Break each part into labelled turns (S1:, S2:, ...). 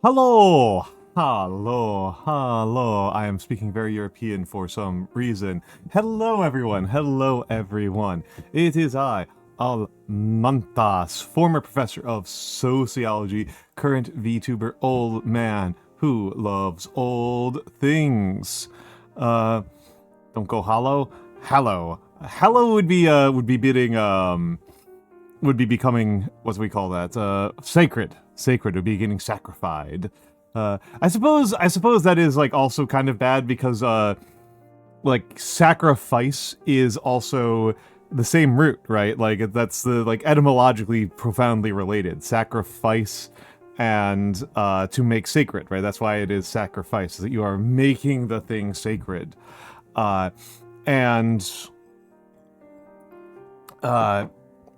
S1: Hello! Hello. I am speaking very European for some reason. Hello, everyone. It is I, Almantas, former professor of sociology, current VTuber old man who loves old things. Don't go hollow. Hello would be becoming, what do we call that? Sacred would be getting sacrificed. I suppose that is like also kind of bad because like sacrifice is also the same root, right? Like that's the like etymologically profoundly related. Sacrifice and to make sacred, right? That's why it is sacrifice, that you are making the thing sacred. And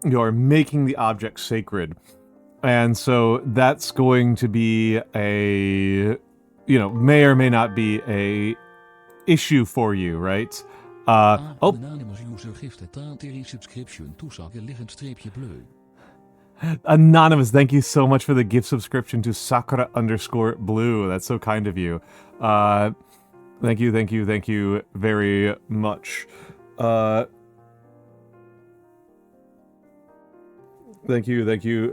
S1: you're making the object sacred. And so that's going to be a, may or may not be a issue for you, right? Anonymous, thank you so much for the gift subscription to Sakura_blue. That's so kind of you. Thank you very much. Thank you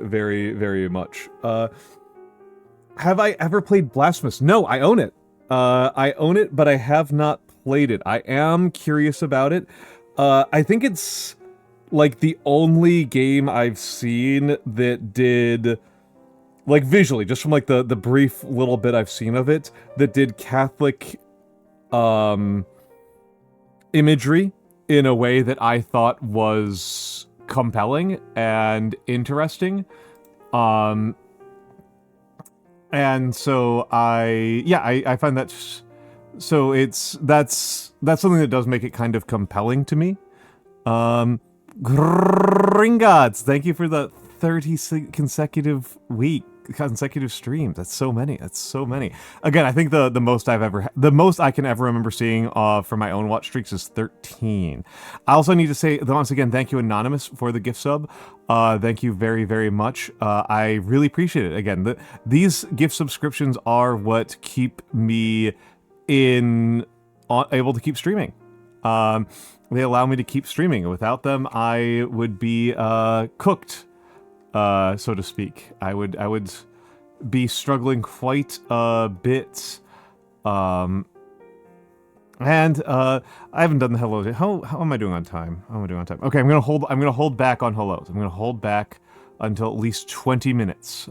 S1: very, very much. Have I ever played Blasphemous? No, I own it. I own it, but I have not played it. I am curious about it. I think it's like the only game I've seen that did, like visually, just from like the brief little bit I've seen of it, that did Catholic imagery in a way that I thought was compelling and interesting. And so I find that, so that's something that does make it kind of compelling to me. Gringotts, thank you for the 30 consecutive streams. That's so many. Again, I think the most I can ever remember seeing for my own watch streaks is 13. I also need to say once again, thank you Anonymous for the gift sub. Thank you very, very much. I really appreciate it. Again, these gift subscriptions are what keep me able to keep streaming. They allow me to keep streaming. Without them, I would be cooked, so to speak. I would be struggling quite a bit. And I haven't done the hellos. How am I doing on time? Okay, I'm gonna hold back on hellos. I'm gonna hold back until at least 20 minutes.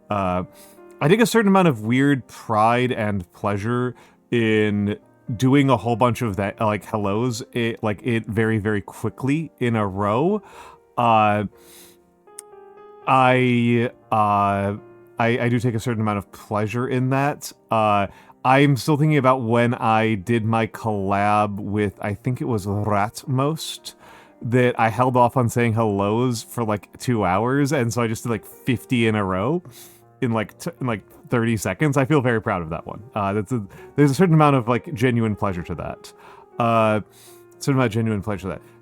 S1: I take a certain amount of weird pride and pleasure in doing a whole bunch of that, like hellos, very, very quickly in a row. I do take a certain amount of pleasure in that. I'm still thinking about when I did my collab with, I think it was Ratmost, that I held off on saying hellos for like 2 hours, and so I just did like 50 in a row in like 30 seconds. I feel very proud of that one. There's a certain amount of like genuine pleasure to that.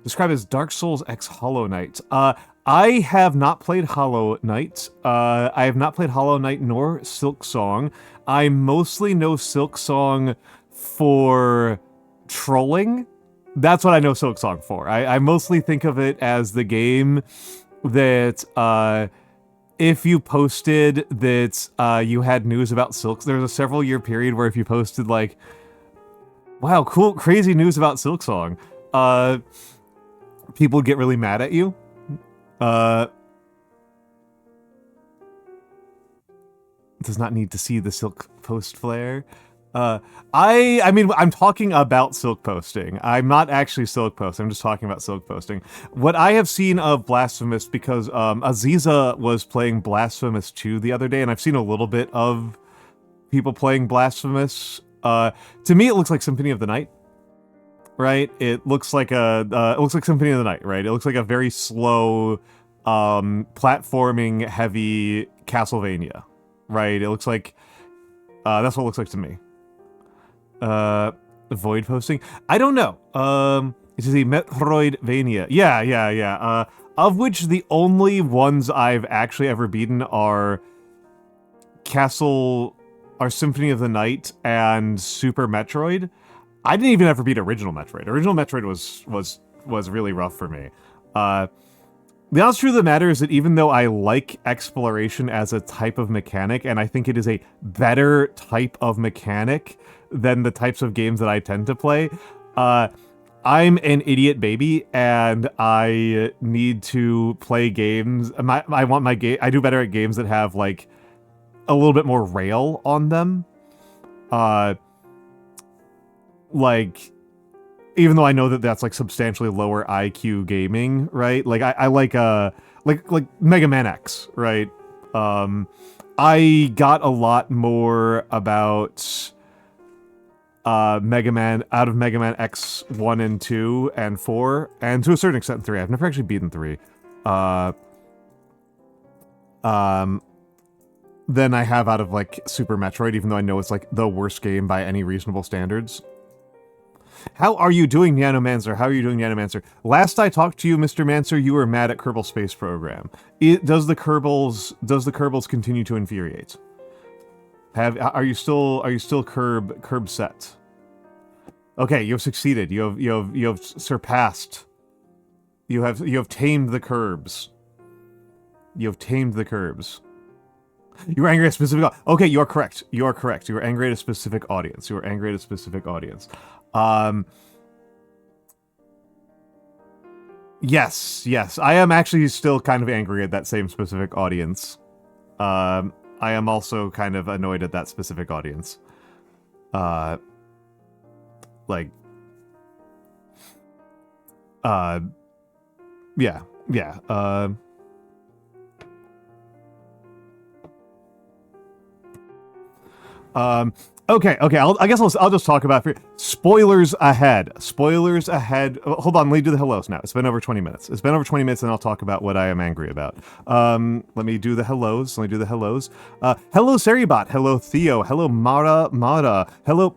S1: Described as Dark Souls X Hollow Knight. I have not played Hollow Knight. I have not played Hollow Knight nor Silk Song. I mostly know Silk Song for trolling. That's what I know Silk Song for. I mostly think of it as the game that if you posted that you had news about Silk, there's a several year period where if you posted like, wow, cool, crazy news about Silk Song, people would get really mad at you. Does not need to see the Silk post flare. I mean, I'm talking about Silk posting. I'm not actually Silk posting. I'm just talking about Silk posting. What I have seen of Blasphemous, because Aziza was playing Blasphemous 2 the other day, and I've seen a little bit of people playing Blasphemous. To me, it looks like Symphony of the Night, right? It looks like Symphony of the Night, right? It looks like a very slow, platforming heavy Castlevania, right? It looks like that's what it looks like to me. Void posting? I don't know. It is a Metroidvania. Yeah. Of which the only ones I've actually ever beaten are Castle, or Symphony of the Night, and Super Metroid. I didn't even ever beat Original Metroid. Original Metroid was really rough for me. The honest truth of the matter is that even though I like exploration as a type of mechanic, and I think it is a better type of mechanic than the types of games that I tend to play, I'm an idiot baby, and I need to play games. I do better at games that have, like, a little bit more rail on them. Like, even though I know that that's, like, substantially lower IQ gaming, right? Like, I like Mega Man X, right? I got a lot more about Mega Man out of Mega Man X 1 and 2 and 4, and to a certain extent 3. I've never actually beaten 3. Than I have out of, like, Super Metroid, even though I know it's, like, the worst game by any reasonable standards. How are you doing, Nyanomancer? How are you doing, Nyanomancer? Last I talked to you, Mr. Mancer, you were mad at Kerbal Space Program. Does the Kerbals continue to infuriate? Are you still Kerb set? Okay, you have succeeded. You have surpassed. You have tamed the Kerbs. You have tamed the Kerbs. You were angry at a specific... Okay, you are correct. You are correct. You were angry at a specific audience. You were angry at a specific audience. Yes. I am actually still kind of angry at that same specific audience. I am also kind of annoyed at that specific audience. Yeah. Okay. I guess I'll just talk about spoilers ahead. Spoilers ahead. Hold on, let me do the hellos now. It's been over 20 minutes. And I'll talk about what I am angry about. Let me do the hellos. Hello, Seribot. Hello, Theo. Hello, Mara. Hello...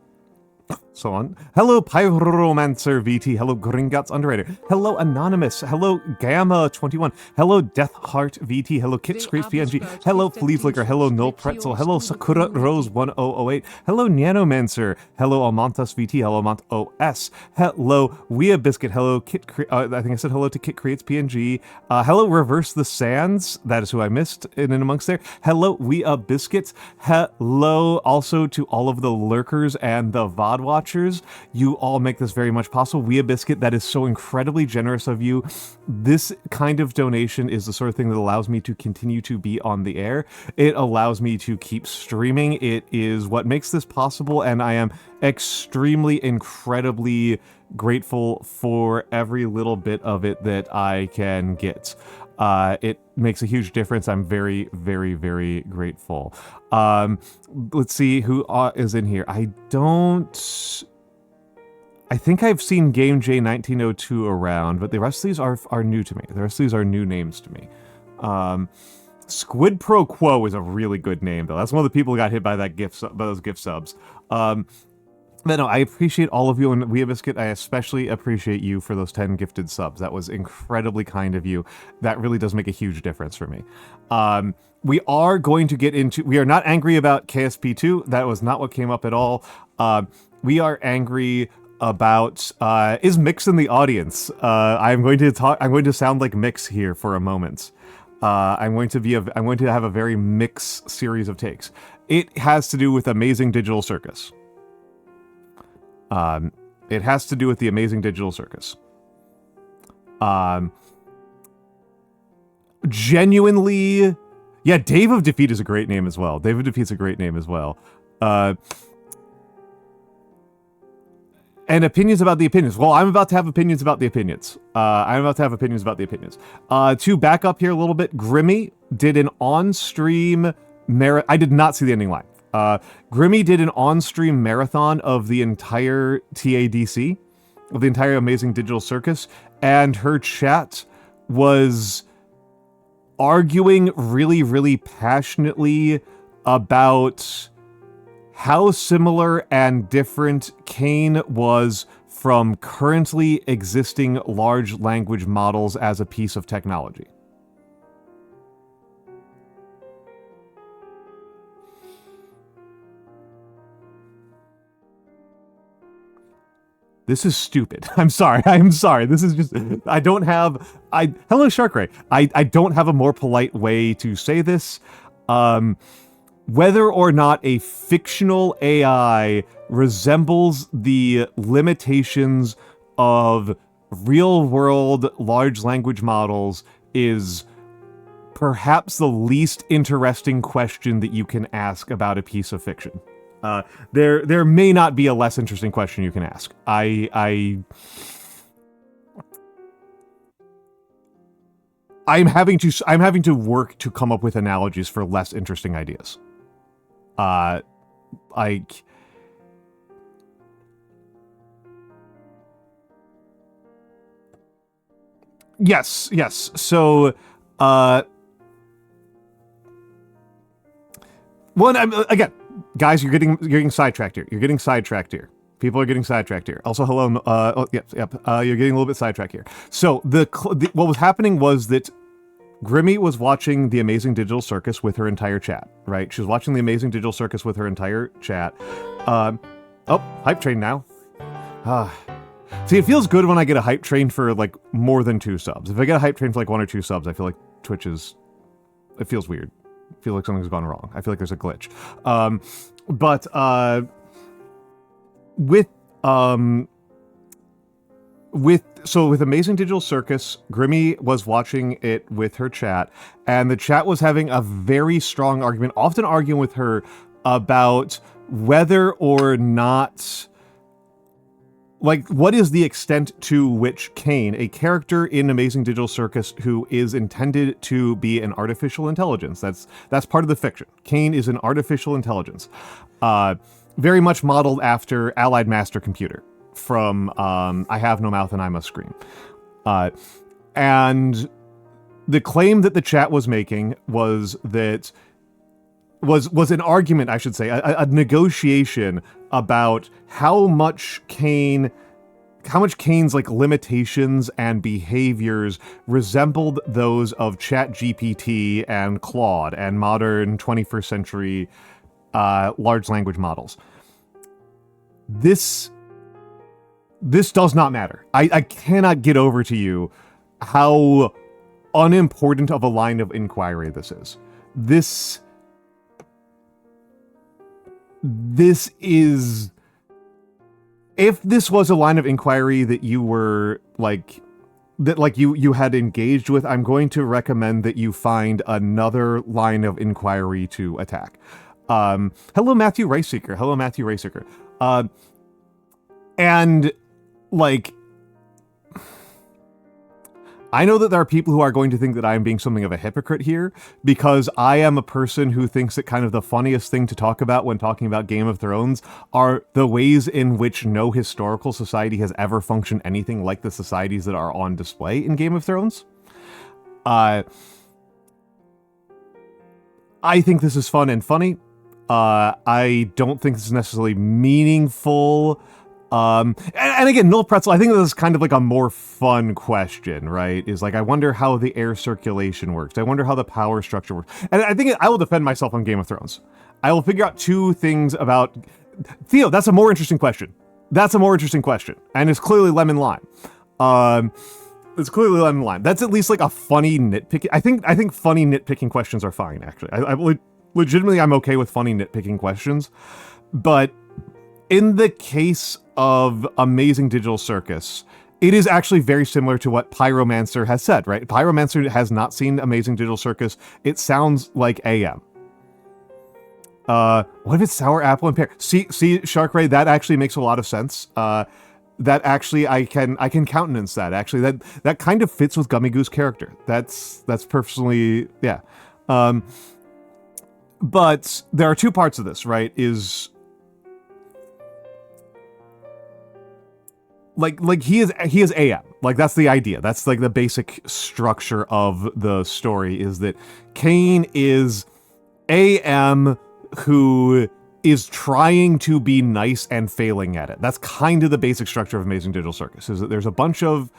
S1: So on. Hello, Pyromancer VT. Hello, Gringotts Underwriter. Hello, Anonymous. Hello, Gamma21. Hello, Deathheart VT. Hello, Kit Scrapes PNG. Hello, Flea Flicker. Hello, Null Pretzel. Hello, Sakura Rose 1008. Hello, Nyanomancer. Hello, Almantas VT. Hello, Almant OS. Hello, Wea Biscuit. Hello, I think I said hello to Kit Creates PNG. Hello, Reverse the Sands. That is who I missed in and amongst there. Hello, Wea Biscuits. Hello also to all of the lurkers and the VOD watchers. You all make this very much possible. Wea Biscuit, that is so incredibly generous of you. This kind of donation is the sort of thing that allows me to continue to be on the air. It allows me to keep streaming. It is what makes this possible, and I am extremely, incredibly grateful for every little bit of it that I can get. It makes a huge difference. I'm very, very, very grateful. Let's see who is in here. I think I've seen Game J 1902 around, but the rest of these are new to me. The rest of these are new names to me. Squid Pro Quo is a really good name, though. That's one of the people who got hit by that by those gift subs. But no, I appreciate all of you, and Wea Biscuit, I especially appreciate you for those 10 gifted subs. That was incredibly kind of you. That really does make a huge difference for me. We are going to get into... We are not angry about KSP2. That was not what came up at all. We are angry about... is Mikks in the audience? I'm going to sound like Mikks here for a moment. I'm going to have a very Mikks series of takes. It has to do with Amazing Digital Circus. It has to do with the Amazing Digital Circus. Genuinely... Yeah, Dave of Defeat is a great name as well. Dave of Defeat's a great name as well. And opinions about the opinions. Well, I'm about to have opinions about the opinions. To back up here a little bit, Grimmy did an on-stream... I did not see the ending line. Grimmy did an on-stream marathon of the entire TADC, of the entire Amazing Digital Circus, and her chat was arguing really, really passionately about how similar and different Kane was from currently existing large language models as a piece of technology. This is stupid. I'm sorry. I'm sorry. This is just, I don't have, hello Sharkray. I don't have a more polite way to say this. Whether or not a fictional AI resembles the limitations of real-world large language models is perhaps the least interesting question that you can ask about a piece of fiction. There may not be a less interesting question you can ask. I'm having to work to come up with analogies for less interesting ideas. Like, yes. So, again, guys, you're getting sidetracked here. People are getting sidetracked here. Also, hello. Yep. You're getting a little bit sidetracked here. So what was happening was that Grimmy was watching The Amazing Digital Circus with her entire chat, right? She was watching The Amazing Digital Circus with her entire chat. Hype train now. See, it feels good when I get a hype train for, like, more than 2 subs. If I get a hype train for, like, 1 or 2 subs, I feel like Twitch is... It feels weird. I feel like something's gone wrong. I feel like there's a glitch. With Amazing Digital Circus, Grimmy was watching it with her chat, and the chat was having a very strong argument, often arguing with her about whether or not, like, what is the extent to which Kane, a character in Amazing Digital Circus who is intended to be an artificial intelligence, that's part of the fiction. Kane is an artificial intelligence, very much modeled after Allied Master Computer from I Have No Mouth and I Must Scream. And the claim that the chat was making was that was an argument, I should say, a negotiation about how much Kane's like limitations and behaviors resembled those of ChatGPT and Claude and modern 21st century large language models. This does not matter. I cannot get over to you how unimportant of a line of inquiry this is. This is... If this was a line of inquiry that you were, like... that, like, you had engaged with, I'm going to recommend that you find another line of inquiry to attack. Hello, Matthew Raceseeker. Hello, Matthew Raceseeker. And... like, I know that there are people who are going to think that I am being something of a hypocrite here, because I am a person who thinks that kind of the funniest thing to talk about when talking about Game of Thrones are the ways in which no historical society has ever functioned anything like the societies that are on display in Game of Thrones. I think this is fun and funny. I don't think this is necessarily meaningful. And again, Null Pretzel, I think this is kind of like a more fun question, right? Is like, I wonder how the air circulation works. I wonder how the power structure works. And I think I will defend myself on Game of Thrones. I will figure out 2 things about... Theo, that's a more interesting question. And it's clearly lemon lime. It's clearly lemon lime. That's at least like a funny nitpicking... I think funny nitpicking questions are fine, actually. Legitimately, I'm okay with funny nitpicking questions. But in the case of Amazing Digital Circus, it is actually very similar to what Pyromancer has said, right? Pyromancer has not seen Amazing Digital Circus. It sounds like AM. What if it's sour apple and pear? See, Sharkray, that actually makes a lot of sense. That actually, I can countenance that. Actually, that kind of fits with Gummy Goose character. That's personally, yeah. But there are 2 parts of this, right? Is... Like he is AM. Like, that's the idea. That's like the basic structure of the story, is that Kane is AM who is trying to be nice and failing at it. That's kind of the basic structure of Amazing Digital Circus, is that there's a bunch of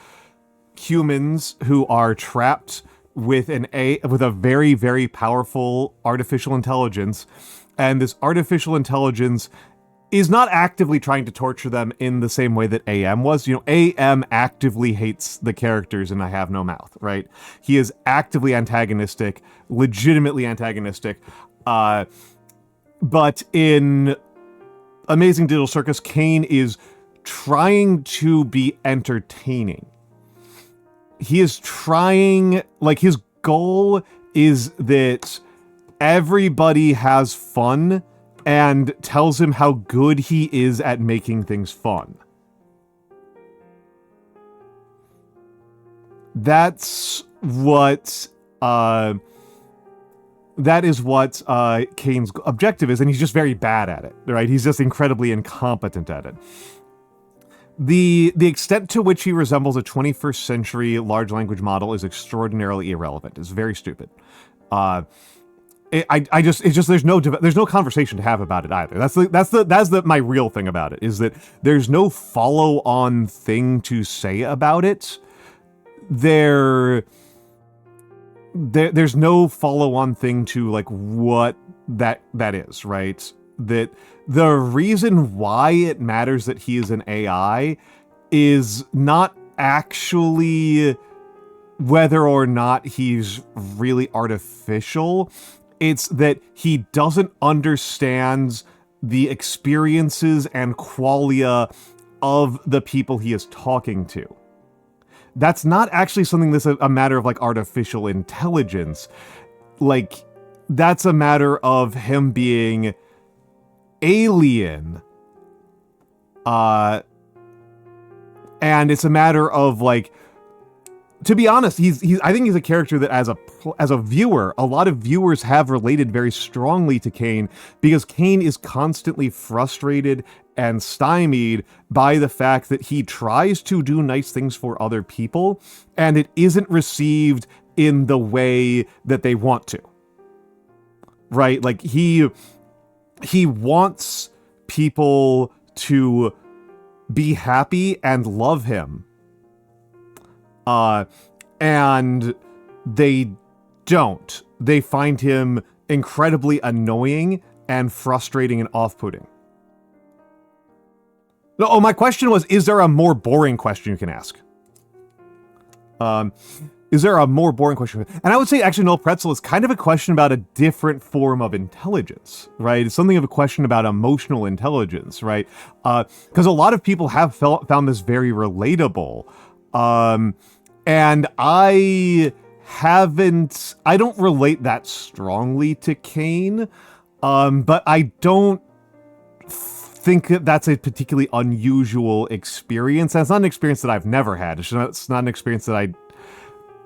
S1: humans who are trapped with a very, very powerful artificial intelligence, and this artificial intelligence is not actively trying to torture them in the same way that AM was. You know, AM actively hates the characters in I Have No Mouth, right? He is actively antagonistic, legitimately antagonistic. But in Amazing Digital Circus, Kane is trying to be entertaining. He is trying, like, his goal is that everybody has fun and tells him how good he is at making things fun. That's what, that is what Kane's objective is, and he's just very bad at it, right? He's just incredibly incompetent at it. The extent to which he resembles a 21st century large language model is extraordinarily irrelevant. It's very stupid. There's no conversation to have about it either. That's my real thing about it, is that there's no follow-on thing to say about it. There's no follow-on thing to, like, what that is, right? That the reason why it matters that he is an AI is not actually whether or not he's really artificial. It's that he doesn't understand the experiences and qualia of the people he is talking to. That's not actually something that's a matter of, like, artificial intelligence. Like, that's a matter of him being alien. And it's a matter of, like, to be honest, I think he's a character that as a viewer, a lot of viewers have related very strongly to Kane, because Kane is constantly frustrated and stymied by the fact that he tries to do nice things for other people, and it isn't received in the way that they want to. Right? Like, he wants people to be happy and love him. And they don't. They find him incredibly annoying and frustrating and off-putting. Oh, my question was, is there a more boring question you can ask? Is there a more boring question? And I would say, actually, no, Pretzel is kind of a question about a different form of intelligence, right? It's something of a question about emotional intelligence, right? Because a lot of people have found this very relatable. And I don't relate that strongly to Kane, but I don't think that that's a particularly unusual experience. And it's not an experience that I've never had. It's not an experience that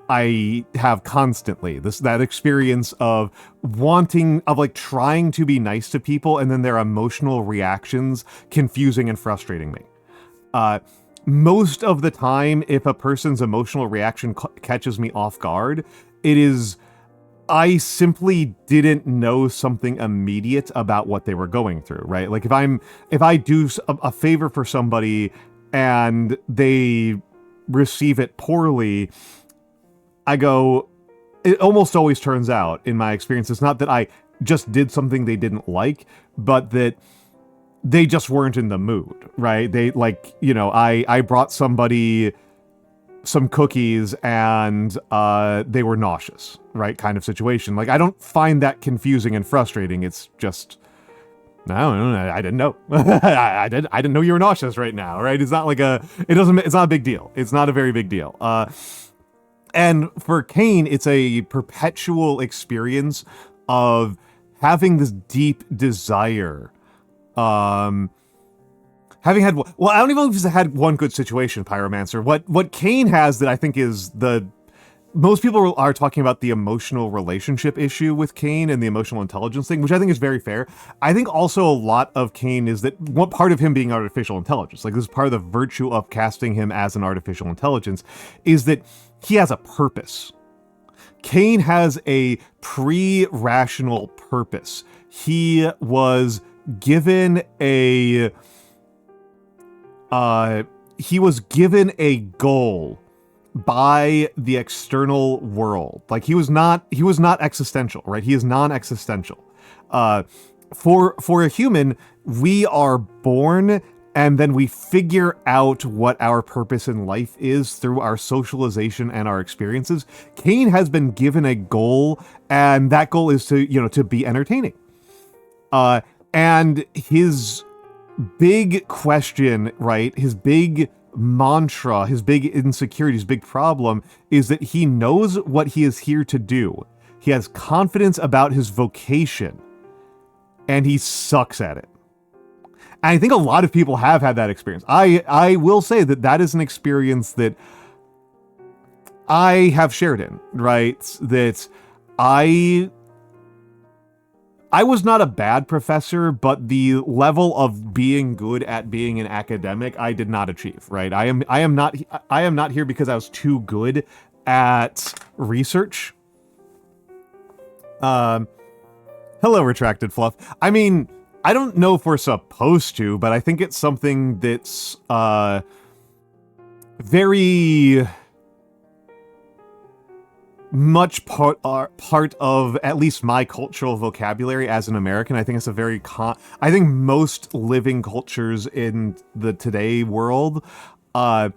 S1: I have constantly. That experience of trying to be nice to people, and then their emotional reactions confusing and frustrating me. Most of the time, if a person's emotional reaction catches me off guard, it is I simply didn't know something immediate about what they were going through, right? Like, if I do a favor for somebody and they receive it poorly, I go, it almost always turns out, in my experience, it's not that I just did something they didn't like, but that they just weren't in the mood, right? They, like, you know, I brought somebody some cookies and they were nauseous, right? Kind of situation. Like, I don't find that confusing and frustrating. It's just, I didn't know. I didn't know you were nauseous right now, right? It's not like it's not a big deal. It's not a very big deal. And for Kane, it's a perpetual experience of having this deep desire. Having had, well, I don't even know if he's had one good situation, Pyromancer. What Kane has that I think is most people are talking about the emotional relationship issue with Kane and the emotional intelligence thing, which I think is very fair. I think also a lot of Kane is that one part of him being artificial intelligence, like, this is part of the virtue of casting him as an artificial intelligence, is that he has a purpose. Kane has a pre-rational purpose. He was given a goal by the external world. Like, he was not existential, right? He is non-existential. for a human, we are born and then we figure out what our purpose in life is through our socialization and our experiences. Cain has been given a goal, and that goal is to be entertaining. And his big question, right, his big mantra, his big insecurity, his big problem is that he knows what he is here to do. He has confidence about his vocation, and he sucks at it. And I think a lot of people have had that experience. I will say that is an experience that I have shared in, right? That I was not a bad professor, but the level of being good at being an academic, I did not achieve, right? I am not here because I was too good at research. Hello, Retracted Fluff. I mean, I don't know if we're supposed to, but I think it's something that's very much part of at least my cultural vocabulary as an American. I think it's a very I think most living cultures in the today world have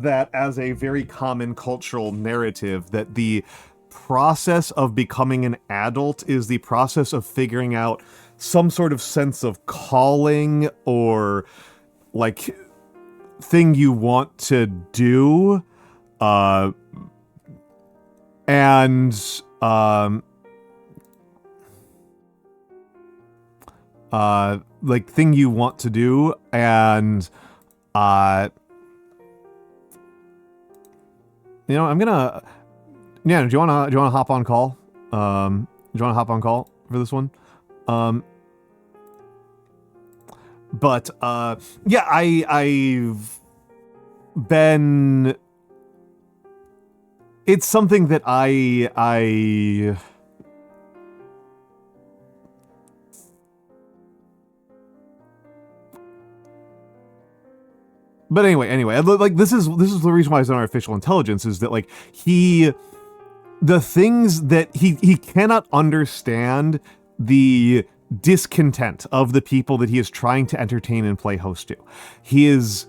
S1: that as a very common cultural narrative, that the process of becoming an adult is the process of figuring out some sort of sense of calling or like thing you want to do, and like thing you want to do, and I'm gonna, yeah. Do you wanna hop on call? Do you wanna hop on call for this one? But yeah, I've been. It's something that I. But anyway, like this is the reason why he's an artificial intelligence, is that like the things that he cannot understand the discontent of the people that he is trying to entertain and play host to. He is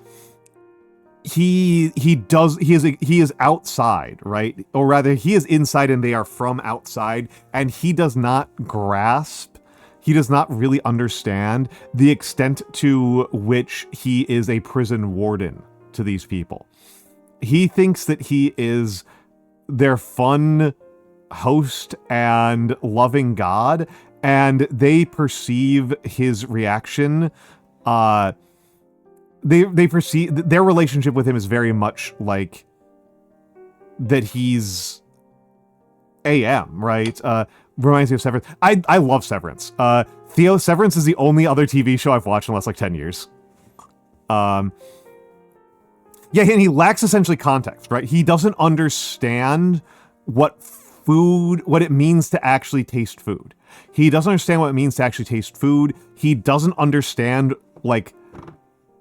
S1: outside, right? Or rather, he is inside and they are from outside, and he does not grasp, he does not really understand the extent to which he is a prison warden to these people. He thinks that he is their fun host and loving God, and they perceive his reaction, they perceive their relationship with him is very much like that he's AM, right? Reminds me of Severance. I love Severance. Theo, Severance is the only other TV show I've watched in the last like 10 years. Yeah, and he lacks essentially context, right? He doesn't understand what it means to actually taste food. He doesn't understand what it means to actually taste food. He doesn't understand, like,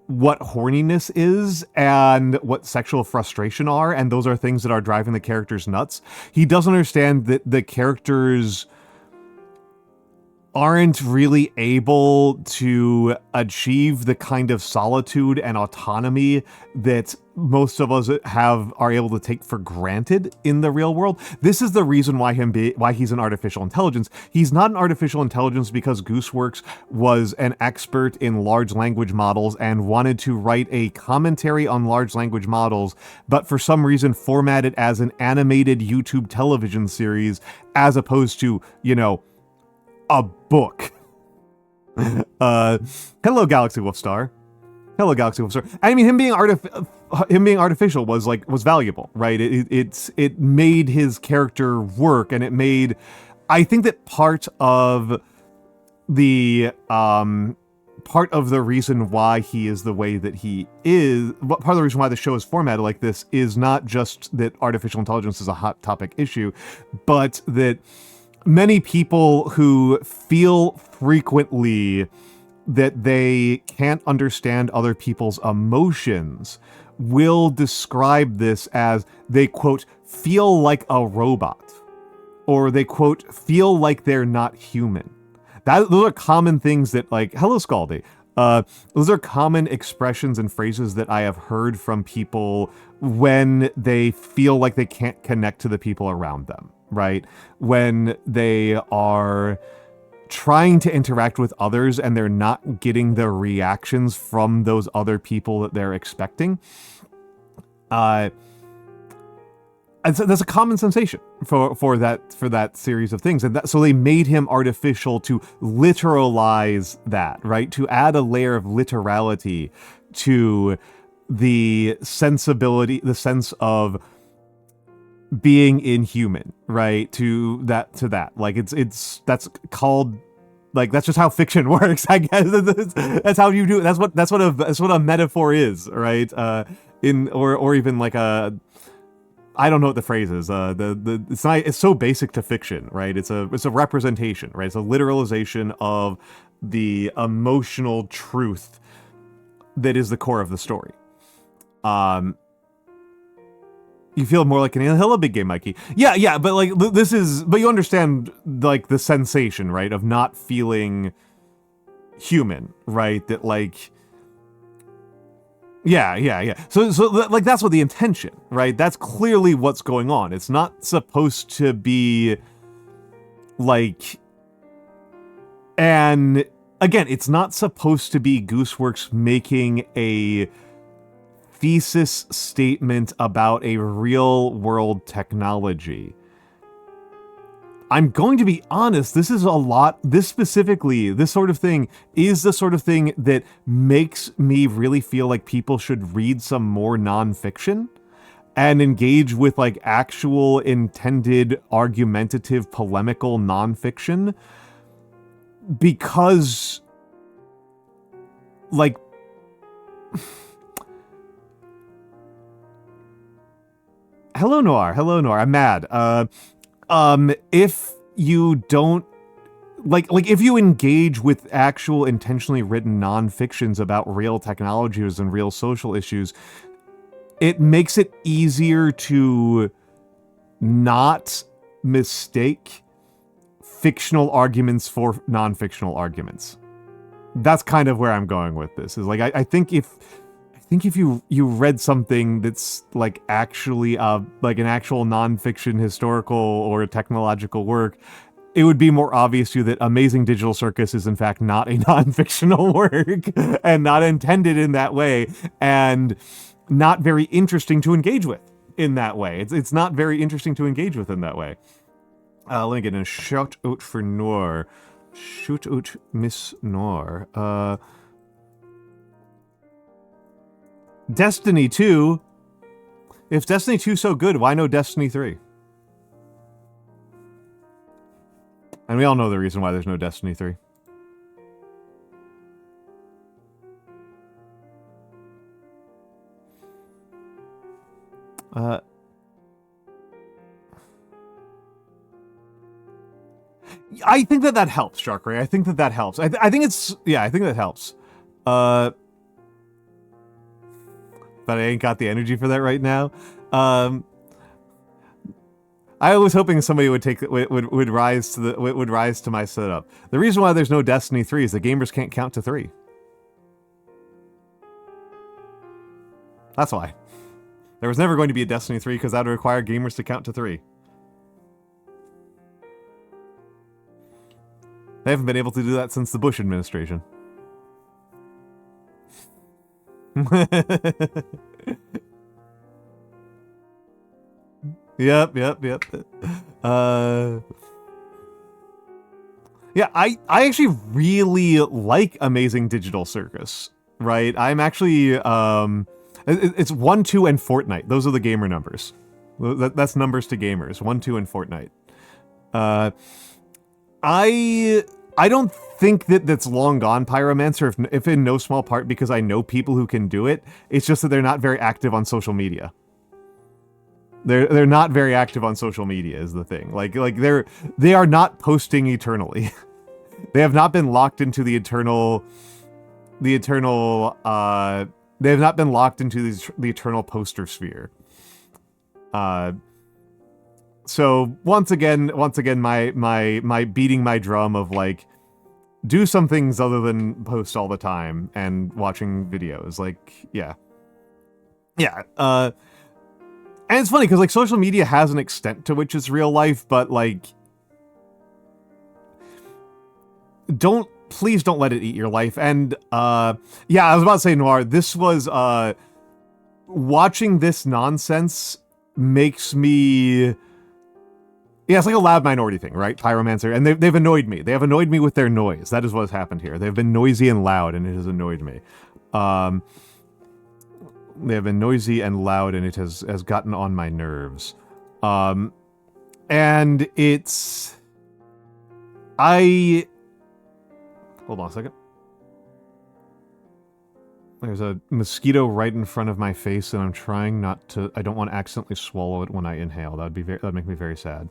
S1: what horniness is and what sexual frustration are, and those are things that are driving the characters nuts. He doesn't understand that the characters aren't really able to achieve the kind of solitude and autonomy that most of us are able to take for granted in the real world. This is the reason why he's an artificial intelligence. He's not an artificial intelligence because Gooseworks was an expert in large language models and wanted to write a commentary on large language models, but for some reason formatted as an animated YouTube television series as opposed to, a book. Hello, Galaxy Wolfstar. Hello, Galaxy Wolfstar. I mean, him being artificial was valuable, right? It made his character work, and it made. I think that part of the reason why he is the way that he is, part of the reason why the show is formatted like this, is not just that artificial intelligence is a hot topic issue, but that many people who feel frequently that they can't understand other people's emotions will describe this as they, quote, feel like a robot, or they, quote, feel like they're not human. those are common things that, like, hello Scaldi. Those are common expressions and phrases that I have heard from people when they feel like they can't connect to the people around them, right? When they are trying to interact with others and they're not getting the reactions from those other people that they're expecting. And so that's a common sensation for that series of things, and so they made him artificial to literalize that, right? To add a layer of literality to the sensibility, the sense of being inhuman, right? To that, like that's called, like, that's just how fiction works, I guess. That's how you do it. That's what a metaphor is, right? Or even like a, I don't know what the phrase is. It's so basic to fiction, right? It's a representation, right? It's a literalization of the emotional truth that is the core of the story. You feel more like an alien. Hello, big game, Mikey. Yeah, but like but you understand, like, the sensation, right, of not feeling human, right? That, like, yeah. So like, that's what the intention, right? That's clearly what's going on. It's not supposed to be like, and again, it's not supposed to be Gooseworks making a thesis statement about a real world technology. I'm going to be honest, this sort of thing is the sort of thing that makes me really feel like people should read some more nonfiction and engage with, like, actual intended argumentative polemical nonfiction, because, like, hello Noir, I'm mad. If you don't like if you engage with actual intentionally written nonfictions about real technologies and real social issues, it makes it easier to not mistake fictional arguments for non-fictional arguments. That's kind of where I'm going with this. Is like, I think if you read something that's, like, actually like an actual nonfiction historical or technological work, it would be more obvious to you that Amazing Digital Circus is in fact not a non-fictional work and not intended in that way, and not very interesting to engage with in that way. It's not very interesting to engage with in that way. Let me get in a shout out for Noir. Shoot out Miss Noir. Destiny 2. If Destiny 2 is so good, why no Destiny 3? And we all know the reason why there's no Destiny 3. I think that helps, Sharkray. I think that helps. I think that helps. But I ain't got the energy for that right now. I was hoping somebody would rise to my setup. The reason why there's no Destiny 3 is the gamers can't count to 3. That's why. There was never going to be a Destiny 3 because that would require gamers to count to 3. They haven't been able to do that since the Bush administration. Yep. Yeah, I actually really like Amazing Digital Circus, right? I'm actually, it's 1, 2, and Fortnite. Those are the gamer numbers. That's numbers to gamers. 1, 2, and Fortnite. I don't think that's long gone, Pyromancer, if in no small part because I know people who can do it. It's just that they're not very active on social media. They're not very active on social media is the thing. Like they are not posting eternally. They have not been locked into the eternal they have not been locked into the eternal poster sphere. So once again, my beating my drum of, like, do some things other than post all the time and watching videos. Like, yeah. Yeah, and it's funny because like social media has an extent to which it's real life, but like, please don't let it eat your life. And yeah, I was about to say, Noir, this was watching this nonsense makes me. Yeah, it's like a loud minority thing, right? Pyromancer, and they've annoyed me. They have annoyed me with their noise. That is what has happened here. They've been noisy and loud, and it has annoyed me. They have been noisy and loud, and it has gotten on my nerves. And it's... Hold on a second. There's a mosquito right in front of my face, and I'm trying not to... I don't want to accidentally swallow it when I inhale. That'd make me very sad.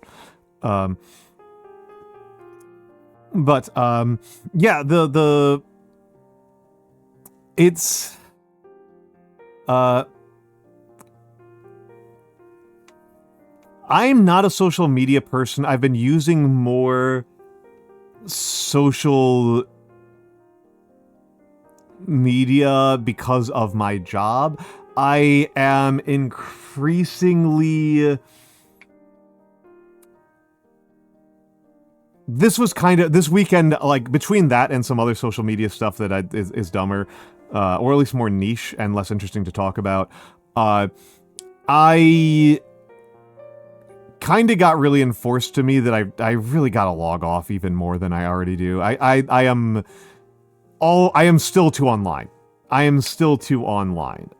S1: Yeah, it's... I'm not a social media person. I've been using more social media because of my job. I am increasingly... This weekend, like, between that and some other social media stuff that is dumber, or at least more niche and less interesting to talk about, I kind of got really enforced to me that I really gotta log off even more than I already do. I am still too online. I am still too online.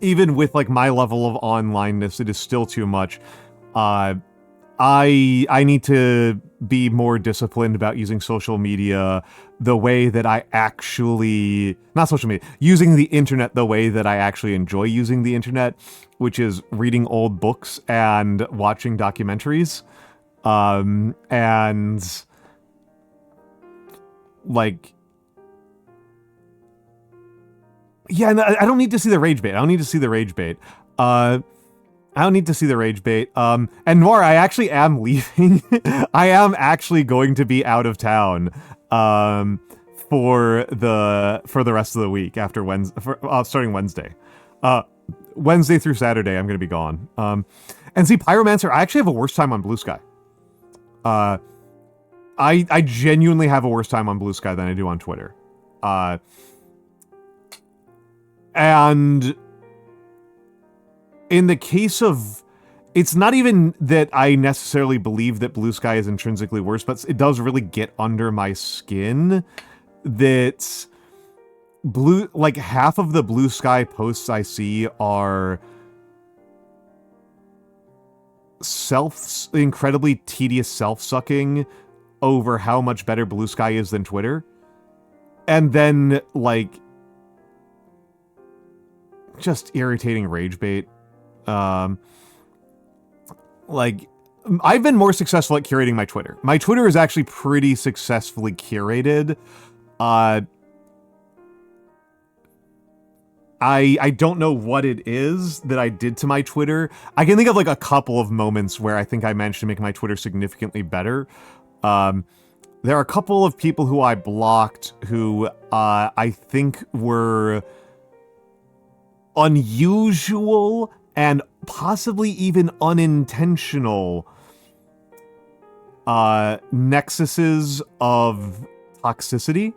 S1: Even with like my level of onlineness, it is still too much. I need to be more disciplined about using social media the way that I actually... Not social media. Using the internet the way that I actually enjoy using the internet, which is reading old books and watching documentaries. And... like... Yeah, I don't need to see the rage bait. I don't need to see the rage bait. And Noir, I actually am leaving. I am actually going to be out of town for the rest of the week after starting Wednesday. Wednesday through Saturday, I'm going to be gone. And see, Pyromancer, I actually have a worse time on Blue Sky. I genuinely have a worse time on Blue Sky than I do on Twitter. And in the case of... It's not even that I necessarily believe that Blue Sky is intrinsically worse, but it does really get under my skin that like half of the Blue Sky posts I see are incredibly tedious self-sucking over how much better Blue Sky is than Twitter. And then, like, just irritating rage bait. Like, I've been more successful at curating my Twitter. My Twitter is actually pretty successfully curated. I don't know what it is that I did to my Twitter. I can think of like a couple of moments where I think I managed to make my Twitter significantly better. There are a couple of people who I blocked who I think were unusual and possibly even unintentional nexuses of toxicity.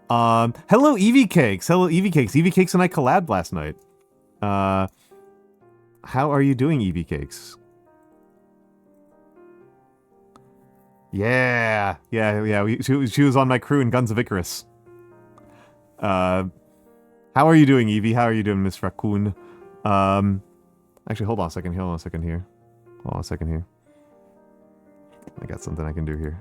S1: Hello, Eevee Cakes. Hello, Eevee Cakes. Eevee Cakes and I collabed last night. How are you doing, Eevee Cakes? Yeah. She was on my crew in Guns of Icarus. How are you doing, Eevee? How are you doing, Miss Raccoon? Actually, hold on a second here. I got something I can do here.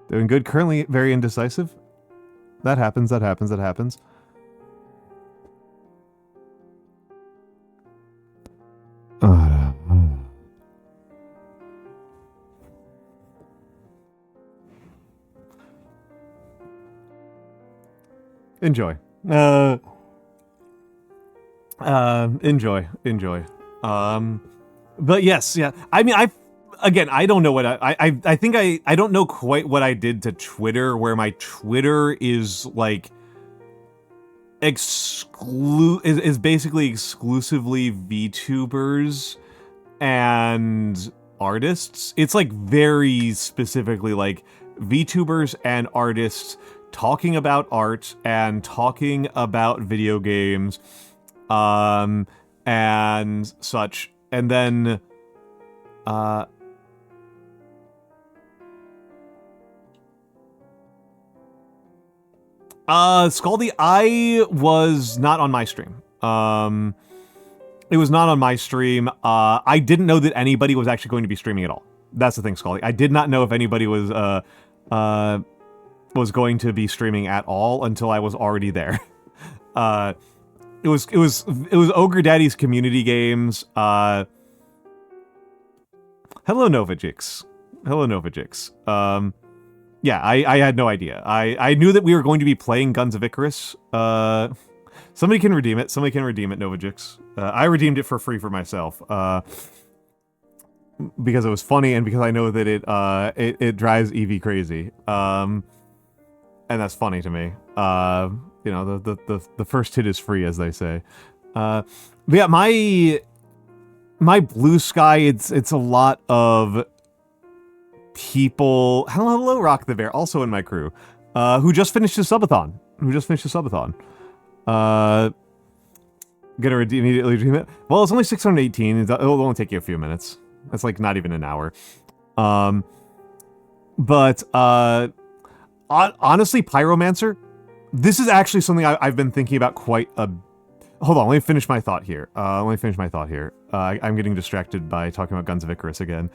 S1: Doing good. Currently very indecisive. That happens. Enjoy. Enjoy. But yes, yeah. I mean, I don't know what I think I don't know quite what I did to Twitter, where my Twitter is like is basically exclusively VTubers and artists. It's like very specifically like VTubers and artists talking about art and talking about video games, and such. And then, Scaldy, I was not on my stream. It was not on my stream. I didn't know that anybody was actually going to be streaming at all. That's the thing, Scaldy. I did not know if anybody was going to be streaming at all until I was already there. It was Ogre Daddy's community games. Hello, Novajix. Hello, Novajix. Yeah, I had no idea. I knew that we were going to be playing Guns of Icarus. Somebody can redeem it. Novajix. I redeemed it for free for myself. Because it was funny and because I know that it drives Evie crazy. And that's funny to me. You know, the first hit is free, as they say. But yeah, my blue sky, it's a lot of people. Hello, Rock the Bear, also in my crew, who just finished his subathon. Gonna immediately redeem it. Well, it's only 618. It'll only take you a few minutes. That's like not even an hour. But honestly, Pyromancer, this is actually something I've been thinking about quite a. Hold on, let me finish my thought here. I'm getting distracted by talking about Guns of Icarus again.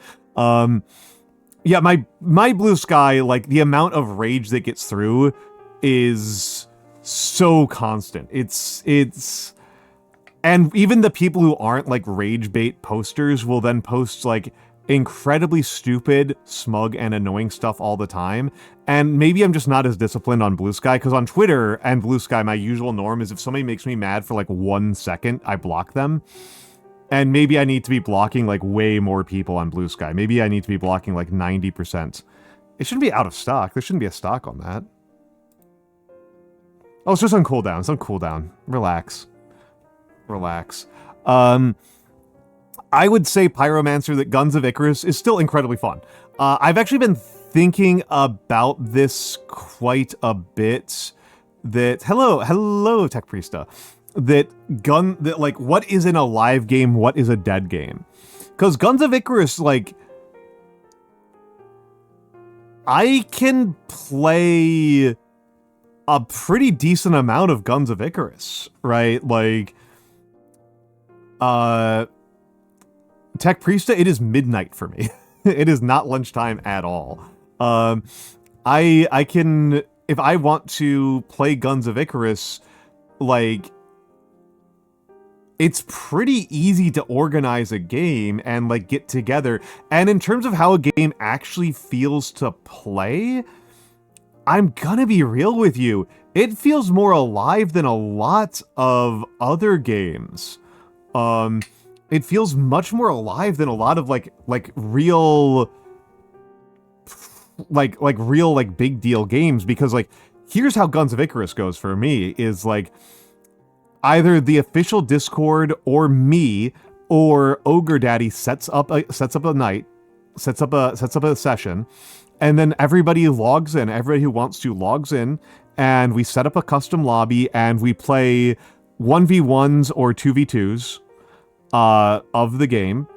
S1: Yeah, my blue sky, like the amount of rage that gets through is so constant. It's and even the people who aren't like rage bait posters will then post like incredibly stupid, smug, and annoying stuff all the time. And maybe I'm just not as disciplined on Blue Sky, because on Twitter and Blue Sky, my usual norm is if somebody makes me mad for like 1 second, I block them. And maybe I need to be blocking like way more people on Blue Sky. Maybe I need to be blocking like 90%. It shouldn't be out of stock. There shouldn't be a stock on that. Oh, it's just on cooldown. It's on cooldown. Relax. I would say, Pyromancer, that Guns of Icarus is still incredibly fun. I've actually been thinking about this quite a bit. That hello, Tech Priesta. That like, what is in a live game? What is a dead game? Because Guns of Icarus, like, I can play a pretty decent amount of Guns of Icarus, right? Like, Tech Priesta, it is midnight for me. It is not lunchtime at all. I can, if I want to play Guns of Icarus, like, it's pretty easy to organize a game and like get together. And in terms of how a game actually feels to play, I'm gonna be real with you. It feels more alive than a lot of other games. It feels much more alive than a lot of like real real big deal games, because like, here's how Guns of Icarus goes for me is like, either the official Discord or me or Ogre Daddy sets up a session, and then everybody logs in. Everybody who wants to logs in, and we set up a custom lobby, and we play 1v1s or 2v2s of the game.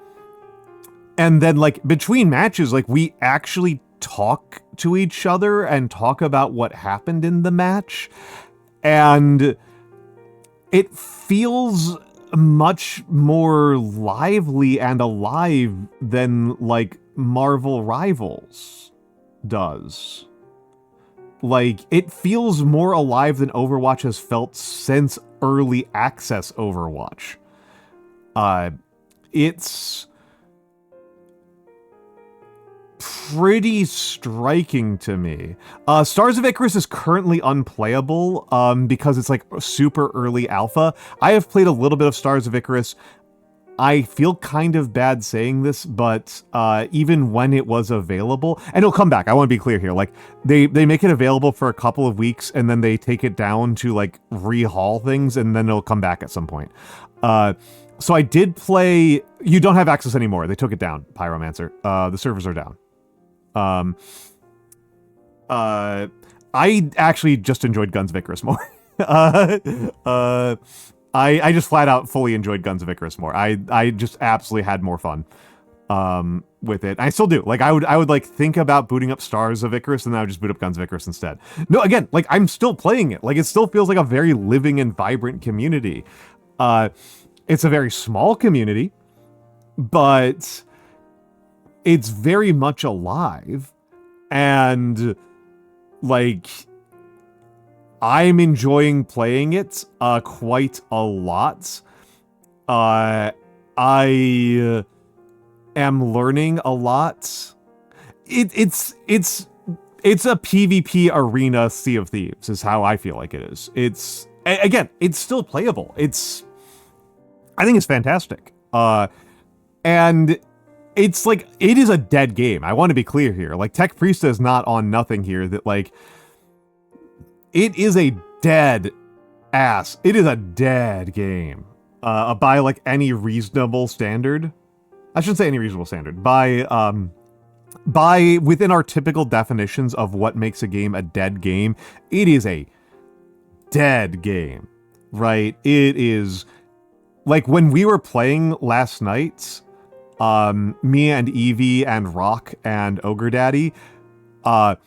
S1: And then like between matches, like we actually talk to each other and talk about what happened in the match. And it feels much more lively and alive than like Marvel Rivals does. Like, it feels more alive than Overwatch has felt since early access Overwatch. It's pretty striking to me. Stars of Icarus is currently unplayable because it's like super early alpha. I have played a little bit of Stars of Icarus. I feel kind of bad saying this, but even when it was available, and it'll come back, I want to be clear here, like, they make it available for a couple of weeks, and then they take it down to, like, rehaul things, and then it'll come back at some point. So I did play... You don't have access anymore. They took it down, Pyromancer. The servers are down. I actually just enjoyed Guns of Icarus more. I just flat out fully enjoyed Guns of Icarus more. I just absolutely had more fun with it. I still do. Like, I would like think about booting up Stars of Icarus, and then I would just boot up Guns of Icarus instead. No, again, like, I'm still playing it. Like, it still feels like a very living and vibrant community. It's a very small community, but it's very much alive, and like, I'm enjoying playing it quite a lot. I am learning a lot. It's a PvP arena Sea of Thieves is how I feel like it is. It's still playable. I think it's fantastic. And it's like, it is a dead game. I want to be clear here. Like, Tech Priesta is not on nothing here. That, like, it is a dead ass. It is a dead game. By, like, any reasonable standard. I shouldn't say any reasonable standard. By within our typical definitions of what makes a game a dead game, it is a dead game. Right? It is... Like, when we were playing last night, me and Evie and Rock and Ogre Daddy, that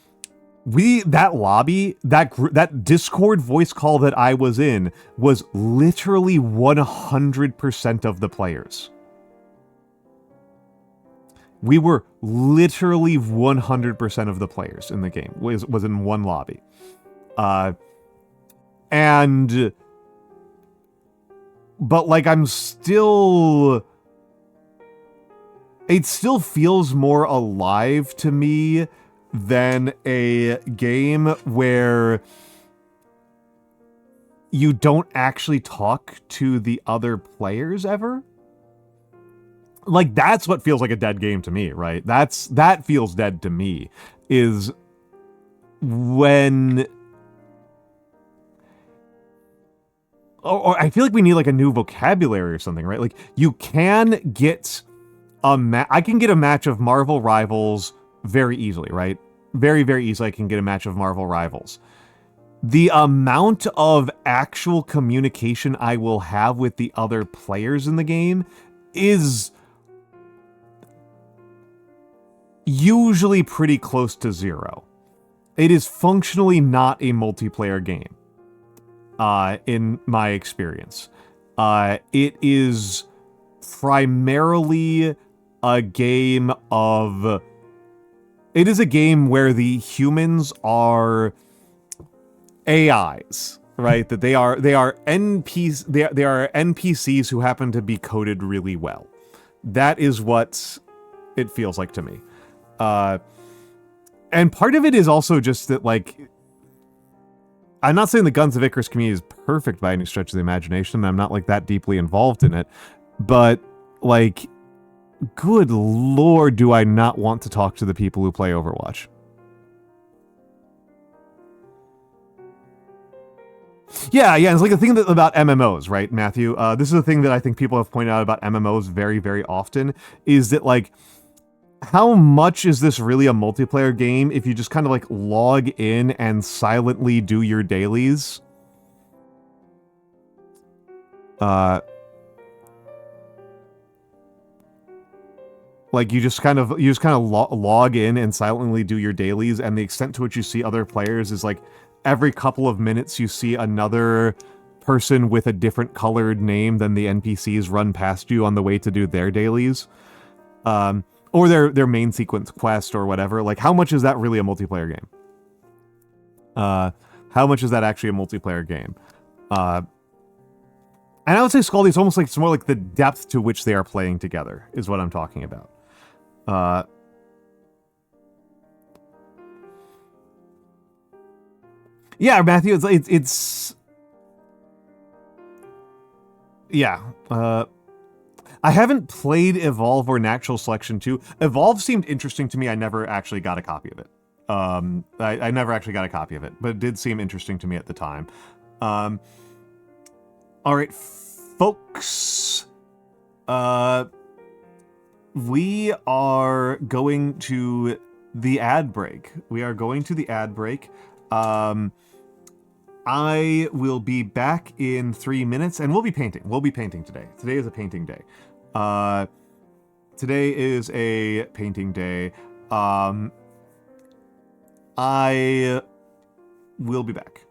S1: lobby, that Discord voice call that I was in was literally 100% of the players. We were literally 100% of the players in the game was in one lobby. But, like, it still feels more alive to me than a game where you don't actually talk to the other players ever. Like, that's what feels like a dead game to me, right? That feels dead to me, is when... Or I feel like we need, like, a new vocabulary or something, right? Like, you can get I can get a match of Marvel Rivals very easily, right? Very, very easily I can get a match of Marvel Rivals. The amount of actual communication I will have with the other players in the game is usually pretty close to zero. It is functionally not a multiplayer game. In my experience. It is primarily a game of... It is a game where the humans are AIs, right? That they are NPCs, they are NPCs who happen to be coded really well. That is what it feels like to me. And part of it is also just that, like... I'm not saying the Guns of Icarus community is perfect by any stretch of the imagination. I'm not, like, that deeply involved in it. But, like, good lord, do I not want to talk to the people who play Overwatch. Yeah, it's like the thing about MMOs, right, Matthew? This is a thing that I think people have pointed out about MMOs very, very often, is that, like, how much is this really a multiplayer game if you just kind of, like, log in and silently do your dailies? Like, you just kind of log in and silently do your dailies, and the extent to which you see other players is, like, every couple of minutes you see another person with a different colored name than the NPCs run past you on the way to do their dailies. Or their main sequence quest or whatever. Like, how much is that really a multiplayer game? How much is that actually a multiplayer game? And I would say Scaldi, it's more like the depth to which they are playing together is what I'm talking about. Yeah, Matthew, it's yeah. I haven't played Evolve or Natural Selection 2. Evolve seemed interesting to me. I never actually got a copy of it. I never actually got a copy of it, but it did seem interesting to me at the time. All right, folks. We are going to the ad break. We are going to the ad break. I will be back in 3 minutes, and we'll be painting. We'll be painting today. Today is a painting day. Today is a painting day. I will be back.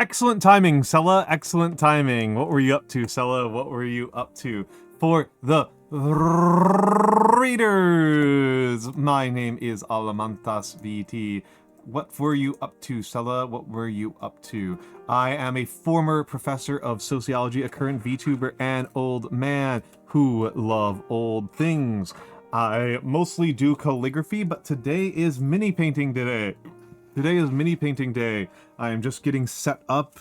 S1: Excellent timing, Sella. Excellent timing. What were you up to, Sella? What were you up to? For the readers, my name is Almantas VT. What were you up to, Sella? What were you up to? I am a former professor of sociology, a current VTuber, and old man who love old things. I mostly do calligraphy, but today is mini painting day. Today is mini painting day. I am just getting set up.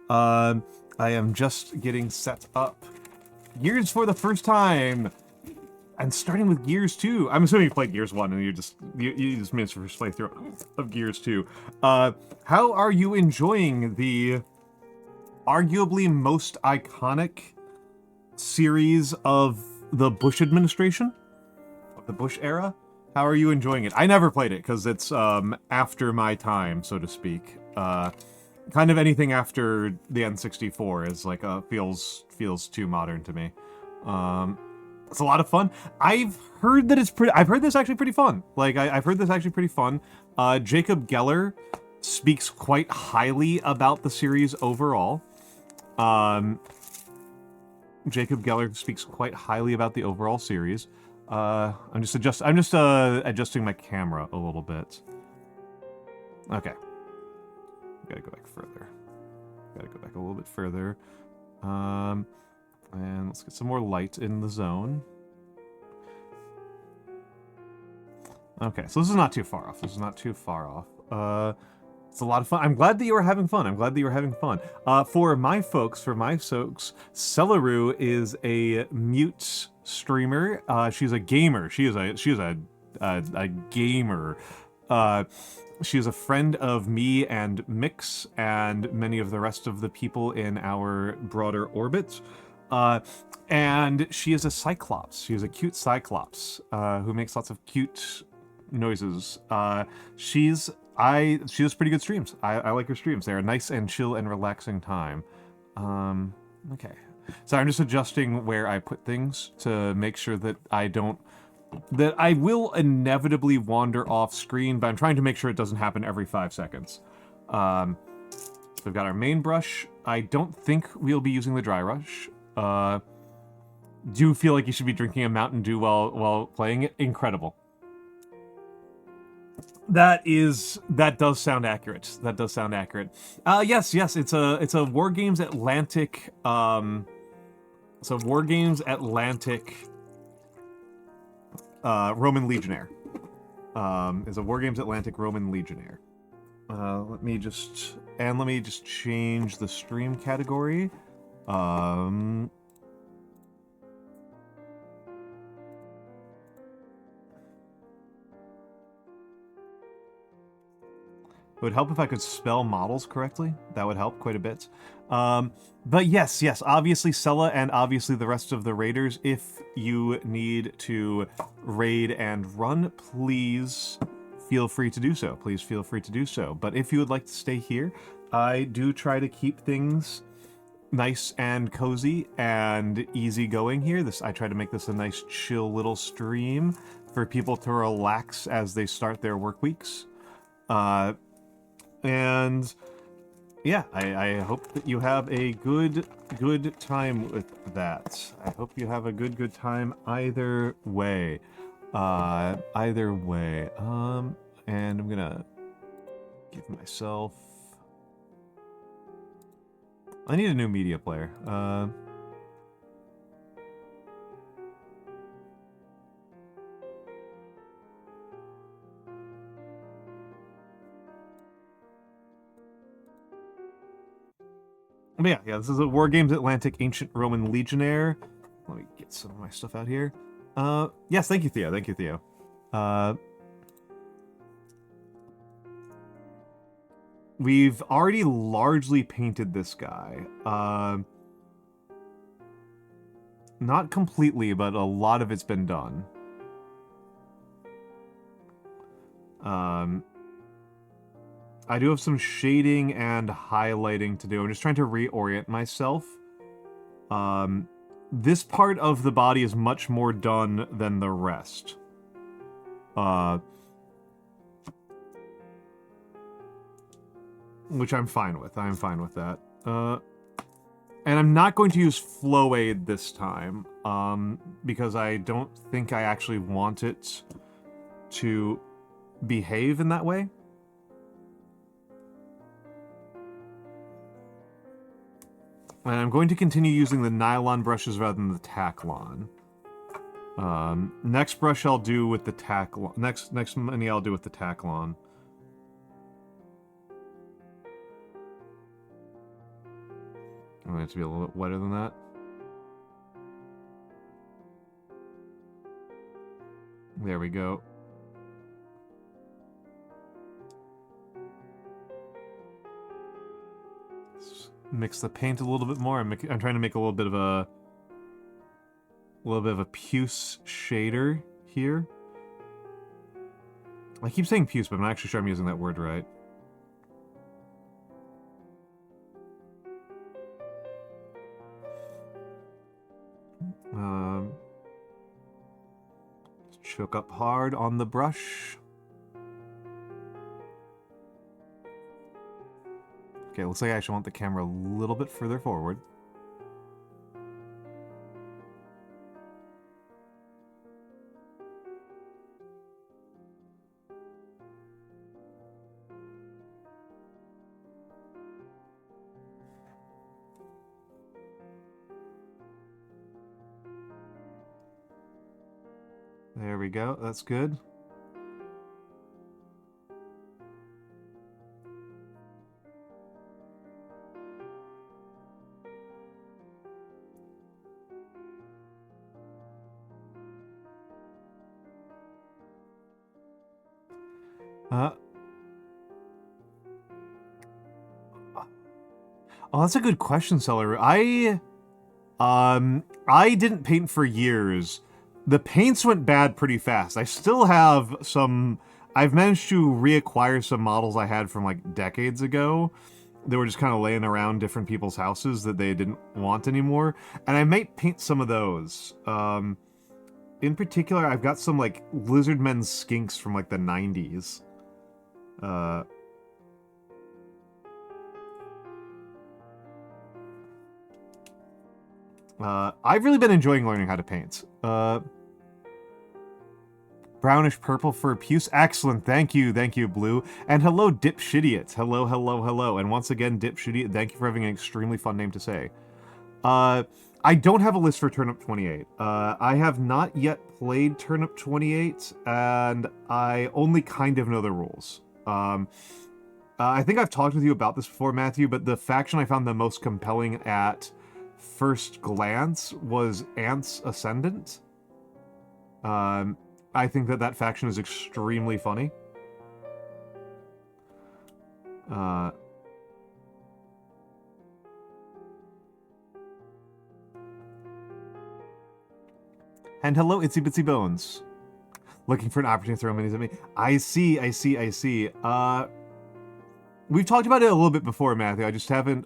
S1: I am just getting set up. Gears for the first time. And starting with Gears 2. I'm assuming you played Gears 1 and you just missed your first playthrough of Gears 2. How are you enjoying the arguably most iconic series of the Bush administration? Of the Bush era? How are you enjoying it? I never played it because it's after my time, so to speak. Kind of anything after the N64 is like feels too modern to me. It's a lot of fun. I've heard that I've heard this actually pretty fun. Like I've heard this actually pretty fun. Jacob Geller speaks quite highly about the series overall. Jacob Geller speaks quite highly about the overall series. I'm just adjusting my camera a little bit. Okay. Gotta go back further. Gotta go back a little bit further. And let's get some more light in the zone. Okay, so this is not too far off. This is not too far off. It's a lot of fun. I'm glad that you were having fun. I'm glad that you were having fun. For my folks, Celeru is a mute streamer. She's a gamer. She is a gamer. She is a friend of me and Mikks and many of the rest of the people in our broader orbit. And she is a cyclops. She is a cute cyclops who makes lots of cute noises. She does pretty good streams. I like her streams. They're a nice and chill and relaxing time. Okay. So I'm just adjusting where I put things to make sure that I will inevitably wander off screen, but I'm trying to make sure it doesn't happen every 5 seconds. So we've got our main brush. I don't think we'll be using the dry brush. Do you feel like you should be drinking a Mountain Dew while playing it? Incredible. That does sound accurate. That does sound accurate. Yes, it's a War Games Atlantic. It's a War Games Atlantic. Roman Legionnaire. Is a War Games Atlantic Roman Legionnaire. Let me just change the stream category. It would help if I could spell models correctly. That would help quite a bit. But yes, obviously Sella and obviously the rest of the raiders, if you need to raid and run, please feel free to do so. Please feel free to do so. But if you would like to stay here, I do try to keep things nice and cozy and easygoing here. I try to make this a nice chill little stream for people to relax as they start their work weeks. And yeah, I hope that you have a good time with that. I hope you have a good time either way. And I'm gonna give myself... I need a new media player. But yeah, this is a War Games Atlantic Ancient Roman Legionnaire. Let me get some of my stuff out here. Yes, thank you, Theo. Thank you, Theo. We've already largely painted this guy. Not completely, but a lot of it's been done. I do have some shading and highlighting to do. I'm just trying to reorient myself. This part of the body is much more done than the rest. Which I'm fine with. I'm fine with that. And I'm not going to use flow aid this time, because I don't think I actually want it to behave in that way. And I'm going to continue using the nylon brushes rather than the Taklon. Next brush I'll do with the Taklon. Next mini I'll do with the Taklon. I want it to be a little bit wetter than that. There we go. Let's mix the paint a little bit more. I'm trying to make a little bit of a puce shader here. I keep saying puce, but I'm not actually sure I'm using that word right. Choke up hard on the brush. Okay, looks like I actually want the camera a little bit further forward. There we go, that's good. Oh, that's a good question, Celery. I didn't paint for years. The paints went bad pretty fast. I still have some... I've managed to reacquire some models I had from, like, decades ago. They were just kind of laying around different people's houses that they didn't want anymore. And I might paint some of those. In particular, I've got some, like, Lizardmen skinks from, like, the 90s. I've really been enjoying learning how to paint. Brownish purple for puce. Excellent. Thank you, Blue. And hello, Dipshidiot. Hello, hello, hello. And once again, Dipshidiot, thank you for having an extremely fun name to say. I don't have a list for Turnip 28. I have not yet played Turnip 28, and I only kind of know the rules. I think I've talked with you about this before, Matthew, but the faction I found the most compelling at first glance was Ant's Ascendant. I think that faction is extremely funny. And hello, Itsy Bitsy Bones. Looking for an opportunity to throw minis at me. I see. We've talked about it a little bit before, Matthew. I just haven't,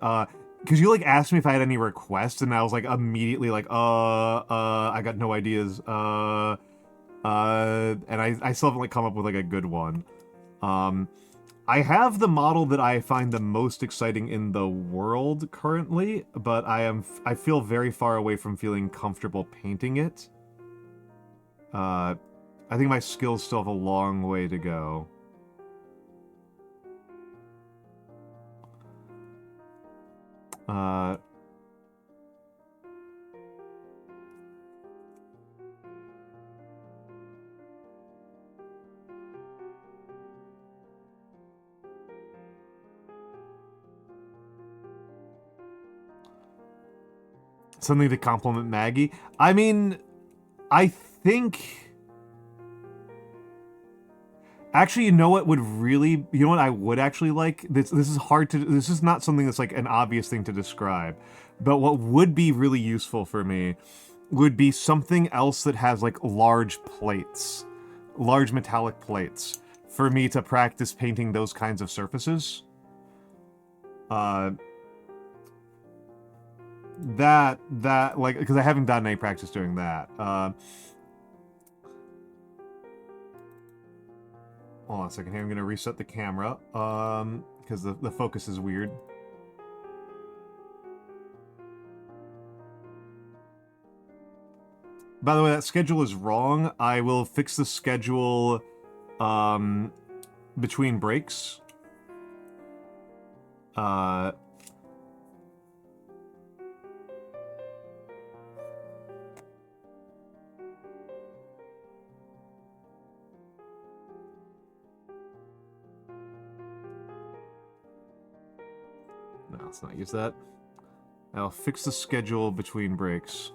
S1: because you, like, asked me if I had any requests, and I was, like, immediately like, I got no ideas, and I still haven't, like, come up with, like, a good one. I have the model that I find the most exciting in the world currently, but I feel very far away from feeling comfortable painting it. I think my skills still have a long way to go. Something to compliment Maggie. I mean, I think... Actually, you know what would really... You know what I would actually like? This is hard to... This is not something that's, like, an obvious thing to describe. But what would be really useful for me would be something else that has, like, large plates. Large metallic plates. for me to practice painting those kinds of surfaces. That, like, because I haven't done any practice doing that. Hold on a second here, I'm gonna reset the camera, because the focus is weird. By the way, that schedule is wrong. I will fix the schedule, between breaks. No, let's not use that. I'll fix the schedule between breaks.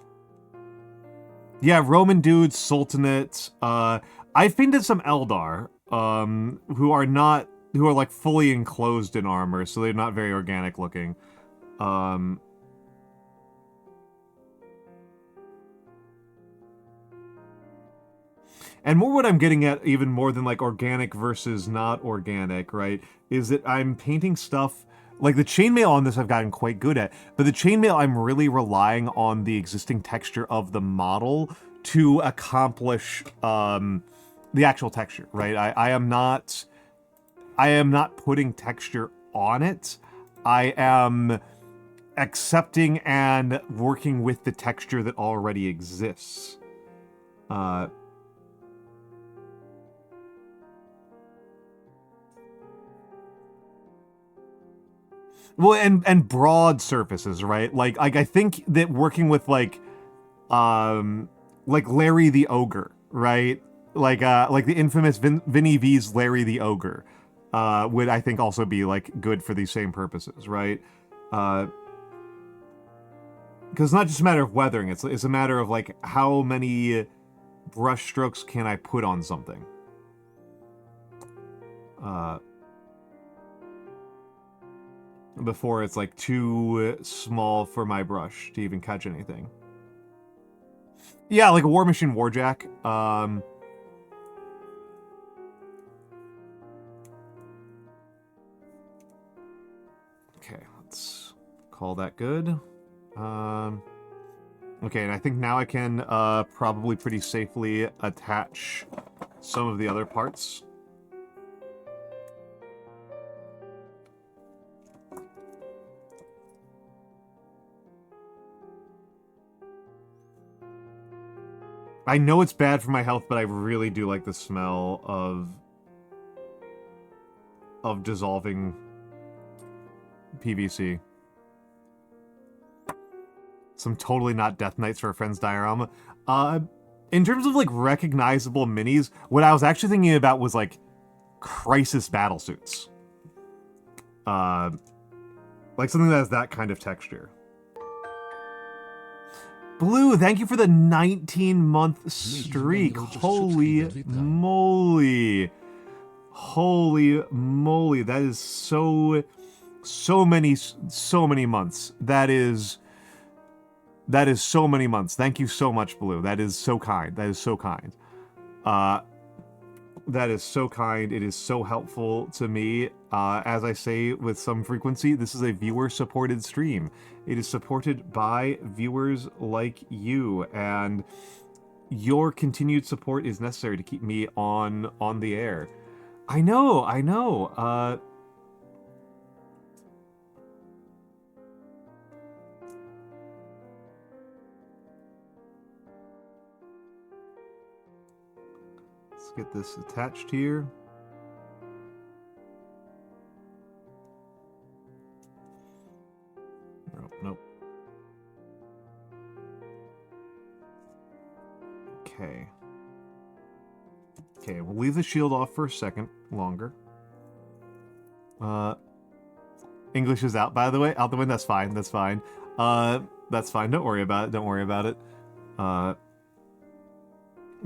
S1: Yeah, Roman dudes, Sultanate. I've painted some Eldar, who are like fully enclosed in armor, so they're not very organic looking. And more what I'm getting at, even more than like organic versus not organic, right, is that I'm painting stuff. Like, the chainmail on this I've gotten quite good at, but the chainmail I'm really relying on the existing texture of the model to accomplish the actual texture, right? I am not putting texture on it. I am accepting and working with the texture that already exists. Well, and broad surfaces, right? Like I think that working with like Larry the Ogre, right? Like the infamous Vinny V's Larry the Ogre, would I think also be like good for these same purposes, right? Because it's not just a matter of weathering; it's a matter of like how many brush strokes can I put on something. Before it's like too small for my brush to even catch anything. Yeah, like a War Machine Warjack. Okay, let's call that good. Okay, and I think now I can probably pretty safely attach some of the other parts. I know it's bad for my health, but I really do like the smell of dissolving PVC. Some totally not Death Knights for a friend's diorama. In terms of like recognizable minis, what I was actually thinking about was like Crisis battlesuits. Like something that has that kind of texture. Blue, thank you for the 19-month streak. Holy moly. Holy moly. That is so many months. That is so many months. Thank you so much, Blue. That is so kind. That is so kind. That is so kind. It is so helpful to me. As I say with some frequency, this is a viewer-supported stream. It is supported by viewers like you, and your continued support is necessary to keep me on the air. I know. Let's get this attached here. Nope. Okay. Okay, we'll leave the shield off for a second longer. English is out, by the way. Out the window. That's fine. That's fine. That's fine. Don't worry about it. Don't worry about it.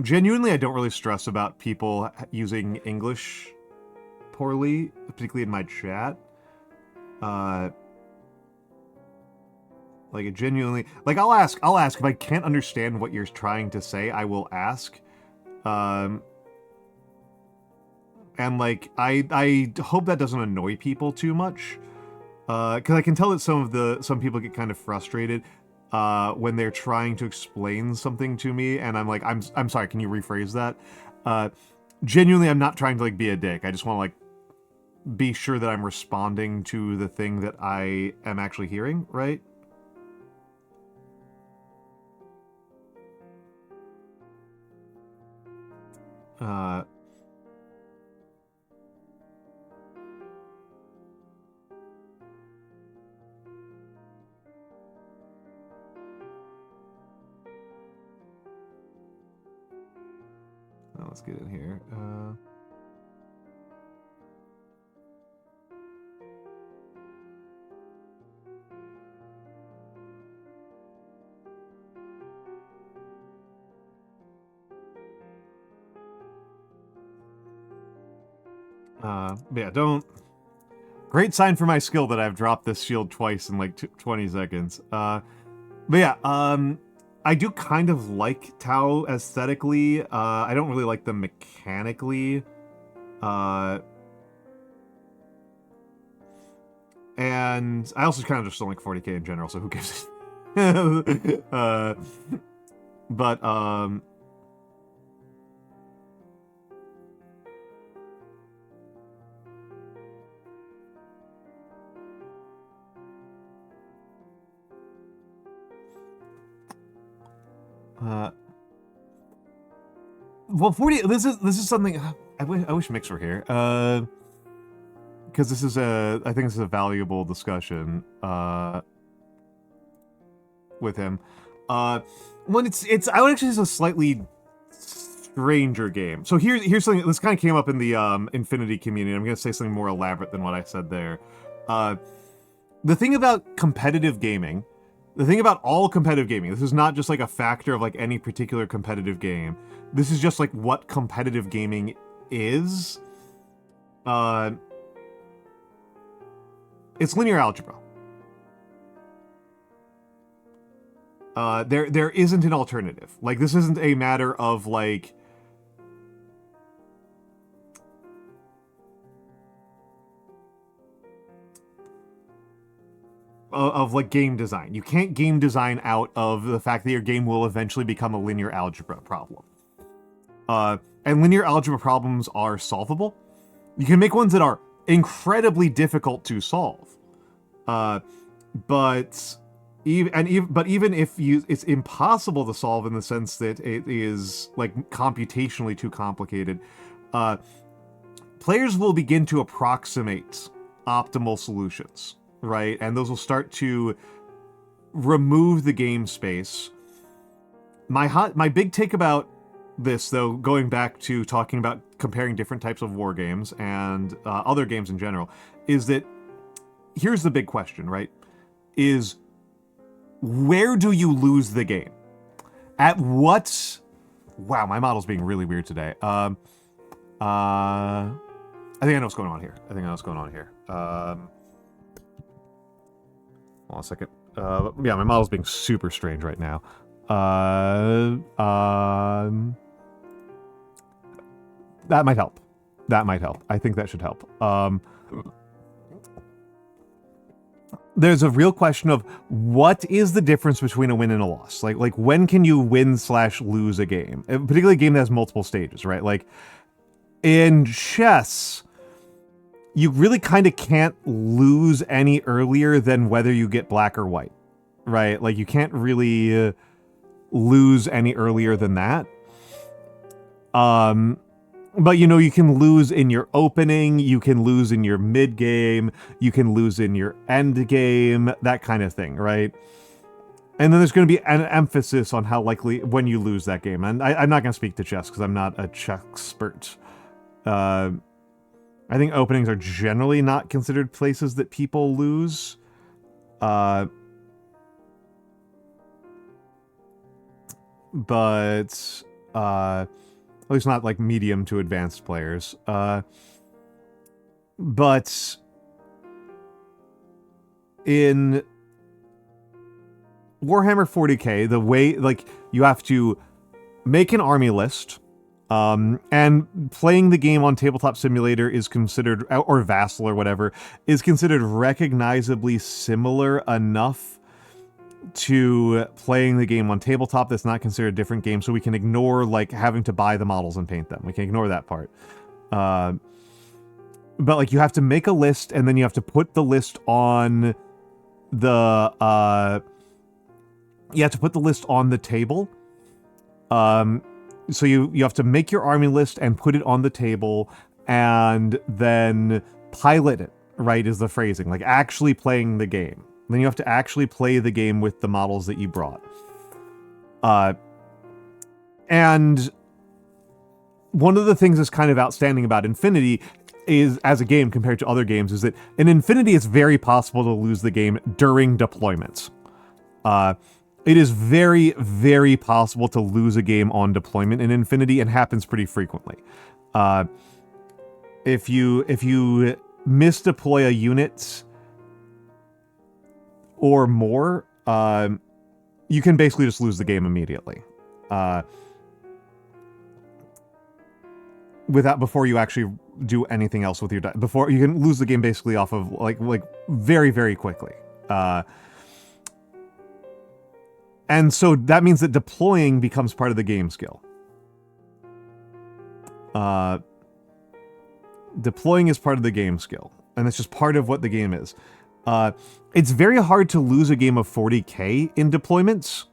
S1: Genuinely, I don't really stress about people using English poorly, particularly in my chat. Like, genuinely, like, I'll ask if I can't understand what you're trying to say, I will ask. And and like I hope that doesn't annoy people too much, because I can tell that some people get kind of frustrated when they're trying to explain something to me, and I'm like, I'm sorry, can you rephrase that? Genuinely, I'm not trying to like be a dick. I just want to like be sure that I'm responding to the thing that I am actually hearing, right? Let's get in here. Yeah, don't... Great sign for my skill that I've dropped this shield twice in like 20 seconds. But yeah, I do kind of like Tau aesthetically. I don't really like them mechanically. And I also kind of just don't like 40k in general, so who gives it? But well, 40. This is something. I wish Mikks were here. Because this is I think this is a valuable discussion. With him. When it's I would actually say it's a slightly stranger game. So here's something. This kind of came up in the Infinity community. I'm gonna say something more elaborate than what I said there. The thing about competitive gaming. The thing about all competitive gaming, this is not just like a factor of like any particular competitive game. This is just like what competitive gaming is. It's linear algebra. There isn't an alternative. Like, this isn't a matter of like like game design. You can't game design out of the fact that your game will eventually become a linear algebra problem. And linear algebra problems are solvable. You can make ones that are incredibly difficult to solve. But even if it's impossible to solve in the sense that it is like computationally too complicated, players will begin to approximate optimal solutions. Right, and those will start to remove the game space. My big take about this, though, going back to talking about comparing different types of war games and other games in general, is that here's the big question, right? Is where do you lose the game? At what? Wow, my model's being really weird today. I think I know what's going on here. Hold on a second. Yeah, my model's being super strange right now. That might help. I think that should help. There's a real question of what is the difference between a win and a loss? Like when can you win/lose a game? Particularly a game that has multiple stages, right? Like in chess, you really kind of can't lose any earlier than whether you get black or white, right? Like, you can't really lose any earlier than that. But, you know, you can lose in your opening, you can lose in your mid-game, you can lose in your end game, that kind of thing, right? And then there's going to be an emphasis on how likely when you lose that game. And I'm not going to speak to chess because I'm not a chess expert. I think openings are generally not considered places that people lose. But at least not like medium to advanced players. But in Warhammer 40k, the way, like, you have to make an army list And playing the game on Tabletop Simulator is considered, or Vassal or whatever, is considered recognizably similar enough to playing the game on tabletop that's not considered a different game, so we can ignore like having to buy the models and paint them. We can ignore that part. But like you have to make a list, and then you have to put the list on the table. So you have to make your army list and put it on the table, and then pilot it, right, is the phrasing. Like actually playing the game. Then you have to actually play the game with the models that you brought. And one of the things that's kind of outstanding about Infinity is, as a game compared to other games, is that in Infinity it's very possible to lose the game during deployments. It is very, very possible to lose a game on deployment in Infinity, and happens pretty frequently. If you misdeploy a unit or more, you can basically just lose the game immediately. Before you actually do anything else with your die. Before you can lose the game basically off of like very, very quickly. And so that means that deploying becomes part of the game skill. Deploying is part of the game skill, and it's just part of what the game is. It's very hard to lose a game of 40k in deployments.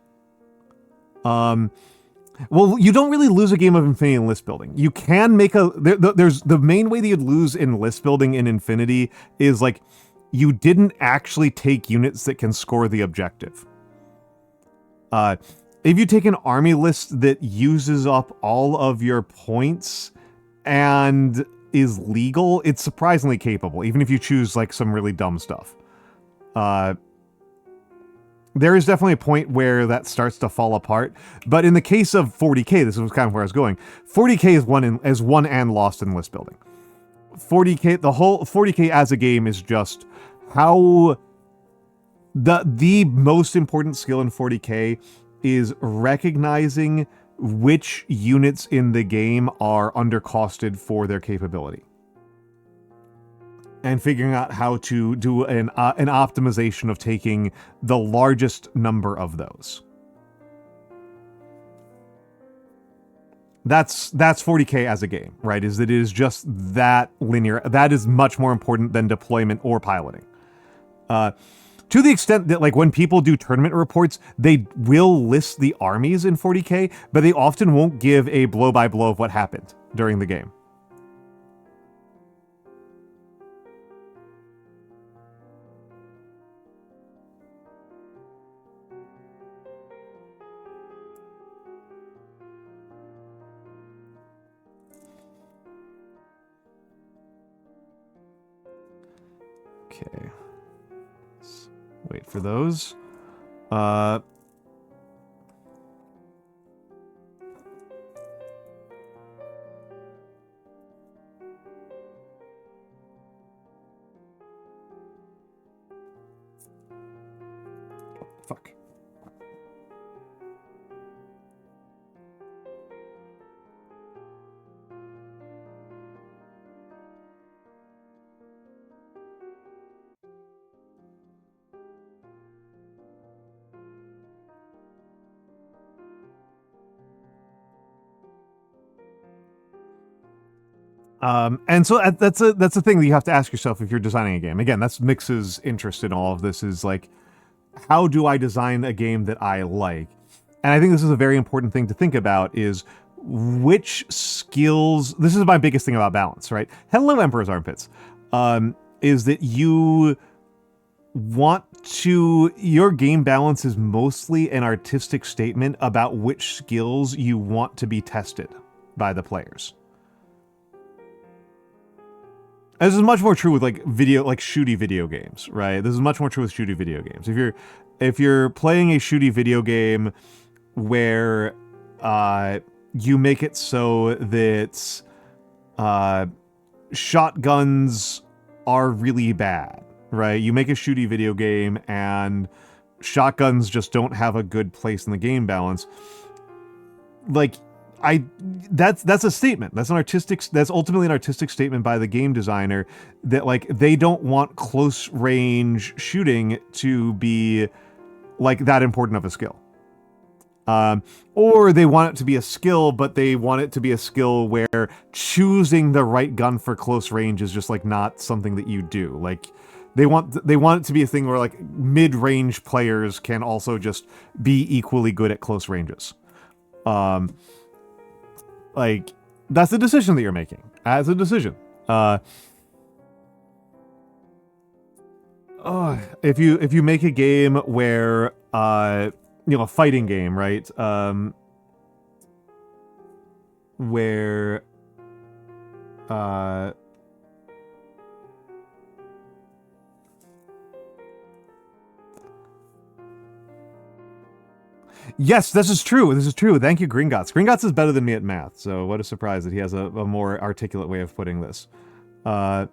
S1: Well, you don't really lose a game of Infinity in list building. You can make there's the main way that you'd lose in list building in Infinity is like you didn't actually take units that can score the objective. If you take an army list that uses up all of your points and is legal, it's surprisingly capable, even if you choose like some really dumb stuff. There is definitely a point where that starts to fall apart, but in the case of 40k, this was kind of where I was going. 40k is won and lost in list building. 40k, the whole 40k as a game is just how the most important skill in 40k is recognizing which units in the game are undercosted for their capability, and figuring out how to do an optimization of taking the largest number of those. That's 40k as a game, right? Is that it is just that linear. That is much more important than deployment or piloting. To the extent that, like, when people do tournament reports, they will list the armies in 40k, but they often won't give a blow-by-blow of what happened during the game. Okay. Let's wait for those. Fuck. And so that's a thing that you have to ask yourself if you're designing a game. Again, that's Mikks's interest in all of this, is like, how do I design a game that I like? And I think this is a very important thing to think about, is which skills... This is my biggest thing about balance, right? Hello, Emperor's Armpits. Is that you want to... Your game balance is mostly an artistic statement about which skills you want to be tested by the players. This is much more true with shooty video games, right? This is much more true with shooty video games. If you're playing a shooty video game where you make it so that shotguns are really bad, right? You make a shooty video game and shotguns just don't have a good place in the game balance. Like, I that's a statement. That's ultimately an artistic statement by the game designer that like they don't want close range shooting to be like that important of a skill. Or they want it to be a skill, but they want it to be a skill where choosing the right gun for close range is just like not something that you do. Like they want it to be a thing where like mid-range players can also just be equally good at close ranges. Like that's a decision that you're making. As a decision. If you make a game where a fighting game, right? Where yes, this is true. This is true. Thank you, Gringotts. Gringotts is better than me at math, so what a surprise that he has a more articulate way of putting this. As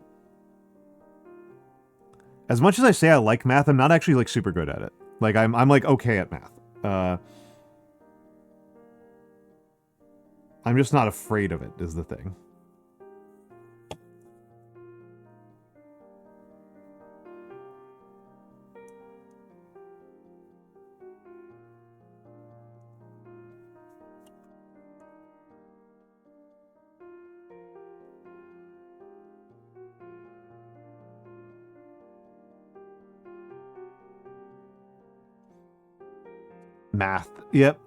S1: much as I say I like math, I'm not actually like super good at it. Like I'm like okay at math. I'm just not afraid of it, is the thing. Math. Yep.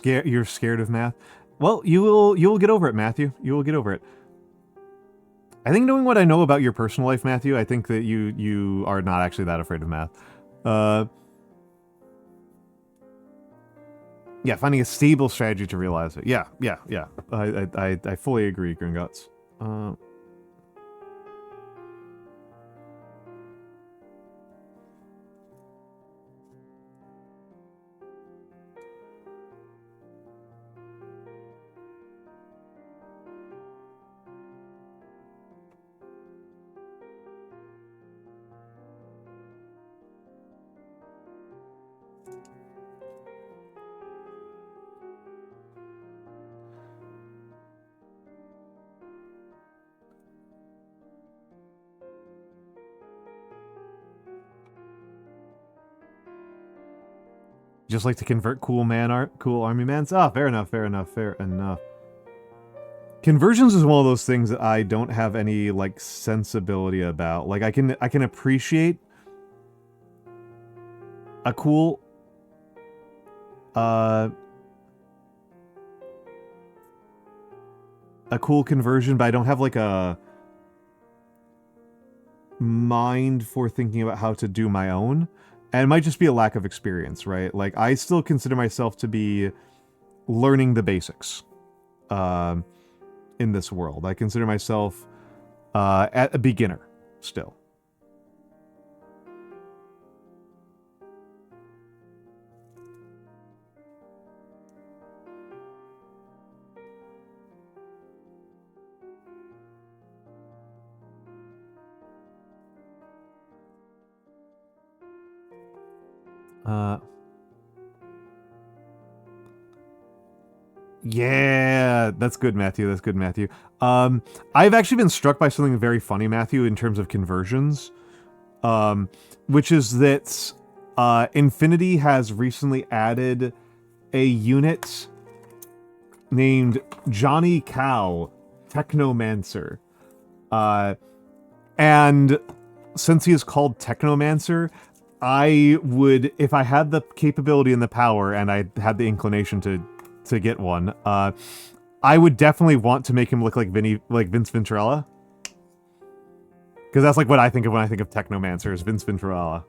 S1: You're scared of math. Well, you will get over it, Matthew. You will get over it. I think knowing what I know about your personal life, Matthew, I think that you are not actually that afraid of math. Yeah, finding a stable strategy to realize it. Yeah. I fully agree, Gringotts. Just like to convert cool army mans? Ah, fair enough. Conversions is one of those things that I don't have any like sensibility about. Like I can appreciate a cool conversion, but I don't have like a mind for thinking about how to do my own. And it might just be a lack of experience, right? Like, I still consider myself to be learning the basics in this world. I consider myself at a beginner still. Yeah, that's good, Matthew. That's good, Matthew. I've actually been struck by something very funny, Matthew, in terms of conversions, which is that Infinity has recently added a unit named Johnny Cow, Technomancer. And since he is called Technomancer, I would, if I had the capability and the power, and I had the inclination to get one, I would definitely want to make him look like Vince Venturella. Because that's like what I think of when I think of Technomancer, is Vince Venturella.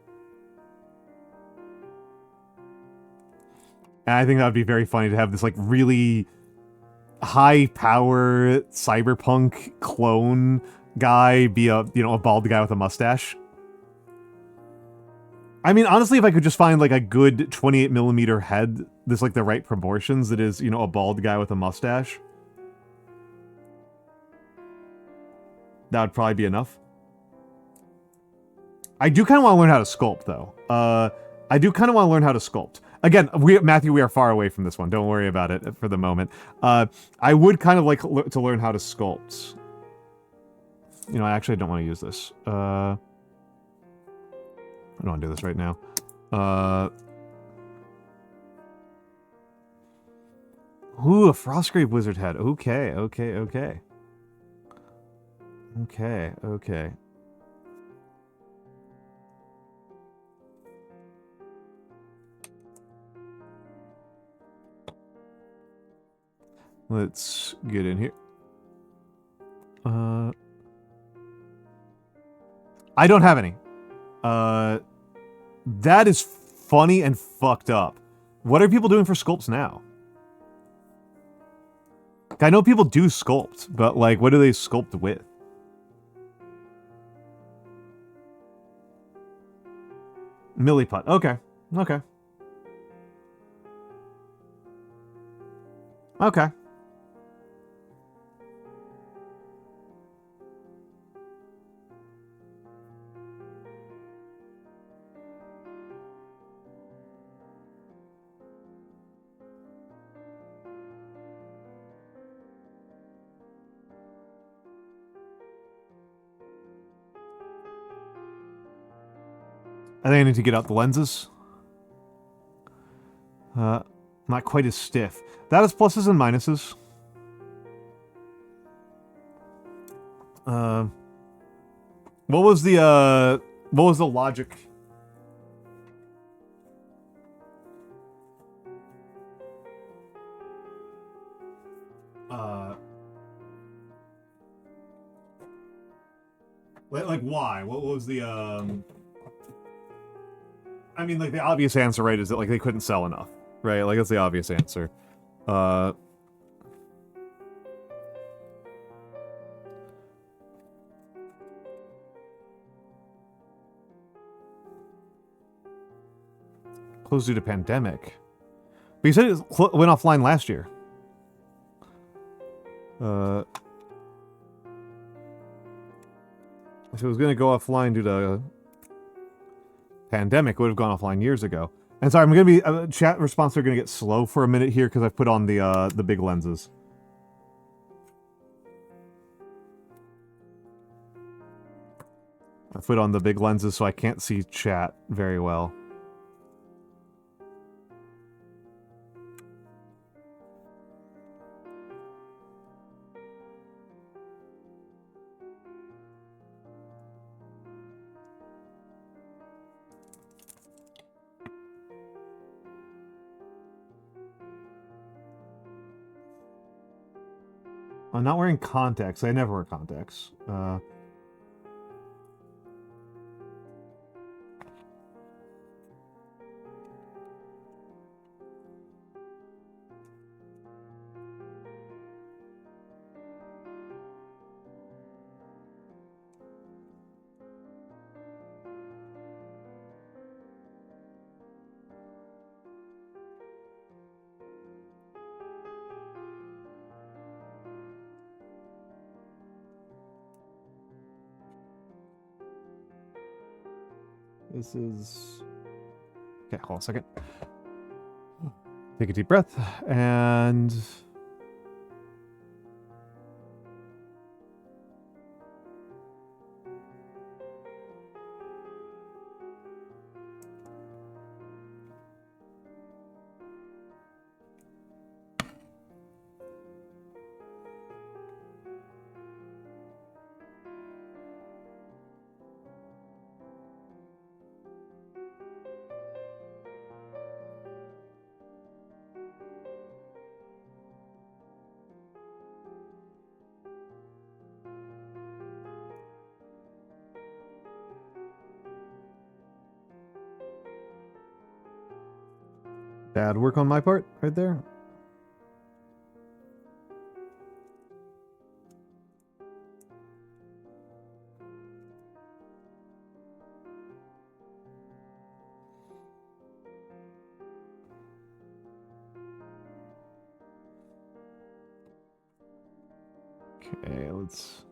S1: And I think that would be very funny to have this like really high power cyberpunk clone guy be a bald guy with a mustache. I mean, honestly, if I could just find like a good 28mm head, that's like the right proportions, that is, a bald guy with a mustache, that would probably be enough. I do kind of want to learn how to sculpt, though. I do kind of want to learn how to sculpt. Again, Matthew, we are far away from this one. Don't worry about it for the moment. I would kind of like to learn how to sculpt. You know, I don't want to use this. I don't want to do this right now. Ooh, a Frostgrave Wizard head. Okay, okay, okay. Okay, okay. Let's get in here. I don't have any. That is funny and fucked up. What are people doing for sculpts now? I know people do sculpt, but like, what do they sculpt with? Milliput. Okay. Okay. Okay. I think I need to get out the lenses. Not quite as stiff. That has pluses and minuses. What was the logic? Like why? What was the I mean, like, the obvious answer, right, is that, like, they couldn't sell enough, right? Like, that's the obvious answer. Closed due to pandemic. But you said it went offline last year. If it was going to go offline due to pandemic, it would have gone offline years ago. And sorry, I'm going to be chat response are going to get slow for a minute here because I've put on the big lenses. I put on the big lenses so I can't see chat very well. I'm not wearing contacts. I never wear contacts. This is... Okay, hold on a second. Take a deep breath, and... Bad work on my part, right there. Okay, let's...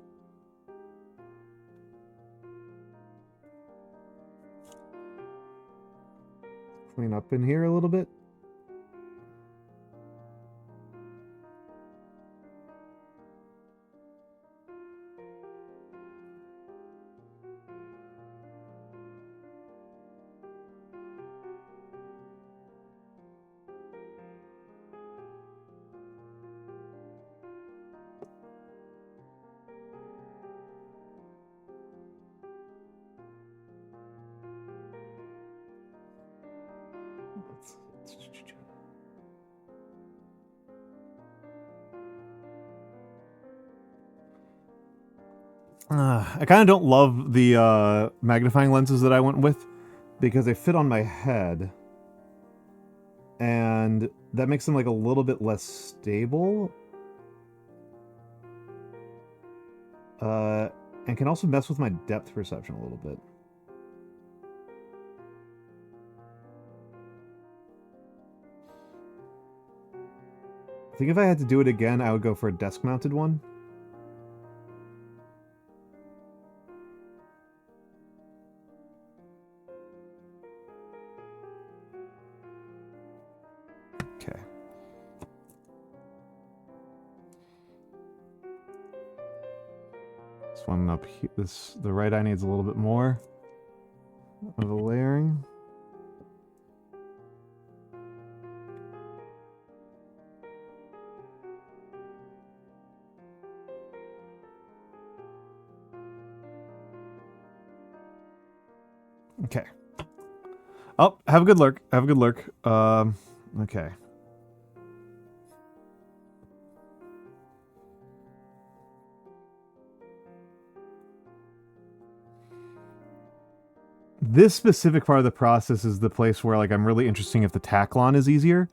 S1: clean up in here a little bit. I kind of don't love the magnifying lenses that I went with because they fit on my head, and that makes them like a little bit less stable, and can also mess with my depth perception a little bit. I think if I had to do it again, I would go for a desk-mounted one. Okay. This one up here, the right eye needs a little bit more of a layering. Okay. Oh, have a good lurk. Have a good lurk. Okay. This specific part of the process is the place where, like, I'm really interested if the tacklon is easier.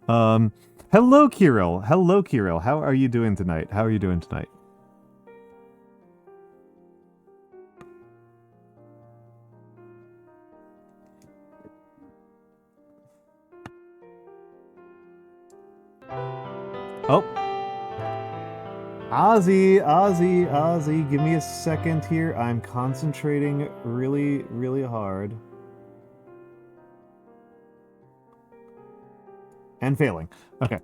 S1: Hello, Kirill. Hello, Kirill. How are you doing tonight? How are you doing tonight? Oh. Ozzy, give me a second here. I'm concentrating really, really hard. And failing. Okay.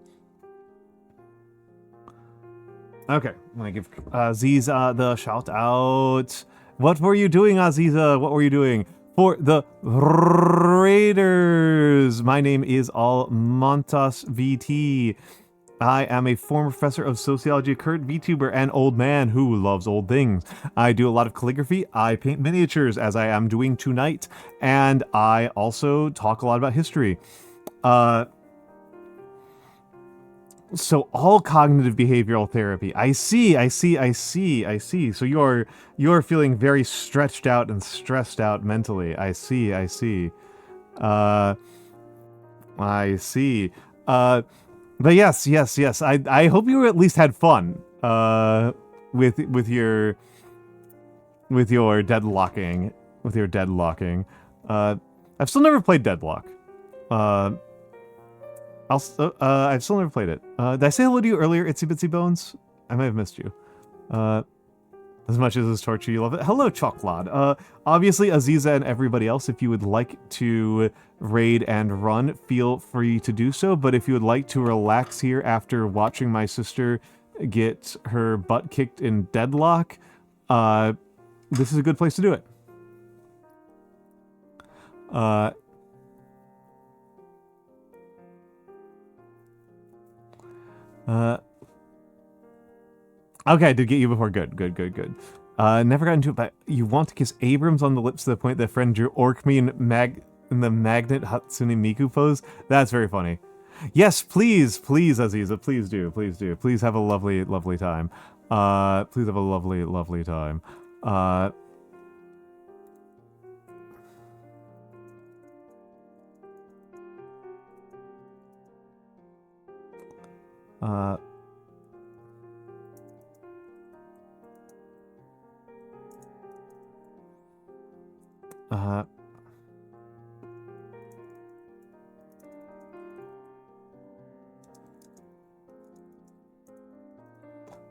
S1: Okay, I'm gonna give Aziza the shout out. What were you doing, Aziza? What were you doing? For the Raiders! My name is Almantas VT. I am a former professor of sociology, a current VTuber, and old man who loves old things. I do a lot of calligraphy, I paint miniatures, as I am doing tonight, and I also talk a lot about history. So all cognitive behavioral therapy. I see. So you're feeling very stretched out and stressed out mentally. I see. I see. But yes. I hope you at least had fun. With your deadlocking. I've still never played Deadlock. I've still never played it. Did I say hello to you earlier, Itsy Bitsy Bones? I might have missed you. As much as this torture, you love it. Hello, Chocolate. Obviously, Aziza and everybody else, if you would like to raid and run, feel free to do so. But if you would like to relax here after watching my sister get her butt kicked in Deadlock, this is a good place to do it. Okay, I did get you before. Good. Never got into it, but you want to kiss Abrams on the lips to the point that friend drew Orkme in the Magnet Hatsune Miku pose? That's very funny. Yes, please, Aziza, please do. Please have a lovely, lovely time. Please have a lovely, lovely time.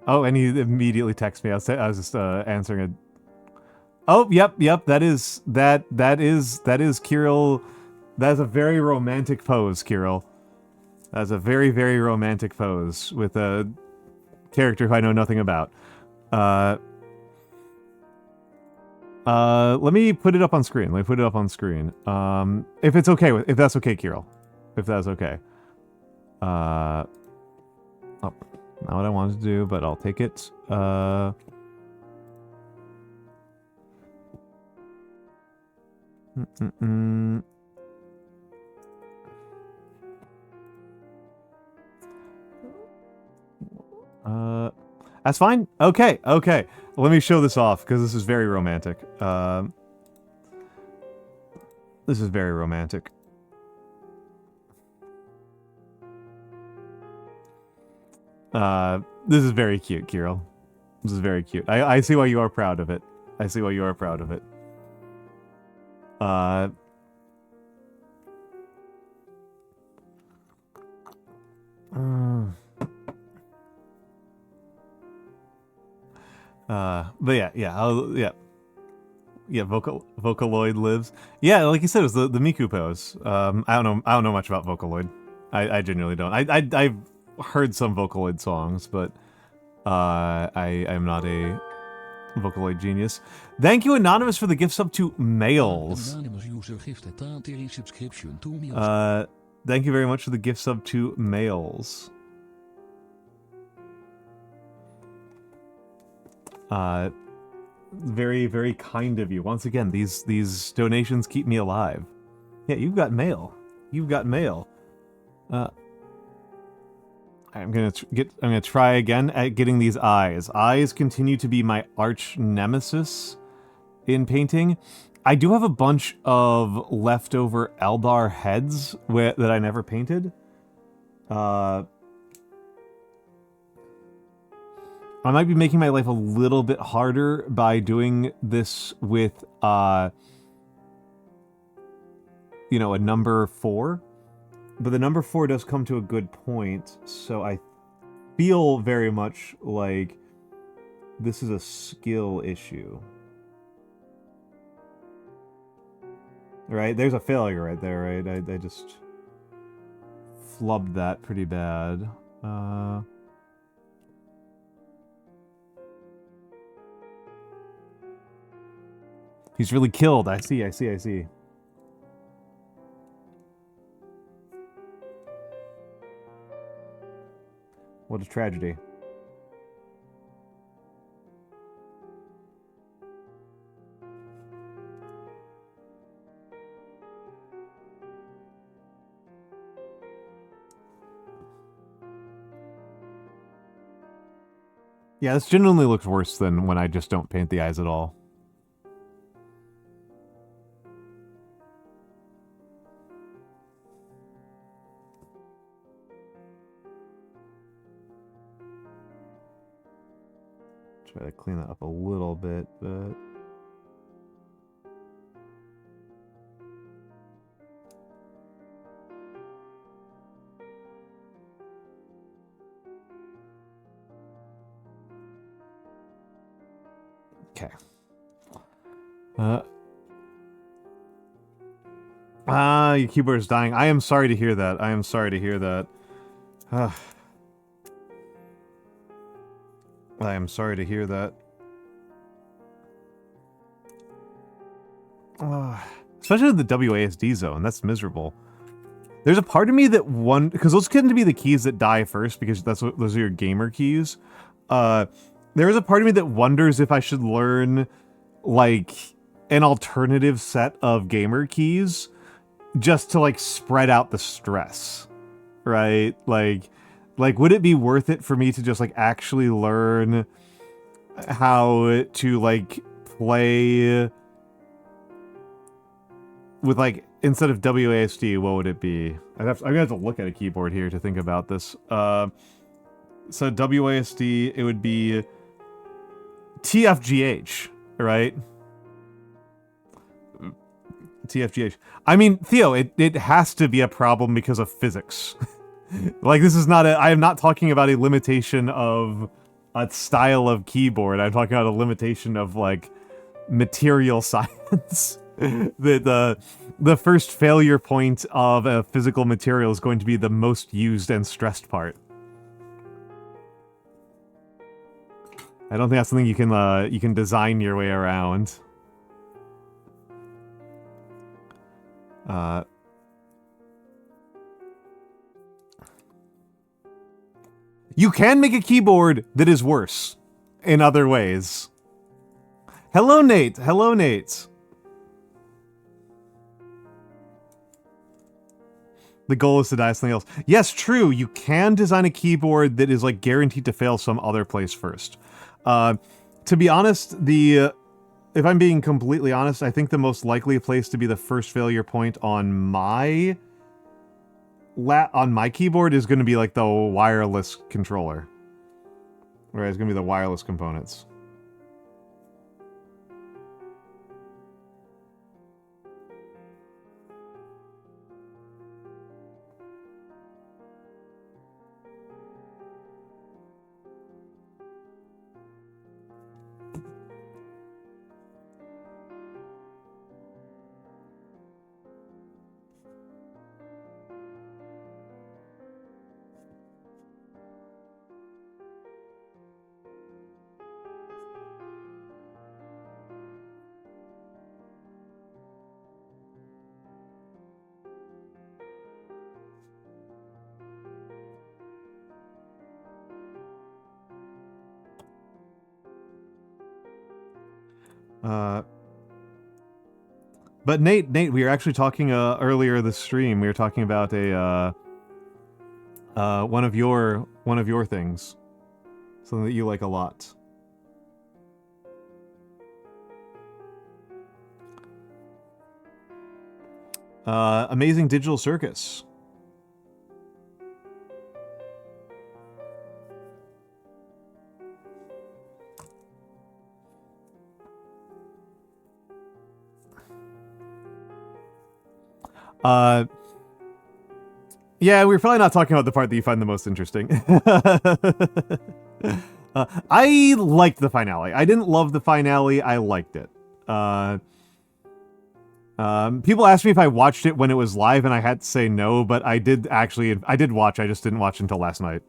S1: Oh, and he immediately texted me. I was just answering it. Oh, yep. That is Kirill That's a very romantic pose, Kirill. That's a very, very romantic pose with a character who I know nothing about. Let me put it up on screen. Let me put it up on screen. If it's okay if that's okay, Kirill. If that's okay. Oh, not what I wanted to do, but I'll take it. That's fine. Okay, okay. Let me show this off, because this is very romantic. This is very romantic. This is very cute, Kirill. This is very cute. I see why you are proud of it. I see why you are proud of it. But yeah, yeah. Yeah, Vocaloid lives. Yeah, like you said, it was the Miku pose. I don't know much about Vocaloid. I genuinely don't. I've heard some Vocaloid songs, but I'm not a Vocaloid genius. Thank you, Anonymous, for the gift sub to Males. Thank you very much for the gift sub to Males. Very, very kind of you. Once again, these donations keep me alive. Yeah, you've got mail. You've got mail. I'm gonna try again at getting these eyes. Eyes continue to be my arch nemesis in painting. I do have a bunch of leftover Eldar heads that I never painted. I might be making my life a little bit harder by doing this with, you know, a number 4. But the number 4 does come to a good point, so I feel very much like this is a skill issue. Right? There's a failure right there, right? I just flubbed that pretty bad. He's really killed. I see. What a tragedy. Yeah, this genuinely looks worse than when I just don't paint the eyes at all. Try to clean that up a little bit, but... Okay. Your keyboard is dying. I am sorry to hear that. I am sorry to hear that. I am sorry to hear that. Especially the WASD zone. That's miserable. There's a part of me that because those tend to be the keys that die first, because those are your gamer keys. There is a part of me that wonders if I should learn, like, an alternative set of gamer keys just to, like, spread out the stress, right? Like, would it be worth it for me to just, like, actually learn how to, like, play with, like, instead of WASD, what would it be? I'm gonna have to look at a keyboard here to think about this. So WASD, it would be TFGH, right? TFGH. I mean, Theo, it has to be a problem because of physics. Like, this is not I am not talking about a limitation of a style of keyboard. I'm talking about a limitation of, like, material science. that the first failure point of a physical material is going to be the most used and stressed part. I don't think that's something you can design your way around. You can make a keyboard that is worse in other ways. Hello, Nate. Hello, Nate. The goal is to die something else. Yes, true. You can design a keyboard that is like guaranteed to fail some other place first. To be honest, if I'm being completely honest, I think the most likely place to be the first failure point on my keyboard is going to be like the wireless controller. Right, it's going to be the wireless components. But Nate, we were actually talking earlier this stream. We were talking about a one of your things, something that you like a lot. Amazing Digital Circus. Yeah, we're probably not talking about the part that you find the most interesting. I liked the finale. I didn't love the finale. I liked it. People asked me if I watched it when it was live, and I had to say no, but I did watch. I just didn't watch until last night.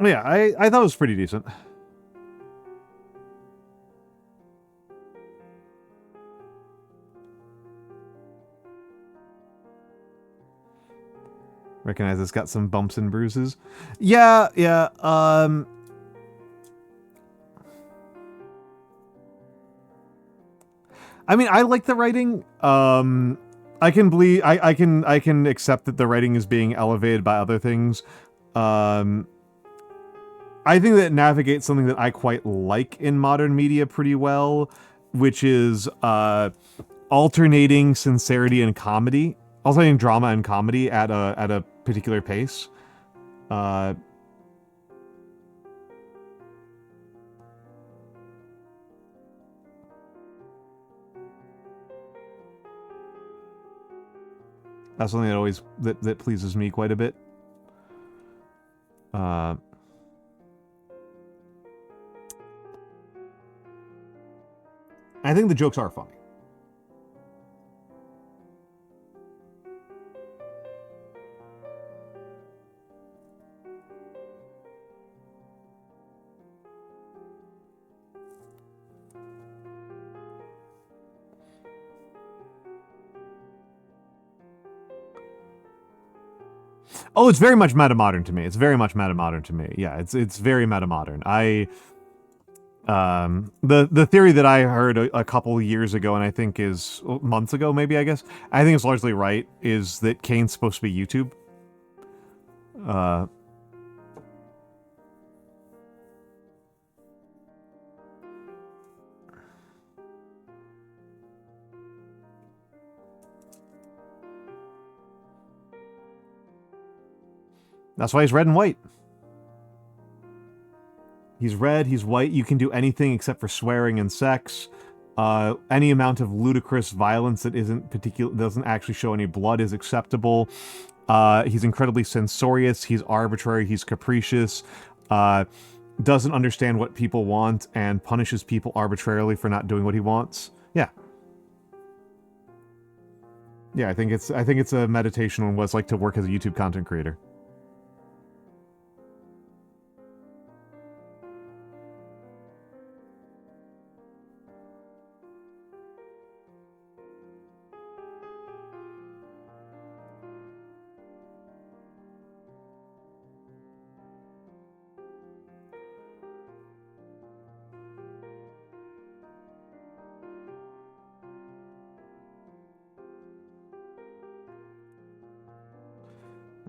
S1: Yeah, I thought it was pretty decent. Recognize it's got some bumps and bruises. Yeah. I mean, I like the writing. I can accept that the writing is being elevated by other things. I think that it navigates something that I quite like in modern media pretty well, which is alternating sincerity and comedy, alternating drama and comedy at a particular pace. That's something that pleases me quite a bit. I think the jokes are funny. Oh, it's very much meta-modern to me. It's very much meta-modern to me. Yeah, it's very meta-modern. The theory that I heard a couple years ago, and I think is months ago, maybe, I guess, I think it's largely right, is that Kane's supposed to be YouTube. That's why he's red and white. He's red, he's white, you can do anything except for swearing and sex. Any amount of ludicrous violence that doesn't actually show any blood is acceptable. He's incredibly censorious, he's arbitrary, he's capricious, doesn't understand what people want, and punishes people arbitrarily for not doing what he wants. Yeah. Yeah, I think it's a meditation on what it's like to work as a YouTube content creator.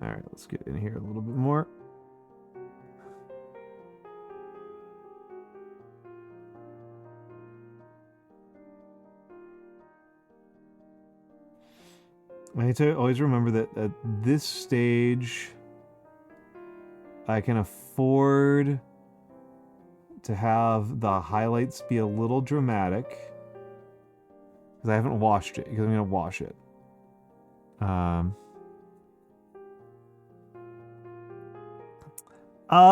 S1: Alright, let's get in here a little bit more. I need to always remember that at this stage, I can afford to have the highlights be a little dramatic. Because I haven't watched it, because I'm going to watch it.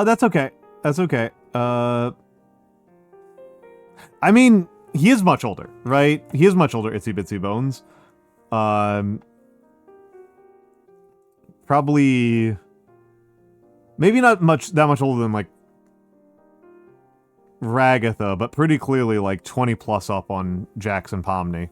S1: That's okay. That's okay. I mean, he is much older, right? He is much older, Itsy Bitsy Bones. Probably... Maybe not that much older than, like, Ragatha, but pretty clearly, like, 20 plus up on Jackson Pomni.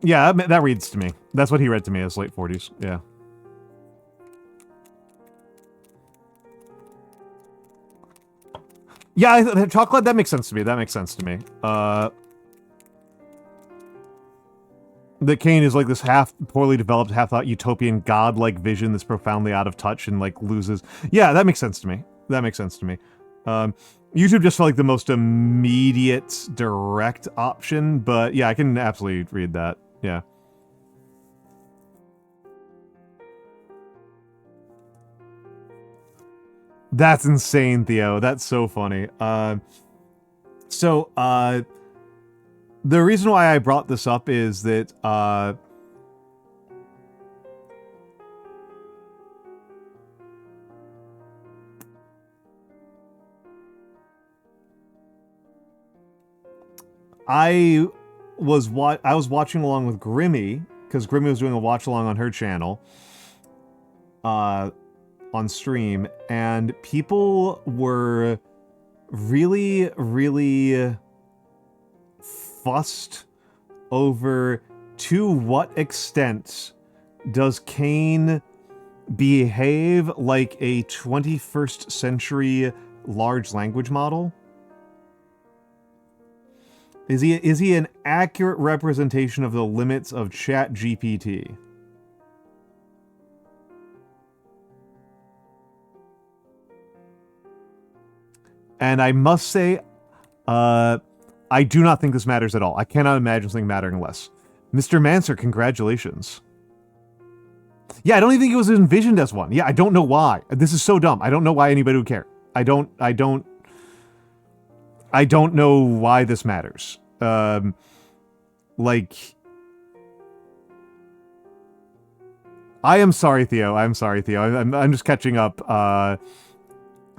S1: Yeah, that reads to me. That's what he read to me as late 40s. Yeah. Yeah, chocolate, that makes sense to me. That makes sense to me. That Cain is like this half poorly developed, half thought utopian godlike vision that's profoundly out of touch and like loses. Yeah, that makes sense to me. That makes sense to me. YouTube just felt like the most immediate, direct option, but yeah, I can absolutely read that. Yeah. That's insane, Theo. That's so funny. The reason why I brought this up is that, I was watching along with Grimmy, because Grimmy was doing a watch along on her channel, on stream, and people were really, really fussed over to what extent does Cain behave like a 21st century large language model? Is he an accurate representation of the limits of ChatGPT? And I must say, I do not think this matters at all. I cannot imagine something mattering less. Mr. Mancer, congratulations. Yeah, I don't even think it was envisioned as one. Yeah, I don't know why. This is so dumb. I don't know why anybody would care. I don't know why this matters. Like... I am sorry, Theo. I'm sorry, Theo. I'm just catching up, I'm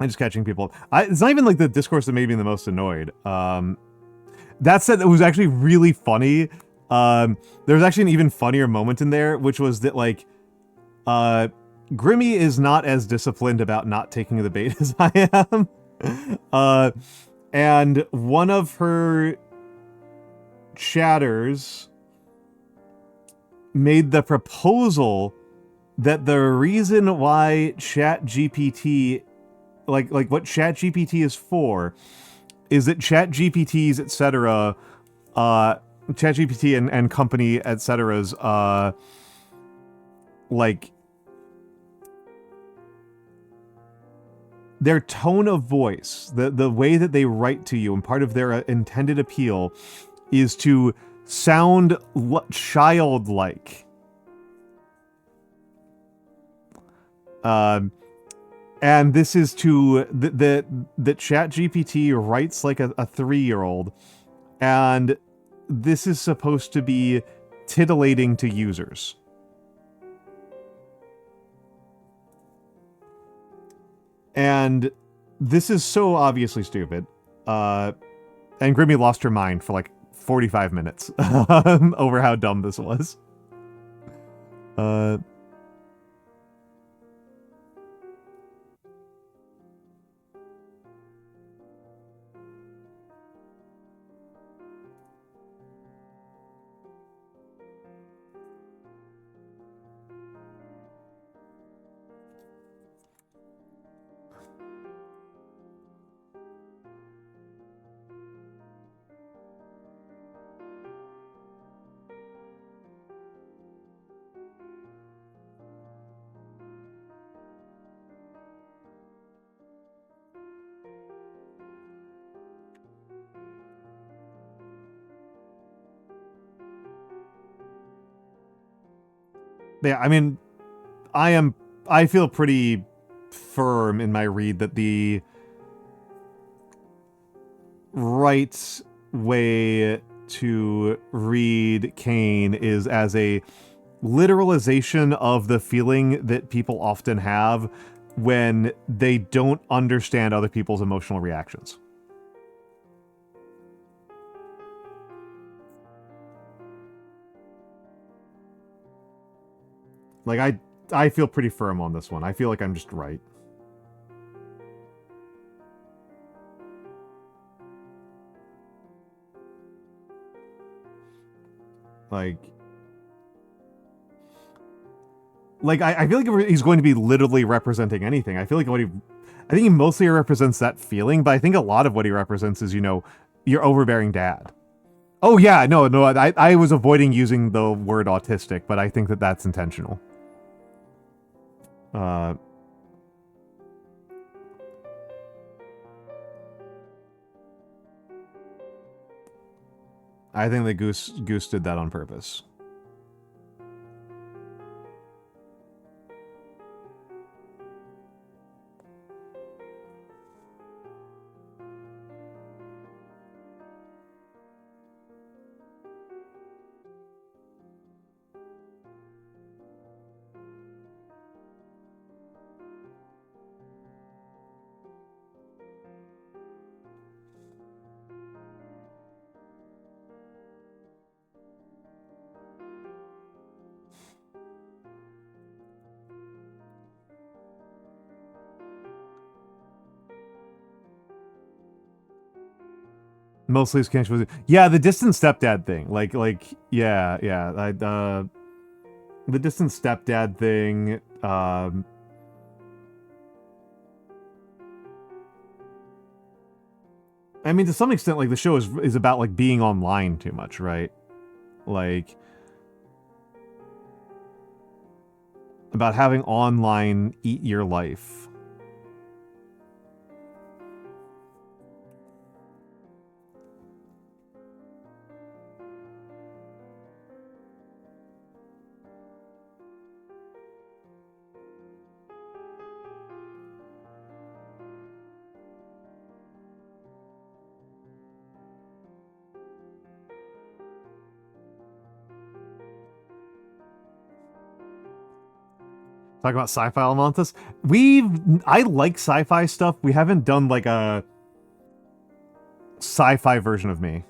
S1: just catching people up. It's not even, like, the discourse that made me the most annoyed. That said, it was actually really funny. There was actually an even funnier moment in there, which was that, like, Grimmy is not as disciplined about not taking the bait as I am. And one of her chatters made the proposal that the reason why ChatGPT like what ChatGPT is for is that ChatGPT's etc. ChatGPT and company etc's like their tone of voice, the way that they write to you, and part of their intended appeal is to sound childlike. And this is to the ChatGPT writes like a 3-year-old, and this is supposed to be titillating to users. And this is so obviously stupid. And Grimmy lost her mind for like 45 minutes over how dumb this was. Yeah, I mean, I feel pretty firm in my read that the right way to read Kane is as a literalization of the feeling that people often have when they don't understand other people's emotional reactions. Like, I feel pretty firm on this one. I feel like I'm just right. Like I feel like he's going to be literally representing anything. I think he mostly represents that feeling, but I think a lot of what he represents is, you know, your overbearing dad. Oh yeah, no, I was avoiding using the word autistic, but I think that that's intentional. I think that Goose did that on purpose. Mostly his connection was, yeah, the distant stepdad thing. Yeah. The distant stepdad thing. I mean, to some extent, like, the show is about like being online too much, right? Like, about having online eat your life. Talk about sci-fi Almantas. I like sci-fi stuff. We haven't done like a sci-fi version of me.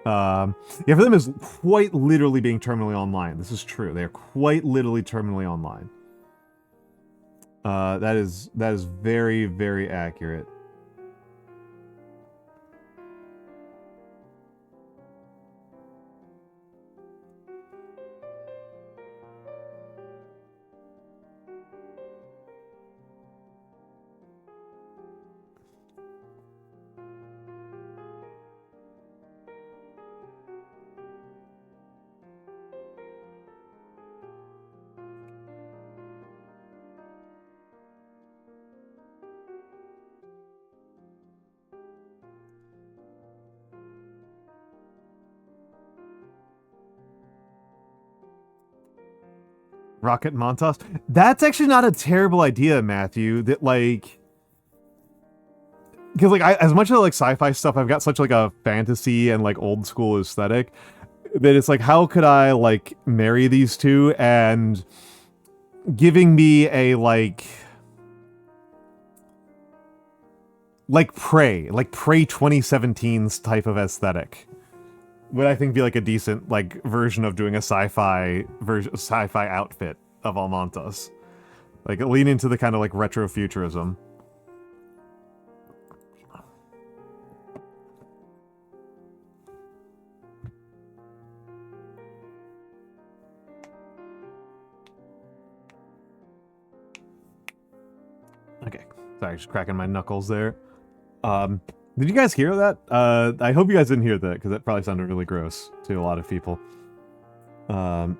S1: Yeah, for them is quite literally being terminally online. This is true. They are quite literally terminally online. That is very, very accurate. Rocket Montas. That's actually not a terrible idea, Matthew. That like, because like as much as I like sci-fi stuff, I've got such like a fantasy and like old school aesthetic that it's like, how could I like marry these two and giving me a like Prey 2017's type of aesthetic would I think be like a decent like version of doing a sci-fi outfit of Almantas. Like lean into the kind of like retro futurism. Okay, sorry, just cracking my knuckles there. Did you guys hear that? I hope you guys didn't hear that, because that probably sounded really gross to a lot of people. I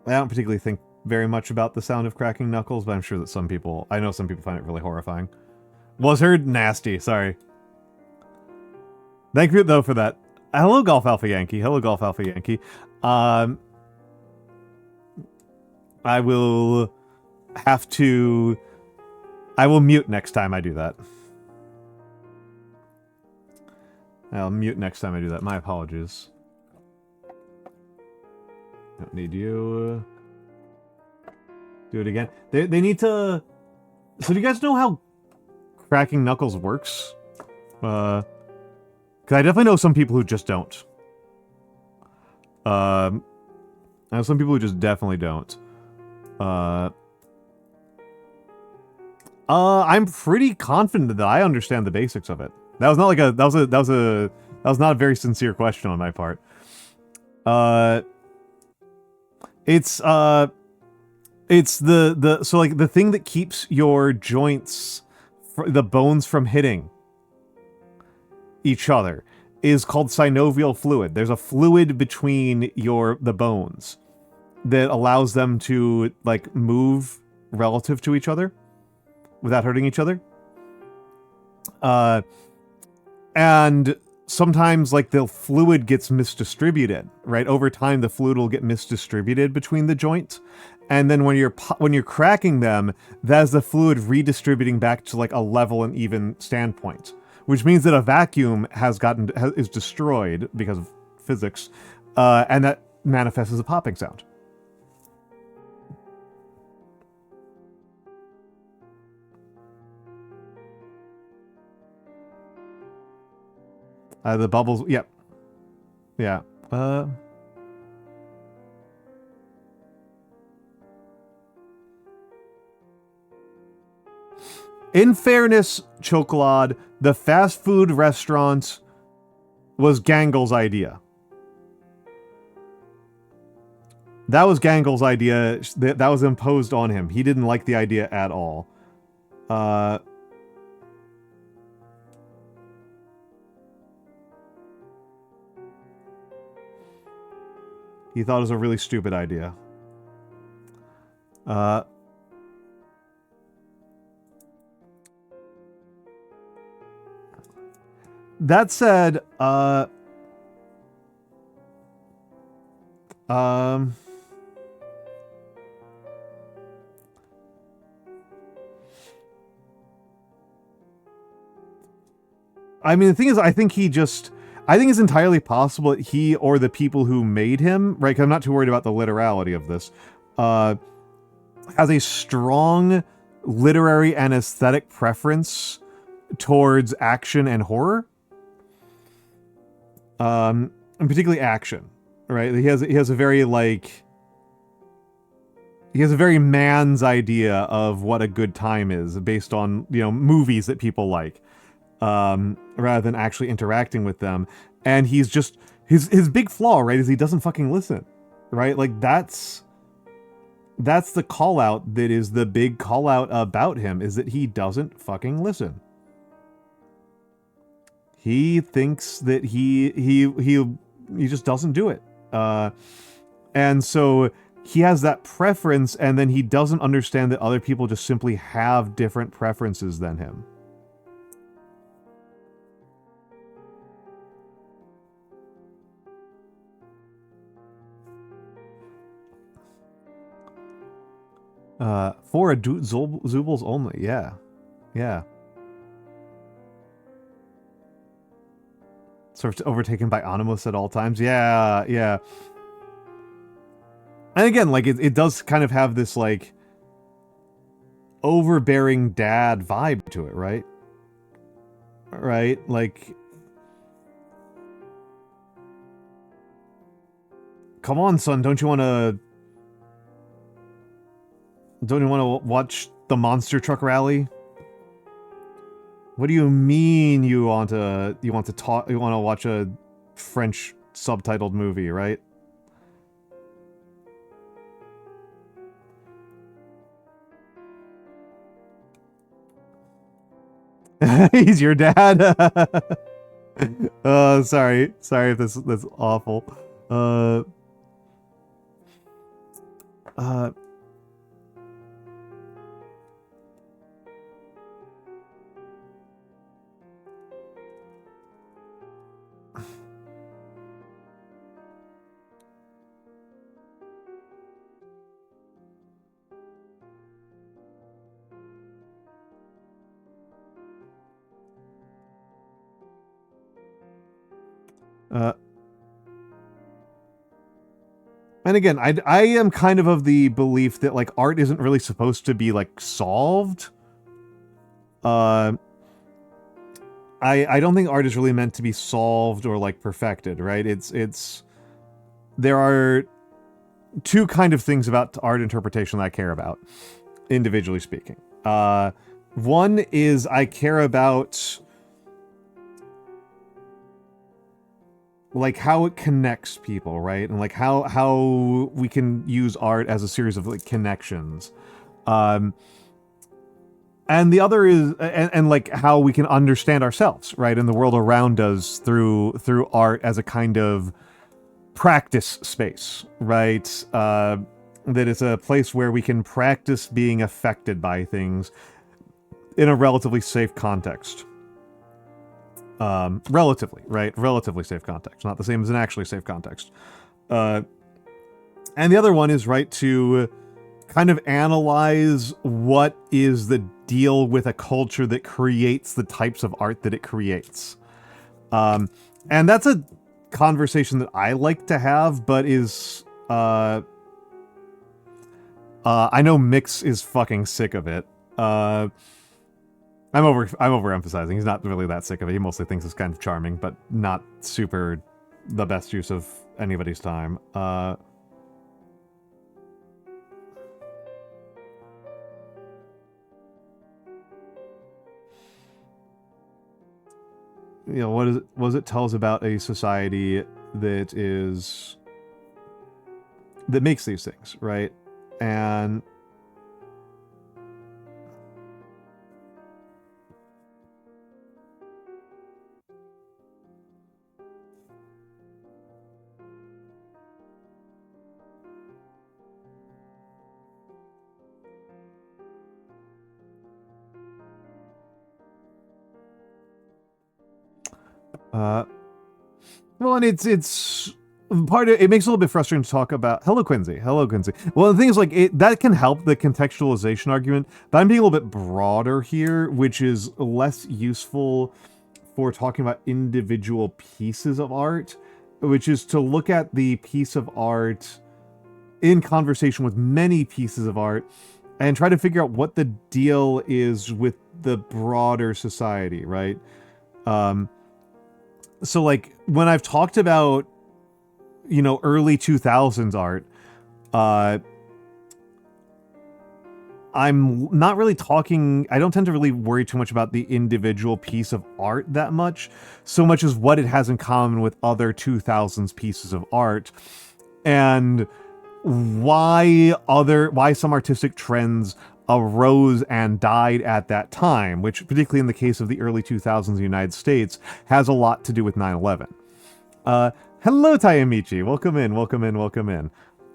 S1: don't particularly think very much about the sound of cracking knuckles, but I'm sure that I know some people find it really horrifying. Was heard nasty, sorry. Thank you, though, for that. Hello, Golf Alpha Yankee. Hello, Golf Alpha Yankee. I will mute next time I do that. I'll mute next time I do that. My apologies. Don't need you. Do it again. They need to... So do you guys know how cracking knuckles works? Because I definitely know some people who just don't. I know some people who just definitely don't. I'm pretty confident that I understand the basics of it. That was not like that was not a very sincere question on my part. It's so like the thing that keeps your joints, the bones from hitting each other is called synovial fluid. There's a fluid between the bones that allows them to like move relative to each other without hurting each other. And sometimes like the fluid gets misdistributed, right? Over time, the fluid will get misdistributed between the joints. And then when you're cracking them, that's the fluid redistributing back to like a level and even standpoint, which means that a vacuum is destroyed because of physics, and that manifests as a popping sound. The bubbles, yep. Yeah. In fairness, Chocolade, the fast food restaurant was Gangle's idea. That was Gangle's idea. That was imposed on him. He didn't like the idea at all. He thought it was a really stupid idea. That said, I mean, the thing is, I think it's entirely possible that he or the people who made him, right, 'cause I'm not too worried about the literality of this, has a strong literary and aesthetic preference towards action and horror. And particularly action, right? He has a very, like... He has a very man's idea of what a good time is based on, movies that people like. Rather than actually interacting with them. And he's just... His big flaw, right, is he doesn't fucking listen. Right? Like, that's the call-out that is the big call-out about him, is that he doesn't fucking listen. He thinks that he just doesn't do it. And so he has that preference, and then he doesn't understand that other people just simply have different preferences than him. For Zoobles only, yeah. Yeah. Sort of overtaken by Animus at all times. Yeah, yeah. And again, like, it does kind of have this, like, overbearing dad vibe to it, right? Right? Like, come on, son, don't you want to watch the monster truck rally? What do you mean you want to watch a French subtitled movie, right? He's your dad. Sorry if that's awful. Uh, uh, and again, I am kind of the belief that, like, art isn't really supposed to be, like, solved. I don't think art is really meant to be solved or, like, perfected, right? There are two kind of things about art interpretation that I care about, individually speaking. One is I care about, like, how it connects people, right? And, like, how we can use art as a series of, like, connections. And the other is, and like, how we can understand ourselves, right? And the world around us through art as a kind of practice space, right? That it's a place where we can practice being affected by things in a relatively safe context. Relatively, right? Relatively safe context. Not the same as an actually safe context. And the other one is, right, to kind of analyze what is the deal with a culture that creates the types of art that it creates. And that's a conversation that I like to have, but is... I know Mikks is fucking sick of it. I'm overemphasizing. He's not really that sick of it. He mostly thinks it's kind of charming, but not super the best use of anybody's time. You know, what it tells about a society that makes these things, right? And well, and it's part of it makes it a little bit frustrating to talk about. Hello, Quincy. Hello, Quincy. Well, the thing is, like, that can help the contextualization argument, but I'm being a little bit broader here, which is less useful for talking about individual pieces of art, which is to look at the piece of art in conversation with many pieces of art and try to figure out what the deal is with the broader society, right? So, like, when I've talked about, you know, early 2000s art, I'm not really talking... I don't tend to really worry too much about the individual piece of art that much, so much as what it has in common with other 2000s pieces of art, and why some artistic trends arose and died at that time, which, particularly in the case of the early 2000s in the United States, has a lot to do with 9/11. Hello, Tayamichi. Welcome in, welcome in, welcome in.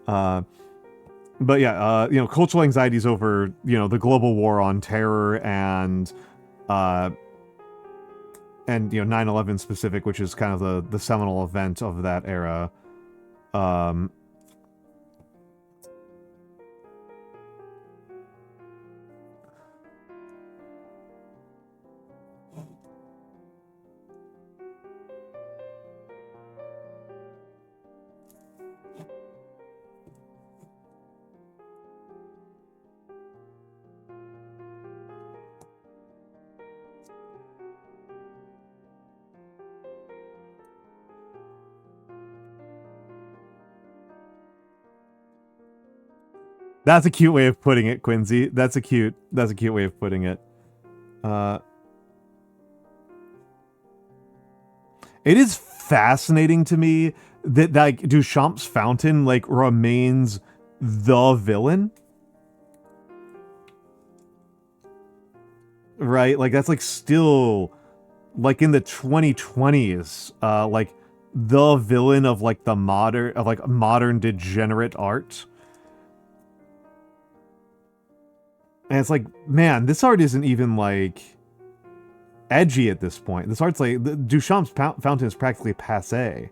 S1: But yeah, you know, cultural anxieties over, you know, the global war on terror and you know, 9/11 specific, which is kind of the seminal event of that era. That's a cute way of putting it, Quincy. That's a cute way of putting it. It is fascinating to me that like Duchamp's fountain like remains the villain. Right? Like that's like still like in the 2020s, like the villain of like the modern degenerate art. And it's like, man, this art isn't even like edgy at this point. This art's like Duchamp's fountain is practically passé.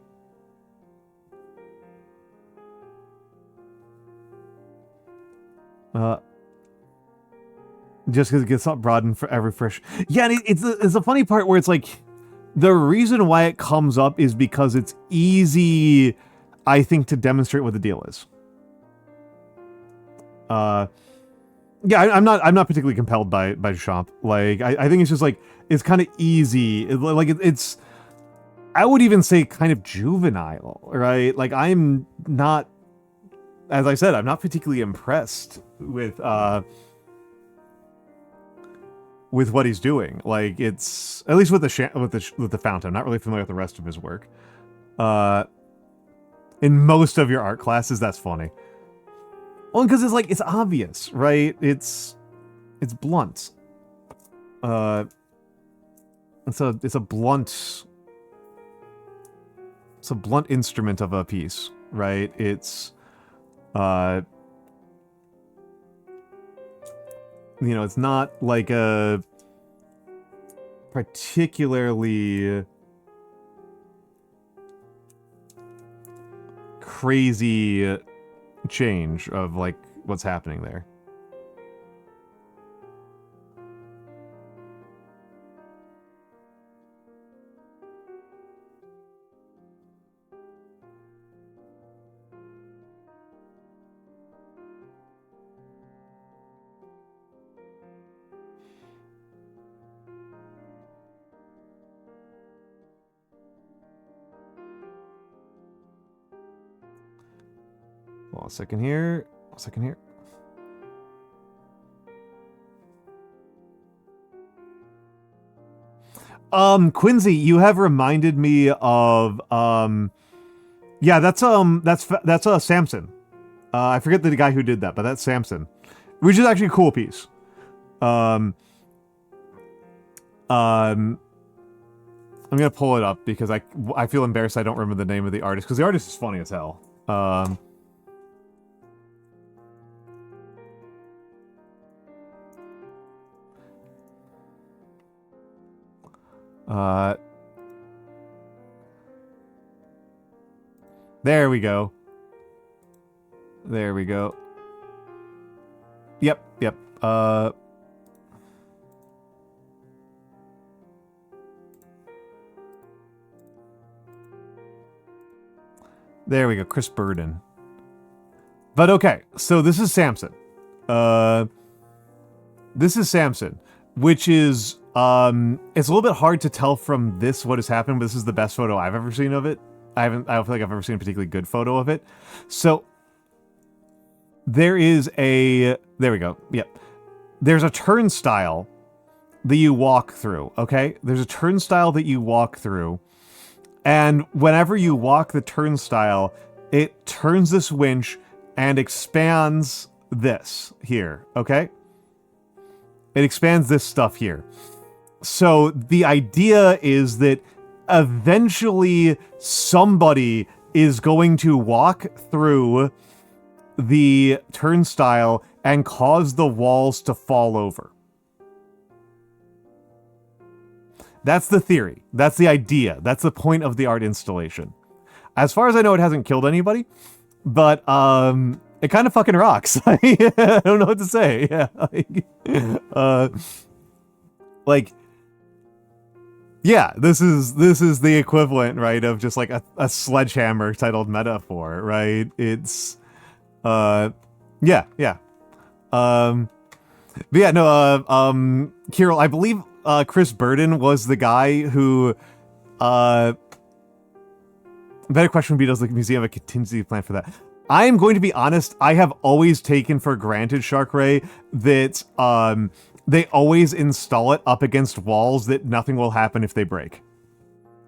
S1: Just because it gets up broadened for every fresh. Yeah, and it's a funny part where it's like the reason why it comes up is because it's easy, I think, to demonstrate what the deal is. Yeah, I'm not particularly compelled by Duchamp. Like, I think it's just like it's kind of easy. It's I would even say kind of juvenile, right? Like I'm not, as I said, I'm not particularly impressed with what he's doing. Like it's at least with the fountain. I'm not really familiar with the rest of his work. In most of your art classes, that's funny. Well, because it's like it's obvious, right? It's blunt. It's a blunt instrument of a piece, right? It's you know, it's not like a particularly crazy change of like what's happening there. Hold on a second here. Quincy, you have reminded me of yeah, that's Samson. I forget the guy who did that, but that's Samson, which is actually a cool piece. I'm gonna pull it up because I feel embarrassed I don't remember the name of the artist because the artist is funny as hell. There we go. There we go. Yep. There we go, Chris Burden. But okay, so this is Samson. This is Samson, which is it's a little bit hard to tell from this what has happened, but this is the best photo I've ever seen of it. I don't feel like I've ever seen a particularly good photo of it. So there we go. Yep. There's a turnstile that you walk through, okay? There's a turnstile that you walk through. And whenever you walk the turnstile, it turns this winch and expands this here, okay? It expands this stuff here. So the idea is that eventually somebody is going to walk through the turnstile and cause the walls to fall over. That's the theory. That's the idea. That's the point of the art installation. As far as I know, it hasn't killed anybody, but it kind of fucking rocks. I don't know what to say. Yeah, yeah, this is the equivalent, right, of just like a sledgehammer titled metaphor, right? It's yeah. But yeah, no, Kirill, I believe Chris Burden was the guy who a better question would be, does the museum have a contingency plan for that? I am going to be honest, I have always taken for granted, Sharkray, that they always install it up against walls that nothing will happen if they break.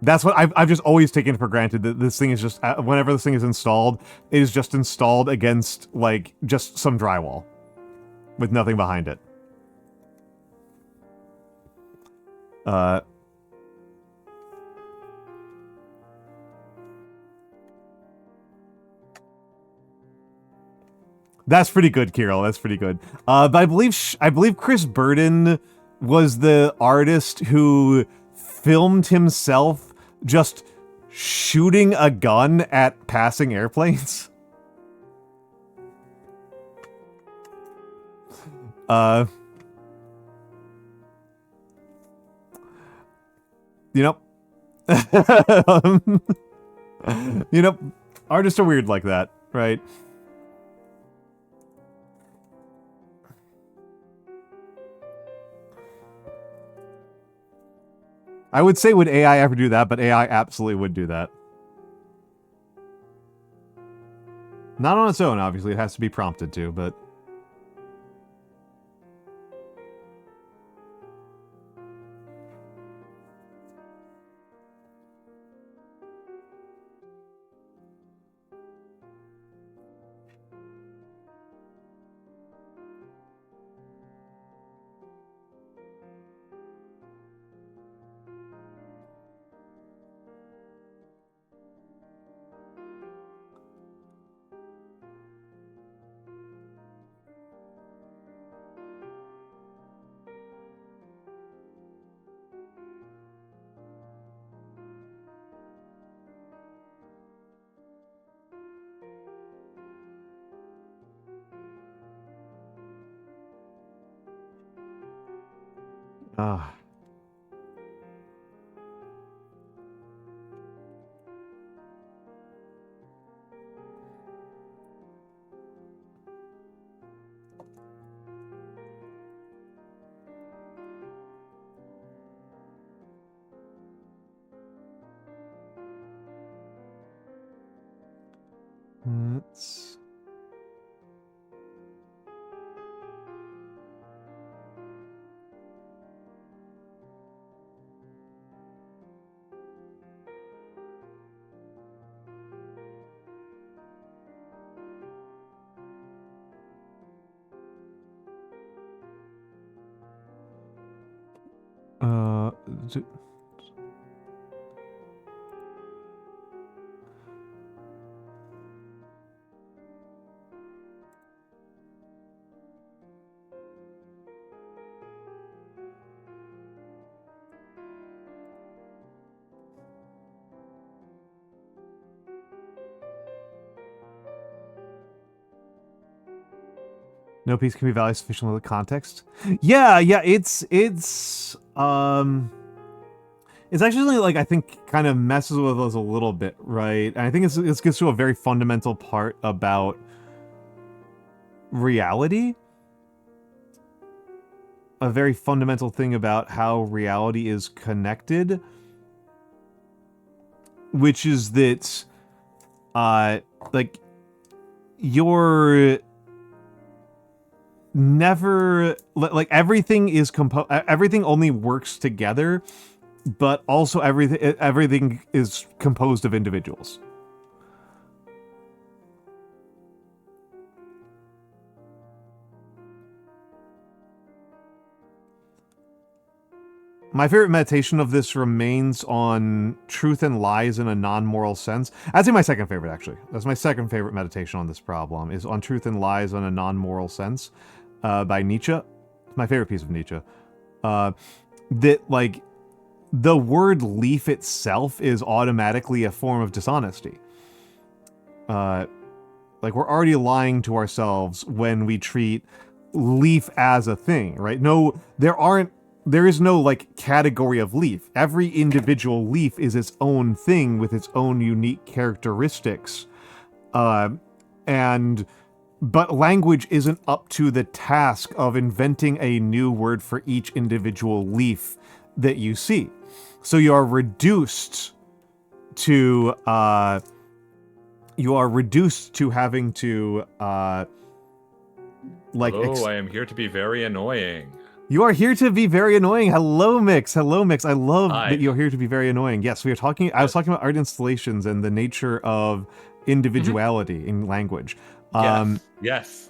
S1: That's what I've just always taken for granted, that this thing is just, whenever this thing is installed, it is just installed against, like, just some drywall with nothing behind it. That's pretty good, Kirill. That's pretty good. But I believe Chris Burden was the artist who filmed himself just shooting a gun at passing airplanes. You know, you know, artists are weird like that, right? I would say, would AI ever do that? But AI absolutely would do that. Not on its own, obviously. It has to be prompted to, but... Ah. Let's... No piece can be valued sufficiently with context. Yeah, it's actually, like, I think kind of messes with us a little bit, right? And I think it gets to a very fundamental part about reality. A very fundamental thing about how reality is connected, which is that, like, you're never, like, everything is everything only works together, but also everything is composed of individuals. My favorite meditation of this remains on truth and lies in a non-moral sense. I'd say my second favorite, actually. That's my second favorite meditation on this problem, is on truth and lies in a non-moral sense, by Nietzsche. It's my favorite piece of Nietzsche. That, like, the word leaf itself is automatically a form of dishonesty. Like, we're already lying to ourselves when we treat leaf as a thing, right? No, there is no, like, category of leaf. Every individual leaf is its own thing with its own unique characteristics. But language isn't up to the task of inventing a new word for each individual leaf that you see. So you are reduced to you are reduced to having to
S2: Hello, I am here to be very annoying.
S1: You are here to be very annoying. Hello, Mikks. Hello, Mikks. I love that you're here to be very annoying. Yes, we are talking. I was talking about art installations and the nature of individuality in language.
S2: Yes.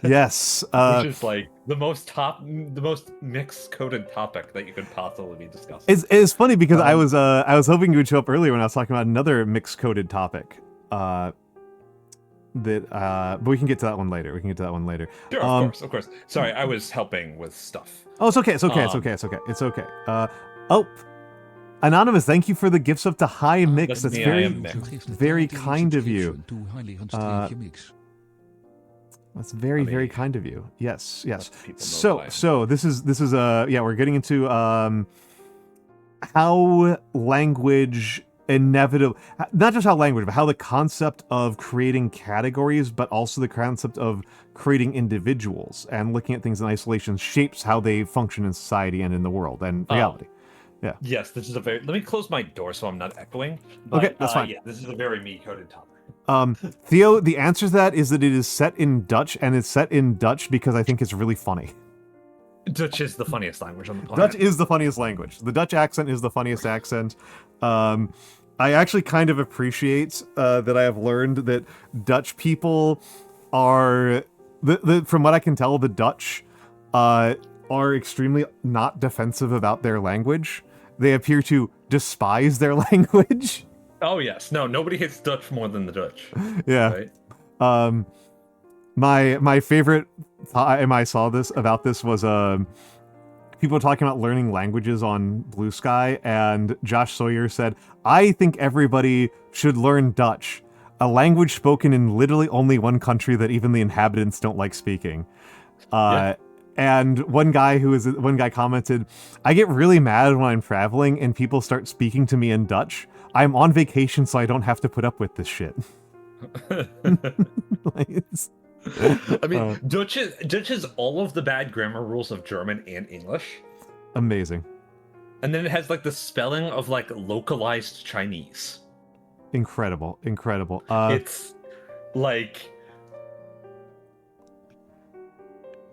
S1: Yes.
S2: Which is like the most mixed coded topic that you could possibly be discussing.
S1: It's funny because I was hoping you would show up earlier when I was talking about another mixed coded topic. But we can get to that one later.
S2: Sure, of course. Sorry, I was helping with stuff.
S1: Oh, it's okay. It's okay. Oh, Anonymous, thank you for the gifts up to Hi Mikks. That's very kind of you. That's very kind of you. Yes. So this is we're getting into how language not just how language, but how the concept of creating categories, but also the concept of creating individuals and looking at things in isolation shapes how they function in society and in the world and reality. Yeah.
S2: Yes, this is let me close my door so I'm not echoing. But,
S1: okay, that's fine.
S2: Yeah, this is a very me-coded topic.
S1: Theo, the answer to that is that it is set in Dutch, and it's set in Dutch because I think it's really funny.
S2: Dutch is the funniest language on the planet.
S1: Dutch is the funniest language. The Dutch accent is the funniest accent. I actually kind of appreciate that I have learned that Dutch people are, from what I can tell, the Dutch are extremely not defensive about their language. They appear to despise their language.
S2: Oh yes, no, nobody hates Dutch more than the Dutch.
S1: Yeah. Right? My favorite time I saw about this was people talking about learning languages on Blue Sky, and Josh Sawyer said, "I think everybody should learn Dutch, a language spoken in literally only one country that even the inhabitants don't like speaking." And one guy commented, "I get really mad when I'm traveling and people start speaking to me in Dutch. I'm on vacation, so I don't have to put up with this shit."
S2: I mean, Dutch is all of the bad grammar rules of German and English.
S1: Amazing.
S2: And then it has like the spelling of like localized Chinese.
S1: Incredible.
S2: It's like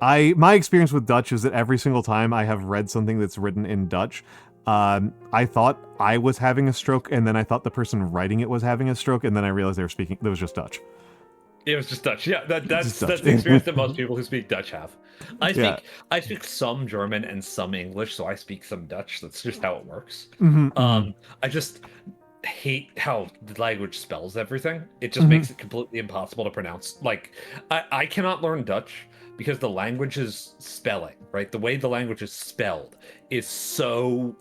S1: my experience with Dutch is that every single time I have read something that's written in Dutch, I thought I was having a stroke, and then I thought the person writing it was having a stroke, and then I realized they were speaking. It was just Dutch.
S2: It was just Dutch. Yeah, that's the experience that most people who speak Dutch have. I speak some German and some English, so I speak some Dutch. That's just how it works. I just hate how the language spells everything. It just makes it completely impossible to pronounce. Like, I cannot learn Dutch because the language's spelling, right? The way the language is spelled is so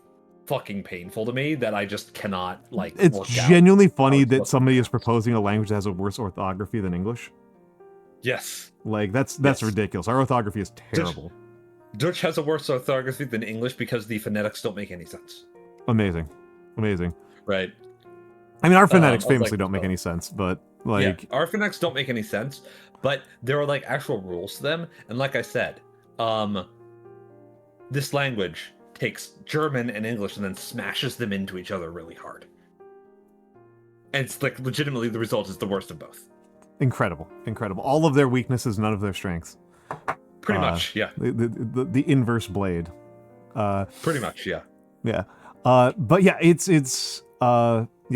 S2: fucking painful to me that I just cannot like.
S1: It's genuinely funny that somebody is proposing a language that has a worse orthography than English.
S2: Yes.
S1: Like that's ridiculous. Our orthography is terrible.
S2: Dutch has a worse orthography than English because the phonetics don't make any sense.
S1: Amazing.
S2: Right.
S1: I mean, our phonetics famously don't make any sense, but like
S2: our phonetics don't make any sense, but there are like actual rules to them, and like I said, this language takes German and English and then smashes them into each other really hard. And it's like legitimately the result is the worst of both.
S1: Incredible. All of their weaknesses, none of their strengths.
S2: Pretty much, yeah.
S1: The inverse blade.
S2: Pretty much, yeah.
S1: Yeah. But yeah,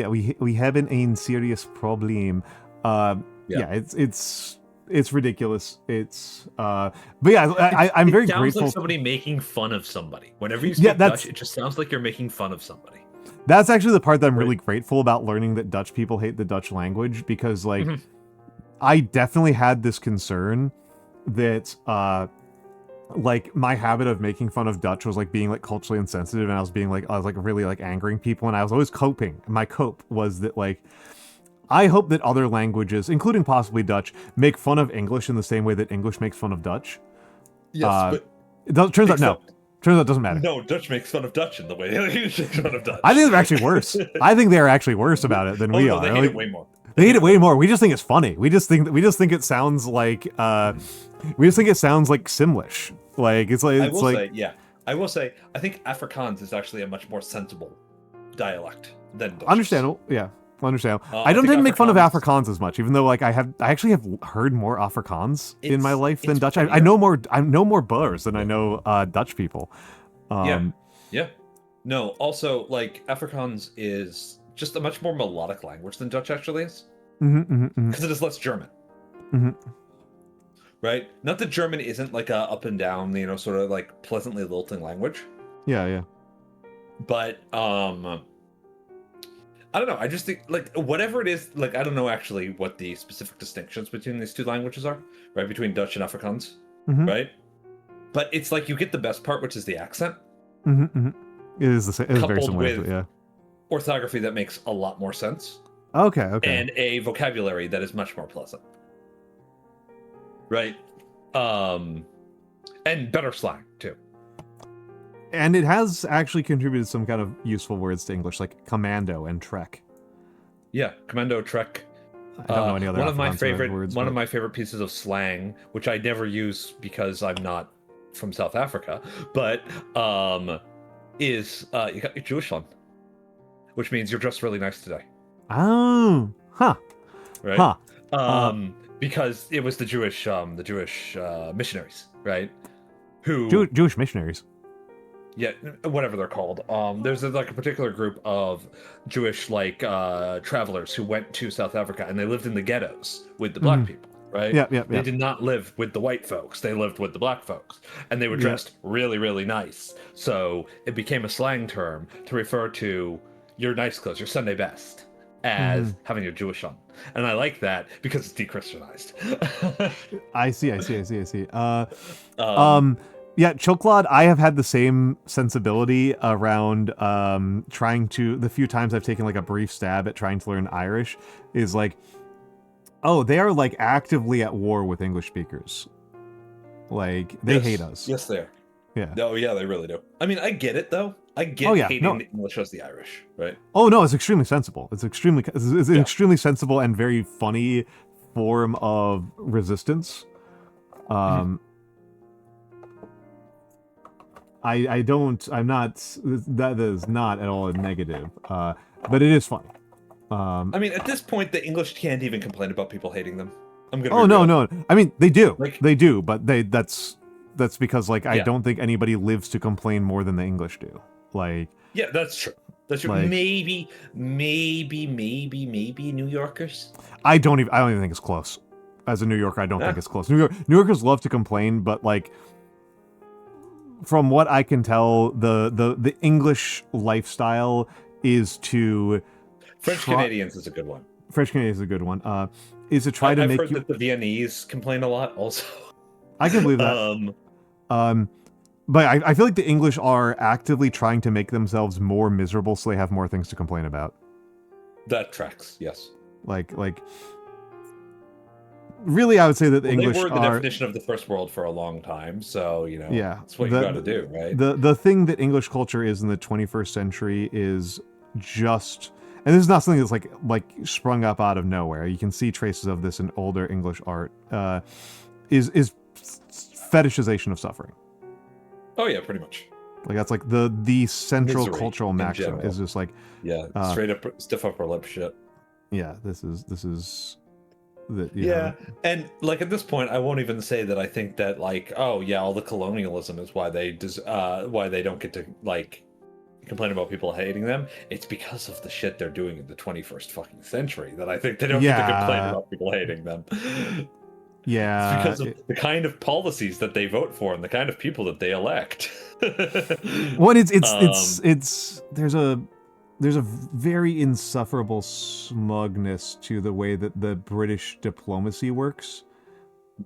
S1: we have a serious problem. It's ridiculous. But yeah, I'm very grateful. It sounds
S2: like somebody making fun of somebody. Whenever you speak Dutch, it just sounds like you're making fun of somebody.
S1: That's actually the part that I'm really grateful about learning that Dutch people hate the Dutch language, because like I definitely had this concern that like my habit of making fun of Dutch was like being like culturally insensitive, and I was really like angering people, and I was always coping. My cope was that like I hope that other languages, including possibly Dutch, make fun of English in the same way that English makes fun of Dutch.
S2: Yes,
S1: but turns out it doesn't matter.
S2: No, Dutch makes fun of Dutch in the way English makes fun of Dutch.
S1: I think they're actually worse. I think they're actually worse about it than we are.
S2: They hate it way more.
S1: They hate it way more. We just think it's funny. We just think it sounds like Simlish. Like
S2: I will say I think Afrikaans is actually a much more sensible dialect than Dutch.
S1: Understandable. Yeah. Understand. I
S2: I
S1: don't
S2: think
S1: tend to make fun of
S2: Afrikaans,
S1: Afrikaans as much, even though like I actually have heard more Afrikaans in my life than
S2: it's
S1: Dutch. I
S2: prettier.
S1: know more Boers than I know Dutch people.
S2: Yeah,
S1: Um,
S2: yeah. No, also like Afrikaans is just a much more melodic language than Dutch actually is, because it is less German, right? Not that German isn't like a up and down, sort of like pleasantly lilting language,
S1: yeah, yeah.
S2: but I don't know. I just think like whatever it is, like I don't know actually what the specific distinctions between these two languages are, right? Between Dutch and Afrikaans, right? But it's like you get the best part, which is the accent,
S1: It is the same. It is very
S2: coupled
S1: similar.
S2: with
S1: Yeah.
S2: orthography that makes a lot more sense,
S1: Okay. Okay.
S2: and a vocabulary that is much more pleasant, right? Um, and better slang too.
S1: And it has actually contributed some kind of useful words to English, like commando and trek.
S2: Yeah, commando, trek.
S1: I don't know any other
S2: one of my
S1: Afrikaans
S2: favorite
S1: words.
S2: of my favorite pieces of slang, which I never use because I'm not from South Africa, but is you got your Jewish on, which means you're dressed really nice today.
S1: Oh, huh,
S2: right?
S1: Huh.
S2: Because it was the Jewish missionaries, right? Who
S1: Jewish missionaries.
S2: Yeah, whatever they're called. There's like a particular group of Jewish travelers who went to South Africa and they lived in the ghettos with the black people, right?
S1: Yeah.
S2: They did not live with the white folks. They lived with the black folks, and they were dressed really, really nice. So it became a slang term to refer to your nice clothes, your Sunday best, as having your Jewish on. And I like that because it's de-Christianized.
S1: I see. Yeah, Choklad, I have had the same sensibility around the few times I've taken like a brief stab at trying to learn Irish is like, oh, they are like actively at war with English speakers. Like, they hate us.
S2: Yes, they are.
S1: Yeah.
S2: Oh, yeah, they really do. I mean, I get it, though. I get hating the English as the Irish, right?
S1: Oh, no, it's extremely sensible. It's an extremely sensible and very funny form of resistance. That is not at all a negative, but it is funny.
S2: I mean, at this point, the English can't even complain about people hating them. I'm gonna.
S1: Oh, no. I mean, they do.
S2: Like,
S1: they do, but that's because, like, I don't think anybody lives to complain more than the English do. Like...
S2: Yeah, that's true. That's true.
S1: Like,
S2: maybe New Yorkers.
S1: I don't even think it's close. As a New Yorker, I don't think it's close. New Yorkers love to complain, but, like... From what I can tell, the English lifestyle is to...
S2: French Canadians is a good one.
S1: French Canadians is a good one. Is to try to make you...
S2: I've heard that the Viennese complain a lot also.
S1: I can believe that. But I feel like the English are actively trying to make themselves more miserable so they have more things to complain about.
S2: That tracks, yes.
S1: Like... Really, I would say that the English
S2: they were the definition of the first world for a long time, so, that's what you got to do, right?
S1: The thing that English culture is in the 21st century is just... And this is not something that's like sprung up out of nowhere. You can see traces of this in older English art. Is fetishization of suffering.
S2: Oh yeah, pretty much.
S1: Like that's like the central
S2: Misery
S1: cultural maxim is just like...
S2: Yeah, straight up stiff upper lip shit.
S1: Yeah, this is...
S2: And like at this point, I won't even say that I think that like, oh yeah, all the colonialism is why they don't get to like complain about people hating them. It's because of the shit they're doing in the 21st fucking century that I think they don't get to complain about people hating them.
S1: Yeah,
S2: it's because of the kind of policies that they vote for and the kind of people that they elect.
S1: Well, there's a very insufferable smugness to the way that the British diplomacy works.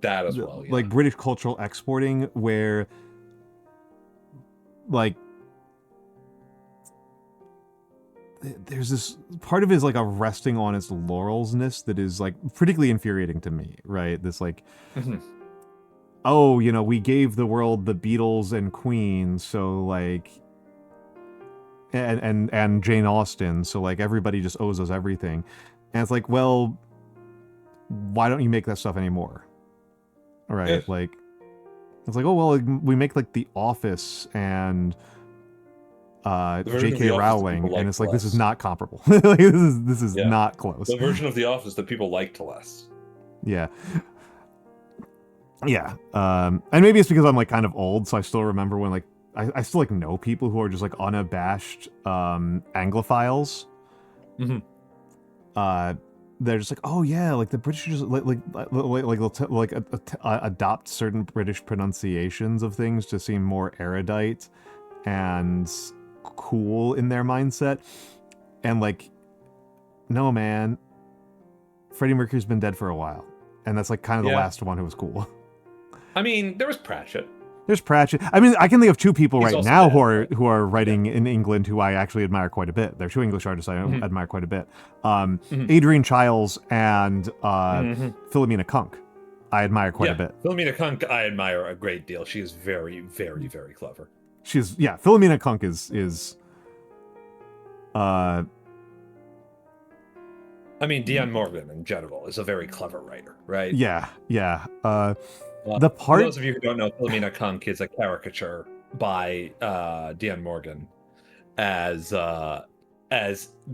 S2: That as well, yeah.
S1: Like British cultural exporting, where like there's this part of it is like a resting on its laurelsness that is like particularly infuriating to me, right? This like, oh, we gave the world the Beatles and Queen, so like, and Jane Austen, so like everybody just owes us everything. And it's like, well, why don't you make that stuff anymore? Right? Like, it's like, oh, well, we make like The Office and J.K. Rowling, and it's like this is not comparable. Like, this is not close.
S2: The version of The Office that people liked less.
S1: Yeah. Yeah. And maybe it's because I'm like kind of old, so I still remember when like I still like know people who are just like unabashed Anglophiles. They're just like, oh yeah, like the British just adopt certain British pronunciations of things to seem more erudite and cool in their mindset. And like, no man, Freddie Mercury's been dead for a while, and that's like kind of the last one who was cool.
S2: I mean, there was Pratchett.
S1: There's Pratchett. I mean, I can think of two people right now
S2: dead,
S1: who are writing in England who I actually admire quite a bit. They're two English artists I admire quite a bit. Adrian Chiles and Philomena Kunk. I admire quite a bit.
S2: Philomena Kunk I admire a great deal. She is very, very, very clever.
S1: Philomena Kunk is
S2: I mean, Dion Morgan in general is a very clever writer, right?
S1: Yeah.
S2: The part. For those of you who don't know, Philomena Kunk is a caricature by Dion Morgan as the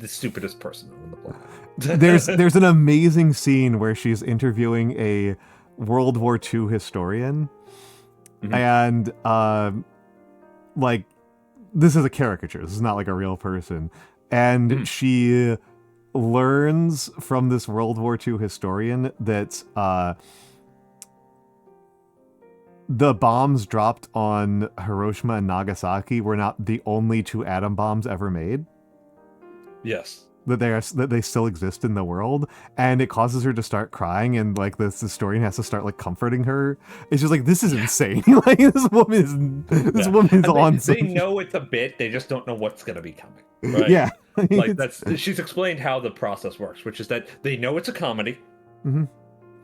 S2: stupidest person on the planet.
S1: there's an amazing scene where she's interviewing a World War II historian, and like this is a caricature. This is not like a real person, and she learns from this World War II historian that the bombs dropped on Hiroshima and Nagasaki were not the only two atom bombs ever made.
S2: Yes.
S1: That they still exist in the world, and it causes her to start crying, and like this historian has to start like comforting her. It's just like, this is insane. Like this woman is on.
S2: They know it's a bit, they just don't know what's gonna be coming. Right?
S1: Yeah.
S2: Like she's explained how the process works, which is that they know it's a comedy.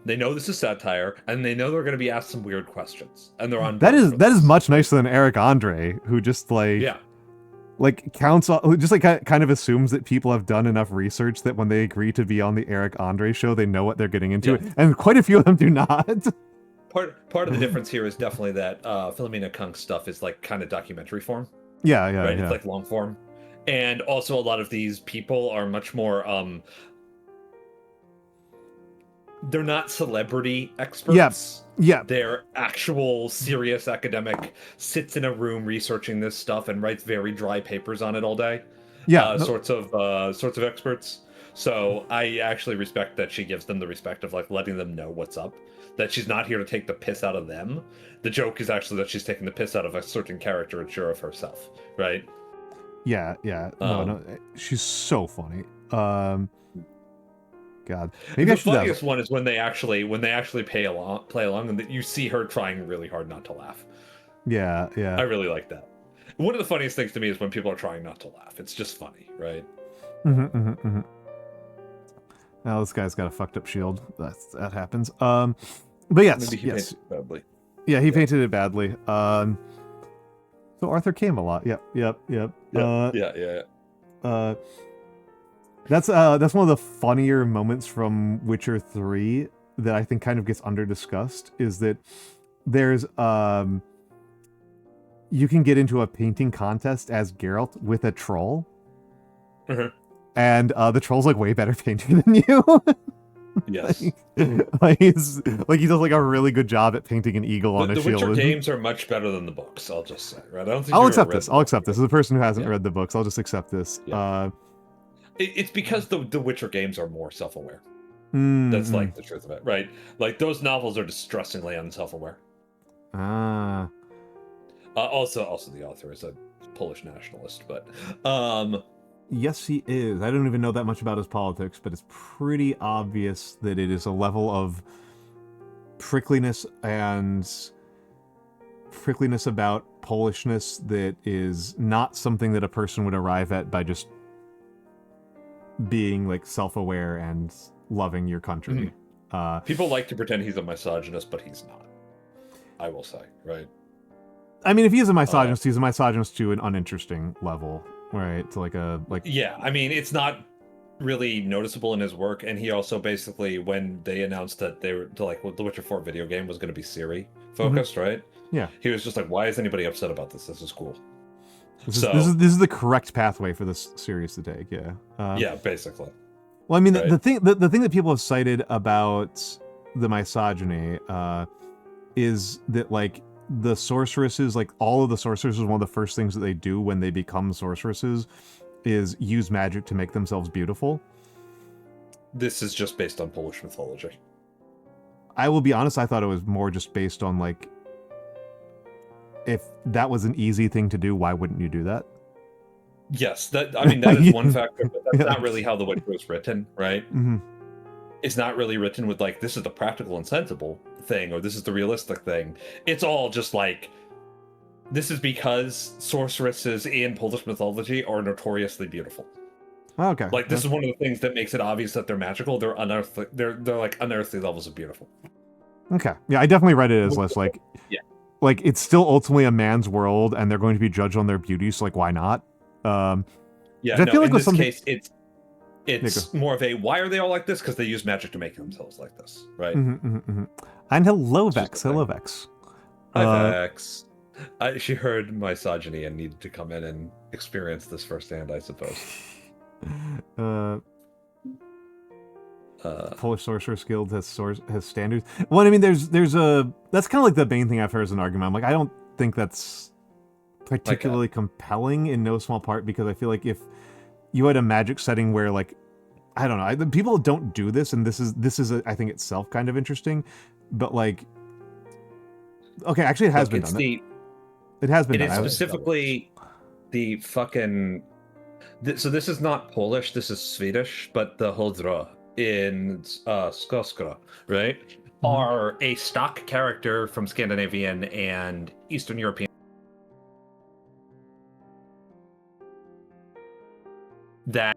S2: They know this is satire, and they know they're going to be asked some weird questions, and they're on. That
S1: is much nicer than Eric Andre, who just like counts on, just like kind of assumes that people have done enough research that when they agree to be on the Eric Andre show, they know what they're getting into, and quite a few of them do not.
S2: Part of the difference here is definitely that Philomena Kunk's stuff is like kind of documentary form.
S1: Yeah.
S2: It's like long form, and also a lot of these people are much more. They're not celebrity experts.
S1: Yeah.
S2: They're actual serious academic, sits in a room researching this stuff and writes very dry papers on it all day. Sorts of experts. So I actually respect that she gives them the respect of like letting them know what's up. That she's not here to take the piss out of them. The joke is actually that she's taking the piss out of a certain caricature of herself, right?
S1: Yeah. No, she's so funny. God, maybe
S2: the funniest one is when they actually play along, and that you see her trying really hard not to laugh.
S1: Yeah.
S2: I really like that. One of the funniest things to me is when people are trying not to laugh. It's just funny, right?
S1: Now this guy's got a fucked up shield. That happens. But yes,
S2: maybe he painted it badly.
S1: Yeah, he painted it badly. So Arthur came a lot. Yep.
S2: Yeah.
S1: That's one of the funnier moments from Witcher 3 that I think kind of gets under-discussed, is that there's you can get into a painting contest as Geralt with a troll. And the troll's like way better painter than you.
S2: Yes.
S1: like he does like a really good job at painting an eagle on a shield.
S2: The Witcher games are much better than the books, I'll just say, right?
S1: I'll accept this. As a person who hasn't read the books, I'll just accept this.
S2: Yeah. It's because the Witcher games are more self-aware. That's like the truth of it, right? Like those novels are distressingly unself-aware. Also the author is a Polish nationalist, but
S1: yes, he is. I don't even know that much about his politics, but it's pretty obvious that it is a level of prickliness about Polishness that is not something that a person would arrive at by just being like self-aware and loving your country.
S2: People like to pretend he's a misogynist, but he's not. I will say, right?
S1: I mean, if he is a misogynist, he's a misogynist to an uninteresting level, right? To like.
S2: Yeah, I mean, it's not really noticeable in his work, and he also basically, when they announced that they were the Witcher 4 video game was going to be Siri focused, right?
S1: Yeah.
S2: He was just like, "Why is anybody upset about this? This is cool."
S1: This is the correct pathway for this series to take. Yeah.
S2: Yeah, basically.
S1: Well, I mean, right? the thing that people have cited about the misogyny is that like the sorceresses, like all of the sorceresses, one of the first things that they do when they become sorceresses is use magic to make themselves beautiful.
S2: This is just based on Polish mythology.
S1: I will be honest, I thought it was more just based on like, if that was an easy thing to do, why wouldn't you do that?
S2: Yes, that is one factor, but that's not really how The Witcher was written, right?
S1: Mm-hmm.
S2: It's not really written with like, this is the practical and sensible thing, or this is the realistic thing. It's all just like, this is because sorceresses in Polish mythology are notoriously beautiful.
S1: Okay.
S2: Like, this is one of the things that makes it obvious that they're magical. They're unearthly. They're like unearthly levels of beautiful.
S1: Okay. Yeah, I definitely read it as less like,
S2: yeah,
S1: like it's still ultimately a man's world, and they're going to be judged on their beauty. So like, why not?
S2: Yeah.
S1: I feel like
S2: in
S1: with
S2: this case, it's more of a, why are they all like this? Because they use magic to make themselves like this, right?
S1: And hello, Vex. Hello, Vex.
S2: Hi, Vex. She heard misogyny and needed to come in and experience this firsthand, I suppose.
S1: Polish Sorceress Guild has standards. Well, I mean, there's a, that's kind of like the main thing I've heard as an argument. I'm like, I don't think that's particularly compelling in no small part, because I feel like if you had a magic setting where like, I don't know, people don't do this, and this is I think itself kind of interesting, but like, okay, actually it has been done. It has been done.
S2: It is specifically the fucking. So this is not Polish. This is Swedish, but the Hodra in Skoskra, right, are a stock character from Scandinavian and Eastern European. That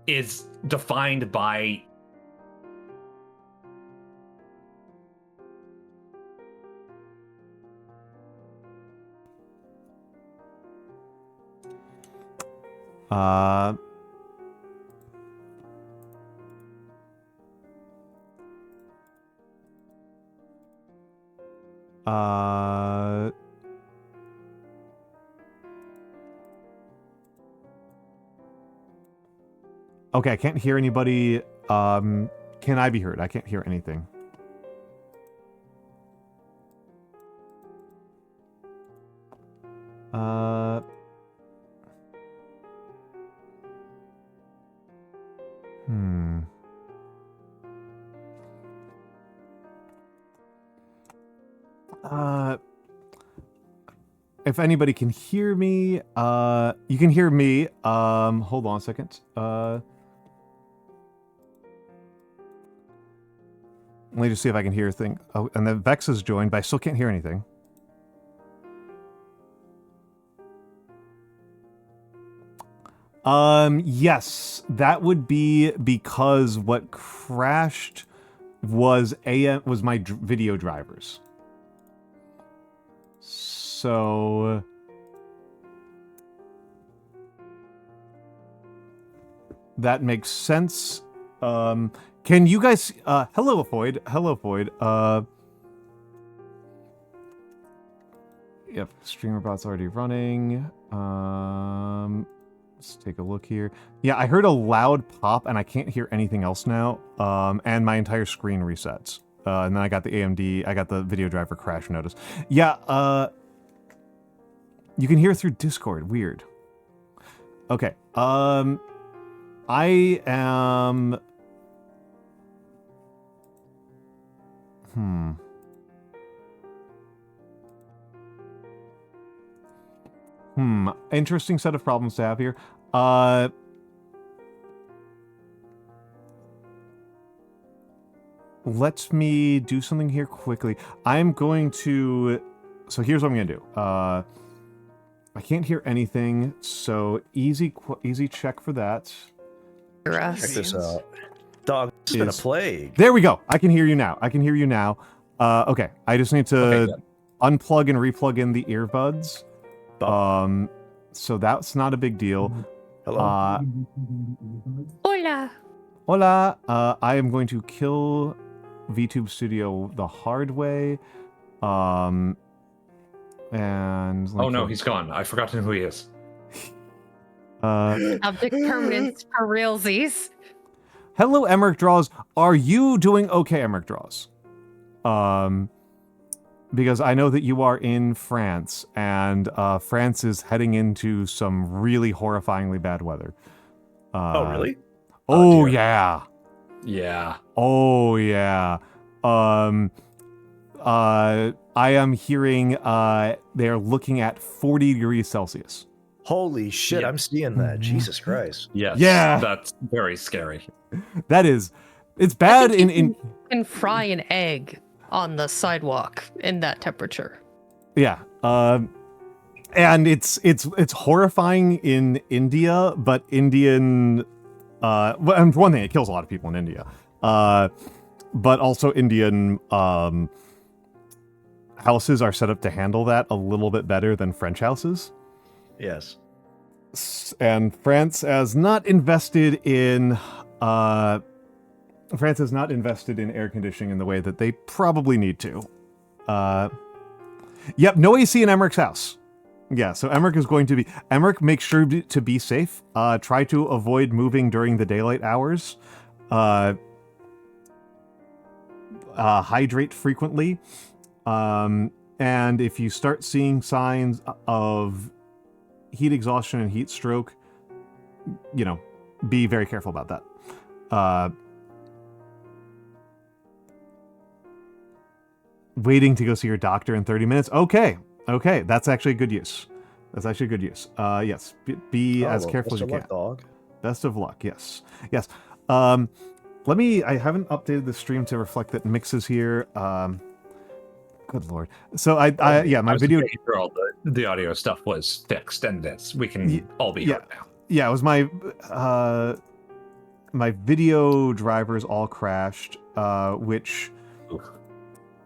S2: is defined by
S1: okay, I can't hear anybody. Can I be heard? I can't hear anything. If anybody can hear me, you can hear me. Hold on a second. Let me just see if I can hear a thing. Oh, and then Vex has joined, but I still can't hear anything. Yes, that would be because what crashed was my video drivers. So that makes sense. Can you guys hello Void. Hello Void. Yep, streamer bot's already running. Let's take a look here. Yeah, I heard a loud pop and I can't hear anything else now. And my entire screen resets. And then I got the AMD, I got the video driver crash notice. Yeah, you can hear through Discord. Weird. Okay. I am... Interesting set of problems to have here. Let me do something here quickly. I'm going to... So here's what I'm going to do. I can't hear anything, so easy check for that.
S3: Check this out. Dog, it's been a plague.
S1: There we go. I can hear you now. Okay, I just need to unplug and replug in the earbuds. So that's not a big deal.
S3: Hello.
S4: Hola.
S1: Hola. I am going to kill VTube Studio the hard way. And
S2: oh no, he's gone. I forgot who he is.
S4: Object permanence for realsies.
S1: Hello, Emmerich Draws. Are you doing okay, Emmerich Draws? Because I know that you are in France, and France is heading into some really horrifyingly bad weather.
S3: Oh, really?
S1: Oh,
S3: dear.
S1: yeah.
S2: Yeah.
S1: Oh, yeah. I am hearing they're looking at 40 degrees Celsius.
S3: Holy shit,
S2: Yeah.
S3: I'm seeing that. Jesus Christ.
S2: Yes.
S1: Yeah.
S2: That's very scary.
S1: That is, it's
S4: I
S1: bad
S4: think
S1: in
S4: you can fry an egg on the sidewalk in that temperature.
S1: yeah. And it's horrifying in India, but Indian well, and for one thing, it kills a lot of people in India. But also Indian houses are set up to handle that a little bit better than French houses.
S3: Yes.
S1: And France has not invested in air conditioning in the way that they probably need to. Yep, no AC in Emmerich's house. Yeah, so Emmerich is going to be... Emmerich, make sure to be safe. Try to avoid moving during the daylight hours. Hydrate frequently. And if you start seeing signs of heat exhaustion and heat stroke, be very careful about that. Waiting to go see your doctor in 30 minutes. Okay, that's actually a good use. Yes, be as careful as you can.
S3: Dog.
S1: Best of luck. Yes. I haven't updated the stream to reflect that Mikks is here. Good lord. So my video.
S2: All the audio stuff was fixed, and we can all be heard now.
S1: Yeah, it was my video drivers all crashed, which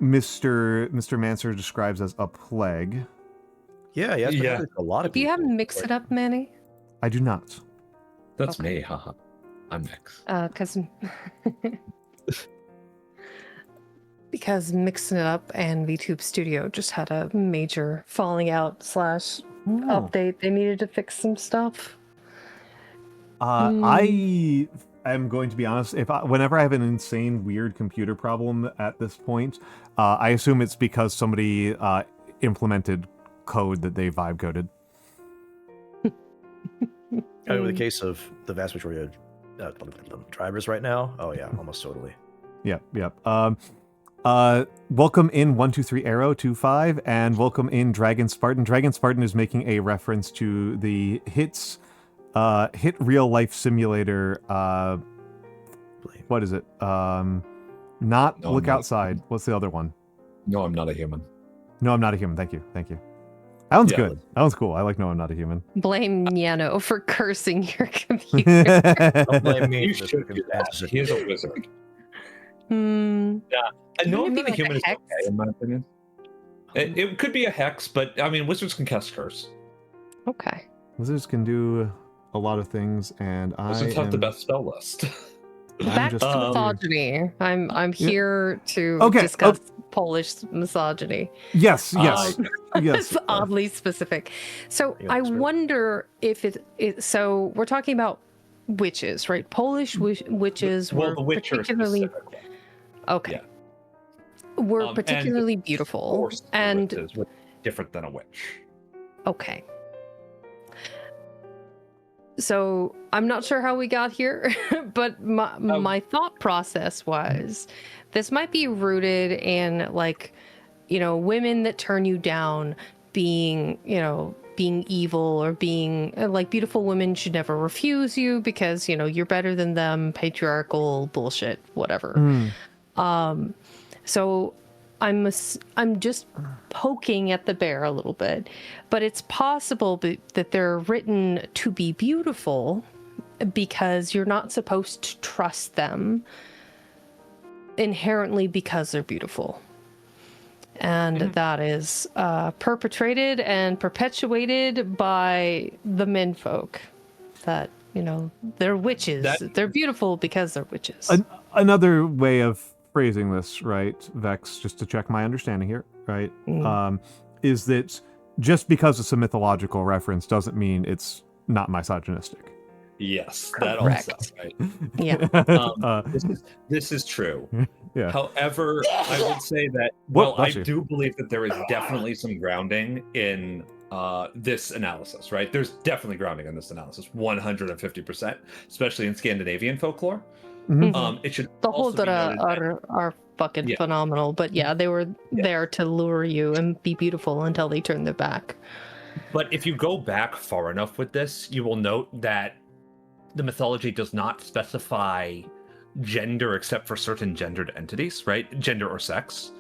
S1: Mr. Mancer describes as a plague.
S3: Yeah, a lot of
S4: Do you
S3: people.
S4: have Mix It Up, Manny?
S1: I do not.
S2: That's
S4: Okay.
S2: me, haha. I'm Mikks.
S4: Because Mixing It Up and VTube Studio just had a major falling out / update. They needed to fix some stuff.
S1: I am going to be honest. Whenever I have an insane, weird computer problem at this point, I assume it's because somebody implemented code that they vibe coded.
S3: In the case of the vast majority of drivers right now, oh yeah, almost totally.
S1: Yep. Welcome in 123 Arrow 25, and welcome in Dragon Spartan. Dragon Spartan is making a reference to the hit real life simulator. What is it? Look Outside. What's the other one?
S2: No, I'm not a human.
S1: No, I'm not a human. Thank you. That one's good. That one's cool. I like No, I'm Not a Human.
S4: Blame Nyano for cursing your computer.
S3: Don't blame me.
S2: You should do that. He is a wizard. Yeah, No, I'm
S4: Wouldn't it
S2: not
S4: be
S2: a human.
S4: like a
S2: Is okay, in my opinion. It could be a hex, but I mean, wizards can cast curse.
S4: Okay.
S1: Wizards can do a lot of things, and
S2: Wizards have the best spell list.
S4: Back
S1: just
S4: to misogyny. I'm here to
S1: Okay,
S4: discuss Polish misogyny.
S1: Yes.
S4: It's oddly specific. So I wonder if so we're talking about witches, right? Polish witches
S2: well,
S4: were
S2: the Witcher
S4: particularly
S2: specifically.
S4: okay.
S2: Yeah.
S4: Were particularly beautiful and
S2: witches were different than a witch.
S4: okay. So I'm not sure how we got here, but my thought process was this might be rooted in women that turn you down being evil, or being like beautiful women should never refuse you because, you're better than them, patriarchal bullshit, whatever. So I'm just poking at the bear a little bit, but it's possible that they're written to be beautiful because you're not supposed to trust them inherently because they're beautiful. And that is perpetrated and perpetuated by the menfolk that, they're witches. They're beautiful because they're witches.
S1: Another way of phrasing this, right, Vex, just to check my understanding here, right, is that just because it's a mythological reference doesn't mean it's not misogynistic.
S2: Yes, that
S4: Correct.
S2: also, right?
S4: Yeah.
S2: This is true.
S1: Yeah.
S2: However, I would say that I do believe that there is definitely some grounding in this analysis, right? There's definitely grounding in this analysis, 150%, especially in Scandinavian folklore. It should
S4: The
S2: also be noted that-
S4: are fucking phenomenal, but yeah, they were there to lure you and be beautiful until they turned their back.
S2: But if you go back far enough with this, you will note that the mythology does not specify gender except for certain gendered entities, right? Gender or sex.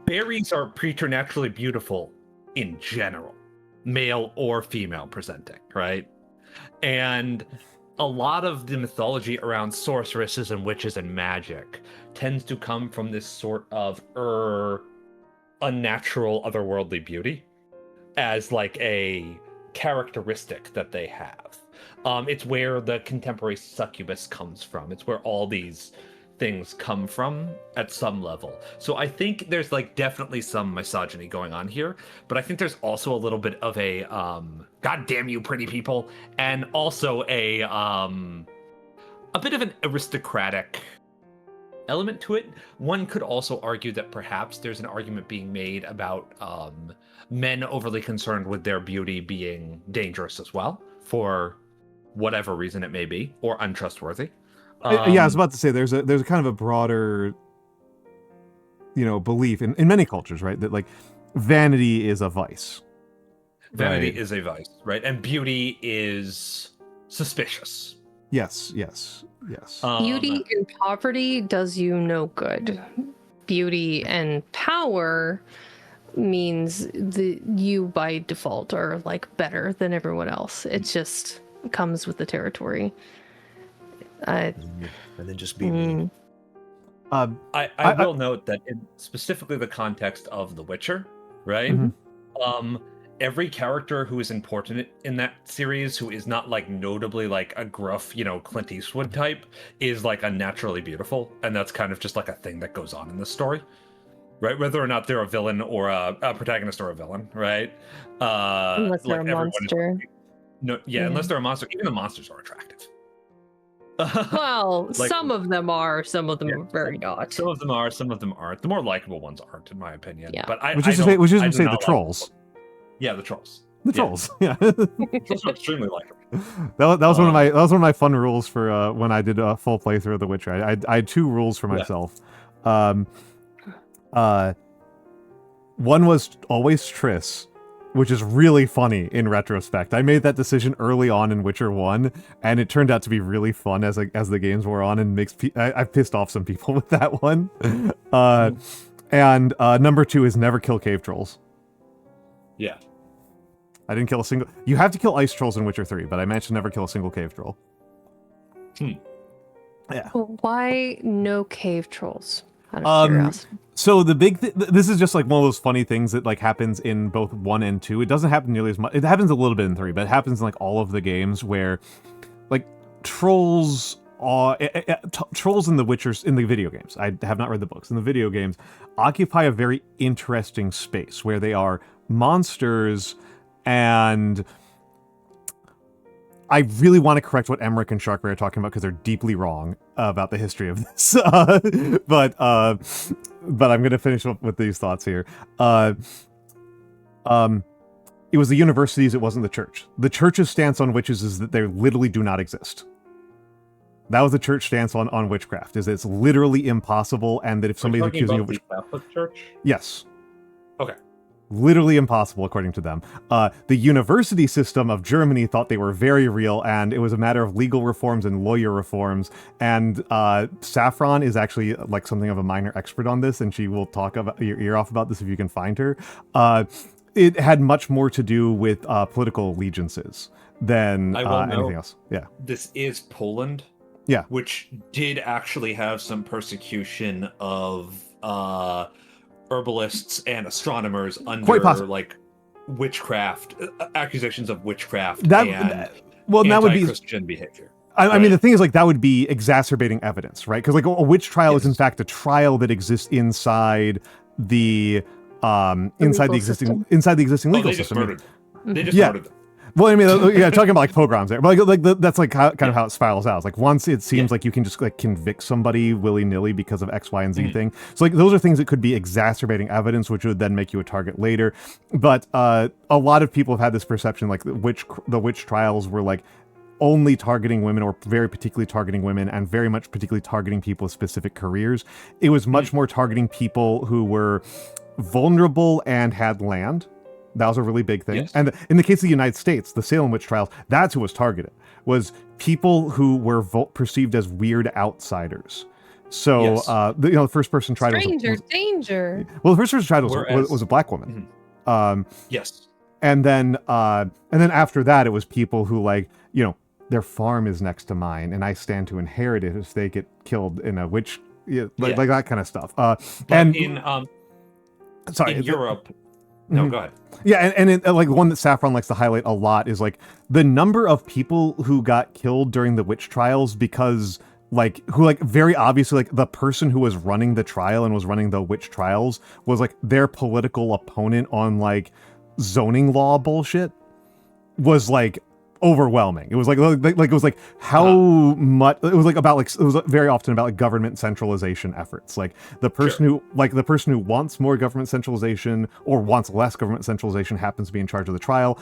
S2: Fairies are preternaturally beautiful in general, male or female presenting, right? And a lot of the mythology around sorceresses and witches and magic tends to come from this sort of unnatural, otherworldly beauty as like a characteristic that they have. It's where the contemporary succubus comes from. It's where all these things come from at some level. So I think there's like definitely some misogyny going on here, but I think there's also a little bit of a God damn you pretty people, and also a bit of an aristocratic element to it. One could also argue that perhaps there's an argument being made about men overly concerned with their beauty being dangerous as well, for whatever reason it may be, or untrustworthy.
S1: Yeah, I was about to say there's a kind of a broader, belief in many cultures, right? That like vanity is a vice.
S2: Vanity is a vice, right? And beauty is suspicious.
S1: Yes.
S4: Beauty and poverty does you no good. Beauty and power means you by default are like better than everyone else. It just comes with the territory.
S3: And then just be me.
S2: I will note that in specifically the context of The Witcher, right? Every character who is important in that series, who is not like notably like a gruff, Clint Eastwood type, is like unnaturally beautiful, and that's kind of just like a thing that goes on in the story, right? Whether or not they're a villain or a protagonist or a villain, right?
S4: Unless they're a monster.
S2: Unless they're a monster. Even the monsters are attractive.
S4: Well, some of them are, some of them are very not.
S2: Some of them are, some of them aren't. The more likable ones aren't, in my opinion.
S4: Yeah.
S2: But
S1: Which is to say the trolls.
S2: Yeah, the trolls.
S1: The trolls. Yeah.
S2: Trolls are extremely likable.
S1: That was one of my fun rules for when I did a full playthrough of The Witcher. I had two rules for myself. One was always Triss, which is really funny in retrospect. I made that decision early on in Witcher 1, and it turned out to be really fun as the games wore on, and I pissed off some people with that one. And number 2 is never kill cave trolls.
S2: Yeah.
S1: I didn't kill a single... You have to kill ice trolls in Witcher 3, but I managed to never kill a single cave troll. Yeah.
S4: Why no cave trolls? Out of curiosity.
S1: So the big this is just like one of those funny things that like happens in both 1 and 2. It doesn't happen nearly as much. It happens a little bit in 3, but it happens in like all of the games where like trolls trolls in the Witchers, in the video games, I have not read the books, in the video games occupy a very interesting space where they are monsters, and I really want to correct what Emmerich and Sharkray are talking about because they're deeply wrong about the history of this. But I'm going to finish up with these thoughts here. It was the universities, it wasn't the church. The church's stance on witches is that they literally do not exist. That was the church stance on witchcraft, is that it's literally impossible, and that if somebody's accusing you of witchcraft...
S2: the Catholic Church?
S1: Yes.
S2: Okay.
S1: Literally impossible, according to them. The university system of Germany thought they were very real, and it was a matter of legal reforms and lawyer reforms. And Saffron is actually like something of a minor expert on this, and she will talk about your ear off about this if you can find her. It had much more to do with political allegiances than anything else. Yeah.
S2: This is Poland.
S1: Yeah.
S2: Which did actually have some persecution of herbalists and astronomers under like witchcraft, accusations of witchcraft and Christian behavior.
S1: I mean, the thing is, like, that would be exacerbating evidence, right? Because like a witch trial is in fact a trial that exists inside the existing legal system.
S2: They just murdered them.
S1: Well, I mean, yeah, talking about like pogroms there, but that's like kind of how it spirals out. It's like once it seems like you can just like convict somebody willy nilly because of X, Y, and Z thing. So like those are things that could be exacerbating evidence, which would then make you a target later. But a lot of people have had this perception like the witch trials were like only targeting women, or very particularly targeting women, and very much particularly targeting people with specific careers. It was much more targeting people who were vulnerable and had land. That was a really big thing.
S2: Yes.
S1: And in the case of the United States, the Salem witch trials, that's who was targeted, was people who were perceived as weird outsiders. So, the first person tried
S4: danger.
S1: Well, the first person tried was a black woman.
S2: Yes.
S1: And then after that, it was people who like, their farm is next to mine, and I stand to inherit it if they get killed in a witch, like that kind of stuff. And
S2: in
S1: sorry,
S2: Europe. No, go ahead.
S1: Yeah, and like one that Saffron likes to highlight a lot is like the number of people who got killed during the witch trials because who very obviously like the person who was running the trial and was running the witch trials was like their political opponent on like zoning law bullshit was like overwhelming. It was like it was like how much it was like about like it was very often about like government centralization efforts. Like the person who wants more government centralization or wants less government centralization happens to be in charge of the trial.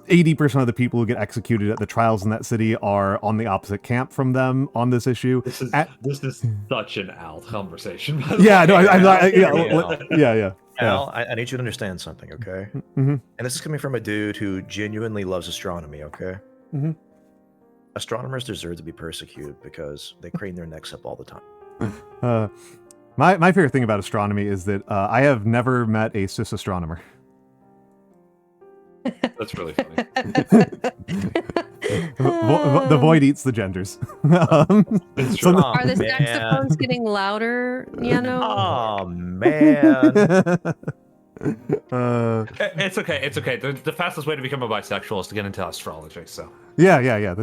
S1: 80% of the people who get executed at the trials in that city are on the opposite camp from them on this issue.
S2: This is such an Al conversation.
S1: Yeah, no, yeah.
S3: Al, I need you to understand something, okay?
S1: Mm-hmm.
S3: And this is coming from a dude who genuinely loves astronomy, okay?
S1: Mm-hmm.
S3: Astronomers deserve to be persecuted because they crane their necks up all the time.
S1: My favorite thing about astronomy is that I have never met a cis astronomer.
S2: That's really funny.
S1: The void eats the genders.
S4: Are the saxophones getting louder,
S3: Oh, man.
S2: It's okay. The fastest way to become a bisexual is to get into astrology. So
S1: yeah.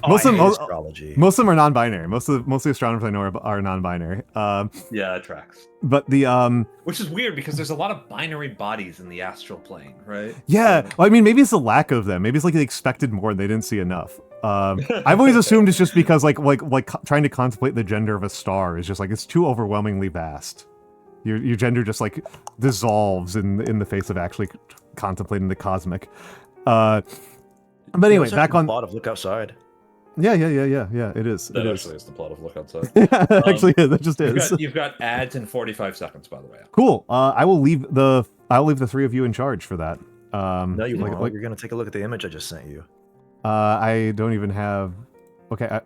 S1: Most of them are non-binary. Most of the astronomers I know are non-binary.
S2: Yeah, it tracks.
S1: But the
S2: which is weird because there's a lot of binary bodies in the astral plane, right?
S1: Yeah, well, I mean, maybe it's the lack of them. Maybe it's like they expected more and they didn't see enough. I've always assumed it's just because like trying to contemplate the gender of a star is just like it's too overwhelmingly vast. Your gender just like dissolves in the face of actually contemplating the cosmic. But anyway, back on
S3: the plot of Look Outside.
S1: Yeah. It is.
S2: That actually is the plot of Look Outside.
S1: Actually, that just is.
S2: You've got ads in 45 seconds, by the way.
S1: Cool. I will leave the three of you in charge for that.
S3: No, you won't. You're gonna take a look at the image I just sent you.
S1: I don't even have. Okay,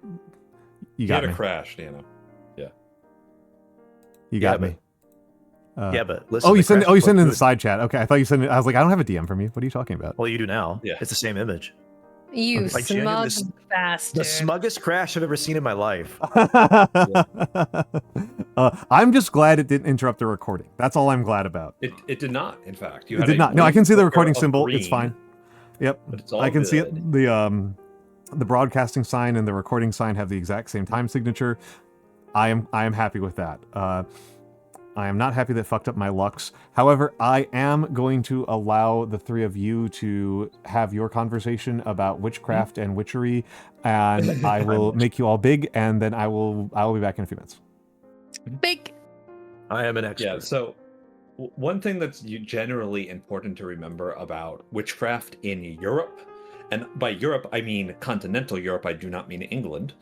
S1: you got me.
S2: Had a crash, Yeah.
S1: You got me.
S3: But listen.
S1: You send it in the side chat. Okay, I thought you sent it. I was like, I don't have a DM from you. What are you talking about?
S3: Well, you do now.
S2: Yeah,
S3: it's the same image.
S4: You smug bastard.
S3: The smuggest crash I've ever seen in my life.
S1: I'm just glad it didn't interrupt the recording. That's all I'm glad about.
S2: It did not, in fact.
S1: It did not. No, I can see the recording symbol. Green, it's fine. Yep.
S2: But it's all
S1: I can
S2: good.
S1: see it. The broadcasting sign and the recording sign have the exact same time signature. I am happy with that. I am not happy that fucked up my Lux. However, I am going to allow the three of you to have your conversation about witchcraft and witchery, and I will make you all big, and then I will be back in a few minutes.
S4: Big.
S3: I am an expert.
S2: Yeah, so one thing that's generally important to remember about witchcraft in Europe, and by Europe I mean continental Europe, I do not mean England,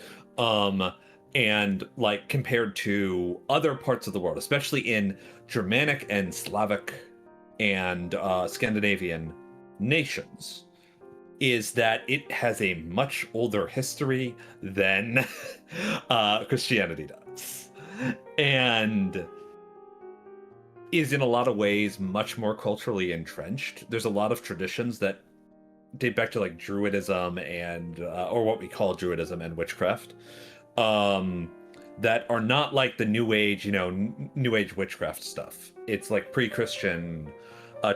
S2: and like compared to other parts of the world, especially in Germanic and Slavic and Scandinavian nations, is that it has a much older history than Christianity does, and is in a lot of ways much more culturally entrenched. There's a lot of traditions that date back to like Druidism and or what we call Druidism and witchcraft, that are not like the New Age, New Age witchcraft stuff. It's like pre-Christian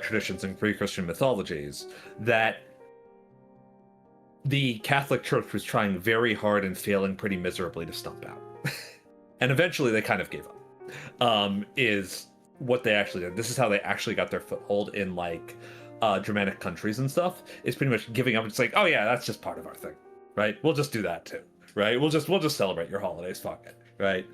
S2: traditions and pre-Christian mythologies that the Catholic Church was trying very hard and failing pretty miserably to stomp out. And eventually they kind of gave up, is what they actually did. This is how they actually got their foothold in like Germanic countries and stuff is pretty much giving up. It's like, oh yeah, that's just part of our thing, right? We'll just do that too, right? We'll just celebrate your holidays, fuck it, right?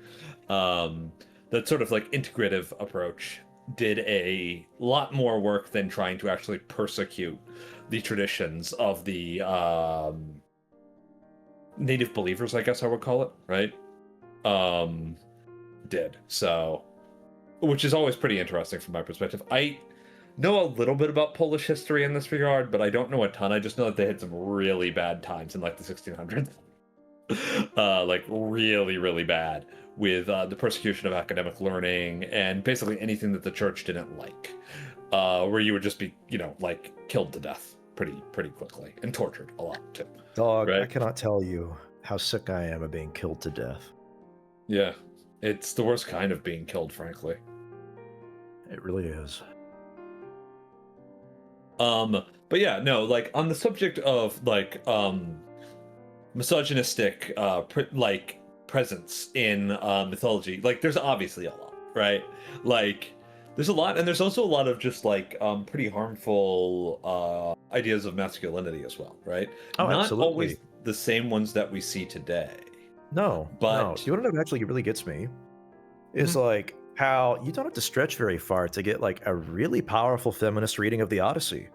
S2: That sort of like integrative approach did a lot more work than trying to actually persecute the traditions of the native believers, I guess I would call it, right? Did so, which is always pretty interesting from my perspective. I know a little bit about Polish history in this regard, but I don't know a ton. I just know that they had some really bad times in like the 1600s. Like really, really bad with the persecution of academic learning and basically anything that the church didn't like, where you would just be, you know, like killed to death pretty quickly and tortured a lot too.
S3: Dog,
S2: right?
S3: I cannot tell you how sick I am of being killed to death.
S2: Yeah, it's the worst kind of being killed, frankly.
S3: It really is.
S2: But yeah, no, like on the subject of like misogynistic presence in mythology, like there's obviously a lot, right? Like there's a lot, and there's also a lot of just like pretty harmful ideas of masculinity as well, right?
S3: Oh,
S2: Not
S3: absolutely.
S2: always the same ones that we see today.
S3: No,
S2: But-
S3: no. You know what actually really gets me? Is like how you don't have to stretch very far to get like a really powerful feminist reading of the Odyssey.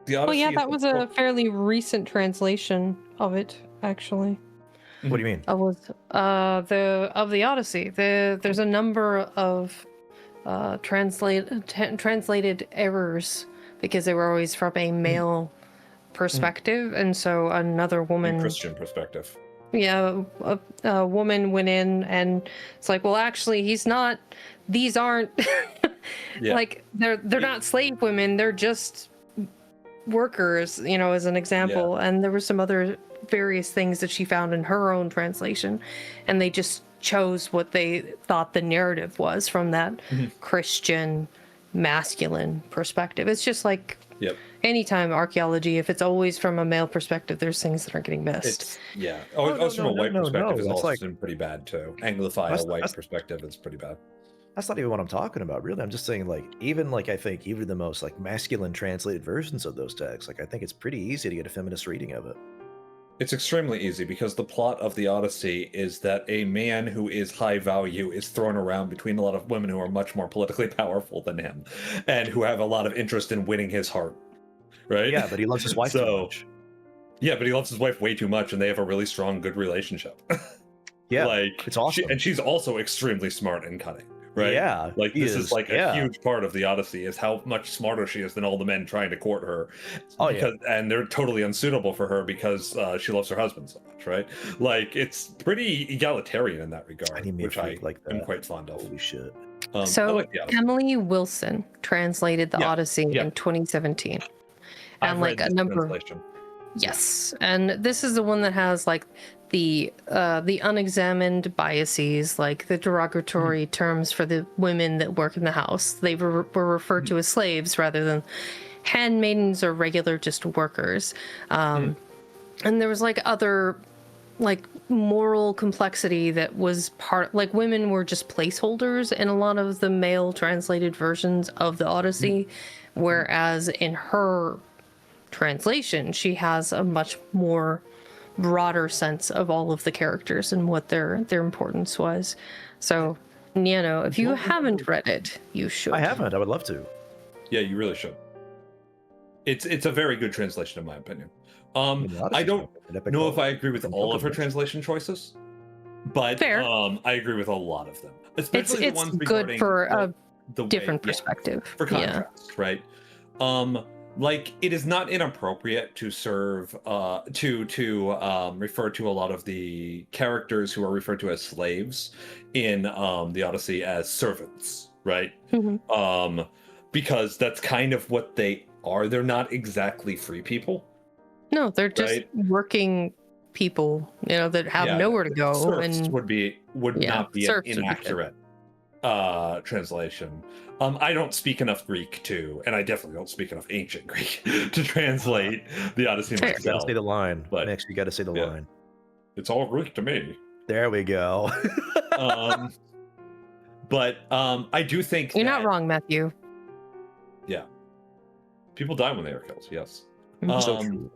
S2: The
S4: Oh yeah,
S2: Odyssey
S4: that
S2: is
S4: was a fairly recent translation of it, actually.
S3: What do you mean?
S4: Was of the Odyssey. There's a number of translated errors because they were always from a male perspective, and so another woman,
S2: Christian perspective.
S4: yeah, a woman went in and it's like, well, actually, he's not. These aren't
S2: Yeah.
S4: like they're not slave women. They're just workers, you know, as an example. And there were some other various things that she found in her own translation, and they just chose what they thought the narrative was from that Christian masculine perspective. It's just like anytime archaeology, if it's always from a male perspective, there's things that are getting missed.
S2: It's yeah.
S3: Oh,
S2: Also from a white perspective is
S3: That's
S2: also
S3: like-
S2: been pretty bad too. Anglophile white perspective is pretty bad.
S3: That's not even what I'm talking about, really. I'm just saying, like, even like I think even the most like masculine translated versions of those texts, like I think it's pretty easy to get a feminist reading of it.
S2: It's extremely easy because the plot of the Odyssey is that a man who is high value is thrown around between a lot of women who are much more politically powerful than him and who have a lot of interest in winning his heart. Right?
S3: Yeah, but he loves his wife too much.
S2: Yeah, but he loves his wife way too much and they have a really strong, good relationship.
S3: Yeah,
S2: like
S3: it's awesome.
S2: and she's also extremely smart and cunning. Right?
S3: Yeah,
S2: Like
S3: he
S2: this is like a
S3: yeah.
S2: huge part of the Odyssey is how much smarter she is than all the men trying to court her.
S3: Oh,
S2: because, and they're totally unsuitable for her because she loves her husband so much, right? Like it's pretty egalitarian in that regard,
S3: need me a
S2: which I
S3: freak like
S2: am
S3: that.
S2: quite fond of.
S3: Holy shit.
S2: I
S4: So
S2: like the Odyssey.
S4: Emily Wilson translated the
S2: Yeah,
S4: Odyssey
S2: yeah.
S4: in 2017,
S2: I've
S4: and like
S2: read
S4: a
S2: this
S4: number.
S2: translation.
S4: Yes, and this is the one that has like the unexamined biases, like the derogatory terms for the women that work in the house. They were referred to as slaves rather than handmaidens or regular just workers. And there was like other like moral complexity that was part, like women were just placeholders in a lot of the male translated versions of the Odyssey, whereas in her translation she has a much more broader sense of all of the characters and what their importance was. So Nyano, if you haven't read it, you should.
S3: I haven't. I would love to.
S2: Yeah, you really should. It's a very good translation in my opinion.
S3: The
S2: I don't
S3: Odyssey,
S2: know if I agree with
S3: and
S2: all
S3: Book
S2: of her
S3: of Moses.
S2: translation choices, but
S4: Fair.
S2: I agree with a lot of them. Especially
S4: It's
S2: the ones
S4: good
S2: regarding
S4: for a
S2: the way-
S4: different
S2: yeah,
S4: perspective.
S2: for contrast, right? Like it is not inappropriate to serve to refer to a lot of the characters who are referred to as slaves in the Odyssey as servants, right?
S4: Mhm.
S2: Because that's kind of what they are. They're not exactly free people.
S4: No, they're just
S2: Right.
S4: working people, you know, that have nowhere to go.
S2: Serfs
S4: and
S2: would
S4: yeah,
S2: not be an
S4: serfs would be good.
S2: inaccurate translation. I don't speak enough Greek to, and I definitely don't speak enough ancient Greek to translate the Odyssey
S4: Fair.
S3: You gotta
S2: myself.
S3: say the line.
S2: But-
S3: Next, you gotta say the
S2: yeah.
S3: line.
S2: It's all Greek to me.
S3: There we go.
S2: But I do think
S4: you're
S2: that,
S4: not wrong, Matthew.
S2: Yeah. People die when they are killed. Yes.
S3: So true.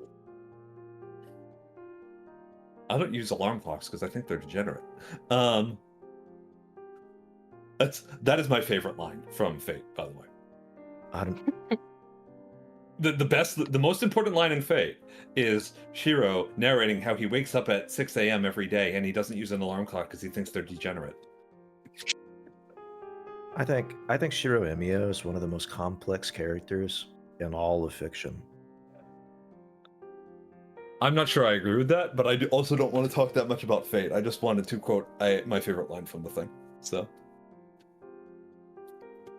S2: I don't use alarm clocks because I think they're degenerate. That is my favorite line from Fate, by the way.
S3: I don't.
S2: The most important line in Fate is Shiro narrating how he wakes up at 6 a.m. every day and he doesn't use an alarm clock because he thinks they're degenerate.
S3: I think Shiro Emio is one of the most complex characters in all of fiction.
S2: I'm not sure I agree with that, but I also don't want to talk that much about Fate. I just wanted to quote my favorite line from the thing. So,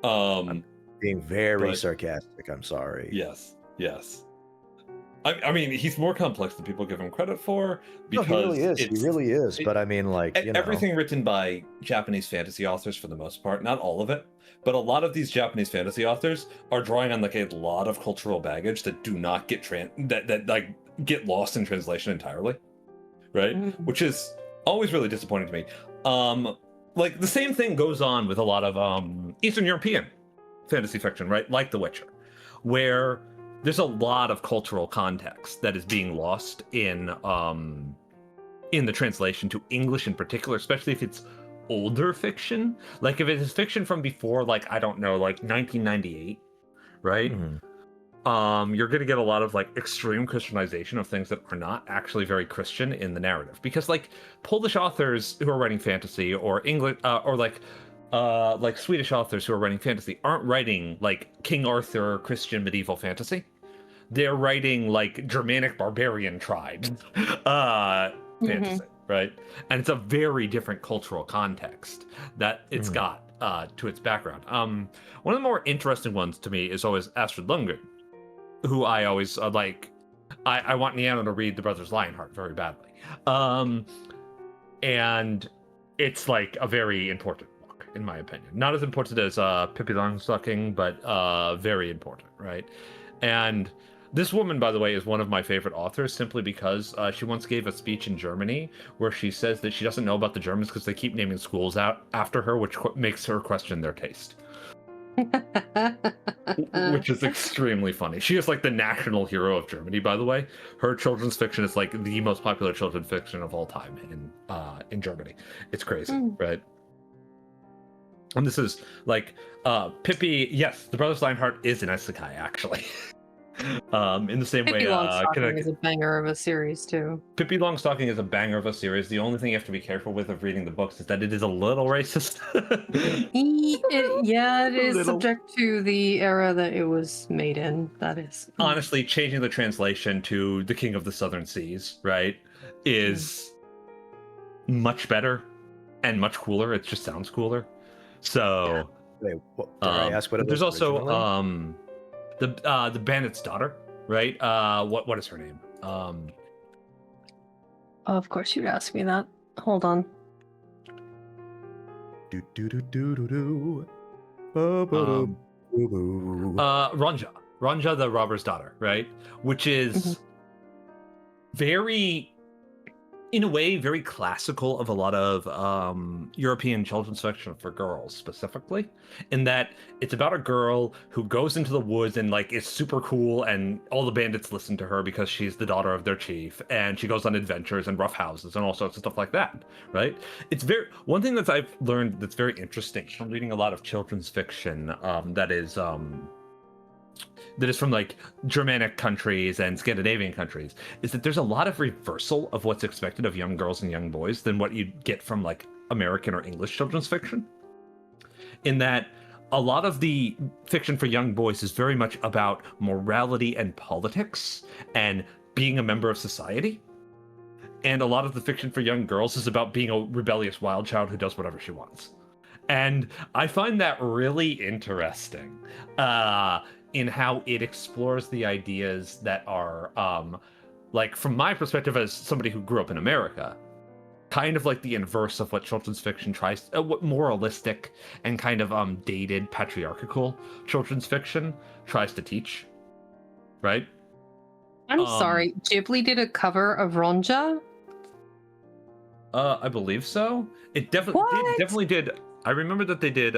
S3: I'm being very sarcastic. I'm sorry.
S2: Yes. I mean, he's more complex than people give him credit for because
S3: he really is. He really is. But I mean, like,
S2: everything written by Japanese fantasy authors for the most part, not all of it, but a lot of these Japanese fantasy authors are drawing on like a lot of cultural baggage that do not get get lost in translation entirely, right?
S4: Mm-hmm.
S2: Which is always really disappointing to me. Like the same thing goes on with a lot of Eastern European fantasy fiction, right? Like The Witcher, where there's a lot of cultural context that is being lost in the translation to English in particular, especially if it's older fiction. Like if it is fiction from before, like, I don't know, like 1998, right?
S3: Mm-hmm.
S2: You're going to get a lot of like extreme Christianization of things that are not actually very Christian in the narrative, because like Polish authors who are writing fantasy or English or like Swedish authors who are writing fantasy aren't writing like King Arthur Christian medieval fantasy. They're writing like Germanic barbarian tribes fantasy, right? And it's a very different cultural context that it's got to its background. One of the more interesting ones to me is always Astrid Lindgren, who I always like. I want Nyano to read The Brothers Lionheart very badly. And it's like a very important book, in my opinion. Not as important as Pippi Longstocking, but very important, right? And this woman, by the way, is one of my favorite authors simply because she once gave a speech in Germany where she says that she doesn't know about the Germans because they keep naming schools out after her, which makes her question their taste. Which is extremely funny. She is like the national hero of Germany, by the way. Her children's fiction is like the most popular children's fiction of all time in Germany. It's crazy, right? And this is like Pippi. Yes, The Brothers Lionheart is an isekai, actually. In the same
S4: Pippi
S2: way,
S4: Longstocking is a banger of a series too.
S2: Pippi Longstocking is a banger of a series. The only thing you have to be careful with of reading the books is that it is a little racist.
S4: It is subject to the era that it was made in. That is
S2: honestly changing the translation to The King of the Southern Seas, right, is much better and much cooler. It just sounds cooler. So,
S3: wait, did I ask what it
S2: there's
S3: was
S2: also
S3: originally?
S2: the bandit's daughter, right? What is her name?
S4: Oh, of course you'd ask me that. Hold on.
S2: Ronja the robber's daughter, right? Which is very, in a way, very classical of a lot of European children's fiction for girls specifically, in that it's about a girl who goes into the woods and like is super cool, and all the bandits listen to her because she's the daughter of their chief, and she goes on adventures and rough houses and all sorts of stuff like that, right? It's one thing that I've learned that's very interesting from reading a lot of children's fiction that is from like Germanic countries and Scandinavian countries, is that there's a lot of reversal of what's expected of young girls and young boys than what you'd get from like American or English children's fiction. In that a lot of the fiction for young boys is very much about morality and politics and being a member of society. And a lot of the fiction for young girls is about being a rebellious wild child who does whatever she wants. And I find that really interesting. In how it explores the ideas that are, like, from my perspective as somebody who grew up in America, kind of like the inverse of what children's fiction tries, what moralistic and kind of dated patriarchal children's fiction tries to teach, right?
S4: I'm sorry, Ghibli did a cover of Ronja?
S2: I believe so. It definitely did. I remember that they did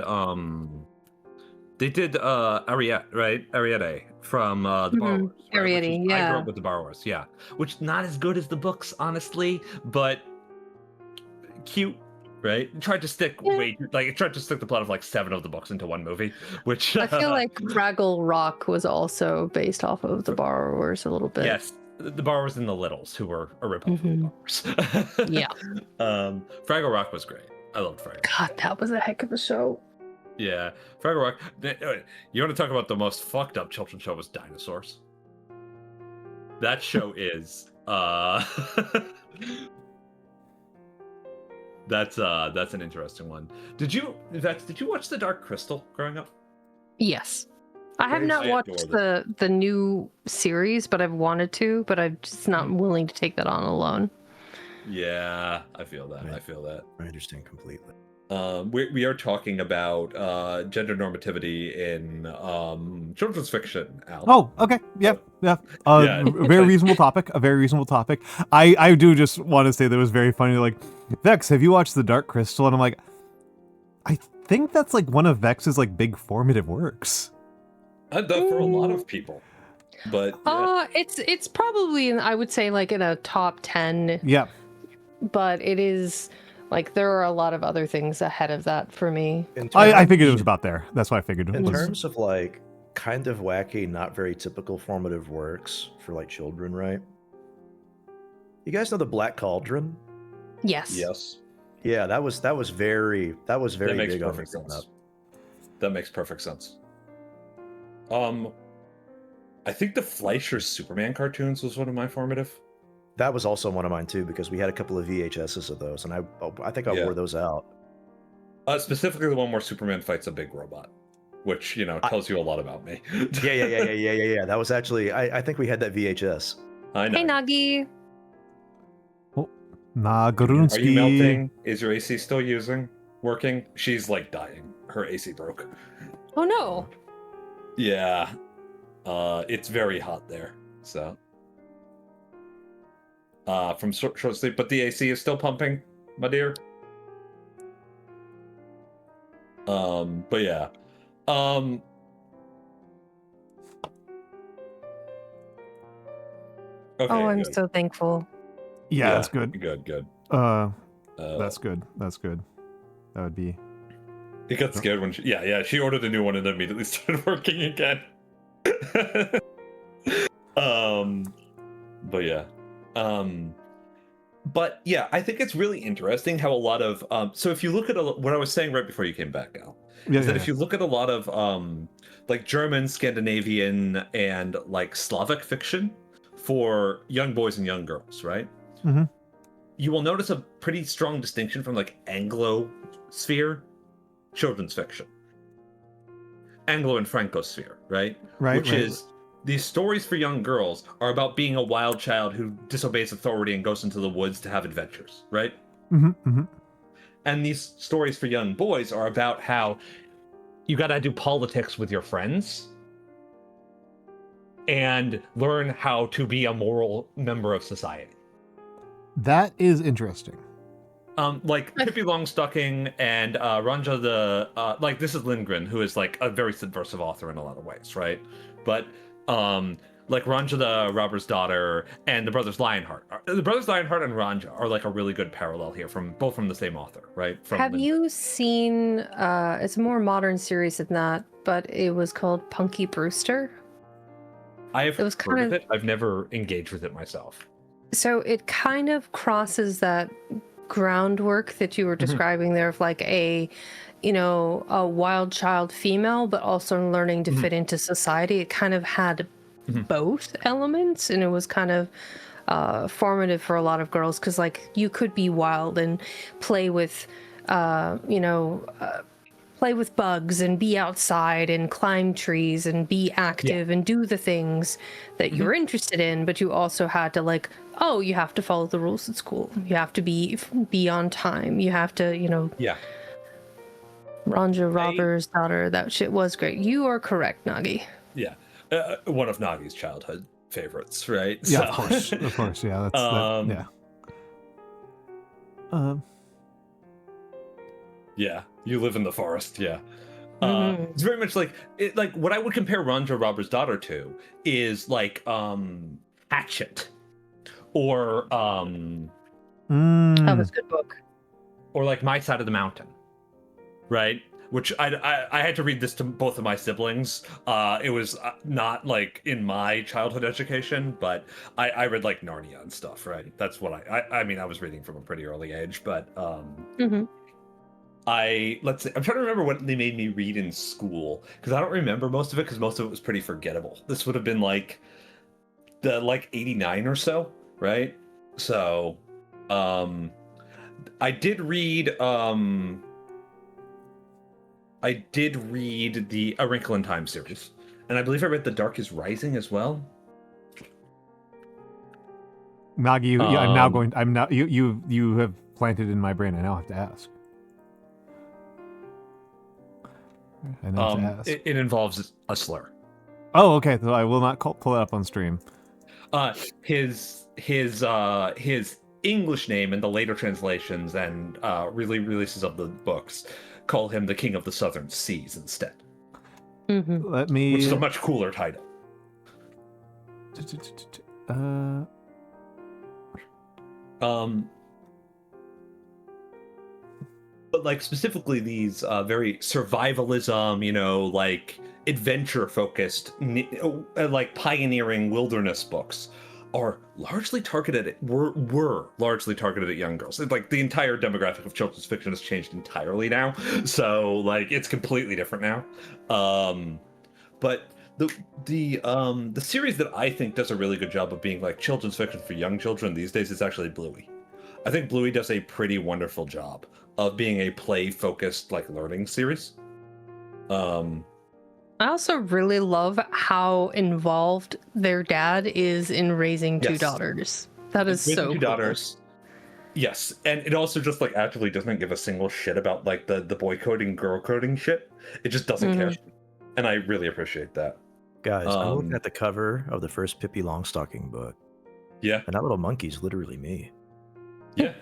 S2: They did Ariete, right? Ariete from The Borrowers. Right?
S4: Ariete,
S2: I grew
S4: yeah.
S2: up with The Borrowers, yeah. Which not as good as the books, honestly, but cute, right? It tried to stick it tried to stick the plot of like 7 of the books into one movie, which
S4: I feel like Fraggle Rock was also based off of The Borrowers a little bit.
S2: yes, the Borrowers and the Littles, who were a ripoff of the Borrowers.
S4: Yeah.
S2: Fraggle Rock was great. I loved Fraggle.
S4: God, that was a heck of a show.
S2: Yeah, Fraggle Rock. You want to talk about the most fucked up children's show was Dinosaurs? That show is that's an interesting one. Did you watch The Dark Crystal growing up?
S4: Yes. I have not watched the new series, but I've wanted to, but I'm just not willing to take that on alone.
S2: Yeah, I feel that.
S3: Right.
S2: I feel that.
S3: I understand completely.
S2: We are talking about gender normativity in children's fiction, Al.
S1: Oh, okay. Yeah. A very reasonable topic. A very reasonable topic. I do just want to say that it was very funny. Like, Vex, have you watched The Dark Crystal? And I'm like, I think that's like one of Vex's like big formative works.
S2: For a lot of people, but
S4: it's probably I would say like in a top 10.
S1: Yeah.
S4: But it is like there are a lot of other things ahead of that for me.
S1: I figured it was about there. That's why I figured it
S3: in
S1: was.
S3: terms of like kind of wacky, not very typical formative works for like children, right? You guys know The Black Cauldron?
S4: Yes.
S2: yes,
S3: Yeah, that was very
S2: that makes
S3: big on
S2: perfect
S3: me growing
S2: sense.
S3: up.
S2: That makes perfect sense. I think the Fleischer's Superman cartoons was one of my formative.
S3: That was also one of mine too, because we had a couple of VHSs of those, and I think I wore those out.
S2: Specifically the one where Superman fights a big robot, which tells you a lot about me.
S3: Yeah. That was actually I think we had that VHS.
S2: I know.
S4: Hey, Nagi.
S1: Oh, Nagarunsky.
S2: Are you melting? Is your AC still working? She's like dying. Her AC broke.
S4: Oh no.
S2: Yeah. It's very hot there. So. From short sleep, but the AC is still pumping, my dear. But yeah. Okay,
S4: I'm
S2: good.
S4: so thankful.
S1: Yeah, that's good.
S2: Good.
S1: That's good. That would be.
S2: It got scared when she ordered a new one and then immediately started working again. But yeah. But yeah, I think it's really interesting how a lot of so if you look at what I was saying right before you came back, Al, if you look at a lot of like German, Scandinavian, and like Slavic fiction for young boys and young girls, right?
S1: Mm-hmm.
S2: You will notice a pretty strong distinction from like Anglo sphere children's fiction. Anglo and Franco sphere, right? Which is these stories for young girls are about being a wild child who disobeys authority and goes into the woods to have adventures, right?
S1: Mm-hmm.
S2: And these stories for young boys are about how you gotta do politics with your friends and learn how to be a moral member of society.
S1: That is interesting.
S2: Like Pippi Longstocking and Ranja the this is Lindgren, who is like a very subversive author in a lot of ways, right? But like Ranja the Robber's Daughter and the Brothers Lionheart. The Brothers Lionheart and Ranja are like a really good parallel here, both from the same author, right?
S4: Have you seen? It's a more modern series than that, but it was called Punky Brewster.
S2: I've heard of it. I've never engaged with it myself.
S4: So it kind of crosses that groundwork that you were describing there of like a wild child female, but also learning to fit into society. It kind of had both elements, and it was kind of formative for a lot of girls because like you could be wild and play with play with bugs and be outside and climb trees and be active and do the things that you're interested in, but you also had to like, you have to follow the rules at school. You have to be on time. You have to, Ranja Robber's Daughter, that shit was great. You are correct, Nagi.
S2: Yeah. One of Nagi's childhood favorites, right?
S1: Yeah, of course. Yeah, yeah.
S2: Yeah, you live in the forest, yeah. It's very much like what I would compare Ronja Robber's Daughter to is like Hatchet, or
S4: Oh, that's a good book.
S2: or like My Side of the Mountain, right? Which I had to read this to both of my siblings. It was not like in my childhood education, but I read like Narnia and stuff, right? That's what I mean, I was reading from a pretty early age, but let's see, I'm trying to remember what they made me read in school, because I don't remember most of it, because most of it was pretty forgettable. This would have been like the 89 or so, right? So I did read the A Wrinkle in Time series, and I believe I read The Dark is Rising as well.
S1: Nagi, you have planted in my brain. I now have to ask.
S2: It involves a slur.
S1: Oh, okay. So I will not pull it up on stream.
S2: His English name in the later translations and releases of the books call him the King of the Southern Seas instead.
S1: Let me.
S2: Which is a much cooler title. But like specifically these very survivalism, like adventure focused, like pioneering wilderness books are largely targeted were largely targeted at young girls. Like the entire demographic of children's fiction has changed entirely now, so like it's completely different now. But the series that I think does a really good job of being like children's fiction for young children these days is actually Bluey. I think Bluey does a pretty wonderful job of being a play-focused like learning series.
S4: I also really love how involved their dad is in raising two daughters. That is so cool. Two daughters.
S2: Yes, and it also just like actively doesn't give a single shit about like the boy coding, girl coding shit. It just doesn't care, and I really appreciate that.
S3: Guys, I'm looking at the cover of the first Pippi Longstocking book.
S2: Yeah,
S3: and that little monkey's literally me.
S2: Yeah.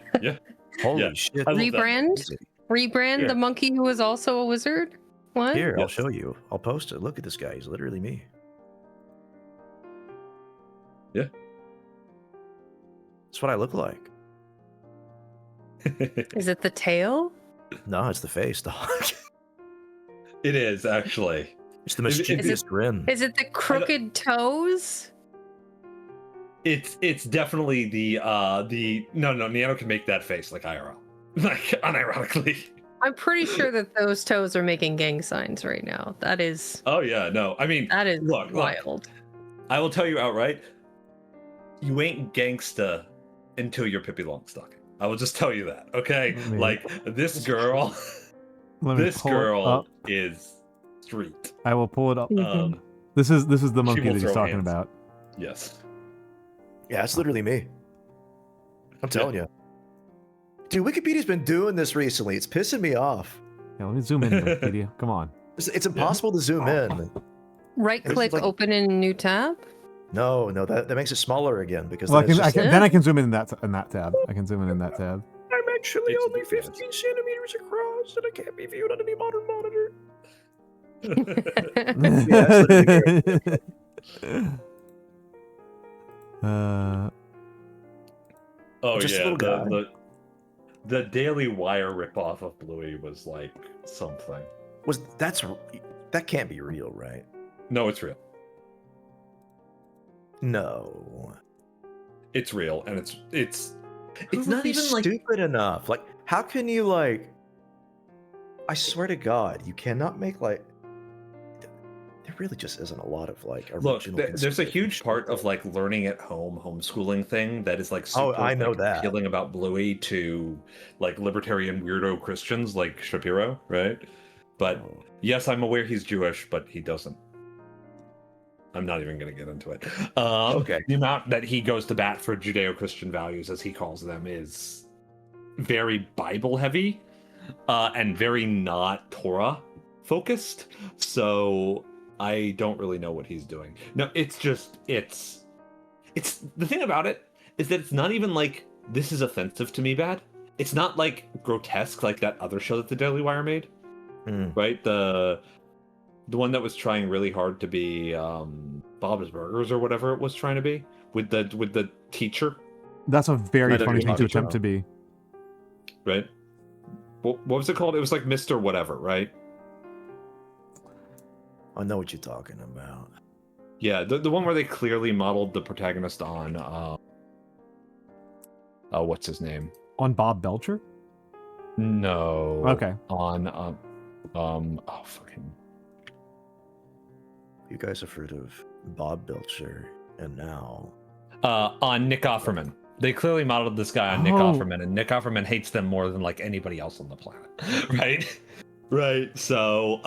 S3: Holy shit!
S4: Rebrand the monkey who was also a wizard. What?
S3: Here, I'll show you. I'll post it. Look at this guy. He's literally me.
S2: Yeah.
S3: That's what I look like.
S4: Is it the tail?
S3: No, it's the face, dog.
S2: It is, actually.
S3: It's the mischievous grin.
S4: Is it the crooked toes?
S2: It's definitely the no, Nyano can make that face like IRL. Like unironically.
S4: I'm pretty sure that those toes are making gang signs right now. That is.
S2: Oh yeah, no. I mean,
S4: that is
S2: look,
S4: wild.
S2: I will tell you outright, you ain't gangsta until you're Pippi Longstocking. I will just tell you that, okay? Like this girl, is street.
S1: I will pull it up. This is the monkey that he's talking about.
S2: Yes.
S3: Yeah, it's literally me. I'm telling you. Dude, Wikipedia's been doing this recently. It's pissing me off.
S1: Yeah, let me zoom in, Wikipedia. Come on.
S3: It's impossible to zoom in.
S4: Right-click, like, open in a new tab?
S3: No, that makes it smaller again because
S1: I can zoom in that tab. I can zoom in that tab.
S3: I'm actually only 15 centimeters across, and I can't be viewed on any modern monitor.
S2: Oh yeah, the Daily Wire ripoff of Bluey was like something.
S3: That can't be real, right?
S2: No, it's real.
S3: No,
S2: it's real, and it's
S3: not even stupid enough. Like, how can you like? I swear to God, you cannot make like. There really just isn't a lot of like original.
S2: Look, there's a huge part of like learning at home, homeschooling thing that is like super
S3: I know that
S2: appealing about Bluey to like libertarian weirdo Christians like Shapiro, right? But yes, I'm aware he's Jewish, but he doesn't. I'm not even going to get into it.
S3: Okay.
S2: The amount that he goes to bat for Judeo-Christian values, as he calls them, is very Bible heavy and very not Torah focused. So I don't really know what he's doing. No, it's the thing about it is that it's not even like this is offensive to me bad. It's not like grotesque like that other show that the Daily Wire made. right? The one that was trying really hard to be Bob's Burgers or whatever it was trying to be with the teacher.
S1: That's a very
S3: I don't
S1: funny
S3: even
S1: thing to
S3: know.
S1: attempt to be.
S2: Right. What was it called? It was like Mr. Whatever, right?
S3: I know what you're talking about.
S2: Yeah, the one where they clearly modeled the protagonist on what's his name?
S1: On Bob Belcher?
S2: No.
S1: Okay.
S2: On oh fucking.
S3: You guys have heard of Bob Belcher, and now
S2: On Nick Offerman. They clearly modeled this guy on Nick Offerman, and Nick Offerman hates them more than like anybody else on the planet. Right? Right. So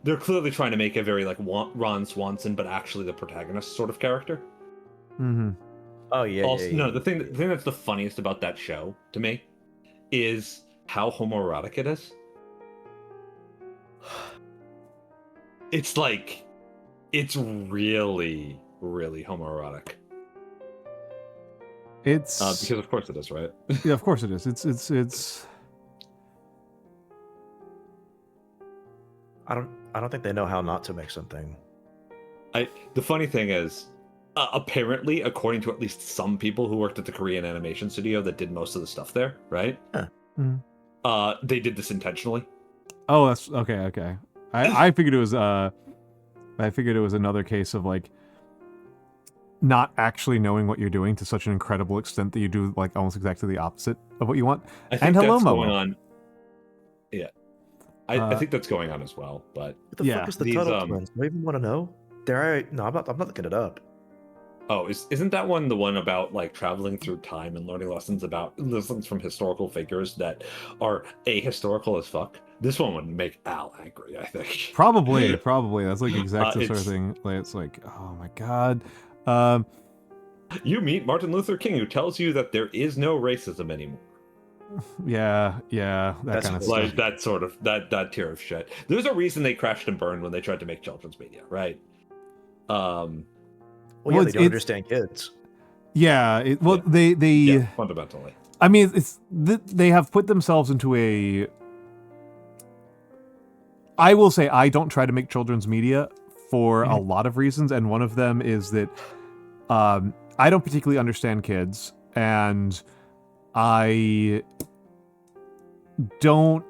S2: they're clearly trying to make a very like Ron Swanson, but actually the protagonist sort of character.
S1: Mm-hmm.
S3: oh yeah,
S2: Also,
S3: yeah, yeah.
S2: no, the thing that's the funniest about that show to me is how homoerotic it is. It's like, it's really, really homoerotic.
S1: It's
S2: because of course it is, right?
S1: yeah, of course it is. It's.
S3: I don't think they know how not to make something.
S2: The funny thing is, apparently, according to at least some people who worked at the Korean animation studio that did most of the stuff there, right?
S3: Huh.
S2: They did this intentionally.
S1: Oh, that's okay. Okay, I figured it was another case of like not actually knowing what you're doing to such an incredible extent that you do like almost exactly the opposite of what you want.
S2: I think
S1: And hello,
S2: that's
S1: Momo.
S2: going on. Yeah, I think that's going on as well. But
S3: What the
S1: Yeah,
S3: fuck is the
S2: these,
S3: Tuttle Twins? Do I even want to know? No, I'm not looking it up.
S2: oh, isn't that one the one about like traveling through time and learning lessons from historical figures that are ahistorical as fuck? This one would make Al angry, I think.
S1: Probably. That's like exactly the sort of
S2: it's-
S1: thing. Like it's like, oh my god.
S2: You meet Martin Luther King, who tells you that there is no racism anymore.
S1: Yeah, that
S3: That's
S1: kind of
S2: Like
S1: stuff.
S2: that sort of that tier of shit. There's a reason they crashed and burned when they tried to make children's media, right?
S3: Well, yeah,
S1: Well,
S3: they
S1: it's-
S3: don't understand kids.
S1: Yeah,
S2: Yeah.
S1: they
S2: Yeah, fundamentally.
S1: I mean, they have put themselves into a. I will say I don't try to make children's media for a lot of reasons, and one of them is that I don't particularly understand kids, and I don't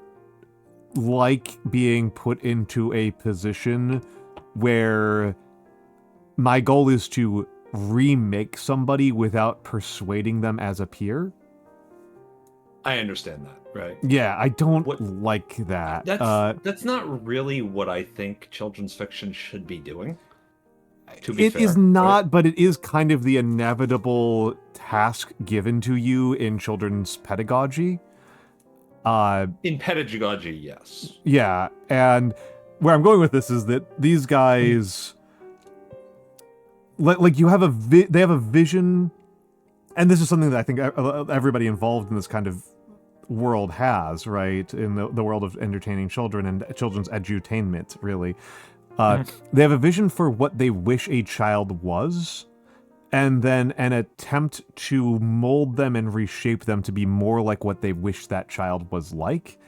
S1: like being put into a position where my goal is to remake somebody without persuading them as a peer.
S2: I understand that, right?
S1: Yeah, I don't
S2: What-
S1: like that.
S2: That's not really what I think children's fiction should be doing. To be
S1: It
S2: fair,
S1: is
S2: right?
S1: not, but it is kind of the inevitable task given to you in children's pedagogy.
S2: In pedagogy, yes.
S1: Yeah, and where I'm going with this is that these guys, like you have they have a vision, and this is something that I think everybody involved in this kind of world has, right? In the world of entertaining children and children's edutainment, really. They have a vision for what they wish a child was, and then an attempt to mold them and reshape them to be more like what they wish that child was like.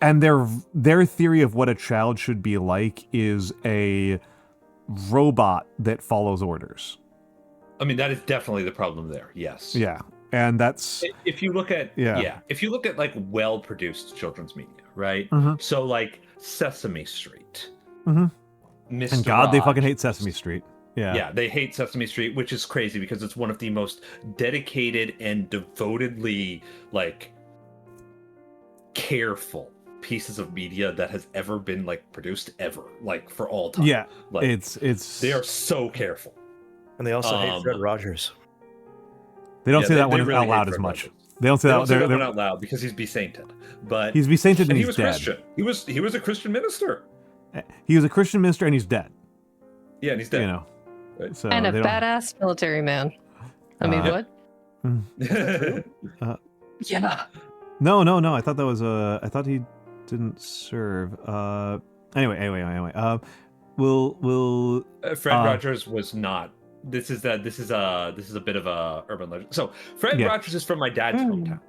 S1: And their theory of what a child should be like is a robot that follows orders.
S2: I mean, that is definitely the problem there. Yes.
S1: Yeah, and that's
S2: If you look at
S1: Yeah.
S2: if you look at like well-produced children's media, right?
S1: Mhm.
S2: So like Sesame Street,
S1: Mhm.
S2: Mr.
S1: and God, they fucking hate
S2: Rogers.
S1: Sesame Street. Yeah.
S2: Yeah, they hate Sesame Street, which is crazy because it's one of the most dedicated and devotedly like careful pieces of media that has ever been like produced ever, like for all time.
S1: Yeah,
S2: like
S1: it's
S2: they are so careful.
S3: And they also hate
S2: Um,
S3: Fred Rogers.
S1: They don't
S2: Yeah,
S1: say
S2: they-
S1: that one
S2: they really
S1: out
S2: hate
S1: loud as
S2: Fred
S1: much.
S2: Rogers.
S1: They don't say
S2: They
S1: that.
S2: don't say that
S1: they're-
S2: one out loud because he's be sainted. But
S1: He's be sainted and
S2: he
S1: he's
S2: was
S1: dead.
S2: Christian. He was a Christian minister.
S1: He was a Christian minister and he's dead.
S2: Yeah, and he's dead.
S1: You know.
S2: Right.
S1: So
S4: And a
S1: they don't-
S4: badass military man. I mean,
S1: Uh,
S4: what? Yeah.
S1: No. I thought that was I thought he didn't serve. Anyway. We'll.
S2: Fred Rogers was not. This is a bit of a urban legend. So Fred
S1: Yeah.
S2: Rogers is from my dad's hometown.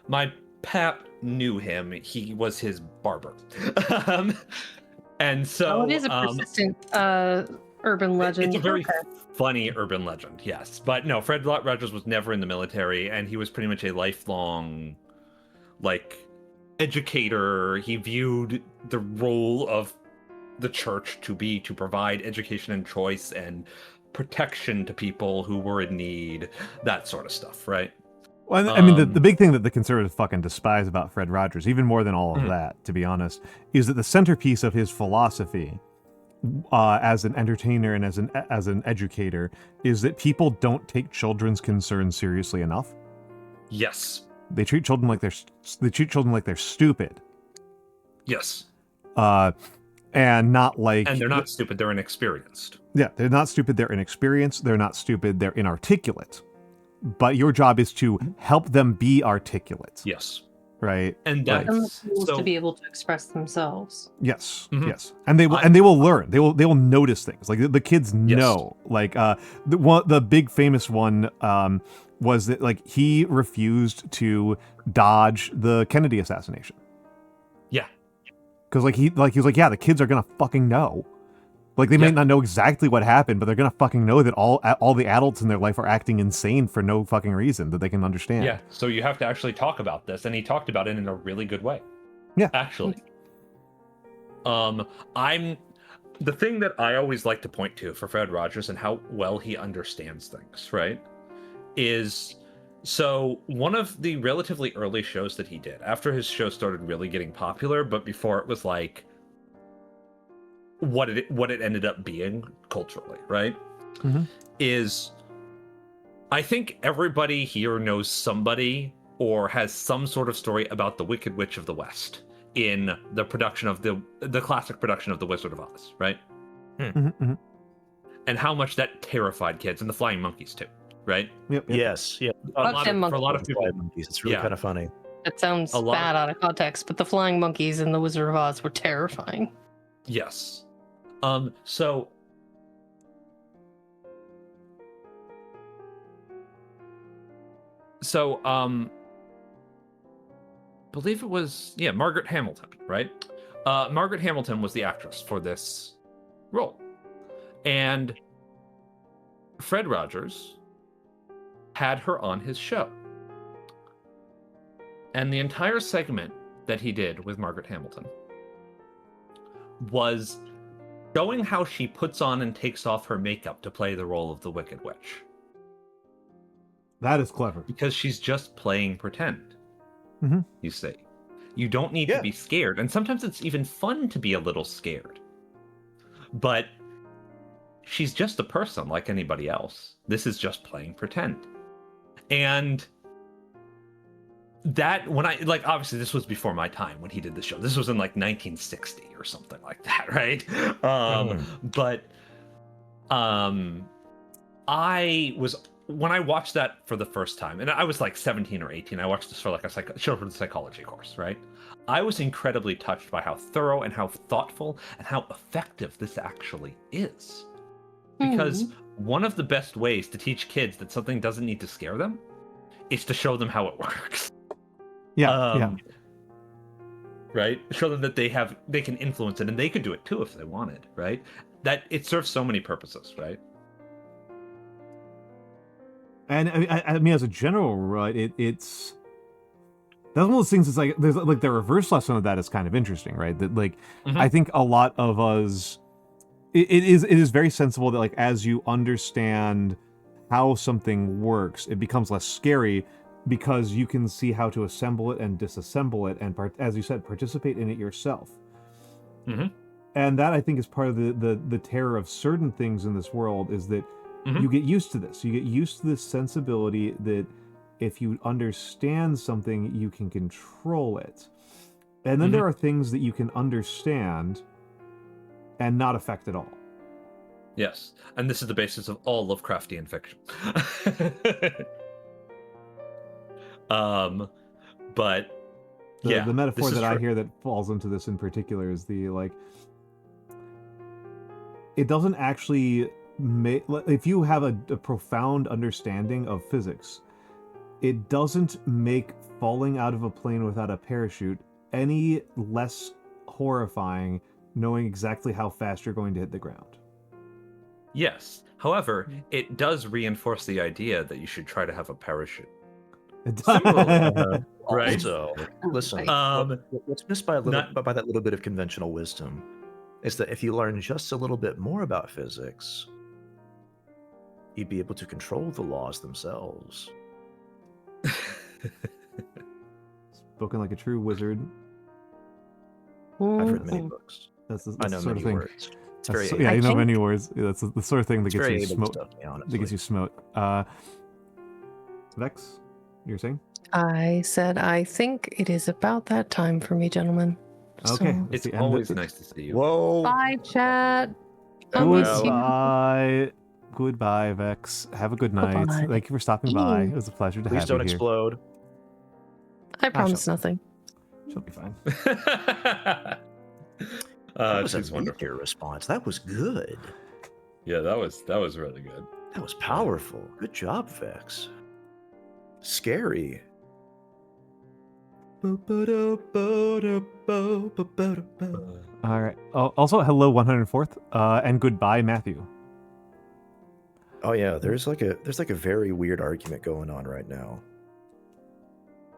S2: My Pat knew him, he was his barber. And so
S4: it is a persistent urban legend.
S2: It's a very funny urban legend, yes. But no, Fred Rogers was never in the military, and he was pretty much a lifelong, like, educator. He viewed the role of the church to be to provide education and choice and protection to people who were in need, that sort of stuff, right?
S1: Well, I mean, the big thing that the conservatives fucking despise about Fred Rogers, even more than all of that, to be honest, is that the centerpiece of his philosophy, as an entertainer and as an educator, is that people don't take children's concerns seriously enough.
S2: Yes.
S1: They treat children like they're stupid.
S2: Yes.
S1: And not like...
S2: And they're not stupid, they're inexperienced.
S1: Yeah, they're not stupid, they're inexperienced. They're not stupid, they're inarticulate. But your job is to help them be articulate.
S2: Yes.
S1: Right?
S2: And
S4: that's to be able to express themselves.
S1: Yes, yes. And they will learn. They will notice things. Like the kids know. Yes. Like the big famous one was that like he refused to dodge the Kennedy assassination.
S2: Yeah.
S1: Because he was like, yeah, the kids are gonna fucking know. Like they may not know exactly what happened, but they're gonna fucking know that all the adults in their life are acting insane for no fucking reason that they can understand.
S2: Yeah. So you have to actually talk about this, and he talked about it in a really good way.
S1: Yeah.
S2: Actually. The thing that I always like to point to for Fred Rogers and how well he understands things, right? Is so one of the relatively early shows that he did, after his show started really getting popular, but before it was like what it ended up being culturally, right? Is I think everybody here knows somebody or has some sort of story about the Wicked Witch of the West in the production of the classic production of The Wizard of Oz, right? And how much that terrified kids, and the flying monkeys too, right?
S1: Yep.
S3: Yes, yeah.
S2: For a lot of people,
S3: monkeys. It's really kind of funny.
S4: It sounds bad out of context, but the flying monkeys in The Wizard of Oz were terrifying.
S2: Yes. Believe it was Margaret Hamilton, right? Margaret Hamilton was the actress for this role, and Fred Rogers had her on his show, and the entire segment that he did with Margaret Hamilton was showing how she puts on and takes off her makeup to play the role of the Wicked Witch.
S1: That is clever.
S2: Because she's just playing pretend. You see. You don't need to be scared. And sometimes it's even fun to be a little scared. But she's just a person like anybody else. This is just playing pretend. And that, when I, like, obviously this was before my time when he did the show. This was in like 1960 or something like that, right? But when I watched that for the first time, and I was like 17 or 18, I watched this for like a children's psychology course, right? I was incredibly touched by how thorough and how thoughtful and how effective this actually is. Because one of the best ways to teach kids that something doesn't need to scare them is to show them how it works. Right? Show them that they can influence it, and they could do it too if they wanted, right? That it serves so many purposes, right?
S1: And I mean, as a general, right, it's that's one of those things. It's like there's like the reverse lesson of that is kind of interesting, right? That like I think a lot of us, it is very sensible that like as you understand how something works, it becomes less scary because you can see how to assemble it and disassemble it, and as you said, participate in it yourself. And that I think is part of the terror of certain things in this world is that. You get used to this. You get used to this sensibility that if you understand something, you can control it. And then there are things that you can understand and not affect at all.
S2: Yes. And this is the basis of all Lovecraftian fiction. But
S1: the metaphor that I hear that falls into this in particular is the like it doesn't actually if you have a profound understanding of physics, it doesn't make falling out of a plane without a parachute any less horrifying knowing exactly how fast you're going to hit the ground.
S2: Yes. However, it does reinforce the idea that you should try to have a parachute. Similarly, right?
S3: Also, listen, what's missed by by that little bit of conventional wisdom is that if you learn just a little bit more about physics, you'd be able to control the laws themselves.
S1: Spoken like a true wizard.
S3: I've read many books.
S1: That's
S3: I know
S1: sort
S3: many
S1: of thing.
S3: words. It's very
S1: Yeah, you know
S4: think-
S1: many words. That's the sort of thing that
S3: it's
S1: gets
S3: very
S1: you
S3: able
S1: smote.
S3: stuff,
S1: That
S3: honestly.
S1: gets you smote. Vex, you're saying?
S4: I said I think it is about that time for me, gentlemen.
S1: Okay.
S4: So,
S2: It's
S1: the end of
S2: always
S1: it.
S2: nice to see you.
S3: Whoa!
S4: bye, chat. I
S3: Farewell.
S4: miss you.
S1: Goodbye, Vex. Have a good night.
S4: Goodbye.
S1: Thank you for stopping by. It was a pleasure to
S3: Please
S1: have
S3: don't
S1: you here.
S3: explode.
S4: I promise
S1: shall-
S4: nothing.
S1: She'll be fine.
S3: That was
S2: She's
S3: a
S2: wonderful.
S3: meteor response. That was good.
S2: Yeah, that was really good.
S3: That was powerful. Good job, Vex. Scary.
S1: All right. Oh, also, hello, 104th, and goodbye, Matthew.
S3: Oh yeah, there's like a very weird argument going on right now.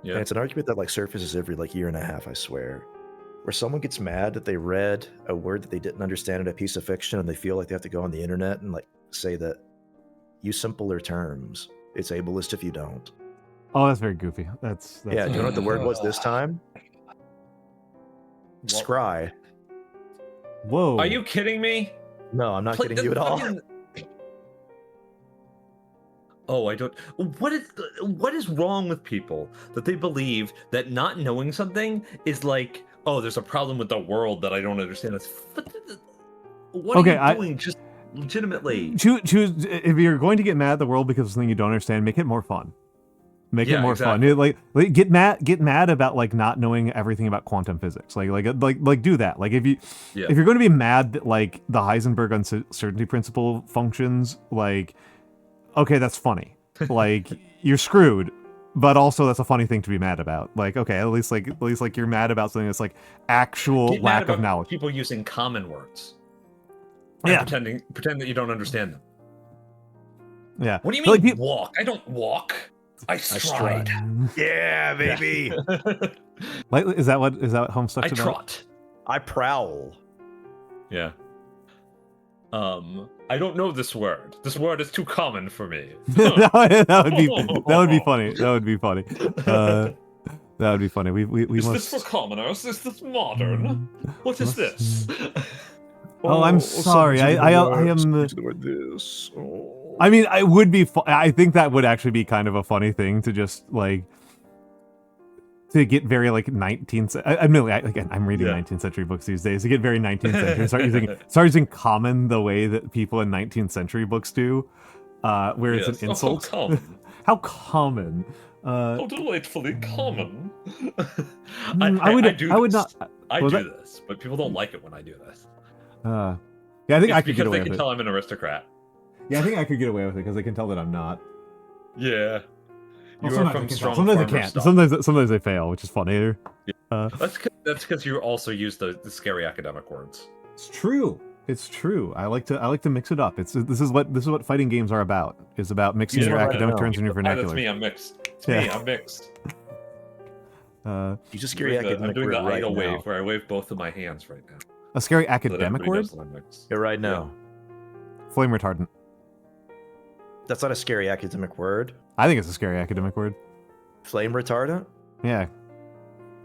S2: Yeah.
S3: And it's an argument that like surfaces every like year and a half, I swear. Where someone gets mad that they read a word that they didn't understand in a piece of fiction and they feel like they have to go on the internet and like say that use simpler terms. It's ableist if you don't.
S1: Oh, that's very goofy. That's
S3: Yeah, do you know what the word was this time? Scry.
S1: Whoa.
S2: Are you kidding me?
S3: No, I'm not
S2: Play-
S3: kidding you at all.
S2: fucking- Oh, I don't. What is wrong with people that they believe that not knowing something is like, oh, there's a problem with the world that I don't understand. What
S1: Okay,
S2: are you doing? Just legitimately.
S1: choose if you're going to get mad at the world because of something you don't understand, make it more fun. Make it
S2: Yeah,
S1: more
S2: exactly.
S1: fun. Like get mad about like not knowing everything about quantum physics. Like do that. Like if you're going to be mad that like the Heisenberg uncertainty principle functions, like okay, that's funny. Like you're screwed, but also that's a funny thing to be mad about. Like okay, at least you're mad about something that's like actual
S2: Get mad
S1: lack of
S2: about
S1: knowledge.
S2: People using common words. And
S1: Yeah.
S2: pretend that you don't understand them.
S1: Yeah.
S2: What do you
S1: But,
S2: mean
S1: like,
S2: walk? I don't walk. I stride.
S3: Yeah, baby.
S1: Like, is that what Homestuck's
S2: I
S1: about?
S2: trot.
S3: I prowl.
S2: Yeah. I don't know this word. This word is too common for me.
S1: that would be funny. That would be funny. That would be funny. We
S2: Is
S1: must.
S2: this for commoners? Is this modern? What is this?
S1: Oh, I'm sorry. I am.
S3: This. Oh.
S1: I mean, I would be. I think that would actually be kind of a funny thing to just like to get very like 19th. Admittedly, again, I'm reading
S2: Yeah.
S1: 19th century books these days. To get very 19th century, start using common the way that people in 19th century books do, where it's
S2: Yes.
S1: an insult.
S2: Oh, common.
S1: How common.
S2: How delightfully common.
S1: I would
S2: do
S1: not.
S2: I
S1: was
S2: do
S1: that-
S2: this, but people don't like it when I do this.
S1: Yeah, I think
S2: It's
S1: I could get
S2: because
S1: away
S2: they
S1: with
S2: can
S1: it.
S2: tell I'm an aristocrat.
S1: Yeah, I think I could get away with it because they can tell that I'm not.
S2: Yeah. You
S1: Well,
S2: are from strong
S1: sometimes they
S2: farmer
S1: can't.
S2: stock.
S1: Sometimes they fail, which is funnier.
S2: That's because you also use the scary academic words.
S1: It's true. It's true. I like to mix it up. This is what fighting games are about. Is about mixing
S3: Yeah,
S1: your
S3: right,
S1: academic
S3: no.
S1: terms and your
S2: That's
S1: vernacular.
S2: me. I'm mixed. It's
S1: Yeah.
S2: me. I'm mixed.
S3: Use a scary
S2: I'm
S3: academic
S2: doing
S3: word
S2: the
S3: right
S2: idle
S3: now.
S2: wave where I wave both of my hands right now.
S1: A scary
S2: So that
S1: academic
S2: everybody
S1: word.
S2: knows that I'm mixed.
S3: Yeah, right now.
S1: Flame retardant.
S3: That's not a scary academic word.
S1: I think it's a scary academic word.
S3: Flame retardant?
S1: Yeah.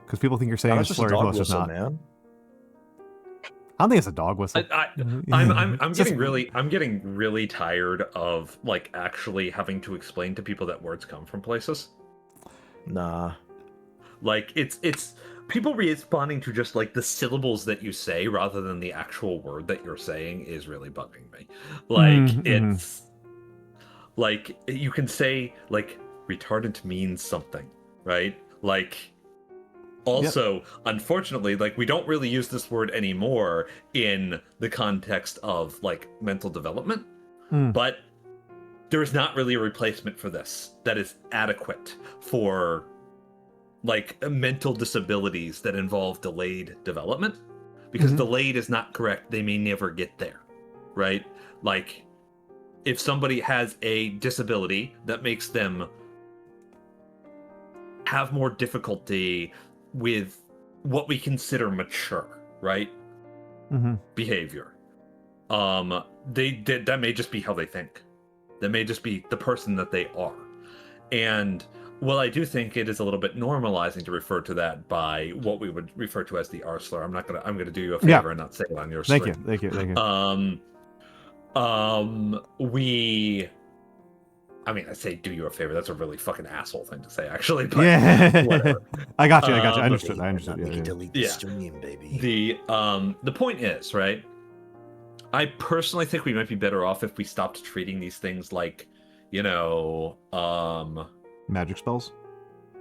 S1: Because people think you're saying
S3: No,
S1: it's
S3: that's just a
S1: slurry,
S3: dog
S1: well, it's just
S3: whistle,
S1: not.
S3: man.
S1: I don't think it's a dog whistle.
S2: I'm
S1: It's just-
S2: getting really tired of like actually having to explain to people that words come from places.
S3: Nah.
S2: Like it's people responding to just like the syllables that you say rather than the actual word that you're saying is really bugging me. Like
S1: Mhm.
S2: it's like you can say like retardant means something, right? Like also, unfortunately, like we don't really use this word anymore in the context of like mental development,
S1: Mm.
S2: but there is not really a replacement for this that is adequate for like mental disabilities that involve delayed development, because delayed is not correct. They may never get there, right? Like if somebody has a disability that makes them have more difficulty with what we consider mature, right? Behavior. That may just be how they think. That may just be the person that they are. And well, I do think it is a little bit normalizing to refer to that by what we would refer to as the R slur. I'm gonna do you a favor and not say it on your
S1: Thank
S2: stream.
S1: you.
S2: I say do you a favor. That's a really fucking asshole thing to say, actually. But
S1: whatever. I got you. I understood.
S3: We can delete the stream, baby.
S2: The point is, right? I personally think we might be better off if we stopped treating these things like,
S1: magic spells.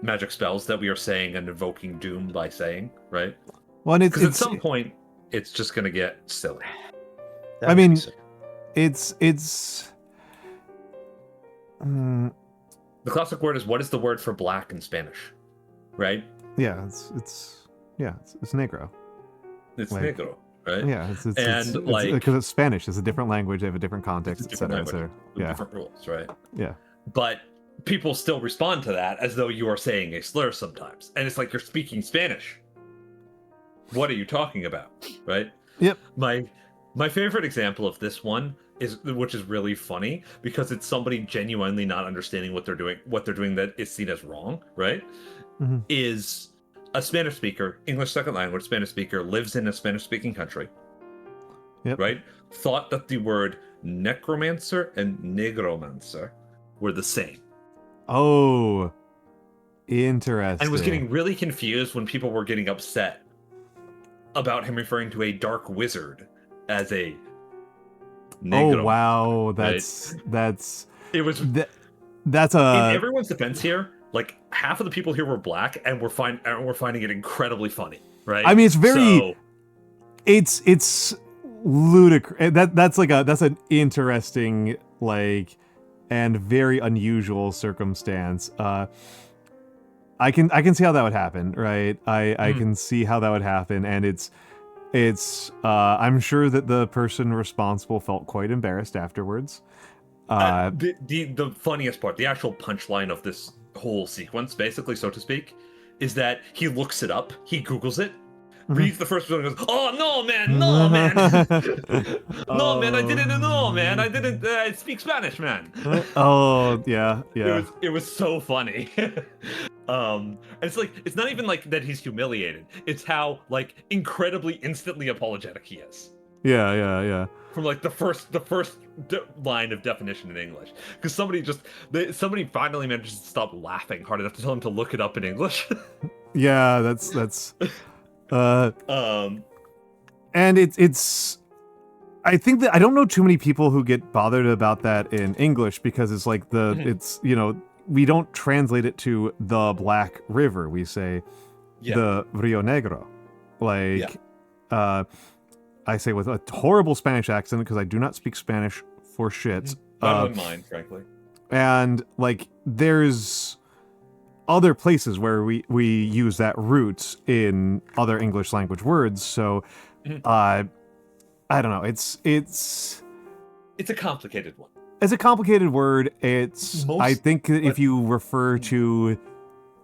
S2: Magic spells that we are saying and invoking doom by saying, right?
S1: Well, and
S2: because at some point it's just gonna get silly.
S1: I mean, it's.
S2: The classic word is, what is the word for black in Spanish, right?
S1: Yeah, it's negro.
S2: It's negro, right?
S1: Yeah, it's because it's Spanish. It's a different language. They have a different context, etc. So,
S2: different rules, right?
S1: Yeah.
S2: But people still respond to that as though you are saying a slur sometimes, and it's like you're speaking Spanish. What are you talking about, right?
S1: Yep.
S2: My favorite example of this one which is really funny because it's somebody genuinely not understanding what they're doing that is seen as wrong, right? Is a Spanish speaker, English second language Spanish speaker, lives in a Spanish speaking country.
S1: Yep.
S2: Right? Thought that the word necromancer and negromancer were the same.
S1: Oh, interesting.
S2: And was getting really confused when people were getting upset about him referring to a dark wizard as a negro.
S1: Oh wow, that's
S2: it was
S1: that's a
S2: in everyone's defense here. Like half of the people here were black, and we're finding it incredibly funny, right?
S1: I mean, it's very it's ludicrous. That's an interesting and very unusual circumstance. I can see how that would happen, right? I can see how that would happen, and it's I'm sure that the person responsible felt quite embarrassed afterwards.
S2: The funniest part, the actual punchline of this whole sequence, basically, so to speak, is that he looks it up, he Googles it, reads the first one and goes, "Oh no, man, no, man, no, man, I didn't know, man, I didn't speak Spanish, man."
S1: Oh yeah.
S2: It was so funny. And it's not even like that he's humiliated. It's how incredibly instantly apologetic he is.
S1: Yeah.
S2: From the first line of definition in English, because somebody finally manages to stop laughing hard enough to tell him to look it up in English.
S1: Yeah, that's and it's I think that I don't know too many people who get bothered about that in English, because it's it's we don't translate it to the Black River. We say the Rio Negro. I say with a horrible Spanish accent because I do not speak Spanish for shit.
S2: I wouldn't mind, frankly.
S1: And there's other places where we use that root in other English language words. So I don't know. It's
S2: a complicated one.
S1: It's a complicated word. I think that if you refer to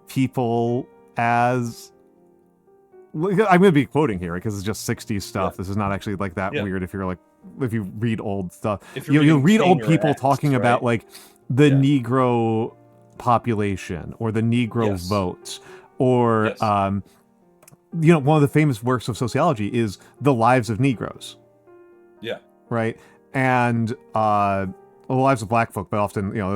S1: people as, I'm going to be quoting here because it's just 60s stuff. This is not actually that weird if you read old stuff. You'll read old people talking about the Negro population or the Negro vote or one of the famous works of sociology is The Lives of Negroes.
S2: Yeah.
S1: Right? And the lives of black folk, but often, there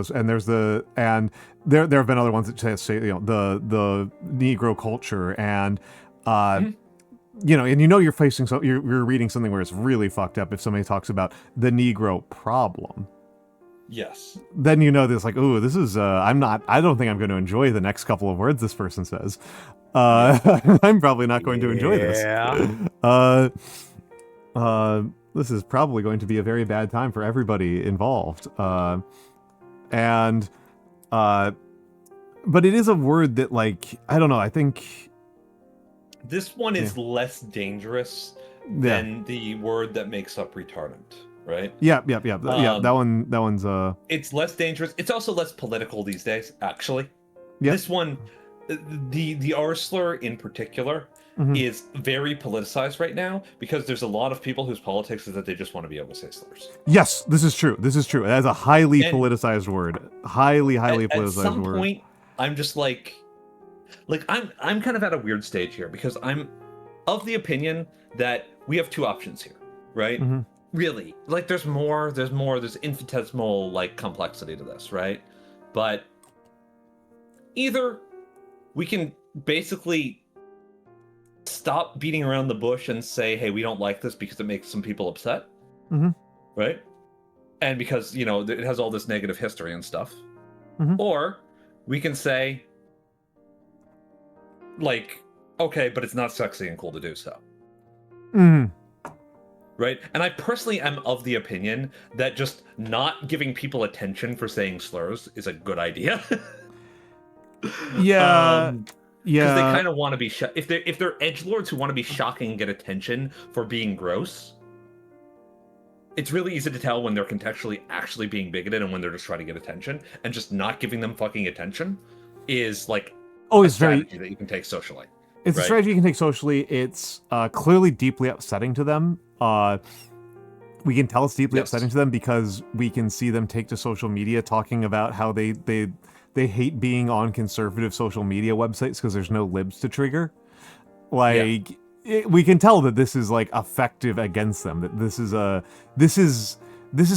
S1: have been other ones that say, the Negro culture and, and you're facing, you're reading something where it's really fucked up if somebody talks about the Negro problem.
S2: Yes.
S1: Then this this is, I don't think I'm going to enjoy the next couple of words this person says. I'm probably not going to enjoy this. This is probably going to be a very bad time for everybody involved. and but it is a word that, like, I don't know. I think
S2: this one is less dangerous than the word that makes up retardant, right?
S1: Yeah. That one's
S2: It's less dangerous. It's also less political these days, actually.
S1: Yeah.
S2: This one, the R slur in particular, is very politicized right now because there's a lot of people whose politics is that they just want to be able to say slurs.
S1: Yes, this is true. This is true. That is a highly politicized word. Highly politicized word. At some
S2: point, I'm just like I'm kind of at a weird stage here because I'm of the opinion that we have two options here, right? Really, like there's infinitesimal like complexity to this, right? But either we can basically stop beating around the bush and say, hey, we don't like this because it makes some people upset, right? And because, you know, it has all this negative history and stuff. Or we can say, like, okay, but it's not sexy and cool to do so. Right? And I personally am of the opinion that just not giving people attention for saying slurs is a good idea. Because they kind of want to be if they're edgelords who want to be shocking and get attention for being gross, it's really easy to tell when they're contextually actually being bigoted and when they're just trying to get attention, and just not giving them fucking attention is like a strategy that you can take socially.
S1: It's a strategy you can take socially. It's clearly deeply upsetting to them. We can tell it's deeply upsetting to them because we can see them take to social media talking about how they hate being on conservative social media websites because there's no libs to trigger. Like, we can tell that this is like effective against them. That this is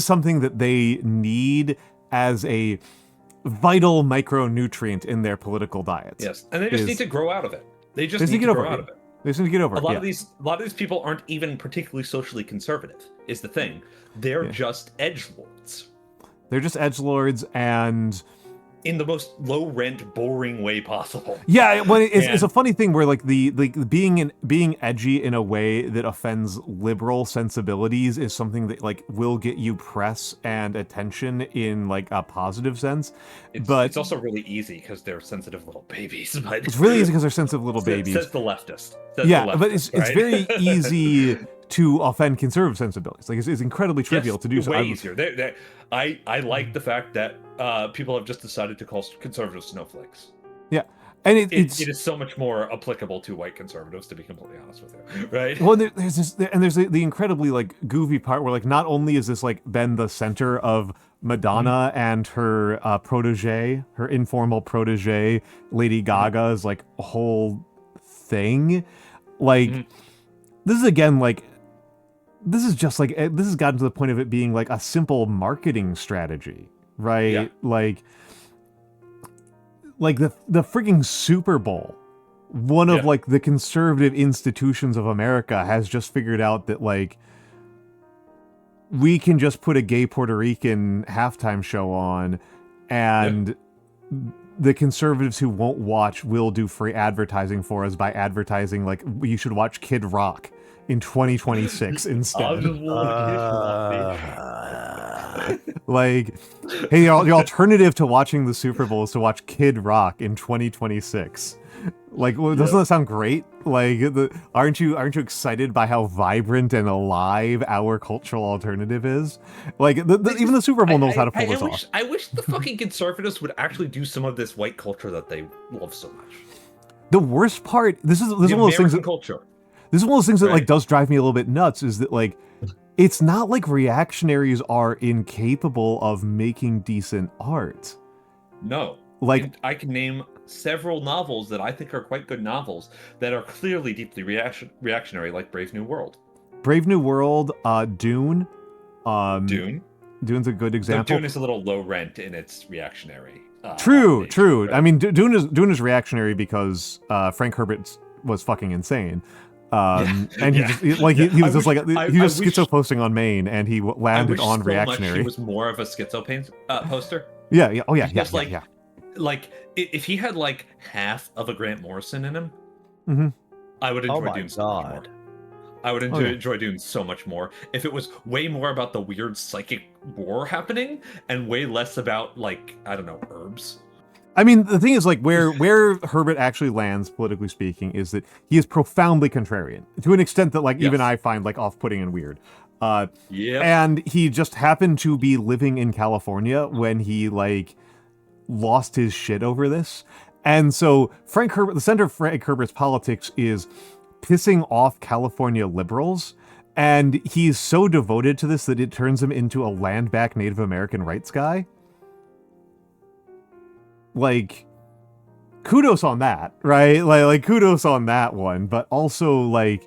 S1: something that they need as a vital micronutrient in their political diets.
S2: Yes, and they just need to grow out of it. They just need to grow out of it.
S1: They just need to get over it.
S2: A lot of these people aren't even particularly socially conservative. Is the thing. They're just edgelords. They're just
S1: edgelords, and
S2: in the most low-rent, boring way possible.
S1: Yeah, well, it's a funny thing where like the being edgy in a way that offends liberal sensibilities is something that like will get you press and attention in like a positive sense. But
S2: it's also really easy because they're sensitive little babies. But
S1: it's really easy because they're sensitive little babies.
S2: Says the leftist.
S1: But it's very easy to offend conservative sensibilities. Like it's incredibly trivial to do so.
S2: Way easier. I like the fact that people have just decided to call conservatives snowflakes.
S1: Yeah, and it
S2: is so much more applicable to white conservatives, to be completely honest with you, right?
S1: Well, there's the incredibly like goofy part where like not only is this like been the center of Madonna and her protege, her informal protege, Lady Gaga's like whole thing, like this is again like. This is just like, this has gotten to the point of it being like a simple marketing strategy, right? Yeah. Like the freaking Super Bowl, one of like the conservative institutions of America has just figured out that like we can just put a gay Puerto Rican halftime show on and the conservatives who won't watch will do free advertising for us by advertising like you should watch Kid Rock in 2026 instead. Like, hey, the alternative to watching the Super Bowl is to watch Kid Rock in 2026. Like, well, doesn't that sound great? Like, aren't you excited by how vibrant and alive our cultural alternative is? Like, even the Super Bowl knows how to pull this off.
S2: I wish the fucking conservatives would actually do some of this white culture that they love so much.
S1: The worst part, this is one of those things.
S2: Culture.
S1: This is one of those things that like does drive me a little bit nuts. Is that like, it's not like reactionaries are incapable of making decent art.
S2: No,
S1: like
S2: I can name several novels that I think are quite good novels that are clearly deeply reactionary, like Brave New World.
S1: Brave New World, Dune.
S2: Dune.
S1: Dune's a good example.
S2: Dune is a little low rent in its reactionary.
S1: True.
S2: Right?
S1: I mean, Dune is reactionary because Frank Herbert was fucking insane. And he was just schizo posting on Maine, and he landed on reactionary.
S2: He was more of a schizo poster.
S1: Yeah. Oh yeah.
S2: Like if he had like half of a Grant Morrison in him, I would enjoy Dune so much more. I would enjoy Dune so much more if it was way more about the weird psychic war happening and way less about, like, I don't know, herbs.
S1: I mean, the thing is, like, where Herbert actually lands, politically speaking, is that he is profoundly contrarian to an extent that, like, even I find, like, off-putting and weird. And he just happened to be living in California when he, like, lost his shit over this. And so Frank Herbert, the center of Frank Herbert's politics is pissing off California liberals. And he's so devoted to this that it turns him into a land-back Native American rights guy. Like, kudos on that, right? Like kudos on that one. But also, like,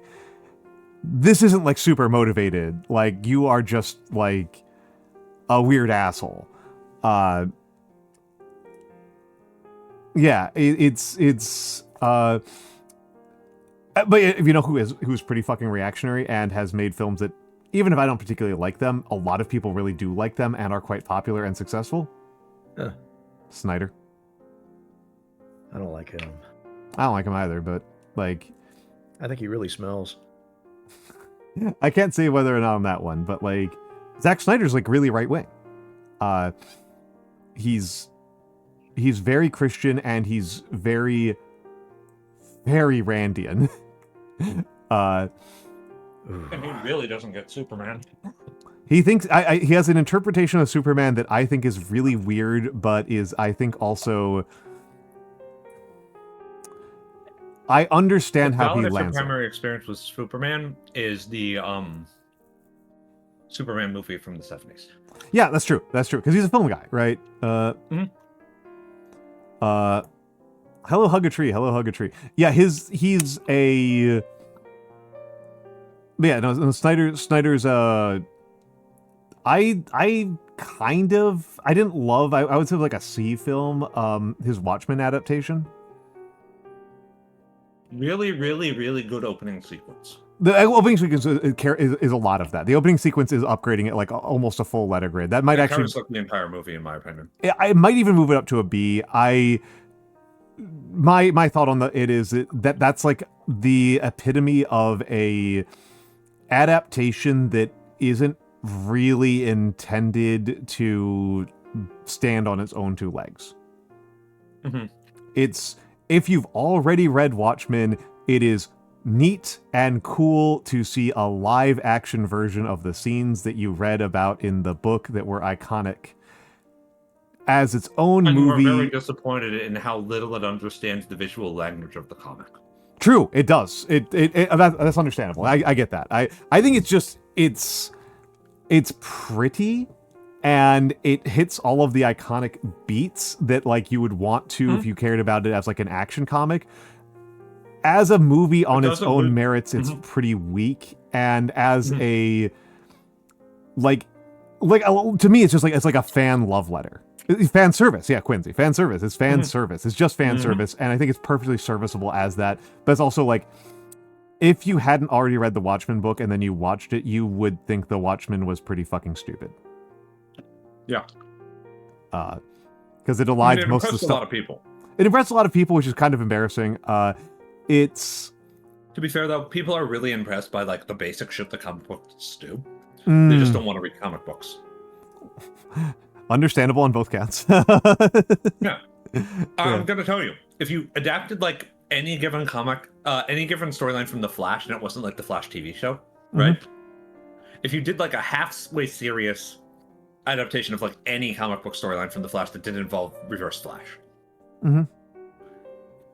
S1: this isn't, like, super motivated. Like, you are just, like, a weird asshole. Yeah, it's but if you know who's pretty fucking reactionary and has made films that, even if I don't particularly like them, a lot of people really do like them and are quite popular and successful? Snyder.
S3: I don't like him.
S1: I don't like him either, but, like...
S3: I think he really smells.
S1: I can't say whether or not on that one, but, like, Zack Snyder's, like, really right-wing. He's very Christian, and he's very, very Randian.
S2: And he really doesn't get Superman.
S1: He thinks he has an interpretation of Superman that I think is really weird, but is, I think, also... I understand how he lands.
S2: His primary experience with Superman is the Superman movie from the 70s.
S1: Yeah, that's true. That's true. Because he's a film guy, right? Hello, Hug a Tree. Hello, Hug a Tree. Yeah, he's a... Yeah, no, Snyder's I kind of... I didn't love... I would say like a C film, his Watchmen adaptation.
S2: Really, really, really good opening sequence.
S1: The opening sequence is a lot of that. The opening sequence is upgrading it like almost a full letter grade. That might actually
S2: covers the entire movie, in my opinion.
S1: I might even move it up to a B. My thought on it is that's like the epitome of a adaptation that isn't really intended to stand on its own two legs.
S2: Mm-hmm.
S1: It's, if you've already read Watchmen, it is neat and cool to see a live action version of the scenes that you read about in the book that were iconic as its own movie.
S2: We're very disappointed in how little it understands the visual language of the comic.
S1: True, it does. That's understandable. I get that. I think it's just it's pretty, and it hits all of the iconic beats that like you would want to if you cared about it as like an action comic. As a movie on its own merits, it's pretty weak, and as a like to me, it's just like it's like a fan love letter. Fan service, yeah, Quincy. Fan service. It's fan service. It's just fan service, and I think it's perfectly serviceable as that. But it's also like, if you hadn't already read the Watchmen book and then you watched it, you would think the Watchmen was pretty fucking stupid.
S2: Yeah.
S1: Because it elides most of the stuff.
S2: A lot of people.
S1: It impressed a lot of people, which is kind of embarrassing. It's...
S2: To be fair, though, people are really impressed by like the basic shit the comic books do. They just don't want to read comic books.
S1: Understandable on both counts.
S2: Yeah. I'm gonna tell you, if you adapted like any given comic, any given storyline from The Flash, and it wasn't like the Flash TV show, right? If you did like a halfway serious adaptation of like any comic book storyline from The Flash that didn't involve Reverse Flash,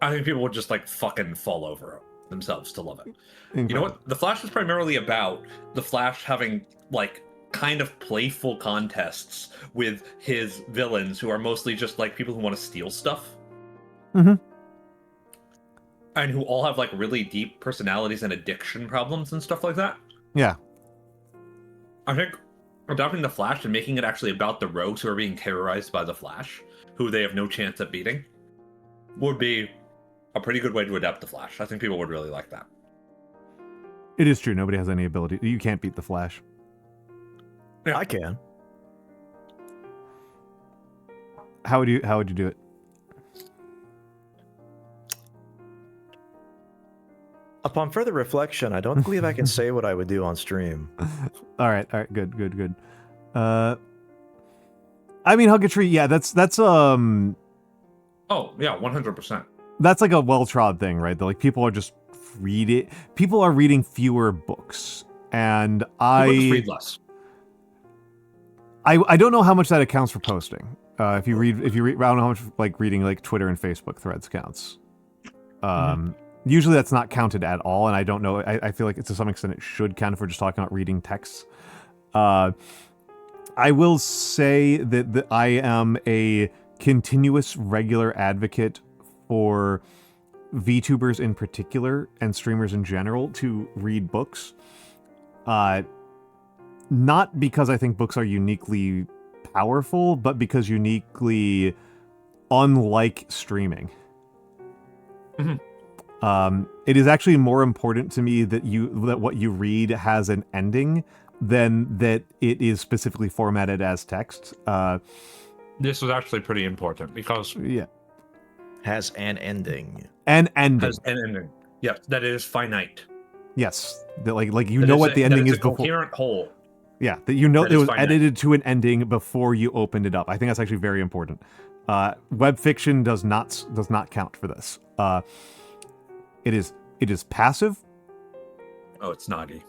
S2: I think people would just like fucking fall over themselves to love it. Incredible. You know what? The Flash was primarily about the Flash having like kind of playful contests with his villains, who are mostly just like people who want to steal stuff. And who all have like really deep personalities and addiction problems and stuff like that.
S1: Yeah.
S2: I think adopting the Flash and making it actually about the rogues who are being terrorized by the Flash, who they have no chance at beating, would be a pretty good way to adapt the Flash. I think people would really like that.
S1: It is true. Nobody has any ability. You can't beat the Flash.
S3: Yeah. I can.
S1: How would you do it?
S3: Upon further reflection, I don't believe I can say what I would do on stream.
S1: All right, good. I mean, hug a tree. Yeah, that's
S2: Oh yeah, 100%.
S1: That's like a well-trod thing, right? That like people are just people are reading fewer books, and
S2: People just read less.
S1: I don't know how much that accounts for posting. If you read, I don't know how much like reading like Twitter and Facebook threads counts. Usually that's not counted at all, and I don't know. I feel like to some extent it should count if we're just talking about reading texts. I will say that I am a continuous, regular advocate for VTubers in particular and streamers in general to read books. Not because I think books are uniquely powerful, but because uniquely unlike streaming. It is actually more important to me that what you read has an ending than that it is specifically formatted as text.
S2: This was actually pretty important because
S3: Has an ending.
S1: An ending.
S2: Has an ending. Yes, that it is finite.
S1: Yes, that like you know what the ending is
S2: a
S1: before.
S2: coherent whole.
S1: Yeah, that you know
S2: That
S1: it
S2: is
S1: was
S2: finite.
S1: edited to an ending before you opened it up. I think that's actually very important. Web fiction does not count for this. It is passive.
S2: Oh, it's Nagi.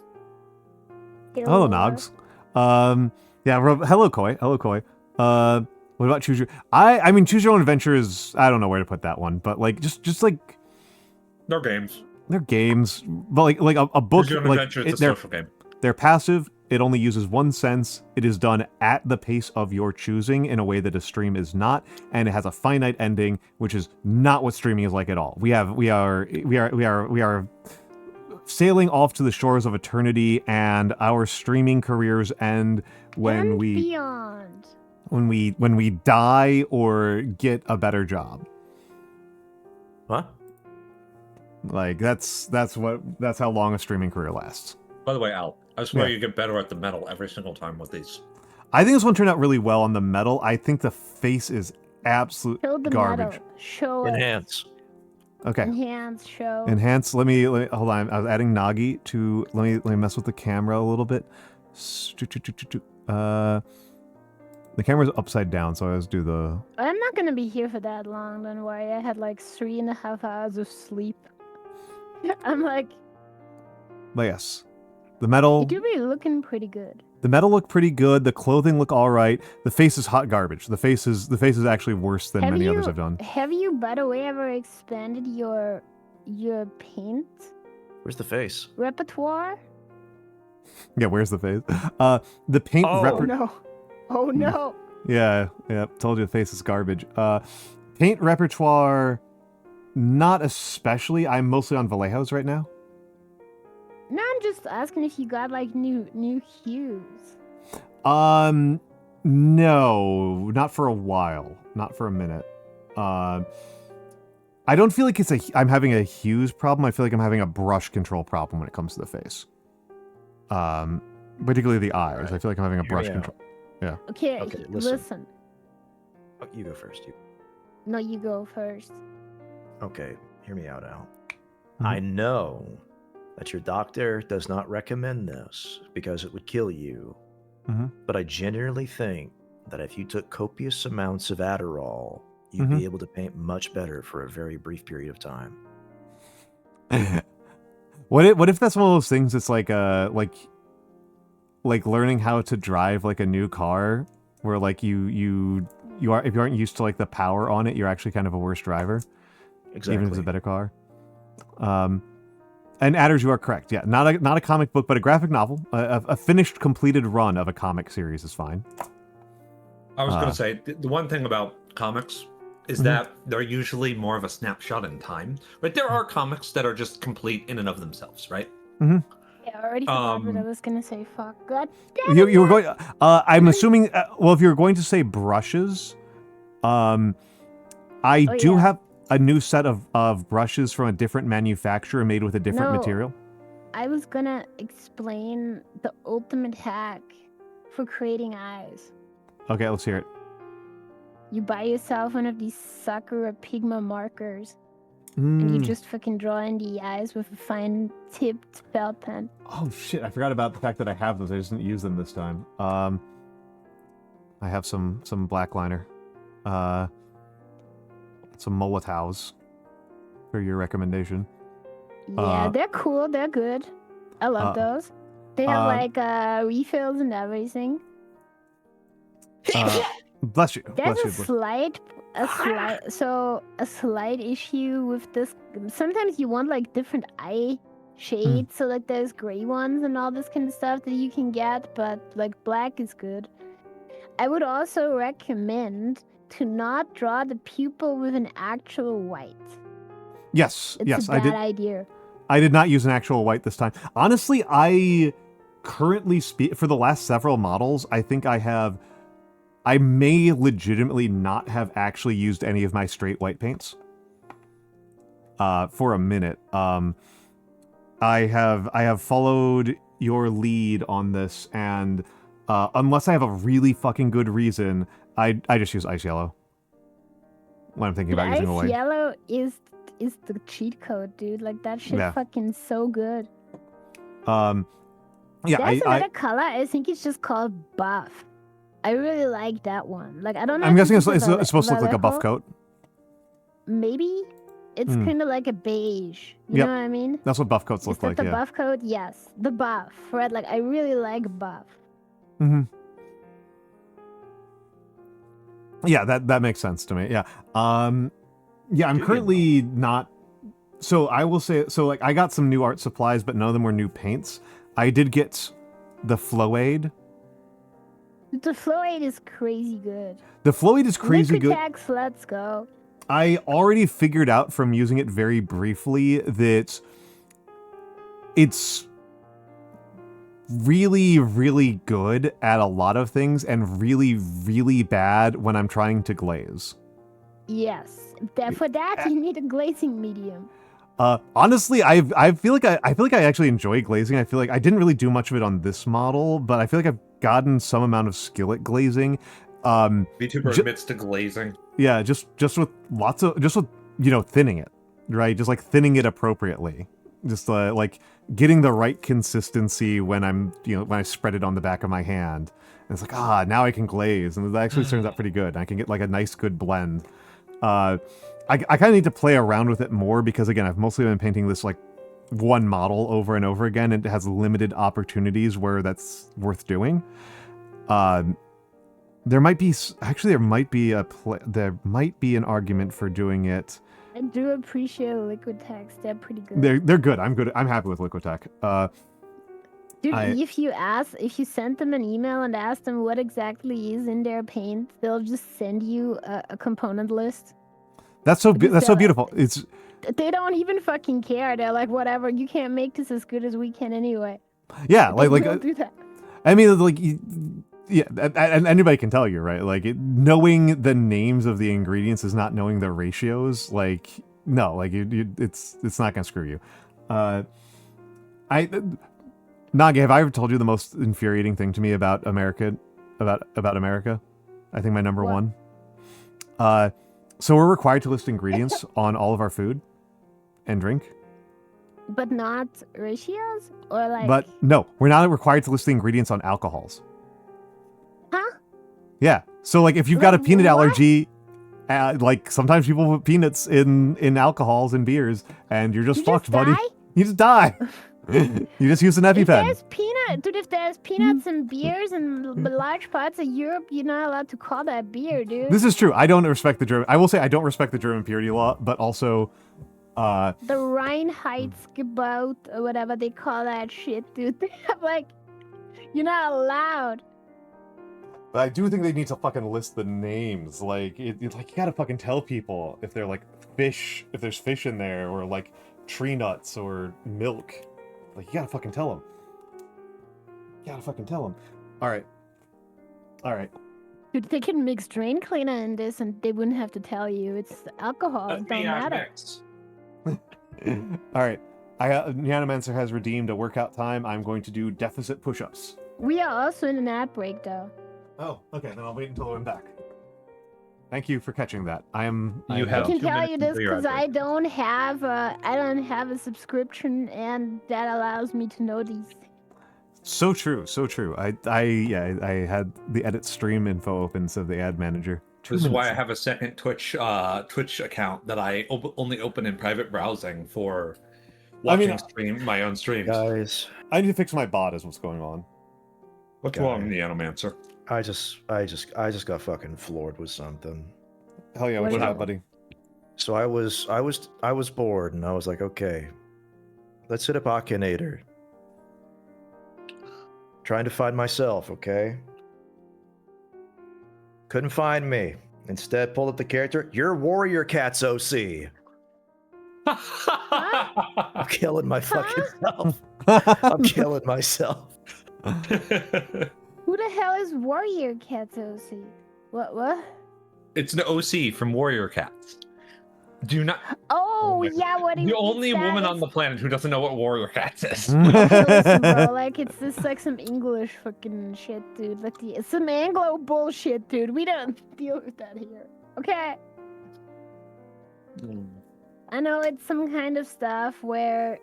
S1: Hello, Nogs. Hello, Koi. Hello, Koi. What about choose your? I mean, choose your own adventure is I don't know where to put that one, but like just like
S2: They're games.
S1: they're games, but like a book.
S2: Choose Your Own
S1: Like
S2: Adventure is a
S1: they're
S2: social game.
S1: they're passive. It only uses one sense. It is done at the pace of your choosing in a way that a stream is not, and it has a finite ending, which is not what streaming is like at all. We are sailing off to the shores of eternity, and our streaming careers end when
S5: beyond.
S1: when we die or get a better job.
S3: What?
S1: Like that's how long a streaming career lasts.
S2: By the way, Al, I swear
S1: Yeah.
S2: you get better at the metal every single time with these.
S1: I think this one turned out really well on the metal. I think the face is absolute
S5: Show the
S1: garbage.
S5: metal. Show it.
S3: Enhance.
S1: Okay.
S5: Enhance. Show.
S1: Enhance. Let me hold on. I was adding Nagi to let me mess with the camera a little bit. The camera's upside down, so I always do the.
S5: I'm not gonna be here for that long. Don't worry. I had like 3.5 hours of sleep. I'm like,
S1: But yes, the metal.
S5: it do be looking pretty good.
S1: The metal looked pretty good. The clothing look all right. The face is hot garbage. The face is actually worse than many others I've done.
S5: Have you, by the way, ever expanded your paint
S3: Where's the face?
S5: repertoire?
S1: Yeah, where's the face? The paint.
S3: Oh.
S5: No. Oh no.
S1: Yeah. Told you the face is garbage. Paint repertoire, not especially. I'm mostly on Vallejos right now.
S5: No, I'm just asking if you got like new hues.
S1: No, not for a while. Not for a minute. I don't feel like I'm having a hues problem. I feel like I'm having a brush control problem when it comes to the face. Particularly the eyes.
S3: Right.
S1: I feel like I'm having a
S3: Hear
S1: brush
S3: me
S1: control.
S5: Okay,
S3: Okay,
S5: listen.
S3: listen. Oh, you go first.
S5: No, you go first.
S3: Okay, hear me out, Al.
S1: Mhm.
S3: I know that your doctor does not recommend this because it would kill you.
S1: Mhm.
S3: But I genuinely think that if you took copious amounts of Adderall, you'd
S1: Mhm.
S3: be able to paint much better for a very brief period of time.
S1: What if that's one of those things that's like learning how to drive like a new car, where like you are, if you aren't used to like the power on it, you're actually kind of a worse driver,
S3: Exactly.
S1: even if it's a better car. And Adders, you are correct. Yeah, not a comic book, but a graphic novel. A finished, completed run of a comic series is fine.
S2: I was going to say, the one thing about comics is that they're usually more of a snapshot in time. But there are comics that are just complete in and of themselves, right?
S5: Yeah, I already forgot what I was gonna say. Fuck. God damn it.
S1: You were going. I'm assuming. Well, if you're going to say brushes, I do
S5: yeah.
S1: have a new set of brushes from a different manufacturer made with a different
S5: No.
S1: material.
S5: I was gonna explain the ultimate hack for creating eyes.
S1: Okay, let's hear it.
S5: You buy yourself one of these Sakura Pigma markers. and you
S1: Mm.
S5: just fucking draw in the eyes with a fine tipped felt pen.
S1: Oh shit! I forgot about the fact that I have those. I just didn't use them this time. I have some black liner, some Molotovs for your recommendation.
S5: Yeah, they're cool. They're good. I love those. They have like refills and everything.
S1: Bless you.
S5: There's
S1: Bless you.
S5: a slight issue with this. Sometimes you want like different eye shades, so like there's gray ones and all this kind of stuff that you can get, but like black is good. I would also recommend to not draw the pupil with an actual white.
S1: Yes,
S5: It's a bad idea.
S1: I did not use an actual white this time. Honestly, I currently for the last several models, I think I may legitimately not have actually used any of my straight white paints. For a minute. I have followed your lead on this, and unless I have a really fucking good reason, I just use ice yellow when I'm thinking about using a white.
S5: Ice yellow is the cheat code, dude. Like that shit fucking so good.
S1: Yeah,
S5: There's another color. I think it's just called buff. I really like that one. Like I don't know.
S1: I'm guessing it's supposed to look like a buff coat.
S5: Maybe it's kind of like a beige. You know what I mean?
S1: That's what buff coats look like.
S5: The buff coat, yes, the buff. Right? Like I really like buff.
S1: Mm-hmm. Yeah, that makes sense to me. Yeah. Yeah, I'm currently not. So I will say, so like I got some new art supplies, but none of them were new paints. I did get the Flow-Aid.
S5: The Flow-Aid is crazy good.
S1: The Flow-Aid is crazy good.
S5: Liquitex, let's go.
S1: I already figured out from using it very briefly that it's really, really good at a lot of things and really, really bad when I'm trying to glaze.
S5: Yes. For that, you need a glazing medium.
S1: Honestly, I feel like I actually enjoy glazing. I feel like I didn't really do much of it on this model, but I feel like I've gotten some amount of skill at glazing.
S2: VTuber admits to glazing.
S1: Yeah, just with thinning it, right? Just like thinning it appropriately. Just like getting the right consistency when when I spread it on the back of my hand. And it's like, now I can glaze, and it actually turns out pretty good. I can get like a nice good blend. I kind of need to play around with it more because, again, I've mostly been painting this like one model over and over again, and it has limited opportunities where that's worth doing. There might be an argument for doing it.
S5: I do appreciate Liquitex. They're pretty good.
S1: They're good. I'm happy with Liquitech.
S5: Dude, if you send them an email and ask them what exactly is in their paint, they'll just send you a component list.
S1: That's so beautiful.
S5: They don't even fucking care. They're like, whatever. You can't make this as good as we can anyway.
S1: Yeah,
S5: Don't do that.
S1: I mean, like, yeah, and anybody can tell you, right? Like, knowing the names of the ingredients is not knowing the ratios. Like, no, like it's not gonna screw you. Nagi, have I ever told you the most infuriating thing to me about America? About America? I think my number one. So we're required to list ingredients on all of our food and drink.
S5: But not ratios? Or like...
S1: But no, we're not required to list the ingredients on alcohols.
S5: Huh?
S1: Yeah. So like if you've got a peanut allergy, like sometimes people put peanuts in alcohols and beers, and you're just fucked, buddy. You just die. You just use an EpiPen.
S5: If there's peanuts and beers in large parts of Europe, you're not allowed to call that beer, dude.
S1: This is true. I don't respect the German. I will say I don't respect the German purity law, but also,
S5: the Reinheitsgebot or whatever they call that shit, dude. Like, you're not allowed.
S1: But I do think they need to fucking list the names. Like, you gotta fucking tell people if they're like fish, if there's fish in there, or like tree nuts or milk. Like, you gotta fucking tell them. All right.
S5: Dude, they can mix drain cleaner in this and they wouldn't have to tell you. It's alcohol. It don't matter.
S1: All right. Nyanomancer has redeemed a workout time. I'm going to do deficit push-ups.
S5: We are also in an ad break, though.
S1: Oh, okay. Then I'll wait until I'm back. Thank you for catching that. I am.
S2: You
S5: I
S2: have
S5: can
S2: 2
S5: tell
S2: minutes
S5: you this
S2: until your
S5: because
S2: ad
S5: I
S2: break.
S5: don't have a subscription, and that allows me to know these.
S1: So true, so true. I had the edit stream info open, so the ad manager.
S2: This is why I have a second Twitch account that I only open in private browsing for watching my own streams.
S3: Guys,
S1: I need to fix my bot. Is what's going on.
S2: What's wrong, Nyanomancer?
S3: I just got fucking floored with something.
S1: Hell yeah,
S5: What
S1: what's
S5: is
S1: that,
S5: it?
S1: buddy?
S3: So I was bored, and I was like, okay, let's hit up Akinator. Trying to find myself, okay? Couldn't find me. Instead, pulled up the character. You're Warrior Cat's OC. I'm killing my fucking self. I'm killing myself.
S5: Who the hell is Warrior Cat's OC? What?
S2: It's an OC from Warrior Cats. Do not.
S5: Oh,
S2: my
S5: yeah, what
S2: The only woman on
S5: is.
S2: the planet who doesn't know what Warrior Cats is.
S5: Okay, listen, bro, like, it's just like some English fucking shit, dude. Like, it's some Anglo bullshit, dude. We don't deal with that here. Okay? I know it's some kind of stuff where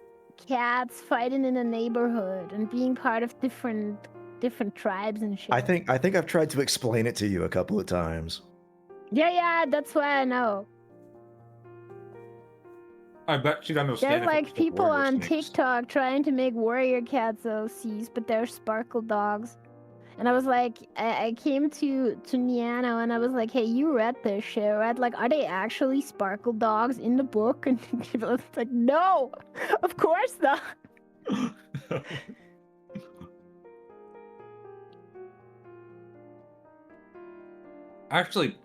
S5: cats fighting in a neighborhood and being part of different tribes and shit.
S3: I think I've tried to explain it to you a couple of times.
S5: Yeah, that's why I know.
S2: I bet you'd understand.
S5: There's
S2: if it
S5: like
S2: was
S5: people
S2: warrior
S5: on
S2: snakes.
S5: TikTok trying to make warrior cats OCs, but they're sparkle dogs. And I was like, I came to Nyano and I was like, hey, you read this shit, right? Like, are they actually sparkle dogs in the book? And he was like, no, of course not.
S2: Actually,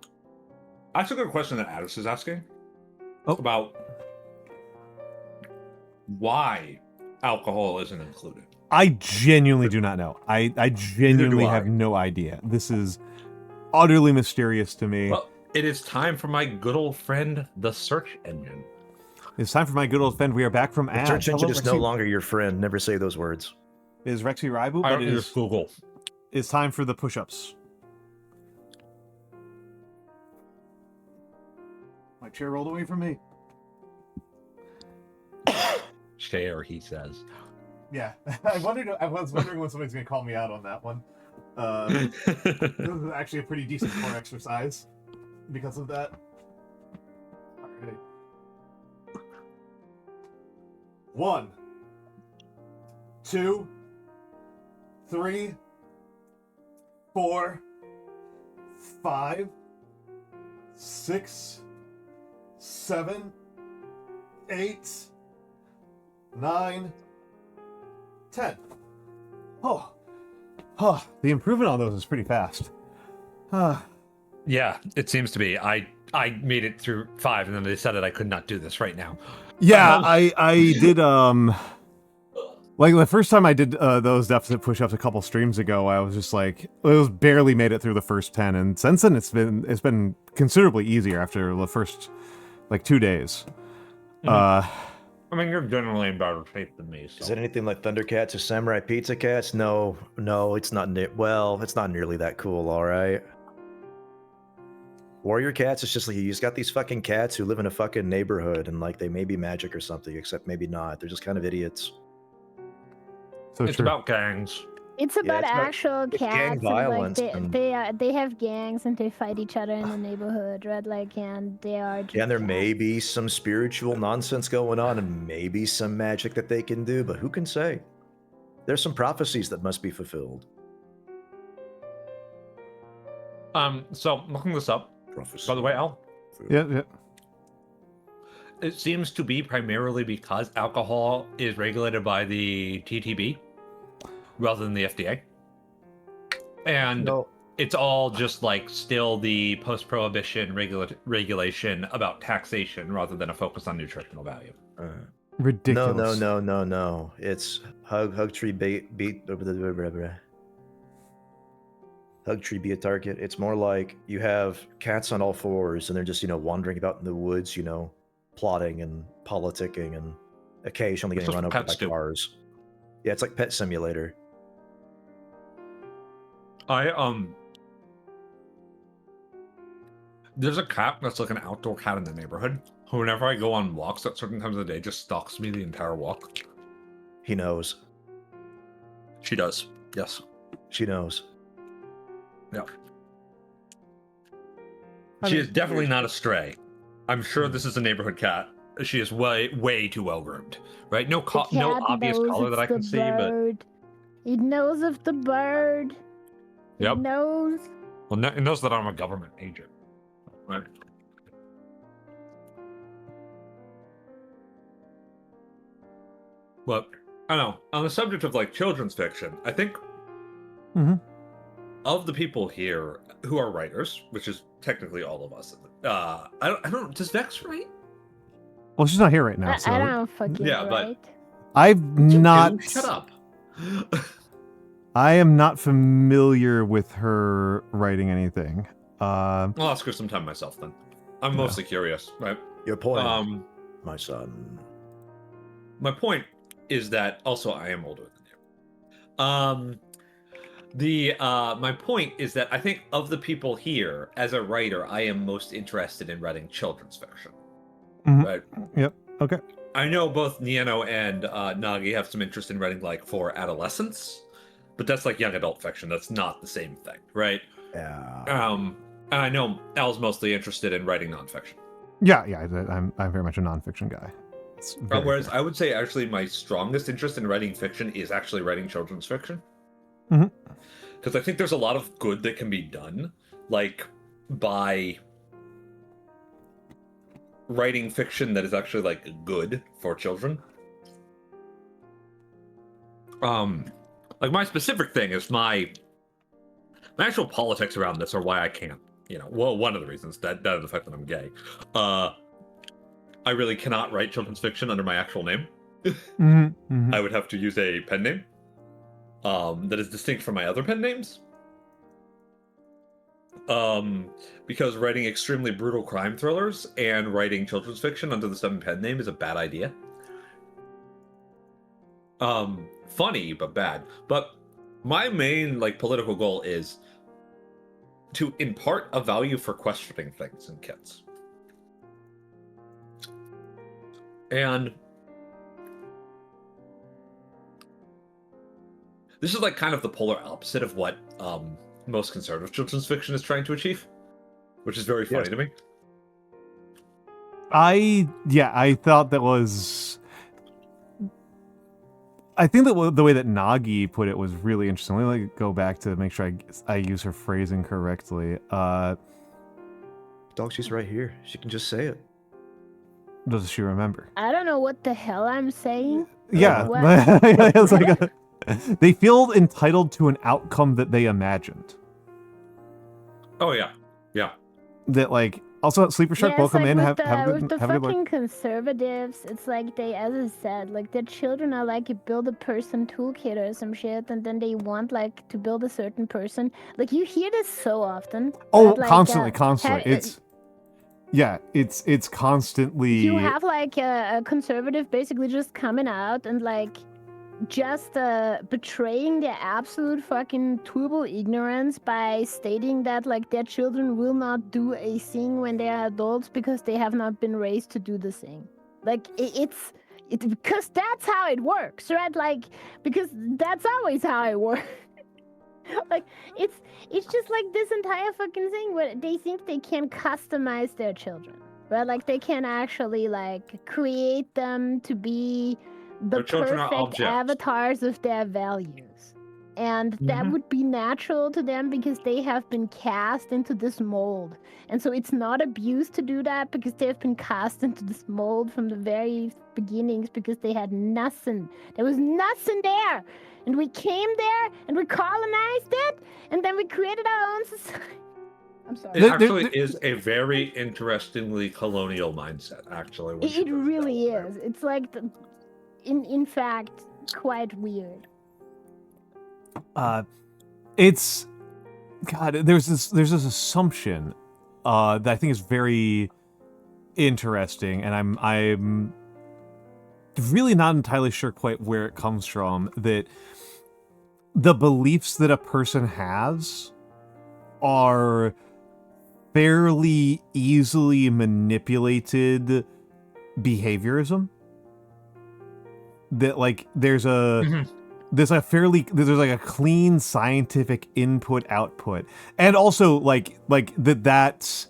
S2: that's a good question that Addis is asking about why alcohol isn't included.
S1: I genuinely do not know. I genuinely
S2: I.
S1: have no idea. This is utterly mysterious to me.
S2: Well, it is time for my good old friend, the search engine.
S1: It's time for my good old friend. We are back from
S3: The
S1: ads.
S3: search engine
S1: Hello,
S3: is no
S1: Rexy-
S3: longer your friend. Never say those words.
S1: It is Rexy Raibu,
S2: I
S1: but
S2: don't
S1: it
S2: use
S1: is
S2: Google.
S1: it's time for the push-ups. My chair rolled away from me.
S2: Chair, he says.
S1: Yeah, I was wondering when somebody's gonna call me out on that one. This is actually a pretty decent core exercise because of that. Alright. 1, 2, 3, 4, 5, 6, 7, 8, 9, 10. Oh, the improvement on those is pretty fast.
S2: Yeah, it seems to be. I made it through 5, and then they decided I could not do this right now.
S1: Yeah, I did like the first time I did those deficit push-ups a couple streams ago, I was just like, it was barely made it through the first 10, and since then it's been considerably easier after the first like 2 days.
S2: I mean, you're generally in better shape than me. So.
S3: Is it anything like Thundercats or Samurai Pizza Cats? No, it's not. Well, it's not nearly that cool. All right. Warrior Cats is just like you just got these fucking cats who live in a fucking neighborhood and like they may be magic or something, except maybe not. They're just kind of idiots.
S1: So
S2: It's
S1: true.
S2: about gangs.
S5: It's about
S3: it's about-
S5: actual
S3: it's gang
S5: cats. And, like,
S3: violence and-
S5: they have gangs and they fight each other in the neighborhood, right? Like, and they are. Just
S3: Yeah, and there
S5: cats.
S3: may be some spiritual nonsense going on and maybe some magic that they can do, but who can say? There's some prophecies that must be fulfilled.
S2: So looking this up,
S3: Prophecy.
S2: by the way, Al,
S1: Yeah.
S2: it seems to be primarily because alcohol is regulated by the TTB rather than the FDA. And
S3: No,
S2: it's all just like still the post-prohibition regulation about taxation rather than a focus on nutritional value.
S1: Ridiculous.
S3: No. It's hug tree beat hug tree be a target. It's more like you have cats on all fours and they're just, wandering about in the woods, plotting and politicking and occasionally
S2: It's
S3: getting
S2: just
S3: run over
S2: pets
S3: by
S2: do.
S3: cars. Yeah, it's like Pet Simulator.
S2: There's a cat that's like an outdoor cat in the neighborhood. Who, whenever I go on walks at certain times of the day, just stalks me the entire walk.
S3: He knows.
S2: She does. Yes.
S3: She knows.
S2: Yeah. She is definitely not a stray. I'm sure this is a neighborhood cat. She is way too well groomed, right? No obvious color that I can see, but
S5: it knows of the bird.
S2: Yep.
S5: It knows.
S2: Well, it knows that I'm a government agent, right? But I don't know. On the subject of like children's fiction, I think of the people here who are writers, which is technically all of us. I don't. Does Vex write?
S1: Well, she's not here right now. So
S5: I don't fucking
S2: Yeah, but-
S5: right.
S1: I've not.
S2: Shut up.
S1: I am not familiar with her writing anything.
S2: I'll ask her sometime myself then. I'm mostly curious, right?
S3: Your point, my son.
S2: My point is that also I am older than you. My point is that I think of the people here, as a writer, I am most interested in writing children's fiction. Right?
S1: Yep. Okay.
S2: I know both Nyano and Nagi have some interest in writing like for adolescents, but that's like young adult fiction. That's not the same thing, right?
S3: Yeah.
S2: And I know Al's mostly interested in writing nonfiction.
S1: Yeah. I'm very much a nonfiction guy.
S2: Whereas I would say actually my strongest interest in writing fiction is actually writing children's fiction. Because I think there's a lot of good that can be done, like by writing fiction that is actually like good for children. Like my specific thing is my actual politics around this are why I can't, well, one of the reasons that is the fact that I'm gay. I really cannot write children's fiction under my actual name. I would have to use a pen name that is distinct from my other pen names. Because writing extremely brutal crime thrillers and writing children's fiction under the same pen name is a bad idea. Funny, but bad. But my main political goal is to impart a value for questioning things in kids. And this is kind of the polar opposite of what most conservative children's fiction is trying to achieve, which is very funny to me.
S1: I thought that was. I think that the way that Nagi put it was really interesting. Let me go back to make sure I use her phrasing correctly.
S3: Dog, she's right here. She can just say it.
S1: Does she remember?
S5: I don't know what the hell I'm saying.
S1: Yeah. It's they feel entitled to an outcome that they imagined.
S2: Oh, yeah. Yeah.
S1: That, also, Sleeper Shark, welcome in.
S5: With
S1: Have a
S5: the
S1: good
S5: fucking conservatives, it's like they, as I said, their children are a build a person toolkit or some shit, and then they want to build a certain person. You hear this so often.
S1: Oh,
S5: that,
S1: constantly. It's constantly.
S5: You have a conservative basically just coming out and just betraying their absolute fucking turbo ignorance by stating that their children will not do a thing when they are adults because they have not been raised to do the thing. It's because that's how it works, right? Because that's always how it works. It's just this entire fucking thing where they think they can customize their children, right? They can actually create them to be the perfect avatars of their values. And that would be natural to them because they have been cast into this mold. And so it's not abuse to do that because they've been cast into this mold from the very beginnings because they had nothing. There was nothing there. And we came there and we colonized it and then we created our own society. I'm sorry.
S2: It actually is a very interestingly colonial mindset, actually.
S5: It really is. It's in fact, quite weird.
S1: It's God. There's this assumption that I think is very interesting, and I'm really not entirely sure quite where it comes from. That the beliefs that a person has are fairly easily manipulated behaviorism. That like there's like a clean scientific input output, and also like that's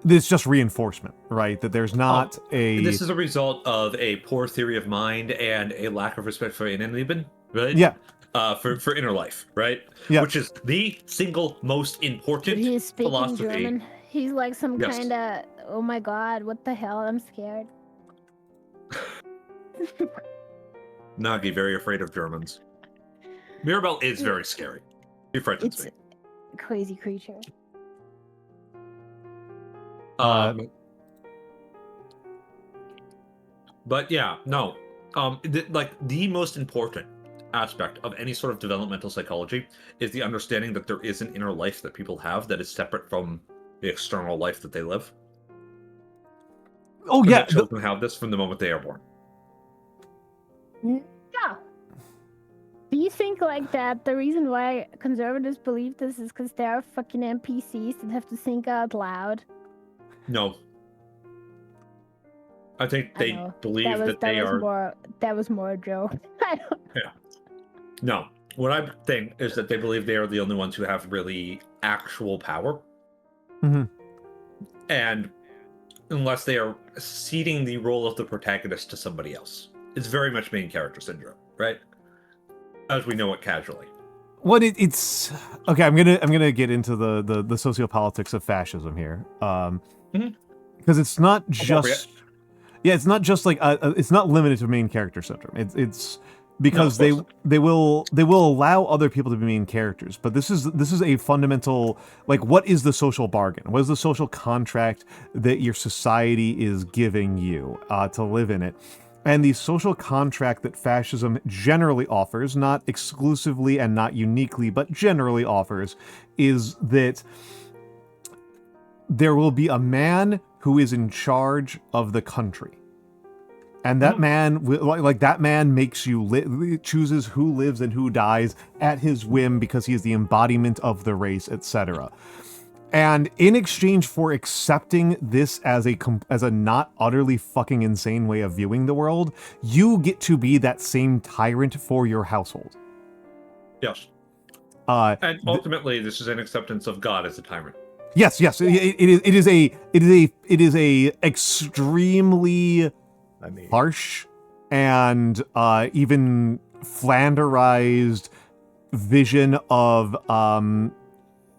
S1: just reinforcement, right? That there's not
S2: This is a result of a poor theory of mind and a lack of respect for Unedited, right?
S1: Yeah.
S2: For inner life, right?
S1: Yeah.
S2: Which is the single most important
S5: He's speaking
S2: philosophy.
S5: German. He's like some
S2: Yes.
S5: kind of, oh my god, what the hell? I'm scared.
S2: Nagi, very afraid of Germans. Mirabelle is very scary. He frightens
S5: It's
S2: me.
S5: a crazy creature.
S2: But yeah, no. The most important aspect of any sort of developmental psychology is the understanding that there is an inner life that people have that is separate from the external life that they live.
S1: Oh
S2: And
S1: yeah,
S2: that children have this from the moment they are born.
S5: Yeah. Do you think like that the reason why conservatives believe this is because there are fucking NPCs that have to think out loud?
S2: No. I think
S5: I
S2: they
S5: know.
S2: believe
S5: that
S2: they
S5: was
S2: are.
S5: that was more a joke. I don't...
S2: No. What I think is that they believe they are the only ones who have really actual power.
S1: Mm-hmm.
S2: And unless they are ceding the role of the protagonist to somebody else. It's very much main character syndrome, right? As we know it casually.
S1: What it's okay. I'm gonna get into the sociopolitics of fascism here, because it's not just it's not just like it's not limited to main character syndrome. It's because they will allow other people to be main characters, but this is a fundamental, like, what is the social bargain? What is the social contract that your society is giving you to live in it? And the social contract that fascism generally offers, not exclusively and not uniquely, but generally offers, is that there will be a man who is in charge of the country. And that man, like that man makes you chooses who lives and who dies at his whim because he is the embodiment of the race, etc. And in exchange for accepting this as a not utterly fucking insane way of viewing the world, you get to be that same tyrant for your household.
S2: Yes. And ultimately, this is an acceptance of God as a tyrant.
S1: Yes. It is a extremely harsh and even Flanderized vision of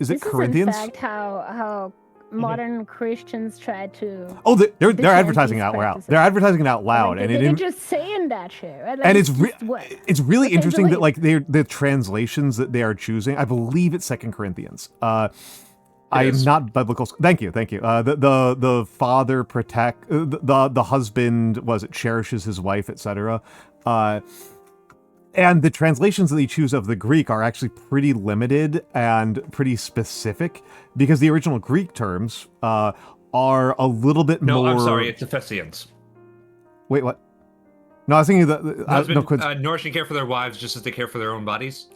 S1: is it Corinthians?
S5: This is in fact how modern Christians try to.
S1: Oh, they're advertising it out loud. They're advertising it out loud,
S5: like,
S1: and
S5: they're just saying that shit. Right? Like,
S1: and it's really interesting that like the translations that they are choosing. I believe it's 2 Corinthians. I am not biblical. Thank you. The father the husband cherishes his wife, etc. And the translations that they choose of the Greek are actually pretty limited and pretty specific because the original Greek terms are a little bit more...
S2: No, I'm sorry, it's Ephesians.
S1: Wait, what? No, I was thinking that...
S2: nourishing care for their wives just as they care for their own bodies?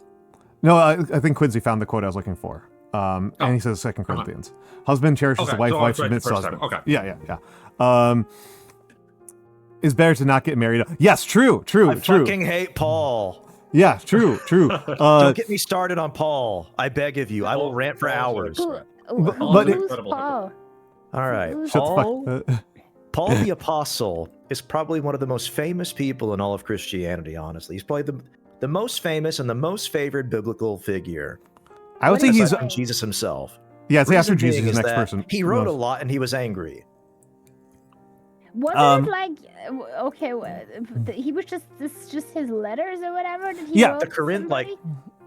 S1: No, I think Quincy found the quote I was looking for. And he says 2 Corinthians. Husband cherishes the wife, wife submits to husband.
S2: Okay.
S1: Yeah. Is better to not get married. Yes, true.
S3: I fucking hate Paul.
S1: Yeah, true.
S3: Don't get me started on Paul. I beg of you. I will rant for hours.
S5: Who's Paul?
S3: All right. Paul the Apostle is probably one of the most famous people in all of Christianity, honestly. He's probably the most famous and the most favored biblical figure.
S1: I would say he's
S3: Jesus himself.
S1: Yeah, I'd say after Jesus is the next person.
S3: He wrote a lot and he was angry.
S5: Wasn't it like okay? He was just his letters or whatever. Did he wrote
S3: the Corinth
S5: somebody?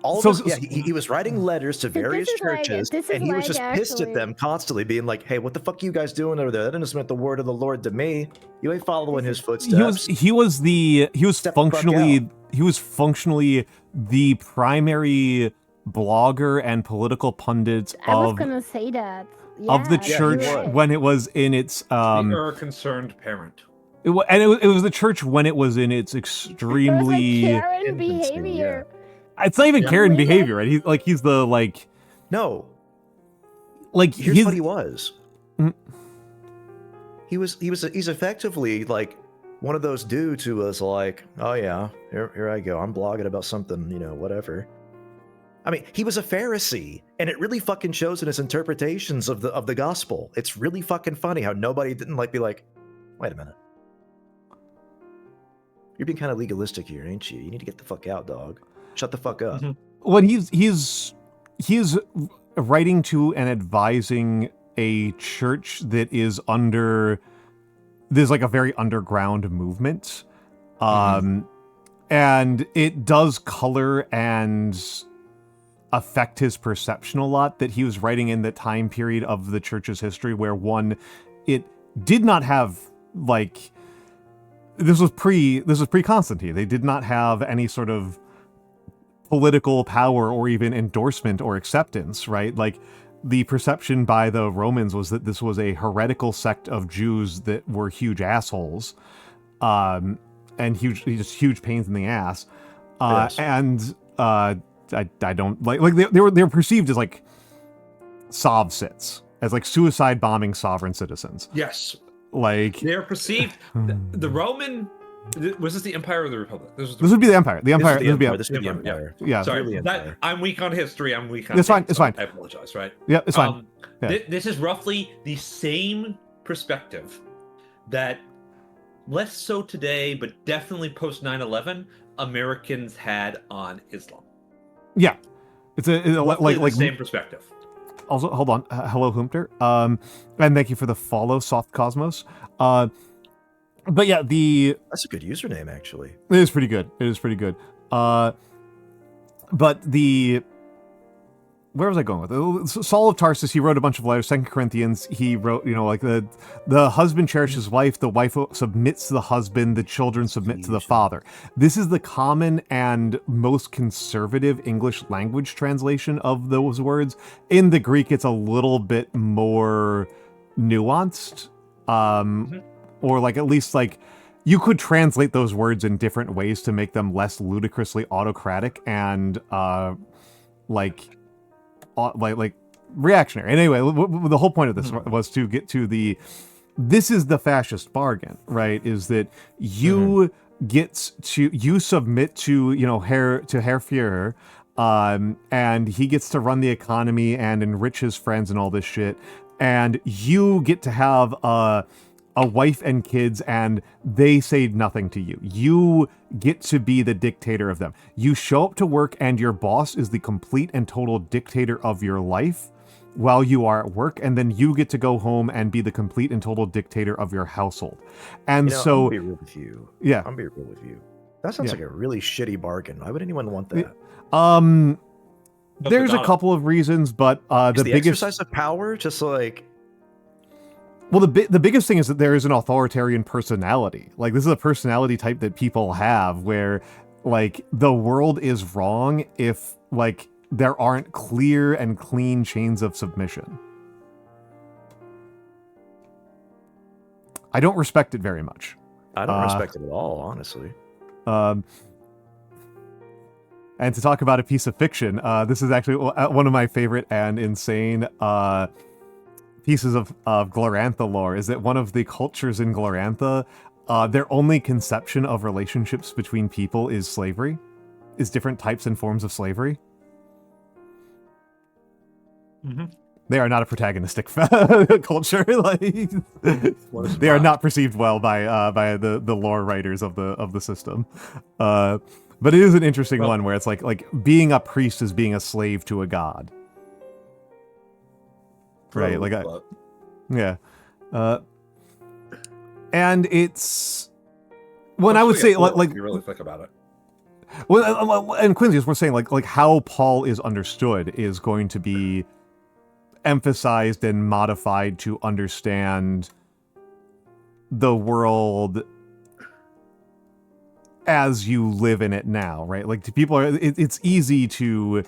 S3: all of he was writing letters to various churches, and he was just pissed at them constantly, being like, "Hey, what the fuck are you guys doing over there? That didn't submit the word of the Lord to me. You ain't following his footsteps."
S1: He was functionally the primary blogger and political pundit
S5: I was gonna say that.
S1: Of the church when it was in its
S2: you're a concerned parent.
S1: It was the church when it was in its extremely
S5: Karen behavior.
S1: It's not even Karen behavior, right? He's the
S3: no.
S1: like
S3: here's what he was.
S1: Mm.
S3: He's effectively like one of those dudes who was like, oh yeah, here I go. I'm blogging about something, whatever. I mean, he was a Pharisee, and it really fucking shows in his interpretations of the gospel. It's really fucking funny how nobody didn't be like, wait a minute. You're being kind of legalistic here, ain't you? You need to get the fuck out, dog. Shut the fuck up.
S1: When he's writing to and advising a church that is there's like a very underground movement. And it does color and affect his perception a lot that he was writing in the time period of the church's history where it did not have like, this was pre-Constantine. They did not have any sort of political power or even endorsement or acceptance, right? Like, the perception by the Romans was that this was a heretical sect of Jews that were huge assholes, and huge pains in the ass.
S3: Yes.
S1: And I don't like they were perceived as like sovcits, as like suicide bombing sovereign citizens.
S2: Yes.
S1: Like,
S2: they're perceived. The Roman, was this the Empire or the Republic?
S1: This would be the Empire. The Empire.
S3: This would be the Empire.
S1: Yeah.
S2: Sorry, I'm weak on history. I'm weak on.
S1: It's fine. It's fine.
S2: I apologize. Right.
S1: Yeah, it's fine. Yeah.
S2: This is roughly the same perspective that, less so today, but definitely post 9/11, Americans had on Islam.
S1: Yeah, it's like
S2: the same perspective.
S1: Also, hold on. Hello, Humter. And thank you for the follow, Soft Cosmos. But yeah,
S3: that's a good username, actually.
S1: It is pretty good. But where was I going with it? Saul of Tarsus, he wrote a bunch of letters. 2 Corinthians, he wrote, like the husband cherishes his wife, the wife submits to the husband, the children submit to the father. This is the common and most conservative English language translation of those words. In the Greek, it's a little bit more nuanced. Or like, at least like, you could translate those words in different ways to make them less ludicrously autocratic and like reactionary. And anyway, the whole point of this was to get to this is the fascist bargain, right? Is that you you submit to, Herr Führer, and he gets to run the economy and enrich his friends and all this shit, and you get to have a wife and kids, and they say nothing to you. You get to be the dictator of them. You show up to work, and your boss is the complete and total dictator of your life while you are at work, and then you get to go home and be the complete and total dictator of your household. And
S3: I'm
S1: so,
S3: gonna be real with you.
S1: Yeah,
S3: I'm gonna be real with you. That sounds like a really shitty bargain. Why would anyone want that?
S1: There's a couple of reasons, but the biggest
S3: exercise of power, just like.
S1: Well, the biggest thing is that there is an authoritarian personality. Like, this is a personality type that people have where, like, the world is wrong if, like, there aren't clear and clean chains of submission. I don't respect it very much.
S3: I don't respect it at all, honestly.
S1: And to talk about a piece of fiction, this is actually one of my favorite and insane pieces of Glorantha lore, is that one of the cultures in Glorantha, their only conception of relationships between people is slavery, is different types and forms of slavery. They are not a protagonistic culture. Like, they are not perceived well by the lore writers of the system. But it is an interesting one where it's like being a priest is being a slave to a god. Right, like yeah, and it's when I would say like
S2: you really think about it.
S1: Well, and Quincy, as we're saying, like how Paul is understood is going to be emphasized and modified to understand the world as you live in it now, right? Like, to people, it's easy to.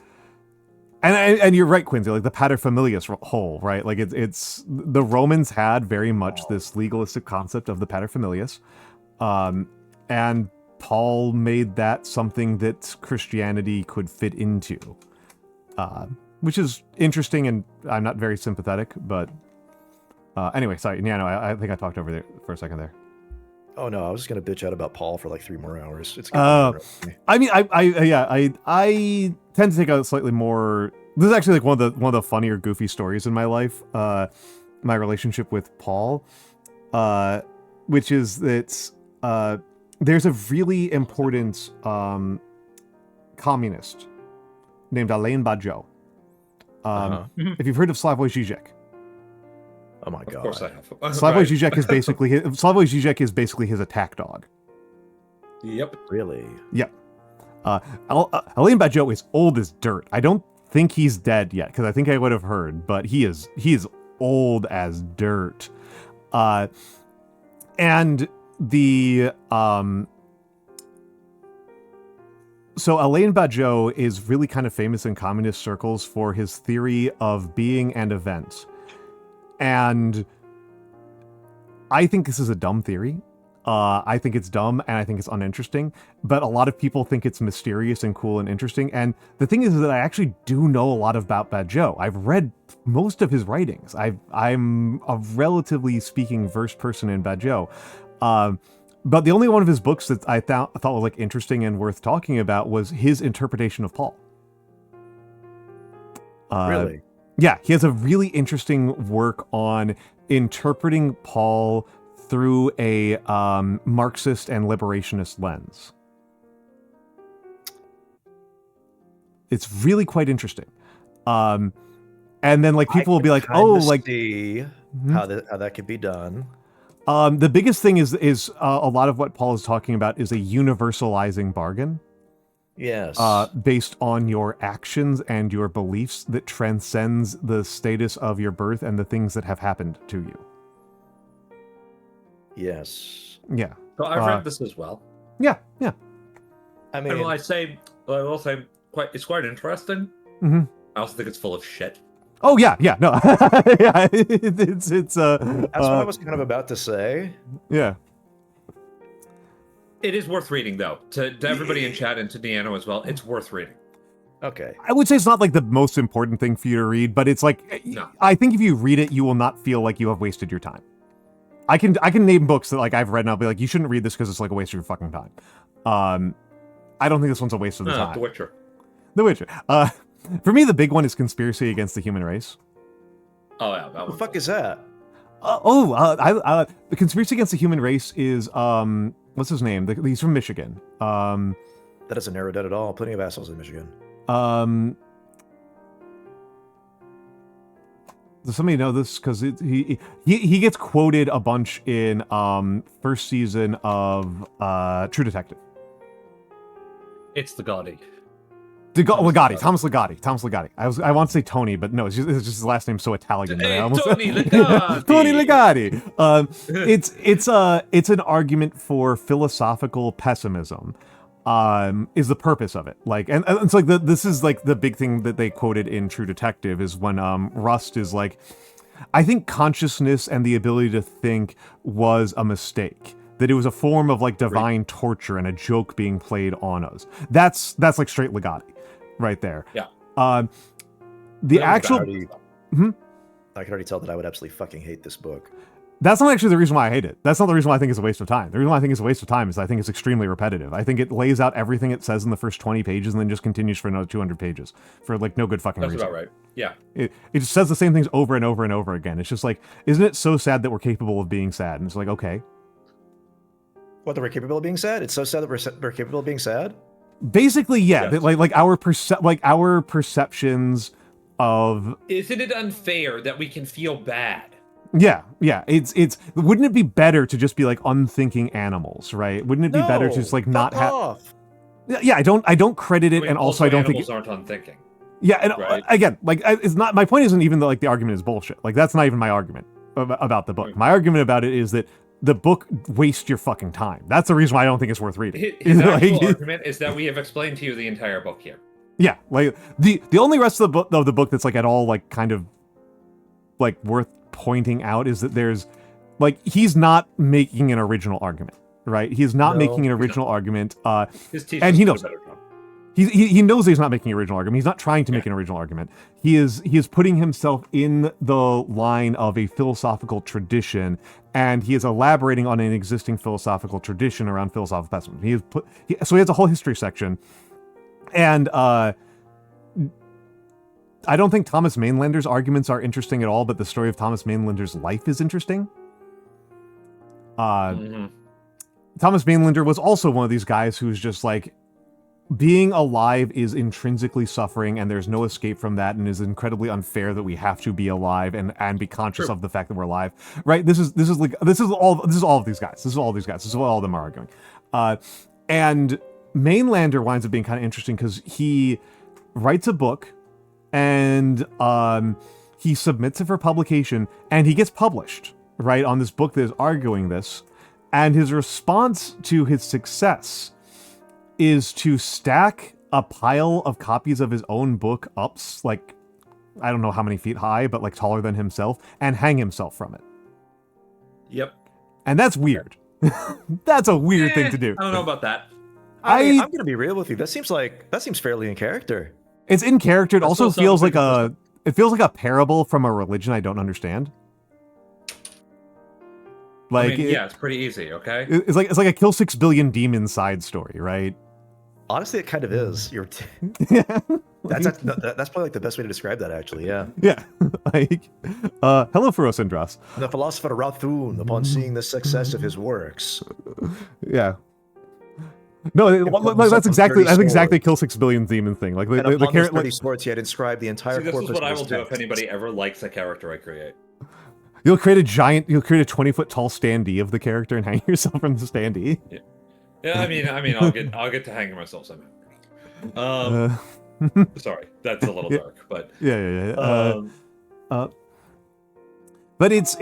S1: And you're right, Quincy, like the paterfamilias whole, right? Like, it's the Romans had very much this legalistic concept of the paterfamilias. And Paul made that something that Christianity could fit into. which is interesting, and I'm not very sympathetic, but anyway, sorry. Yeah, no, I think I talked over there for a second there.
S3: Oh no, I was just gonna bitch out about Paul for like 3 more hours. It's good.
S1: I mean, I tend to take a slightly more. This is actually like one of the funnier, goofy stories in my life. My relationship with Paul, which is that there's a really important communist named Alain Badiou. If you've heard of Slavoj Žižek.
S3: Oh my god!
S2: Of course I have.
S1: Slavoj Žižek is basically his attack dog.
S2: Yep.
S3: Really?
S1: Yep. Alain Badiou is old as dirt. I don't think he's dead yet, because I think I would have heard, but he is old as dirt. And the so Alain Badiou is really kind of famous in communist circles for his theory of being and event. And I think this is a dumb theory. I think it's dumb and I think it's uninteresting, but a lot of people think it's mysterious and cool and interesting. And the thing is that I actually do know a lot about Badiou. I've read most of his writings. I'm a relatively speaking versed person in Badiou. But the only one of his books that I thought was like interesting and worth talking about was his interpretation of Paul.
S3: Really?
S1: Yeah, he has a really interesting work on interpreting Paul through a Marxist and liberationist lens. It's really quite interesting. And then like people will be like, "Oh, like
S3: see how that could be done."
S1: The biggest thing is a lot of what Paul is talking about is a universalizing bargain.
S3: Yes.
S1: Based on your actions and your beliefs that transcends the status of your birth and the things that have happened to you.
S3: Yes.
S1: Yeah.
S2: So I've read this as well.
S1: Yeah.
S3: I mean,
S2: And I will say, it's quite interesting.
S1: Mm-hmm.
S2: I also think it's full of shit.
S1: Oh yeah, no, yeah, it's
S3: that's what I was kind of about to say.
S1: Yeah.
S2: It is worth reading, though. To everybody in chat and to Nyano as well, it's worth reading.
S3: Okay.
S1: I would say it's not like the most important thing for you to read, but it's like,
S2: No.
S1: I think if you read it, you will not feel like you have wasted your time. I can name books that like I've read and I'll be like, you shouldn't read this because it's like a waste of your fucking time. I don't think this one's a waste of the time.
S2: The Witcher.
S1: The Witcher. For me, the big one is Conspiracy Against the Human Race.
S2: Oh yeah, that
S3: What the
S2: one.
S3: fuck is that?
S1: The Conspiracy Against the Human Race is what's his name? He's from Michigan.
S3: That doesn't narrow it down at all. Plenty of assholes in Michigan.
S1: Does somebody know this? Because he gets quoted a bunch in first season of True Detective.
S2: It's the Gaudi.
S1: Legati. Thomas Legati. I want to say Tony, but no, it's just his last name's so Italian.
S2: Hey,
S1: that I almost
S2: Tony Legati.
S1: Tony Legati. It's an argument for philosophical pessimism. Is the purpose of it. Like, and it's like this is like the big thing that they quoted in True Detective is when Rust is like, I think consciousness and the ability to think was a mistake. That it was a form of like divine torture and a joke being played on us. That's like straight Legati, right there.
S2: Yeah.
S1: The actual.
S3: I can already tell that I would absolutely fucking hate this book.
S1: That's not actually the reason why I hate it. That's not the reason why I think it's a waste of time. The reason why I think it's a waste of time is I think it's extremely repetitive. I think it lays out everything it says in the first 20 pages and then just continues for another 200 pages for like no good fucking reason.
S2: That's about right. Yeah.
S1: It just says the same things over and over and over again. It's just like, isn't it so sad that we're capable of being sad? And it's like, okay.
S3: What, that we're capable of being sad? It's so sad that we're capable of being sad?
S1: Basically, yeah.
S2: Yes.
S1: That like our perceptions of.
S2: Isn't it unfair that we can feel bad?
S1: Yeah. It's. Wouldn't it be better to just be like unthinking animals, right? Wouldn't it be better to just like not have? Yeah. I don't credit it, and also I don't think
S2: animals aren't unthinking.
S1: Yeah, and
S2: right?
S1: Again, like it's not. My point isn't even that like the argument is bullshit. Like that's not even my argument about the book. My argument about it is that the book wastes your fucking time. That's the reason why I don't think it's worth reading.
S2: His actual argument is that we have explained to you the entire book here.
S1: Yeah, like the only rest of the book that's like at all like kind of like worth pointing out is that there's like he's not making an original argument, right? He's not making an original argument.
S2: His teacher
S1: and he knows
S2: better job.
S1: he knows he's not making an original argument. He's not trying to make an original argument. He is putting himself in the line of a philosophical tradition, and he is elaborating on an existing philosophical tradition around philosophical pessimism. So he has a whole history section, and I don't think Thomas Mainlander's arguments are interesting at all, but the story of Thomas Mainlander's life is interesting. Thomas Mainlander was also one of these guys who's just like, being alive is intrinsically suffering, and there's no escape from that, and is incredibly unfair that we have to be alive and be conscious of the fact that we're alive. Right? This is all of these guys. This is all of them are arguing. And Mainlander winds up being kind of interesting because he writes a book, and he submits it for publication, and he gets published, right, on this book that is arguing this. And his response to his success is to stack a pile of copies of his own book up, like, I don't know how many feet high, but like taller than himself, and hang himself from it.
S2: Yep.
S1: And that's weird. That's a weird thing to do.
S2: I don't know about that.
S3: I'm gonna be real with you. That seems fairly in character.
S1: It's in character. It also feels like a parable from a religion I don't understand. Like,
S2: it's pretty easy. Okay.
S1: It's like a kill 6 billion demon side story, right?
S3: Honestly, it kind of is. That's probably like the best way to describe that, actually. Yeah.
S1: Yeah. Like, hello, Ferocindras.
S3: The philosopher Rathun, upon seeing the success of his works.
S1: Yeah. No, that's exactly kill 6 billion demon thing. Like the character,
S3: 30 swords, he had inscribed the entire.
S2: This
S3: corpus
S2: is what I
S3: of
S2: will
S3: his
S2: do if
S3: text.
S2: anybody ever likes a character I create.
S1: You'll create a 20-foot tall standee of the character and hang yourself from the standee.
S2: Yeah, I mean, I'll get to hang myself somehow. Sorry, that's a little dark, but
S1: yeah. But it's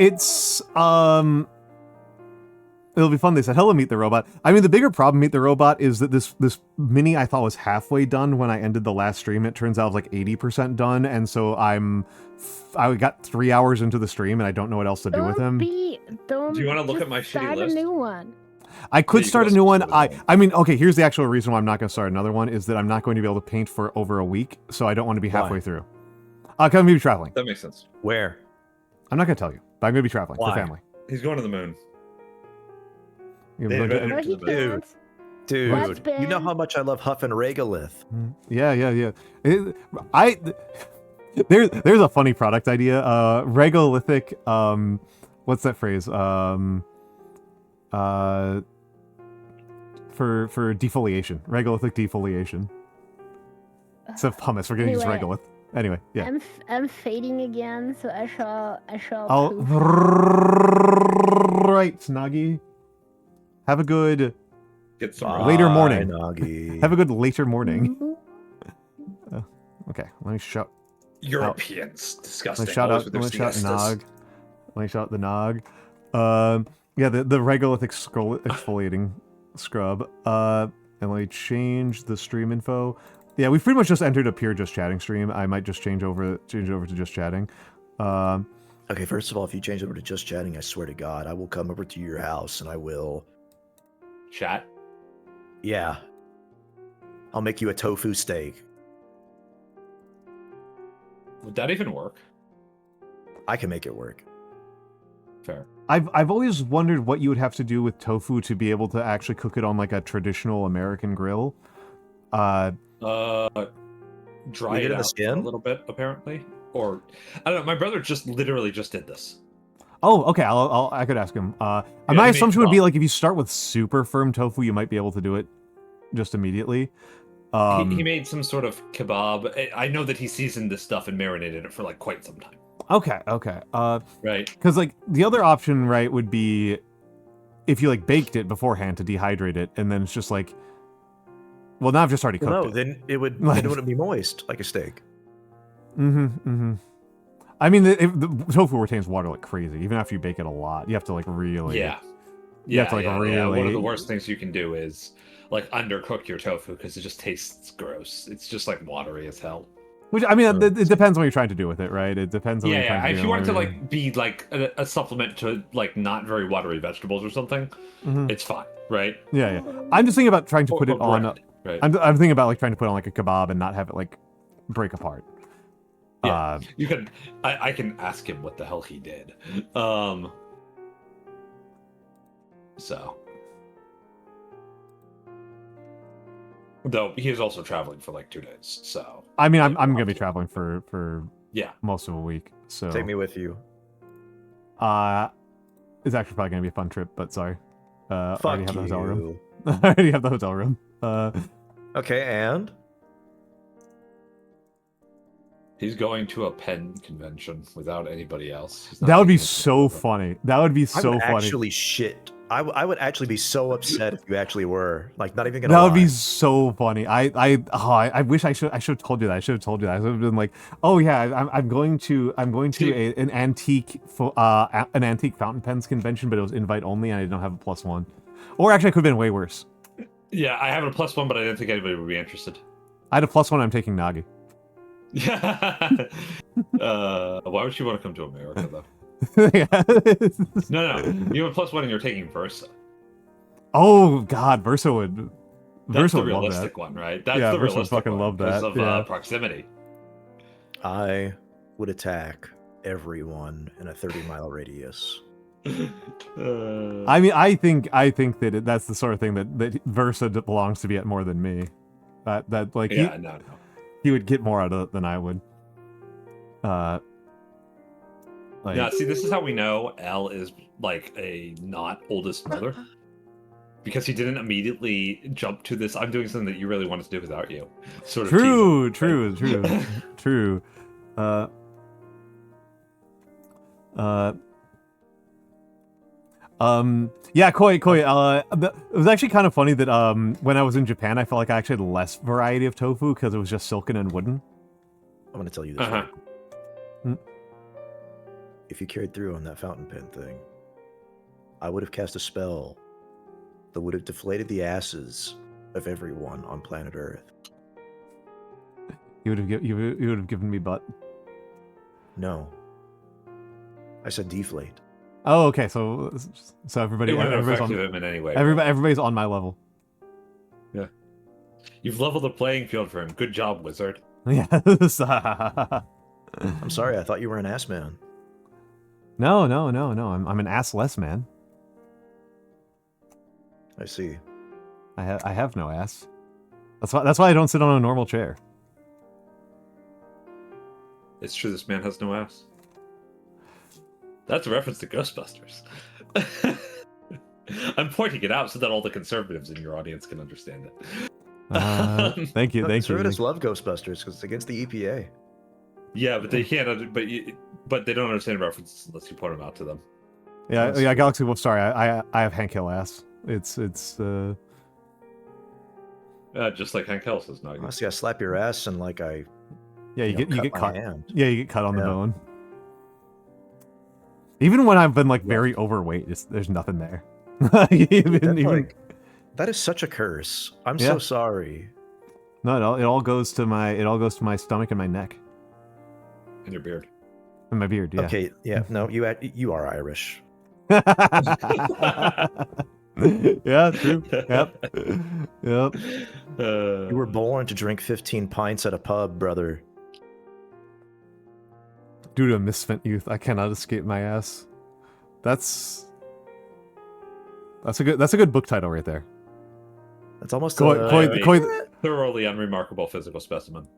S1: it'll be fun. They said, hello, Meet the Robot. I mean, the bigger problem, Meet the Robot, is that this mini I thought was halfway done when I ended the last stream. It turns out it was like 80% done, and so I got 3 hours into the stream, and I don't know what else to do with him.
S2: Do you want to look at my shitty list?
S5: Start a new one.
S1: I could start a new one. I mean, okay, here's the actual reason why I'm not going to start another one, is that I'm not going to be able to paint for over a week, so I don't want to be halfway through. I'm going to be traveling.
S2: That makes sense.
S3: Where?
S1: I'm not going to tell you, but I'm going to be traveling for family.
S2: He's going to the moon.
S3: Dude, you know how much I love Huff and Regolith.
S1: Yeah. There's a funny product idea. Regolithic, what's that phrase? For defoliation. Regolithic defoliation. Instead of pumice, we're gonna use regolith. Anyway, yeah.
S5: I'm fading again, so I shall.
S1: Right, Nagi. Have a good
S2: later
S1: morning.
S3: Nagi.
S1: Have a good later morning. Okay, let me shout.
S2: Europeans, disgusting.
S1: Let me shout out Nog. Let me shout out the Nog. Yeah, the regolithic exfoliating scrub. And let me change the stream info. Yeah, we've pretty much just entered a pure just chatting stream. I might just change over to just chatting.
S3: Okay, first of all, if you change over to just chatting, I swear to God, I will come over to your house and I will
S2: chat.
S3: Yeah, I'll make you a tofu steak.
S2: Would that even work?
S3: I can make it work.
S2: Fair.
S1: I've always wondered what you would have to do with tofu to be able to actually cook it on like a traditional American grill.
S2: Dry it
S3: in the
S2: out
S3: skin?
S2: a little bit, apparently. Or I don't know. My brother literally just did this.
S1: Oh, okay. I could ask him. My assumption would be like if you start with super firm tofu, you might be able to do it just immediately.
S2: He made some sort of kebab. I know that he seasoned this stuff and marinated it for like quite some time.
S1: Okay.
S2: Right.
S1: Because like the other option, right, would be if you like baked it beforehand to dehydrate it, and then it's just like, well, now I've just already cooked it.
S3: No, then it wouldn't be moist like a steak.
S1: I mean, the tofu retains water like crazy. Even after you bake it a lot, you have to like really.
S2: Yeah.
S1: You have to like really.
S2: One of the worst things you can do is like undercook your tofu because it just tastes gross. It's just like watery as hell.
S1: Which I mean, it depends on what you're trying to do with it, right? It depends on what you're trying to do.
S2: If you want it to like be like a supplement to like not very watery vegetables or something, it's fine, right?
S1: Yeah. I'm just thinking about trying to put it on.
S2: Right.
S1: I'm thinking about like trying to put on like a kebab and not have it like break apart.
S2: Yeah, you can. I can ask him what the hell he did. So, though he is also traveling for like 2 days. So
S1: I mean, I'm gonna be traveling for
S2: yeah,
S1: most of a week. So
S3: Take me with you.
S1: It's actually probably gonna be a fun trip, but sorry. I already have the hotel room.
S3: you.
S1: I already have the hotel room.
S3: Okay, and
S2: he's going to a pen convention without anybody else. He's not
S1: that would be
S2: taking his
S1: so
S2: over.
S1: funny. That would be
S3: I
S1: so
S3: would
S1: funny.
S3: actually shit. I would actually be so upset if you actually were. Like, not even gonna
S1: That
S3: lie.
S1: would be so funny. I wish I should have told you that. I should have told you that. I should have been like, oh yeah, I'm going to an antique fountain pens convention, but it was invite only, and I didn't have a +1. Or actually, it could have been way worse.
S2: Yeah, I have a +1, but I didn't think anybody would be interested.
S1: I had a +1. I'm taking Nagi.
S2: Yeah. Why would you want to come to America though?
S1: Yeah.
S2: No. You have a +1 and you're taking Versa.
S1: Oh God, Versa would.
S2: That's
S1: Versa
S2: the
S1: would love that.
S2: realistic one, right? That's
S1: Yeah,
S2: the
S1: Versa would
S2: realistic
S1: fucking
S2: one
S1: love
S2: because
S1: that,
S2: of
S1: yeah.
S2: proximity.
S3: I would attack everyone in a 30-mile radius.
S1: I mean, I think that that's the sort of thing that Versa belongs to be at more than me. That like
S2: Yeah, no.
S1: he would get more out of it than I would. Like,
S2: Yeah, see, this is how we know L is like a not oldest brother. Because he didn't immediately jump to this, I'm doing something that you really wanted to do without you. Sort of
S1: true. Yeah, Koi. It was actually kind of funny that when I was in Japan, I felt like I actually had less variety of tofu because it was just silken and wooden.
S3: I'm gonna tell you this.
S2: Uh-huh.
S3: Right? If you carried through on that fountain pen thing, I would have cast a spell that would have deflated the asses of everyone on planet Earth.
S1: You would have given me butt.
S3: No. I said deflate.
S1: Oh, okay. So everybody,
S2: It wouldn't have
S1: everybody's
S2: affected
S1: on,
S2: him in any way.
S1: everybody's on my level.
S2: Yeah. You've leveled the playing field for him. Good job, wizard.
S1: Yes.
S3: I'm sorry, I thought you were an ass man.
S1: No. I'm an assless man.
S3: I see.
S1: I have no ass. That's why I don't sit on a normal chair.
S2: It's true, this man has no ass. That's a reference to Ghostbusters. I'm pointing it out so that all the conservatives in your audience can understand it.
S1: Thank you.
S3: Conservatives love Ghostbusters because it's against the EPA.
S2: Yeah, but they can't. But they don't understand references unless you point them out to them.
S1: Yeah, Galaxy Wolf. Sorry, I have Hank Hill ass. It's
S2: just like Hank Hill says, Nagi.
S3: Honestly, I slap your ass and like I.
S1: Yeah, you get
S3: my
S1: cut.
S3: hand.
S1: Yeah, you get cut on the bone. Even when I've been like very overweight, there's nothing there.
S3: That is such a curse. I'm so sorry.
S1: No, it all goes to my stomach and my neck
S2: And your beard.
S1: and my beard. Yeah.
S3: Okay, yeah, no, you are Irish.
S1: Yeah, true. Yep.
S3: You were born to drink 15 pints at a pub, brother.
S1: Due to misspent youth, I cannot escape my ass. That's a good book title right there.
S3: That's almost
S2: thoroughly unremarkable physical specimen.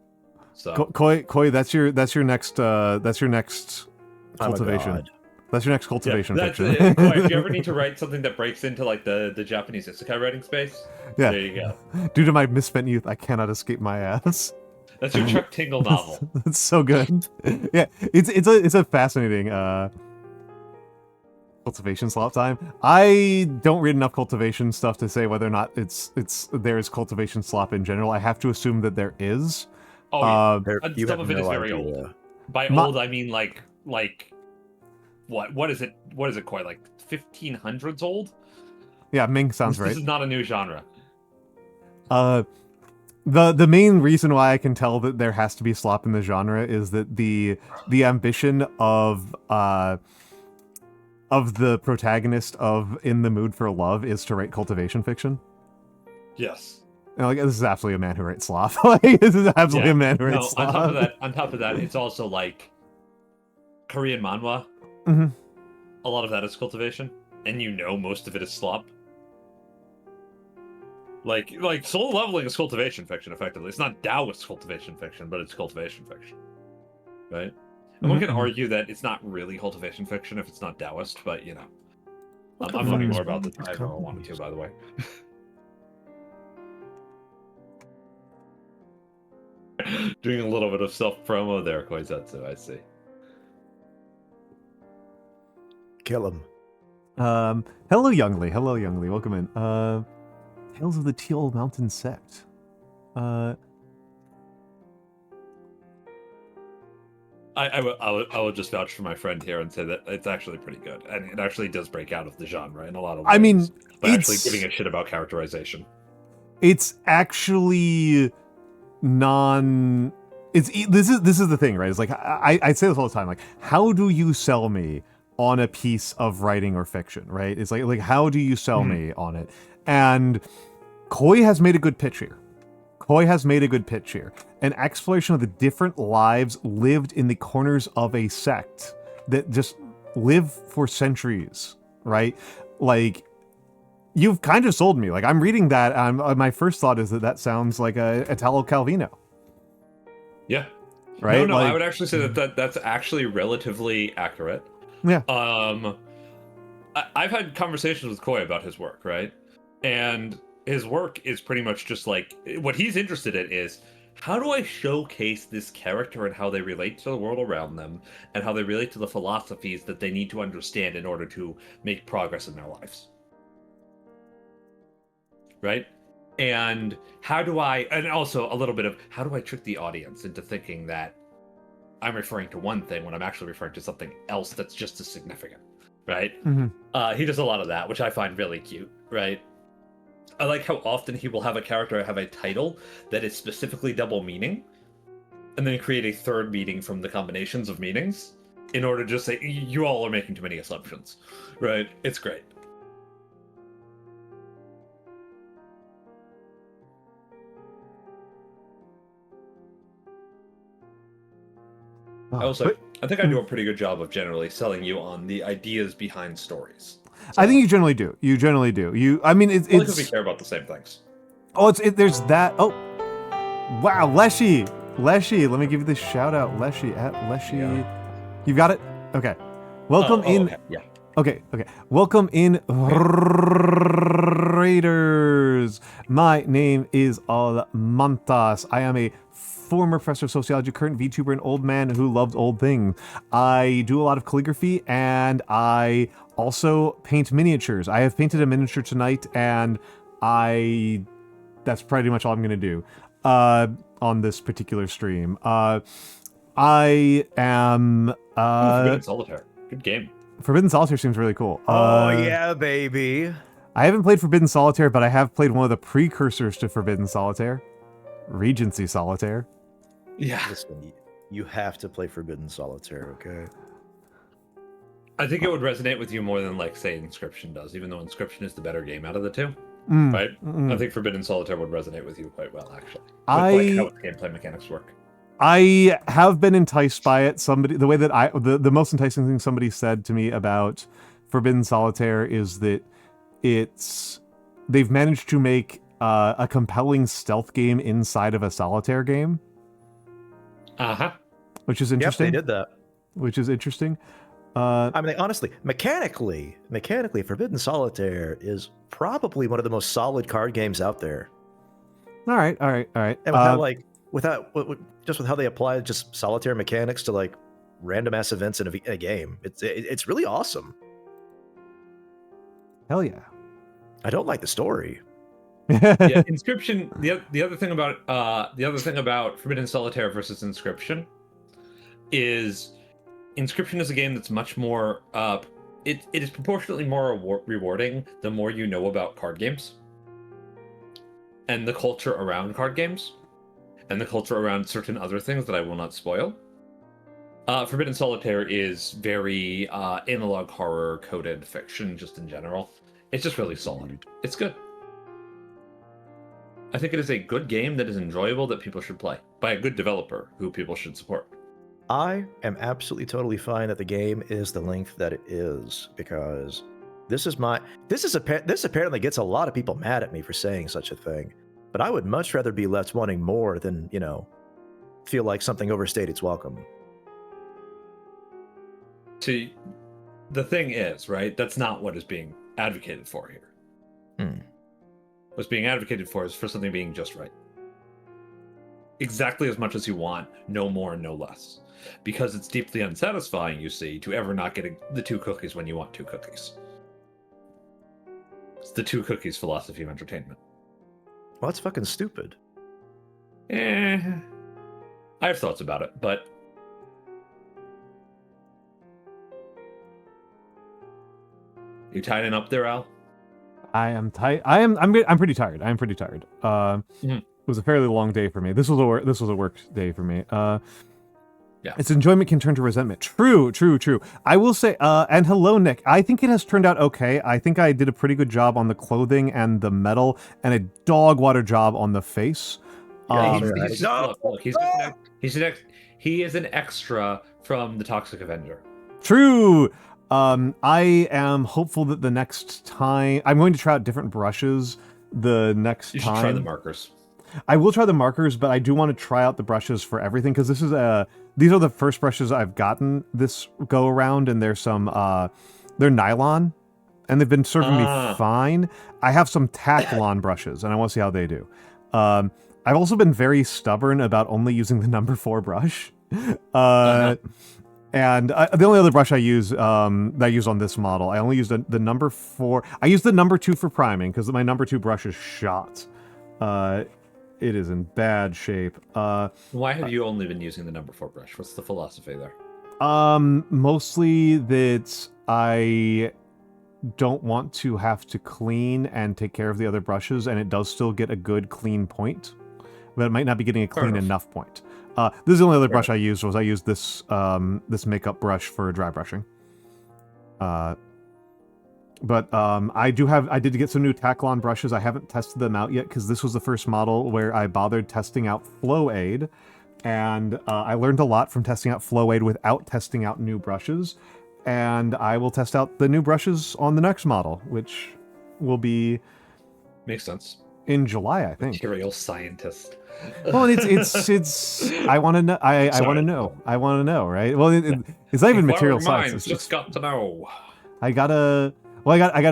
S2: So
S1: Koi, that's your next cultivation. That's your next cultivation fiction.
S2: Koi, if you ever need to write something that breaks into like the Japanese isekai writing space,
S1: yeah.
S2: There you go.
S1: Due to my misspent youth, I cannot escape my ass.
S2: That's your Chuck Tingle novel.
S1: It's so good. Yeah, it's a fascinating cultivation slop time. I don't read enough cultivation stuff to say whether or not there is cultivation slop in general. I have to assume that there is.
S2: Oh,
S3: yeah.
S2: Some of it is very old. By old, I mean like what is it? What is it quite like 1500s old?
S1: Yeah, Ming sounds right.
S2: This is not a new genre.
S1: The main reason why I can tell that there has to be slop in the genre is that the ambition of the protagonist of In the Mood for Love is to write cultivation fiction.
S2: Yes.
S1: Like, this is absolutely a man who writes sloth. Like, this is absolutely a man who writes sloth.
S2: On top of that, it's also like Korean manhwa.
S1: Mm-hmm.
S2: A lot of that is cultivation, and most of it is slop. Like soul leveling is cultivation fiction, effectively. It's not Taoist cultivation fiction, but it's cultivation fiction, right? And one can argue that it's not really cultivation fiction if it's not Taoist, but I'm learning more about this than I ever wanted to, by the way. Doing a little bit of self-promo there, Koizatsu, I see.
S3: Kill him.
S1: Hello, Youngly. Hello, Youngly. Welcome in. Tales of the Teal Mountain Sect.
S2: I will just vouch for my friend here and say that it's actually pretty good, and it actually does break out of the genre in a lot of ways.
S1: I mean,
S2: by actually giving a shit about characterization.
S1: It's actually this is the thing, right? It's like I say this all the time. Like, how do you sell me on a piece of writing or fiction, right? It's like how do you sell me on it? And Koi has made a good pitch here. An exploration of the different lives lived in the corners of a sect that just live for centuries, right? Like, you've kind of sold me. Like, I'm reading that, and my first thought is that sounds like a Italo Calvino.
S2: Yeah.
S1: Right?
S2: No, I would actually say that's actually relatively accurate.
S1: Yeah.
S2: I've had conversations with Koi about his work, right? And his work is pretty much just like, what he's interested in is, how do I showcase this character and how they relate to the world around them, and how they relate to the philosophies that they need to understand in order to make progress in their lives? Right? And and also a little bit of, how do I trick the audience into thinking that I'm referring to one thing when I'm actually referring to something else that's just as significant, right? He does a lot of that, which I find really cute, right? I like how often he will have a character have a title that is specifically double meaning, and then create a third meaning from the combinations of meanings in order to just say, you all are making too many assumptions, right? It's great. I think I do a pretty good job of generally selling you on the ideas behind stories. So,
S1: I think you generally do. I mean, it's
S2: because we care about the same things.
S1: Oh, there's that. Oh, wow, Leshy. Let me give you this shout out, Leshy at Leshy. Yeah. You've got it. Okay. Welcome in.
S2: Okay. Yeah.
S1: Okay. Welcome in, Raiders. My name is Almantas. I am a former professor of sociology, current VTuber, and old man who loves old things. I do a lot of calligraphy, and I also paint miniatures. I have painted a miniature tonight, and that's pretty much all I'm going to do on this particular stream. I am...
S2: Forbidden Solitaire. Good game.
S1: Forbidden Solitaire seems really cool.
S3: Oh, yeah, baby.
S1: I haven't played Forbidden Solitaire, but I have played one of the precursors to Forbidden Solitaire. Regency Solitaire.
S2: Yeah.
S3: Listen, you have to play Forbidden Solitaire, okay?
S2: I think it would resonate with you more than, like, say, Inscription does, even though Inscription is the better game out of the two. Right? I think Forbidden Solitaire would resonate with you quite well, actually. With, like, how its gameplay mechanics work.
S1: I have been enticed by it. The most enticing thing somebody said to me about Forbidden Solitaire is that they've managed to make a compelling stealth game inside of a solitaire game. Which is interesting.
S3: Yep, they did that.
S1: Which is interesting.
S3: I mean, honestly, mechanically, Forbidden Solitaire is probably one of the most solid card games out there.
S1: All right.
S3: And with how they apply just solitaire mechanics to like random ass events in a game, it's really awesome.
S1: Hell yeah.
S3: I don't like the story.
S2: Yeah, Inscription. The other thing about Forbidden Solitaire versus Inscription is Inscription is a game that's much more. It is proportionately more rewarding the more you know about card games and the culture around card games and the culture around certain other things that I will not spoil. Forbidden Solitaire is very analog horror coded fiction, just in general. It's just really solid. It's good. I think it is a good game that is enjoyable that people should play by a good developer who people should support.
S3: I am absolutely totally fine that the game is the length that it is, because this apparently gets a lot of people mad at me for saying such a thing. But I would much rather be left wanting more than, feel like something overstayed its welcome.
S2: See, the thing is, right, that's not what is being advocated for here. What's being advocated for is for something being just right. Exactly as much as you want, no more and no less. Because it's deeply unsatisfying, you see, to ever not get the 2 cookies when you want 2 cookies. It's the 2 cookies philosophy of entertainment.
S3: Well, that's fucking stupid.
S2: I have thoughts about it, but you tied in up there, Al?
S1: I am tight. I'm pretty tired. I'm pretty tired. It was a fairly long day for me. This was a work day for me.
S2: Yeah.
S1: Its enjoyment can turn to resentment. True. I will say, and hello, Nick. I think it has turned out okay. I think I did a pretty good job on the clothing and the metal, and a dog water job on the face.
S2: He is an extra from the Toxic Avenger.
S1: True. I am hopeful that the next time I'm going to try out different brushes. The next
S2: You
S1: time
S2: should try the markers.
S1: I will try the markers, but I do want to try out the brushes for everything, because these are the first brushes I've gotten this go around, and there's some they're nylon, and they've been serving me fine. I have some Taclon brushes, and I want to see how they do. I've also been very stubborn about only using the number 4 brush. And the only other brush I use that I use on this model, I only use the number 4. I use the number 2 for priming, because my number 2 brush is shot. It is in bad shape.
S2: Why have you only been using the number 4 brush? What's the philosophy there?
S1: Mostly that I don't want to have to clean and take care of the other brushes, and it does still get a good clean point, but it might not be getting a clean enough point. This is the only other brush I used. I used this this makeup brush for dry brushing. But I did get some new Taclon brushes. I haven't tested them out yet, because this was the first model where I bothered testing out Flow Aid, and I learned a lot from testing out Flow Aid without testing out new brushes. And I will test out the new brushes on the next model, which will be
S2: Makes sense.
S1: in July, I think.
S2: Material scientist.
S1: Well, it's. I want to know. I want to know. I want to know, right? Well, it's not even material science. It's
S2: just got to know.
S1: I gotta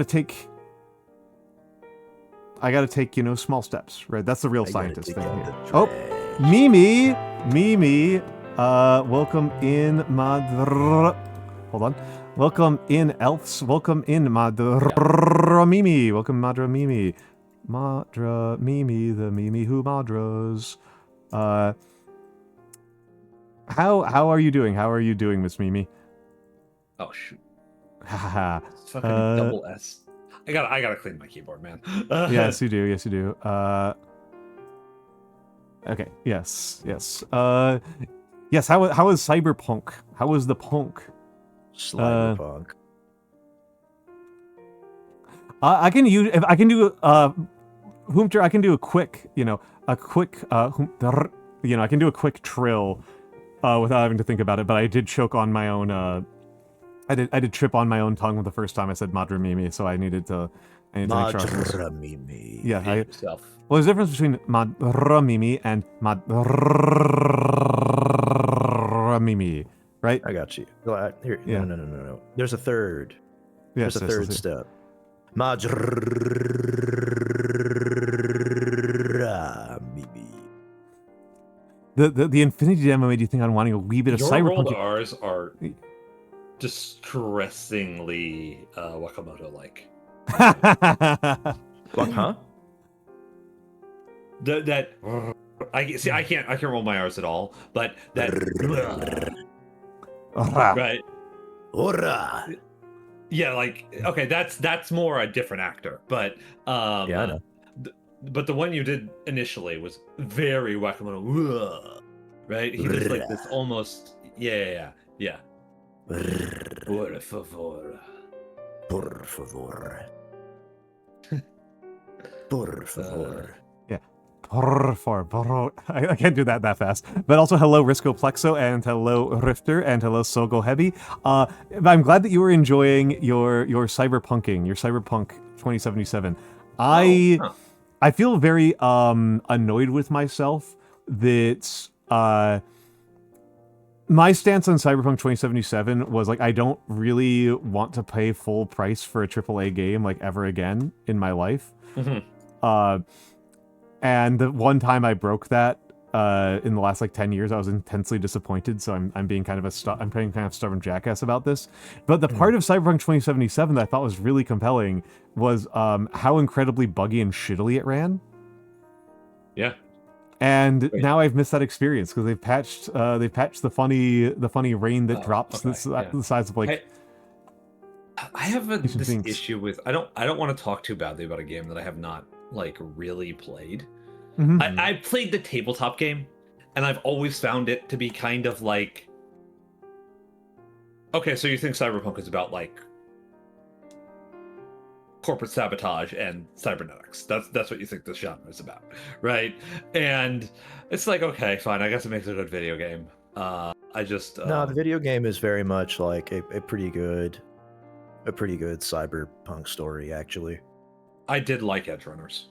S1: take. Small steps, right? That's the real scientist thing here. Oh, Mimi, welcome in, hold on. Welcome in, elves. Welcome in, Madra Mimi. Welcome, Madra Mimi. Madra Mimi, the Mimi who Madras. How are you doing? How are you doing, Miss Mimi?
S2: Oh shoot.
S1: Haha.
S2: Fucking double S. I gotta clean my keyboard, man.
S1: Yes, you do. Yes, you do. Okay. Yes. Yes. Yes. How is Cyberpunk? How is the punk?
S3: Cyberpunk.
S1: I can use. If I can do Hoomter, I can do a quick. I can do a quick trill without having to think about it. But I did choke on my own. I did trip on my own tongue the first time I said Madra Mimi, so I needed to make sure.
S3: Madra Mimi.
S1: Yeah.
S2: Yourself.
S1: Well, there's a difference between Madra Mimi and Madra Mimi, right?
S3: I got you. Well, here,
S1: Yeah.
S3: No. There's a third.
S1: Yes,
S3: There's a third step. Madra Mimi.
S1: The Infinity demo made you think on wanting a wee bit of
S2: Your
S1: Cyberpunk.
S2: rolled R's are distressingly Wakamoto-like.
S3: What, huh?
S2: That I see. I can't roll my R's at all. But that right.
S3: Ora.
S2: Yeah, like okay, that's more a different actor. But
S3: Yeah, I know.
S2: But the one you did initially was very Wakamoto. Right? He was like this almost. Yeah. Por favor.
S3: Por favor. Por favor.
S1: I can't do that fast. But also hello Risco Plexo and hello Rifter and hello Sogo Heavy. I'm glad that you were enjoying your cyberpunking, your cyberpunk 2077. I feel very annoyed with myself that my stance on Cyberpunk 2077 was like I don't really want to pay full price for a AAA game like ever again in my life. And the one time I broke that in the last like 10 years, I was intensely disappointed. So I'm being kind of stubborn jackass about this. But the part of Cyberpunk 2077 that I thought was really compelling was how incredibly buggy and shittily it ran.
S2: Yeah.
S1: And now I've missed that experience because they've patched the funny rain that drops the size of like.
S2: I have this issue with I don't want to talk too badly about a game that I have not like really played. I played the tabletop game, and I've always found it to be kind of like, okay, so you think Cyberpunk is about like corporate sabotage and cybernetics. That's what you think this genre is about, right? And it's like, okay, fine, I guess it makes a good video game. I just
S3: no, the video game is very much like a pretty good cyberpunk story, actually.
S2: I did like Edge Runners.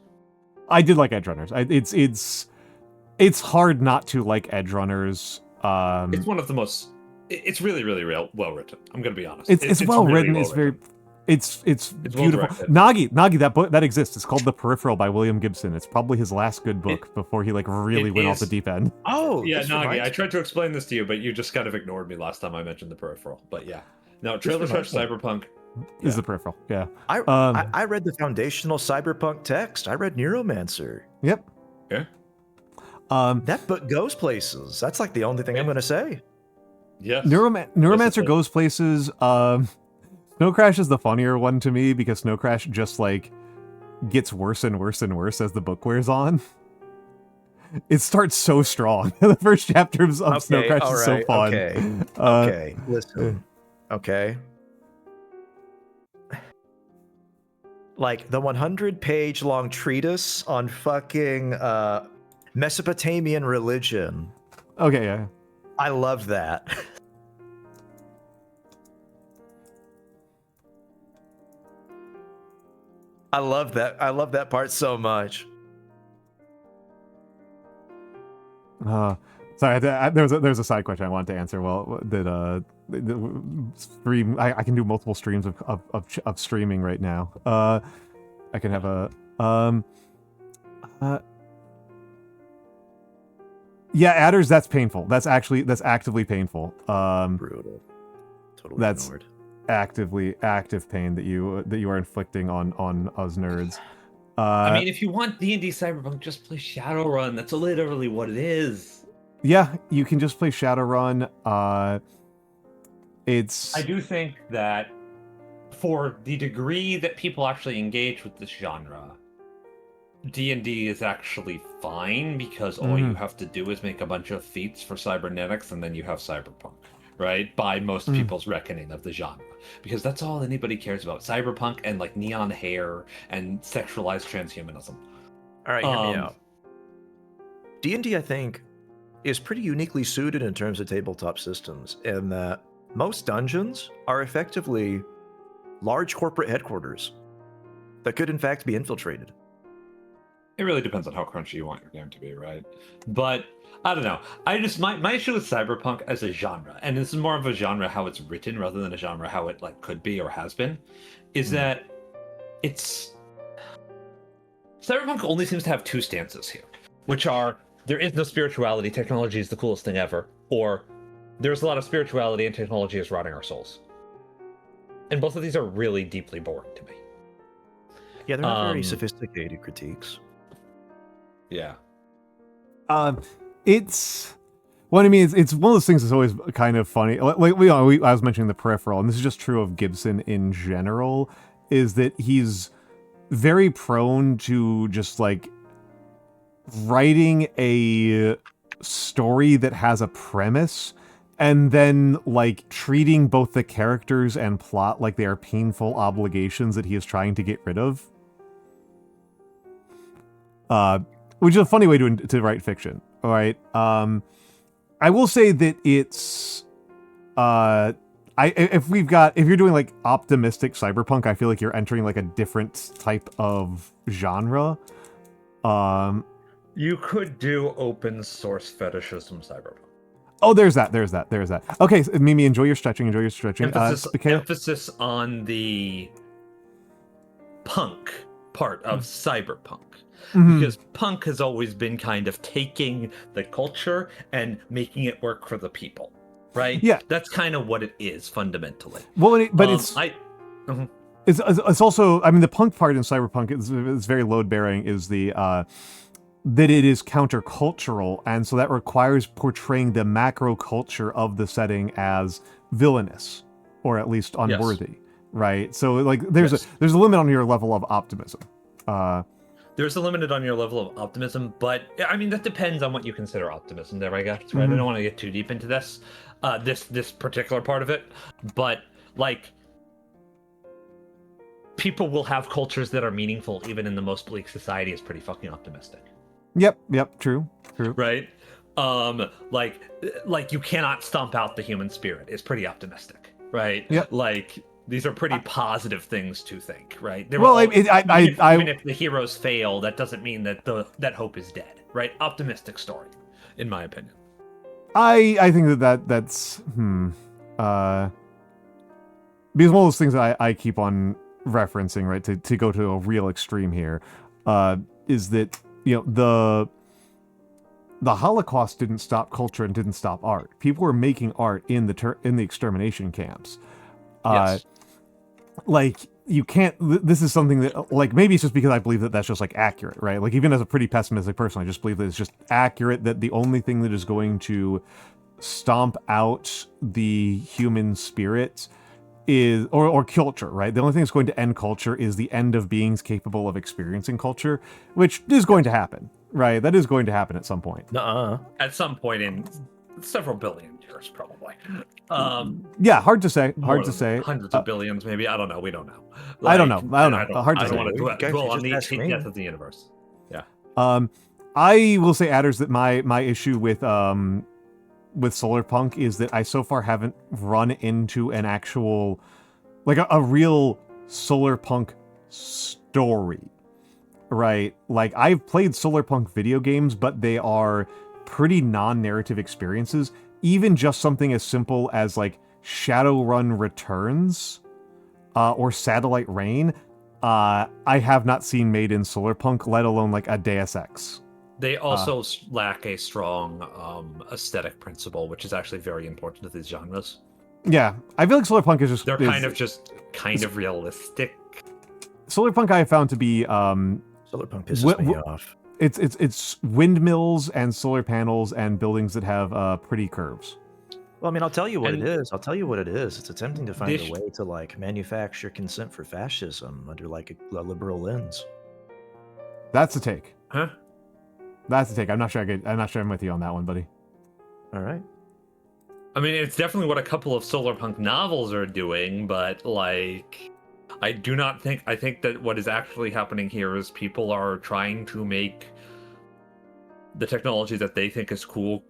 S1: I did like Edge Runners. It's hard not to like Edge Runners.
S2: It's one of the most. It's really, really well written. I'm gonna be honest.
S1: It's well written. Really it's very. It's beautiful. Nagi, that book that exists. It's called The Peripheral by William Gibson. It's probably his last good book before he like really went off the deep end.
S3: Oh,
S2: yeah, Nagi. I tried to explain this to you, but you just kind of ignored me last time I mentioned The Peripheral. But yeah, no, Trailer Trash Cyberpunk
S1: is The Peripheral. Yeah,
S3: I read the foundational cyberpunk text. I read Nyanomancer.
S1: Yep.
S2: Yeah.
S3: That book goes places. That's like the only thing I'm going to say.
S2: Yes.
S1: Neuromancer goes places. Snow Crash is the funnier one to me because Snow Crash just like gets worse and worse and worse as the book wears on. It starts so strong. The first chapter of Snow Crash is so fun.
S3: Okay. Listen. Okay. Like the 100-page long treatise on fucking Mesopotamian religion.
S1: Okay, yeah.
S3: I love that. I love that. I love that part so much.
S1: Sorry, there's a side question I wanted to answer. Well, that the stream I can do multiple streams of streaming right now. I can have a yeah, adders. That's painful. That's actively painful.
S3: Brutal. Totally
S1: that's
S3: ignored.
S1: active pain that you are inflicting on us nerds.
S2: I mean, if you want D&D Cyberpunk, just play Shadowrun. That's literally what it is.
S1: Yeah, you can just play Shadowrun. I
S2: do think that for the degree that people actually engage with this genre, D&D is actually fine because all you have to do is make a bunch of feats for cybernetics and then you have Cyberpunk, right? By most people's reckoning of the genre. Because that's all anybody cares about. Cyberpunk and like neon hair and sexualized transhumanism.
S3: All right, hear me out. D&D, I think, is pretty uniquely suited in terms of tabletop systems in that most dungeons are effectively large corporate headquarters that could in fact be infiltrated.
S2: It really depends on how crunchy you want your game to be, right? But I don't know. My issue with Cyberpunk as a genre, and this is more of a genre how it's written rather than a genre how it like could be or has been, is that Cyberpunk only seems to have two stances here, which are there is no spirituality, technology is the coolest thing ever, or there's a lot of spirituality and technology is rotting our souls. And both of these are really deeply boring to me.
S3: Yeah, they're not very sophisticated critiques.
S2: Yeah.
S1: It's what I mean. It's one of those things that's always kind of funny. Like I was mentioning The Peripheral, and this is just true of Gibson in general. Is that he's very prone to just like writing a story that has a premise and then like treating both the characters and plot like they are painful obligations that he is trying to get rid of. which is a funny way to write fiction. All right. I will say that it's if you're doing like optimistic cyberpunk, I feel like you're entering like a different type of genre.
S2: You could do open source fetishism cyberpunk.
S1: Oh, there's that. Okay, so Mimi, enjoy your stretching.
S2: Emphasis on the punk part of cyberpunk. Because punk has always been kind of taking the culture and making it work for the people, right?
S1: Yeah.
S2: That's kind of what it is fundamentally.
S1: Well, it's also, I mean, the punk part in cyberpunk is very load-bearing, is the that it is countercultural, and so that requires portraying the macro culture of the setting as villainous, or at least unworthy, right? So like there's a limit on your level of optimism.
S2: There's a limit on your level of optimism, but I mean that depends on what you consider optimism there, I guess. Right? I don't want to get too deep into this this particular part of it, but like people will have cultures that are meaningful even in the most bleak society is pretty fucking optimistic.
S1: Yep, true.
S2: Right? Like you cannot stomp out the human spirit. It's pretty optimistic, right?
S1: Yep.
S2: Like these are pretty positive things to think, right?
S1: Even
S2: if the heroes fail, that doesn't mean that that hope is dead, right? Optimistic story, in my opinion.
S1: I think that's because one of those things that I keep on referencing, right, to go to a real extreme here, is that, you know, the Holocaust didn't stop culture and didn't stop art. People were making art in the extermination camps.
S2: Yes.
S1: Like, you can't, this is something that, like, maybe it's just because I believe that that's just, like, accurate, right? Like, even as a pretty pessimistic person, I just believe that it's just accurate that the only thing that is going to stomp out the human spirit is, or culture, right? The only thing that's going to end culture is the end of beings capable of experiencing culture, which is going to happen, right? That is going to happen at some point.
S2: At some point in several billion years, probably.
S1: Yeah, hard to say.
S2: Hundreds of billions, maybe. I don't know. We don't know.
S1: I don't know. Hard to say.
S2: I don't want to dwell on the death of the universe. Yeah.
S1: I will say, Adders, that my issue with Solarpunk is that I so far haven't run into an actual, like a real Solarpunk story, right? Like, I've played Solarpunk video games, but they are pretty non-narrative experiences. Even just something as simple as like Shadowrun Returns or Satellite Rain, I have not seen made in Solarpunk, let alone like a Deus Ex.
S2: They also lack a strong aesthetic principle, which is actually very important to these genres.
S1: Yeah, I feel like Solarpunk is just...
S2: They're kind of realistic.
S1: Solarpunk I have found to be...
S3: Solarpunk pisses me off.
S1: It's windmills and solar panels and buildings that have pretty curves.
S3: Well, I mean, I'll tell you what it is. It's attempting to find a way to, like, manufacture consent for fascism under, like, a liberal lens.
S1: That's the take.
S2: Huh?
S1: That's the take. I'm not sure I'm with you on that one, buddy.
S3: All right.
S2: I mean, it's definitely what a couple of Solarpunk novels are doing, but, like, I think that what is actually happening here is people are trying to make the technology that they think is cool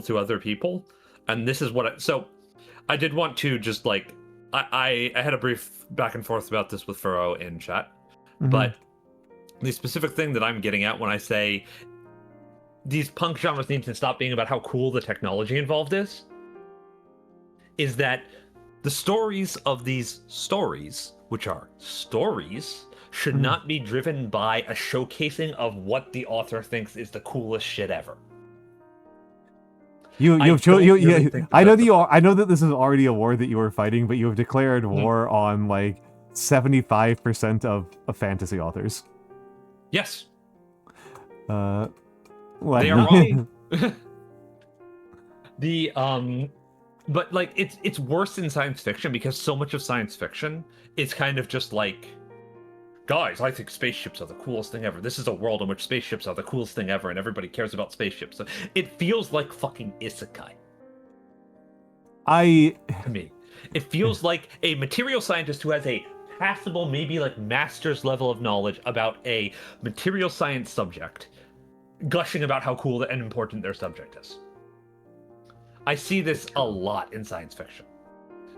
S2: to other people. And this is what so I did want to just, like, I had a brief back and forth about this with Furrow in chat, but the specific thing that I'm getting at when I say these punk genres need to stop being about how cool the technology involved is that the stories of these stories, which are stories, should not be driven by a showcasing of what the author thinks is the coolest shit ever.
S1: I know that this is already a war that you are fighting, but you have declared war on like 75% of fantasy authors.
S2: Yes.
S1: They
S2: are wrong. But like it's worse in science fiction because so much of science fiction is kind of just like, guys, I think spaceships are the coolest thing ever. This is a world in which spaceships are the coolest thing ever, and everybody cares about spaceships. So it feels like fucking isekai. To me, it feels like a material scientist who has a passable, maybe like master's level of knowledge about a material science subject, gushing about how cool and important their subject is. I see this a lot in science fiction.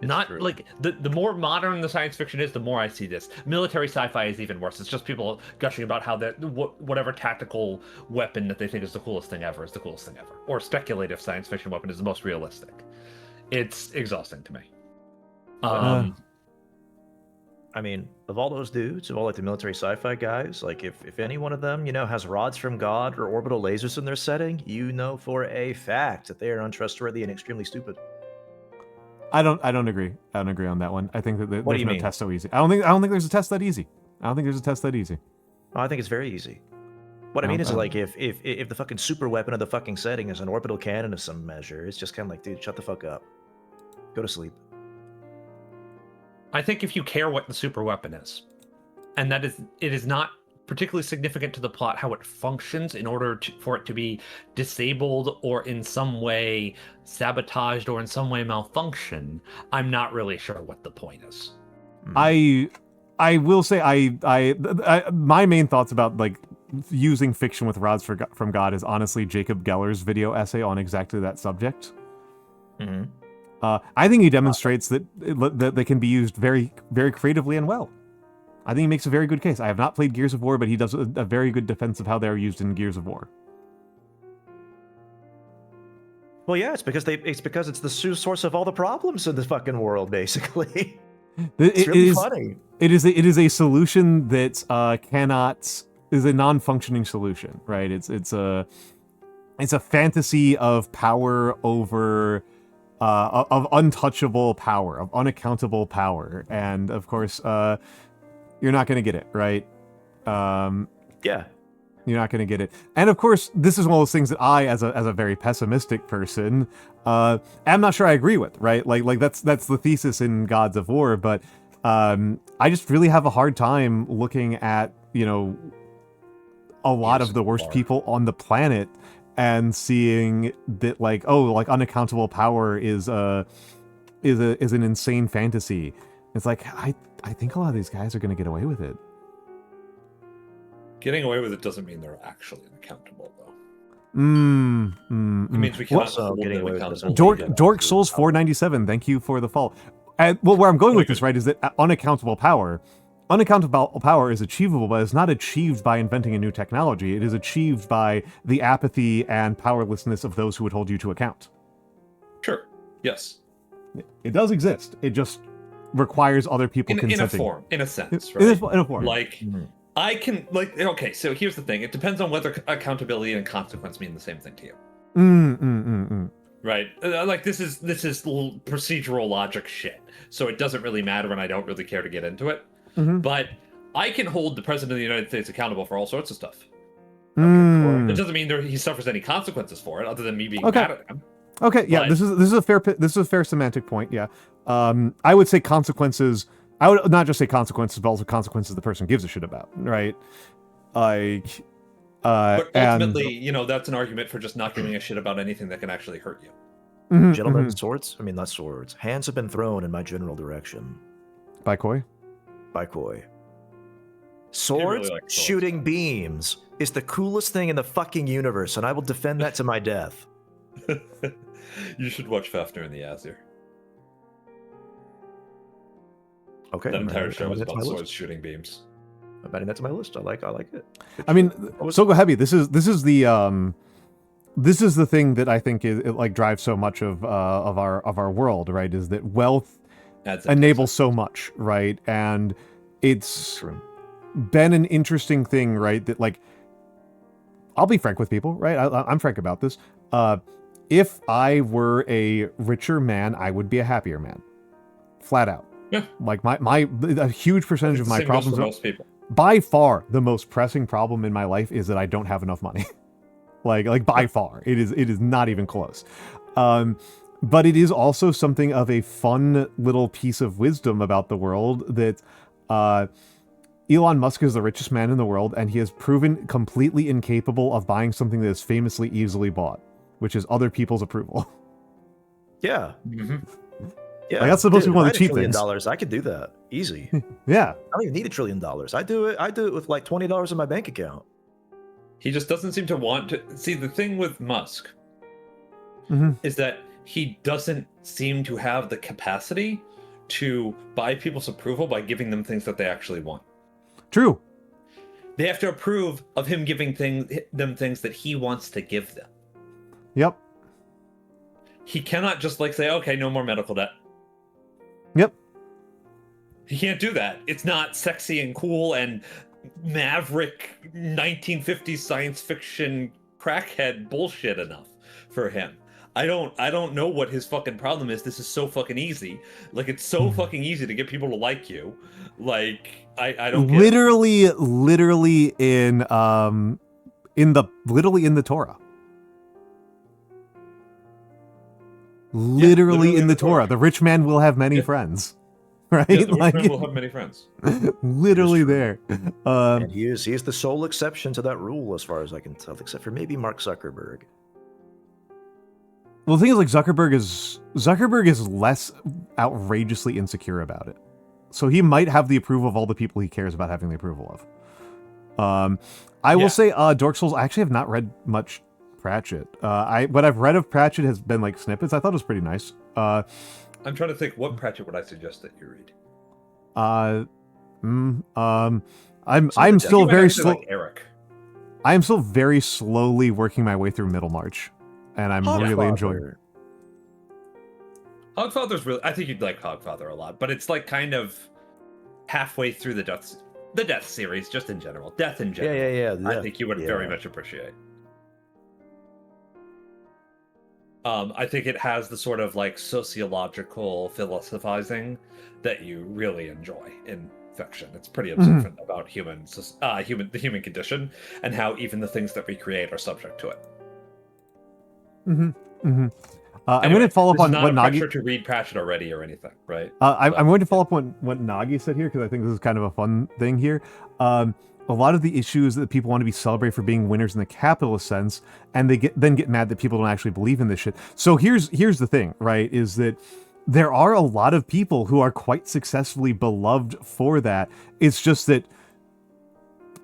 S2: Not
S3: true.
S2: like the more modern the science fiction is, the more I see this. Military sci-fi is even worse. It's just people gushing about how that whatever tactical weapon that they think is the coolest thing ever is the coolest thing ever, or speculative science fiction weapon is the most realistic. It's exhausting to me.
S3: I mean, of all those dudes, of all like the military sci-fi guys, like if any one of them, has rods from God or orbital lasers in their setting, you know for a fact that they are untrustworthy and extremely stupid.
S1: I don't agree. I don't agree on that one. I think that
S3: What do
S1: there's
S3: you
S1: no
S3: mean?
S1: test so easy. I don't think there's a test that easy. I don't think there's a test that easy.
S3: Oh, I think it's very easy. What I mean is like if the fucking super weapon of the fucking setting is an orbital cannon of some measure, it's just kind of like, dude, shut the fuck up. Go to sleep.
S2: I think if you care what the super weapon is, and it is not particularly significant to the plot how it functions in order for it to be disabled or in some way sabotaged or in some way malfunction, I'm not really sure what the point is.
S1: I will say I my main thoughts about like using fiction with rods from God is honestly Jacob Geller's video essay on exactly that subject.
S3: Mm-hmm.
S1: I think he demonstrates that they can be used very, very creatively and well. I think he makes a very good case. I have not played Gears of War, but he does a very good defense of how they're used in Gears of War.
S3: Well, yeah, it's because it's the source of all the problems in the fucking world, basically. It's really funny.
S1: It is a solution that is a non-functioning solution, right? It's a fantasy of power over of untouchable power, of unaccountable power, and of course, you're not going to get it, right?
S3: Yeah.
S1: You're not going to get it. And of course, this is one of those things that I, as a very pessimistic person, am not sure I agree with, right? Like that's the thesis in Gods of War, but I just really have a hard time looking at, a lot of the worst people on the planet and seeing that like unaccountable power is an insane fantasy. It's like I think a lot of these guys are going to get away with it.
S2: Getting away with it doesn't mean they're actually unaccountable, though. It
S1: means
S2: we cannot hold them accountable.
S1: Dork Souls 497, thank you for the follow. Well, where I'm going with this, right, is that unaccountable power is achievable, but it's not achieved by inventing a new technology. It is achieved by the apathy and powerlessness of those who would hold you to account.
S2: Sure. Yes.
S1: It does exist. It just requires other people consenting.
S2: In a sense, right?
S1: In a form.
S2: Like, I can, like, okay, so here's the thing. It depends on whether accountability and consequence mean the same thing to you. Right? Like, this is procedural logic shit. So it doesn't really matter, and I don't really care to get into it. But I can hold the President of the United States accountable for all sorts of stuff. It doesn't mean he suffers any consequences for it, other than me being mad at him.
S1: Okay, yeah, this is a fair semantic point. Yeah, I would say consequences. I would not just say consequences, but also consequences the person gives a shit about, right? Like,
S2: but ultimately, that's an argument for just not giving a shit about anything that can actually hurt you.
S3: Gentlemen, not swords. Hands have been thrown in my general direction.
S1: By Koi?
S3: By Koi. Swords shooting beams is the coolest thing in the fucking universe, and I will defend that to my death.
S2: You should watch Fafnir and the Azir.
S3: Okay.
S2: That entire show is about swords shooting beams.
S3: I'm adding that to my list. I like it.
S1: I mean, so go heavy. This is the thing that I think it like drives so much of our world, right? Is that wealth enables so much, right? And it's been an interesting thing, right? That like, I'll be frank with people, right? I'm frank about this. If I were a richer man, I would be a happier man, flat out.
S2: Yeah.
S1: Like a huge percentage of my problems.
S2: For most people.
S1: By far, the most pressing problem in my life is that I don't have enough money. like by far, it is not even close. But it is also something of a fun little piece of wisdom about the world that Elon Musk is the richest man in the world, and he has proven completely incapable of buying something that is famously easily bought, which is other people's approval.
S3: Yeah. Yeah,
S1: like that's supposed to be one of the cheap things.
S3: $1 trillion, I could do that easy.
S1: Yeah,
S3: I don't even need $1 trillion. I do it with like $20 in my bank account.
S2: He just doesn't seem to want to see. The thing with Musk is that he doesn't seem to have the capacity to buy people's approval by giving them things that they actually want.
S1: True.
S2: They have to approve of him giving them things that he wants to give them.
S1: Yep.
S2: He cannot just like say, okay, no more medical debt.
S1: Yep.
S2: He can't do that. It's not sexy and cool and maverick 1950s science fiction crackhead bullshit enough for him. I don't know what his fucking problem is. This is so fucking easy. Like, it's so fucking easy to get people to like you. Like, I don't get
S1: literally in the Torah. Literally in the Torah. The rich man will have many friends. Right?
S2: Yeah, the rich man will have many friends.
S1: Literally there.
S3: And he is the sole exception to that rule, as far as I can tell, except for maybe Mark Zuckerberg.
S1: Well, the thing is, like, Zuckerberg is less outrageously insecure about it. So he might have the approval of all the people he cares about having the approval of. I will say, Dark Souls, I actually have not read much Pratchett. What I've read of Pratchett has been like snippets. I thought it was pretty nice.
S2: I'm trying to think, what Pratchett would I suggest that you read?
S1: I'm still very slow.
S2: Like Eric.
S1: I am still very slowly working my way through Middlemarch, and I'm really enjoying it.
S2: Hogfather's really. I think you'd like Hogfather a lot, but it's like kind of halfway through the Death series, just in general. Death in general.
S3: Yeah.
S2: I think you would very much appreciate. I think it has the sort of like sociological philosophizing that you really enjoy in fiction. It's pretty observant about the human condition, and how even the things that we create are subject to it.
S1: Anyway, I'm going to follow up on what Nagi.
S2: Pressure to read Pratchett already or anything, right?
S1: I'm going to follow up on what Nagi said here, because I think this is kind of a fun thing here. A lot of the issues that people want to be celebrated for being winners in the capitalist sense, and they then get mad that people don't actually believe in this shit. So here's the thing, right? Is that there are a lot of people who are quite successfully beloved for that. It's just that,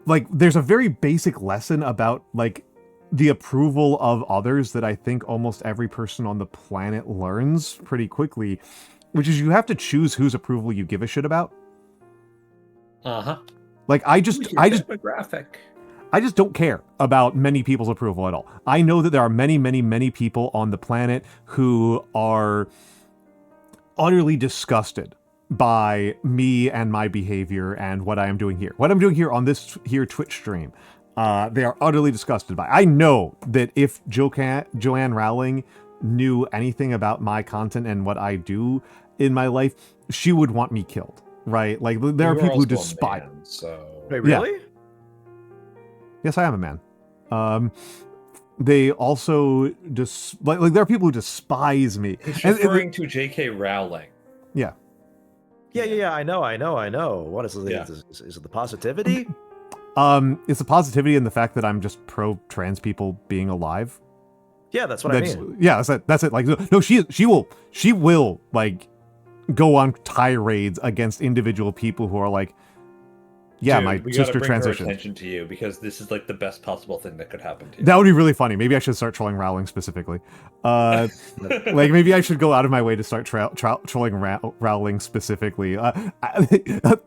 S1: like, there's a very basic lesson about, like, the approval of others that I think almost every person on the planet learns pretty quickly, which is you have to choose whose approval you give a shit about. Like, I just don't care about many people's approval at all. I know that there are many, many, many people on the planet who are utterly disgusted by me and my behavior and what I am doing here. What I'm doing here on this Twitch stream. They are utterly disgusted by. I know that if Joanne Rowling knew anything about my content and what I do in my life, she would want me killed, right? Like, there are people who despise.
S3: Wait, really?
S1: Yeah. Yes, I am a man. They also just like there are people who despise me.
S2: He's referring to J.K. Rowling.
S3: Yeah. I know. What is it?
S2: Yeah.
S3: Is it the positivity?
S1: It's the positivity and the fact that I'm just pro trans people being alive.
S3: Yeah, that's what I mean.
S1: Yeah, that's it. Like, no, she will like go on tirades against individual people who are like, yeah,
S2: Dude,
S1: my
S2: we
S1: sister
S2: gotta bring her
S1: transitioned.
S2: attention to you, because this is like the best possible thing that could happen to you.
S1: That would be really funny. Maybe I should start trolling Rowling specifically. Like, maybe I should go out of my way to start trolling Rowling specifically.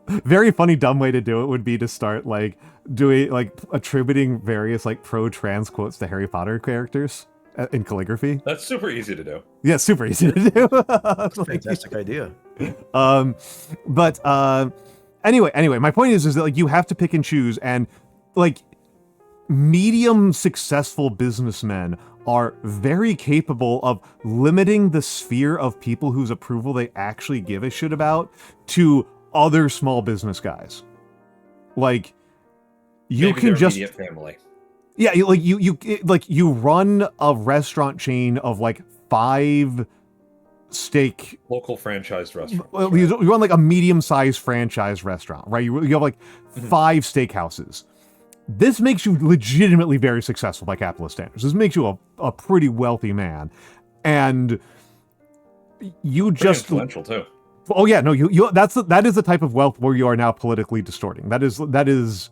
S1: Very funny, dumb way to do it would be to start like doing like attributing various like pro-trans quotes to Harry Potter characters in calligraphy.
S2: That's super easy to do.
S1: Yeah, super easy to do.
S3: That's a fantastic idea.
S1: Anyway, my point is that like you have to pick and choose, and like medium successful businessmen are very capable of limiting the sphere of people whose approval they actually give a shit about to other small business guys. Like, you
S2: Maybe
S1: can
S2: their
S1: just
S2: immediate family.
S1: Yeah, you run a restaurant chain of like 5 steak
S2: Local franchised restaurants.
S1: Well, you run like a medium-sized franchise restaurant, right? You have like 5 steakhouses. This makes you legitimately very successful by capitalist standards. This makes you a pretty wealthy man, and you
S2: Pretty
S1: just
S2: influential too.
S1: Oh yeah, no, that is the type of wealth where you are now politically distorting. That is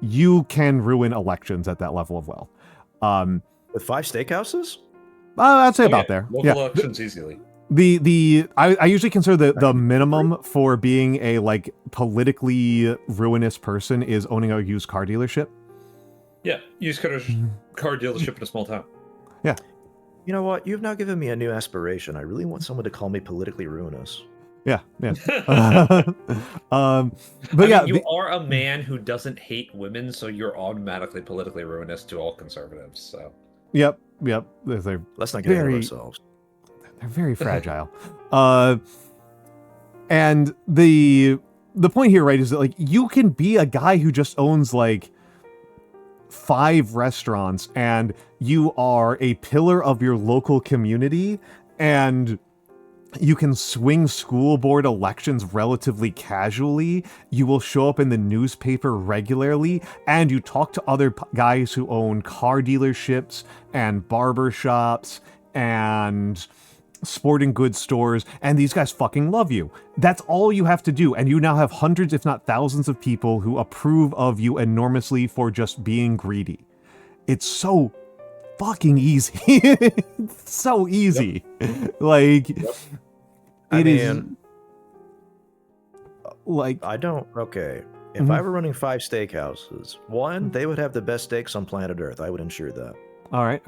S1: you can ruin elections at that level of wealth.
S3: With 5 steakhouses?
S1: I'd say about there.
S2: Local elections easily.
S1: I usually consider the minimum for being a like politically ruinous person is owning a used car dealership.
S2: Yeah, used car dealership in a small town.
S1: Yeah.
S3: You know what? You've now given me a new aspiration. I really want someone to call me politically ruinous.
S1: Yeah.
S2: But
S1: yeah,
S2: you are a man who doesn't hate women, so you're automatically politically ruinous to all conservatives. So.
S1: Yep.
S3: Let's not get ahead of ourselves.
S1: They're very fragile. And the point here, right, is that like you can be a guy who just owns like 5 restaurants and you are a pillar of your local community and you can swing school board elections relatively casually. You will show up in the newspaper regularly, and you talk to other guys who own car dealerships and barber shops and sporting goods stores, and these guys fucking love you. That's all you have to do, and you now have hundreds, if not thousands, of people who approve of you enormously for just being greedy. It's so fucking easy. It's so easy. Like, it is like...
S3: Okay. If I were running 5 steakhouses, one, they would have the best steaks on planet Earth. I would ensure that.
S1: All right.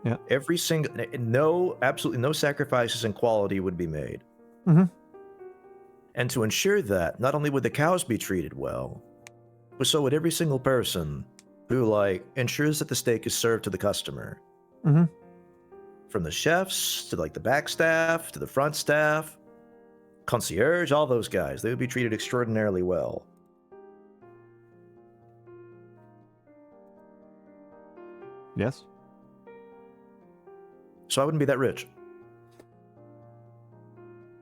S1: Yeah.
S3: Every single, absolutely no sacrifices in quality would be made.
S1: Mm-hmm.
S3: And to ensure that, not only would the cows be treated well, but so would every single person who, like, ensures that the steak is served to the customer.
S1: Mm-hmm.
S3: From the chefs, to, like, the back staff, to the front staff, concierge, all those guys, they would be treated extraordinarily well.
S1: Yes.
S3: So I wouldn't be that rich.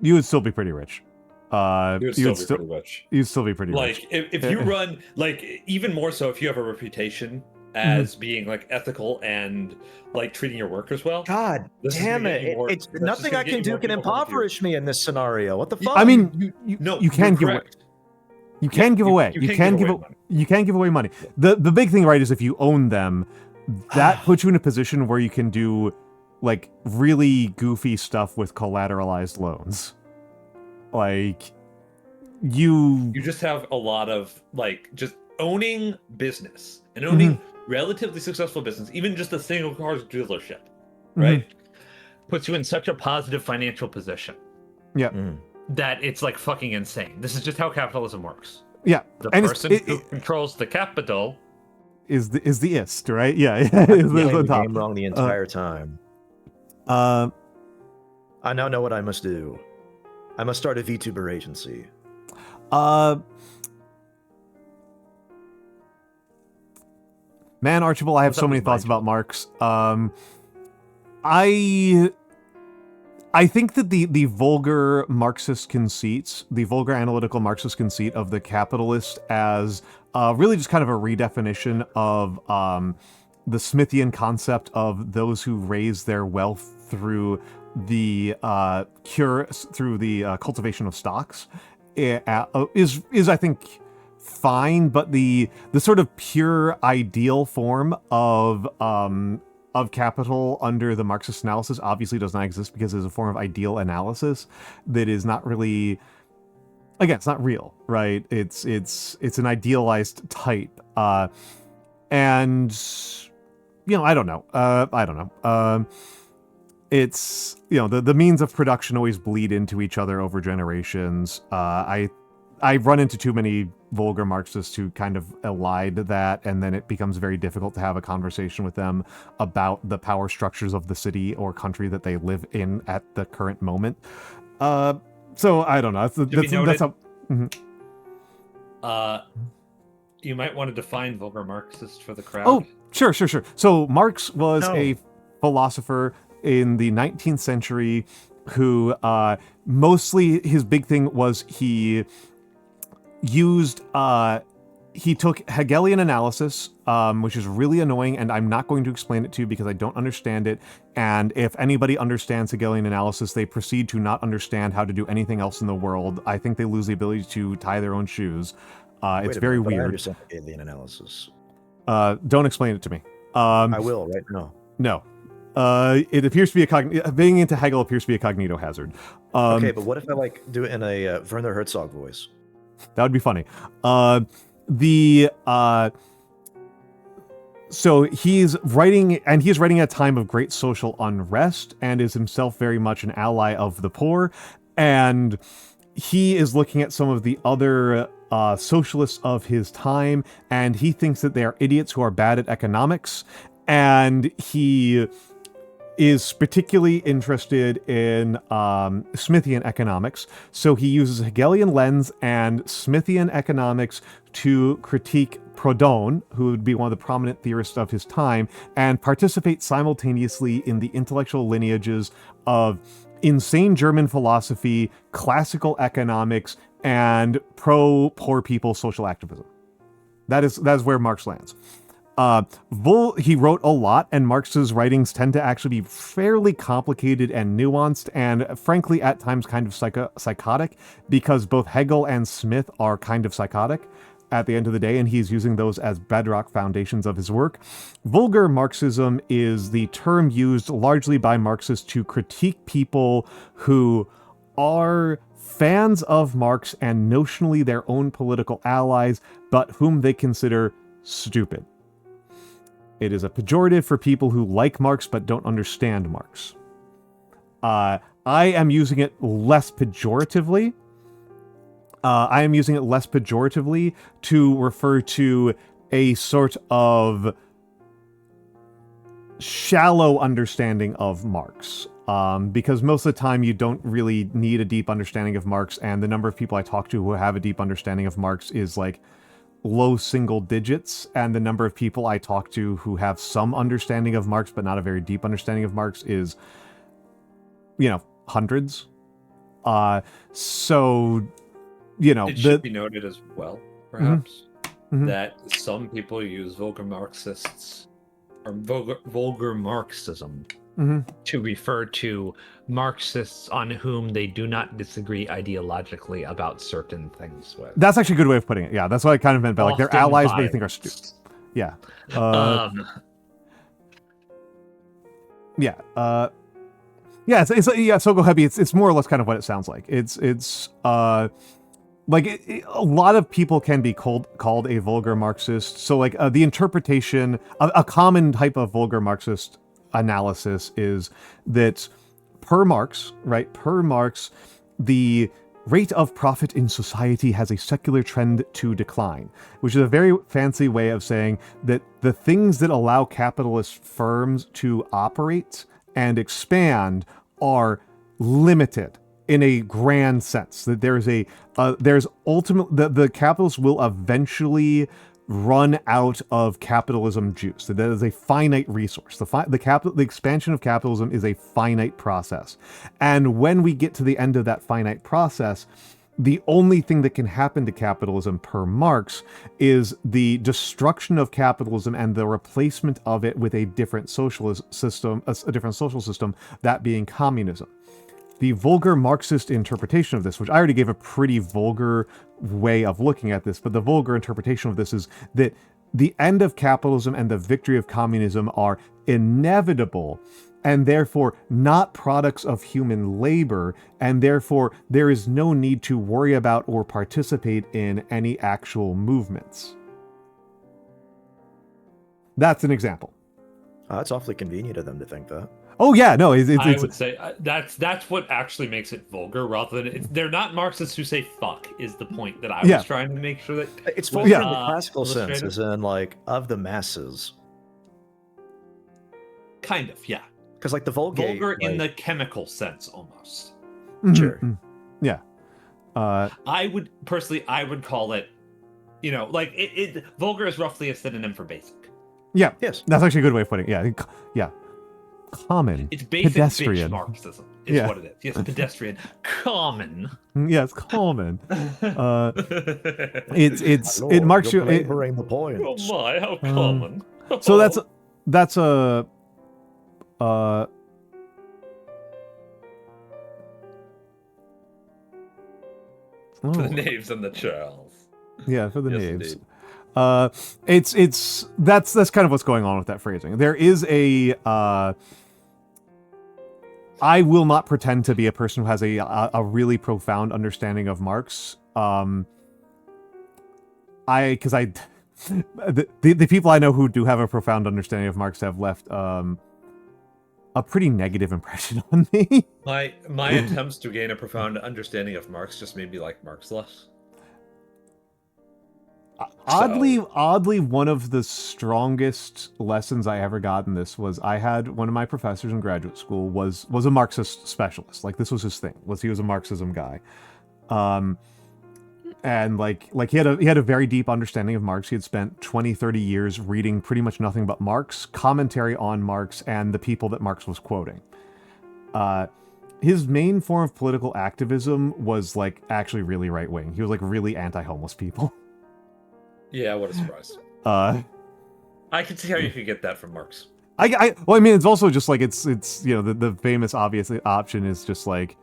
S1: You would still be pretty rich.
S2: You would still be pretty rich.
S1: You'd still be pretty rich.
S2: Like, if you run, like, even more so if you have a reputation as being, like, ethical and, like, treating your workers well.
S3: God damn it. It's nothing I can do can impoverish me in this scenario. What the fuck?
S1: I mean, you can give away. You can give away. You can give away money. The big thing, right, is if you own them, that puts you in a position where you can do like really goofy stuff with collateralized loans. Like you just have a lot of like just owning business and owning relatively successful business, even just a single car dealership, right? Puts you in such a positive financial position. Yeah.
S2: That it's like fucking insane. This is just how capitalism works.
S1: Yeah.
S2: The person who controls the capital
S1: is the ist, right? Yeah.
S3: Is the game wrong the entire time. I now know what I must do. I must start a VTuber agency. Man, Archibald, I have so many thoughts about Marx.
S1: I think that the vulgar Marxist conceits, the vulgar analytical Marxist conceit of the capitalist as really just kind of a redefinition of the Smithian concept of those who raise their wealth through the cultivation of stocks is I think fine, but the sort of pure ideal form of capital under the Marxist analysis obviously does not exist because it's a form of ideal analysis that is not really, again, it's not real, right? It's an idealized type, and I don't know. It's the means of production always bleed into each other over generations. I run into too many vulgar Marxists who kind of elide that, and then it becomes very difficult to have a conversation with them about the power structures of the city or country that they live in at the current moment. So I don't know. That's how.
S2: You might want to define vulgar Marxist for the crowd.
S1: Oh, sure. So Marx was a philosopher in the 19th century who mostly his big thing was he took Hegelian analysis, which is really annoying, and I'm not going to explain it to you because I don't understand it. And if anybody understands Hegelian analysis, they proceed to not understand how to do anything else in the world. I think they lose the ability to tie their own shoes. It's very weird.
S3: I understand Hegelian analysis.
S1: Don't explain it to me.
S3: I will right now.
S1: No. It appears to be being into Hegel appears to be a cognito hazard.
S3: Okay, but what if I like do it in a Werner Herzog voice?
S1: That would be funny. So he's writing at a time of great social unrest and is himself very much an ally of the poor. And he is looking at some of the other socialists of his time, and he thinks that they are idiots who are bad at economics. And he is particularly interested in Smithian economics. So he uses Hegelian lens and Smithian economics to critique Proudhon, who would be one of the prominent theorists of his time, and participate simultaneously in the intellectual lineages of insane German philosophy, classical economics, and pro-poor people social activism. That is where Marx lands. He wrote a lot, and Marx's writings tend to actually be fairly complicated and nuanced, and frankly, at times kind of psychotic, because both Hegel and Smith are kind of psychotic at the end of the day, and he's using those as bedrock foundations of his work. Vulgar Marxism is the term used largely by Marxists to critique people who are fans of Marx and notionally their own political allies, but whom they consider stupid. It is a pejorative for people who like Marx but don't understand Marx. I am using it less pejoratively. To refer to a sort of shallow understanding of Marx. Because most of the time you don't really need a deep understanding of Marx, and the number of people I talk to who have a deep understanding of Marx is like low single digits, and the number of people I talk to who have some understanding of Marx but not a very deep understanding of Marx is, hundreds. So,
S2: it should be noted as well, perhaps, that some people use vulgar Marxists or vulgar Marxism to refer to Marxists on whom they do not disagree ideologically about certain things with.
S1: That's actually a good way of putting it. Yeah, that's what I kind of meant by like their allies they think are stupid. Yeah. So go heavy. It's more or less kind of what it sounds like. It's a lot of people can be called a vulgar Marxist. So like the interpretation, a common type of vulgar Marxist analysis is that per Marx, the rate of profit in society has a secular trend to decline, which is a very fancy way of saying that the things that allow capitalist firms to operate and expand are limited in a grand sense. That there's ultimately the capitalists will eventually run out of capitalism juice. That is a finite resource. The expansion of capitalism is a finite process. And when we get to the end of that finite process, the only thing that can happen to capitalism per Marx is the destruction of capitalism and the replacement of it with a different socialist system, a different social system, that being communism. The vulgar Marxist interpretation of this, which I already gave a pretty vulgar way of looking at this, but the vulgar interpretation of this is that the end of capitalism and the victory of communism are inevitable and therefore not products of human labor, and therefore there is no need to worry about or participate in any actual movements. That's an example.
S3: It's awfully convenient of them to think that.
S1: Oh yeah, no, I
S2: would say that's what actually makes it vulgar, rather than they're not Marxists who say "fuck." Is the point that I was trying to make sure that
S3: it's vulgar in the classical sense, as in like of the masses.
S2: Kind of, yeah.
S3: Because like the Vulgate,
S2: vulgar in the chemical sense, almost.
S3: Sure.
S1: Yeah.
S2: I would call it, vulgar is roughly a synonym for basic.
S1: Yeah.
S3: Yes.
S1: That's actually a good way of putting it. Yeah. Common.
S2: It's basic
S1: pedestrian
S2: bitch Marxism is what it is. Yes, pedestrian. Common.
S1: Yes, common. It marks you.
S3: Laboring the point.
S2: Oh my, how common.
S1: So that's a. For
S2: the knaves and the churls.
S1: Yeah, for the
S2: Yes,
S1: knaves.
S2: indeed.
S1: That's kind of what's going on with that phrasing. There is a I will not pretend to be a person who has a really profound understanding of Marx. The people I know who do have a profound understanding of Marx have left a pretty negative impression on me.
S2: My attempts to gain a profound understanding of Marx just made me like Marx less.
S1: Oddly, one of the strongest lessons I ever got in this was I had one of my professors in graduate school was a Marxist specialist. Like, this was his thing. He was a Marxism guy. And like he had a very deep understanding of Marx. He had spent 20, 30 years reading pretty much nothing but Marx, commentary on Marx, and the people that Marx was quoting. His main form of political activism was like actually really right wing. He was like really anti-homeless people.
S2: Yeah, what a surprise.
S1: I
S2: can see how you could get that from Marx.
S1: Well, I mean, it's also just like it's the famous obvious option is just like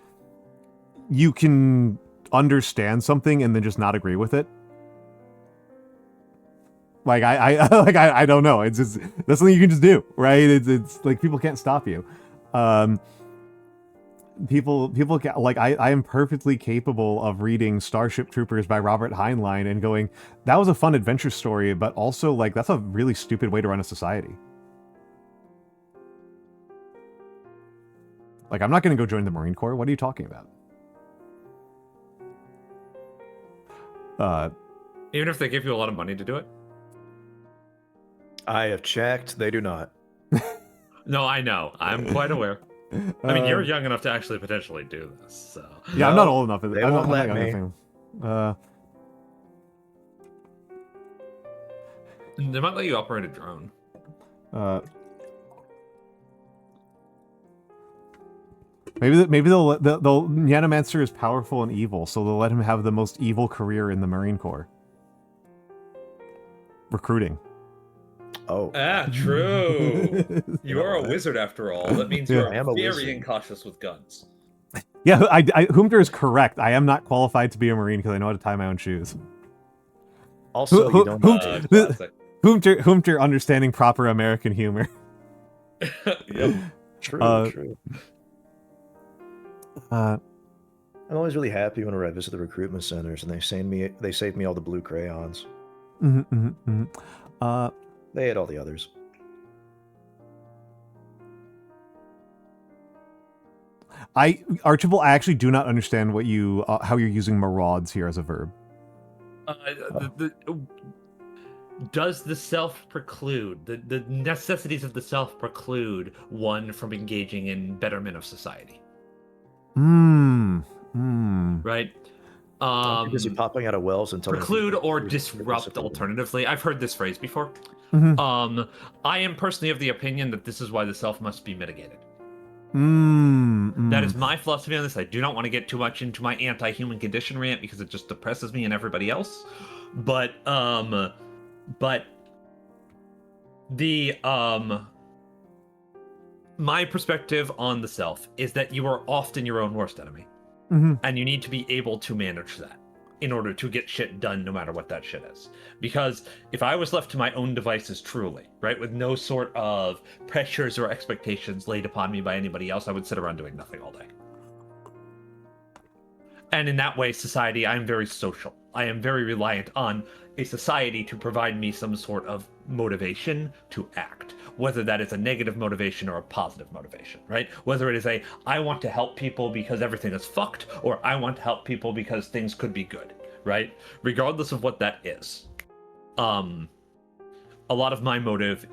S1: you can understand something and then just not agree with it. Like I don't know. It's just that's something you can just do, right? It's like people can't stop you. People can, like I am perfectly capable of reading Starship Troopers by Robert Heinlein and going, that was a fun adventure story, but also like that's a really stupid way to run a society. Like, I'm not going to go join the Marine Corps. What are you talking about?
S2: Even if they give you a lot of money to do it?
S3: I have checked. They do not.
S2: No, I know. I'm quite aware. I mean, you're young enough to actually potentially do this, so...
S1: Yeah, I'm not old enough.
S3: They won't let me.
S2: They might let you operate a drone.
S1: Maybe they'll Nyanomancer is powerful and evil, so they'll let him have the most evil career in the Marine Corps. Recruiting.
S3: Oh.
S2: Ah, true. You are a wizard after all. That means you're very incautious with guns.
S1: Yeah, Humter is correct. I am not qualified to be a Marine because I know how to tie my own shoes.
S3: Also, you don't
S1: Humter understanding proper American humor.
S2: Yep.
S3: True. I'm always really happy whenever I visit the recruitment centers and they save me all the blue crayons. They had all the others.
S1: Archibald, I actually do not understand what you how you're using marauds here as a verb.
S2: Does the self preclude, the necessities of the self preclude one from engaging in betterment of society? Right?
S3: You're busy popping out of wells and telling
S2: preclude or disrupt alternatively. I've heard this phrase before. I am personally of the opinion that this is why the self must be mitigated. That is my philosophy on this. I do not want to get too much into my anti-human condition rant because it just depresses me and everybody else. But the my perspective on the self is that you are often your own worst enemy. And you need to be able to manage that in order to get shit done no matter what that shit is. Because if I was left to my own devices truly, right, with no sort of pressures or expectations laid upon me by anybody else, I would sit around doing nothing all day. And in that way, society, I am very social. I am very reliant on a society to provide me some sort of motivation to act, whether that is a negative motivation or a positive motivation, right? Whether it is I want to help people because everything is fucked, or I want to help people because things could be good, right? Regardless of what that is. A lot of my motive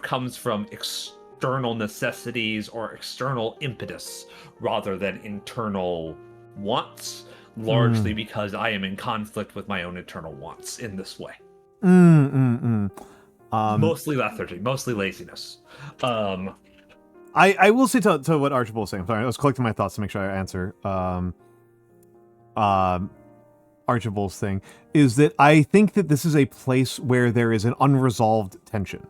S2: comes from external necessities or external impetus rather than internal wants, largely because I am in conflict with my own internal wants in this way. Mostly lethargy, mostly laziness.
S1: I will say to what Archibald was saying. I'm sorry, I was collecting my thoughts to make sure I answer Archibald's thing, is that I think that this is a place where there is an unresolved tension.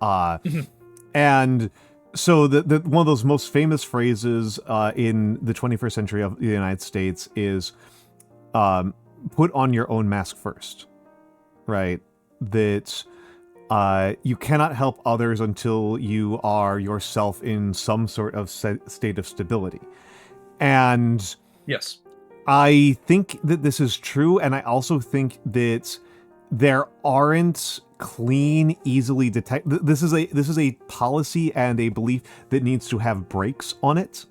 S1: And so the one of those most famous phrases in the 21st century of the United States is put on your own mask first. right? That you cannot help others until you are yourself in some sort of state of stability. And
S2: Yes.
S1: I think that this is true, and I also think that there aren't clean, easily detect. This is a policy and a belief that needs to have brakes on it.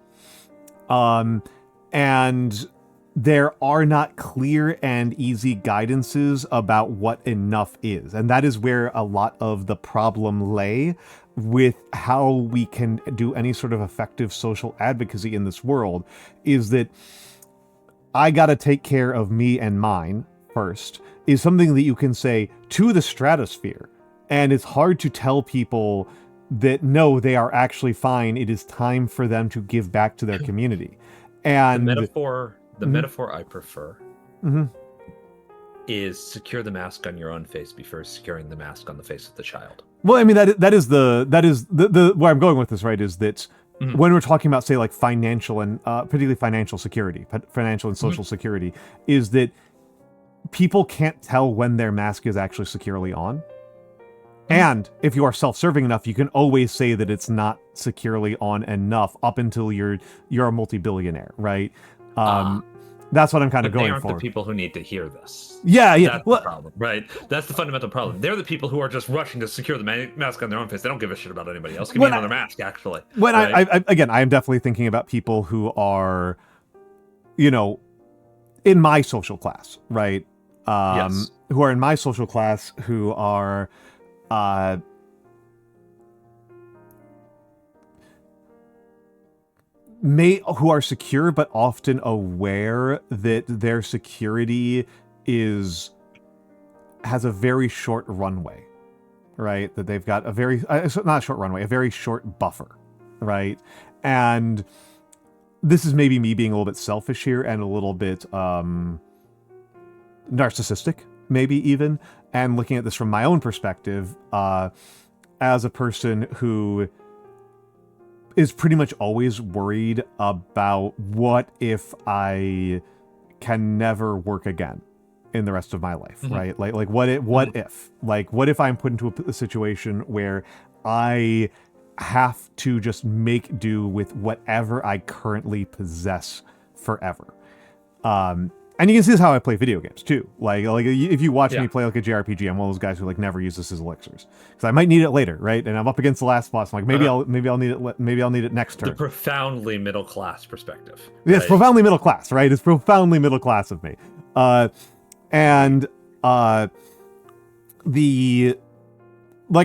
S1: And there are not clear and easy guidances about what enough is, and that is where a lot of the problem lay with how we can do any sort of effective social advocacy in this world. Is that I gotta take care of me and mine first, is something that you can say to the stratosphere. And it's hard to tell people that, no, they are actually fine. It is time for them to give back to their community. And
S2: the metaphor I prefer is secure the mask on your own face before securing the mask on the face of the child.
S1: Well, I mean, that is the where I'm going with this, right? Is that when we're talking about, say, like financial and particularly financial security, financial and social security, is that people can't tell when their mask is actually securely on. And if you are self-serving enough, you can always say that it's not securely on enough up until you're a multi-billionaire, right? That's what I'm kind of going for.
S2: They aren't the people who need to hear this.
S1: Yeah.
S2: That's the problem, right? That's the fundamental problem. They're the people who are just rushing to secure the mask on their own face. They don't give a shit about anybody else. Give me another mask, actually.
S1: I am definitely thinking about people who are, in my social class, right?
S2: Yes.
S1: Who are in my social class, who are, who are secure, but often aware that their security has a very short runway, right? That they've got a very, not a short runway, a very short buffer, right? And this is maybe me being a little bit selfish here and a little bit narcissistic, maybe even, and looking at this from my own perspective, as a person who is pretty much always worried about what if I can never work again in the rest of my life, right? Like what if I'm put into a situation where I have to just make do with whatever I currently possess forever. And you can see this how I play video games too. Like if you watch me play like a JRPG, I'm one of those guys who like never uses his elixirs because I might need it later, right? And I'm up against the last boss. I'm like maybe I'll need it next turn.
S2: The profoundly middle class perspective.
S1: Yes, right? Profoundly middle class, right? It's profoundly middle class of me. Like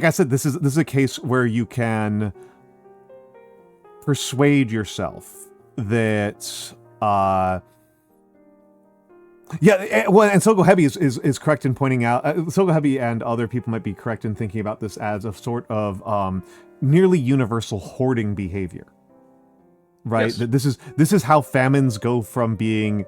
S1: I said, this is a case where you can persuade yourself that and Sogo Heavy is correct in pointing out, Sogo Heavy and other people might be correct in thinking about this as a sort of nearly universal hoarding behavior, right?
S2: Yes.
S1: That this is how famines go from being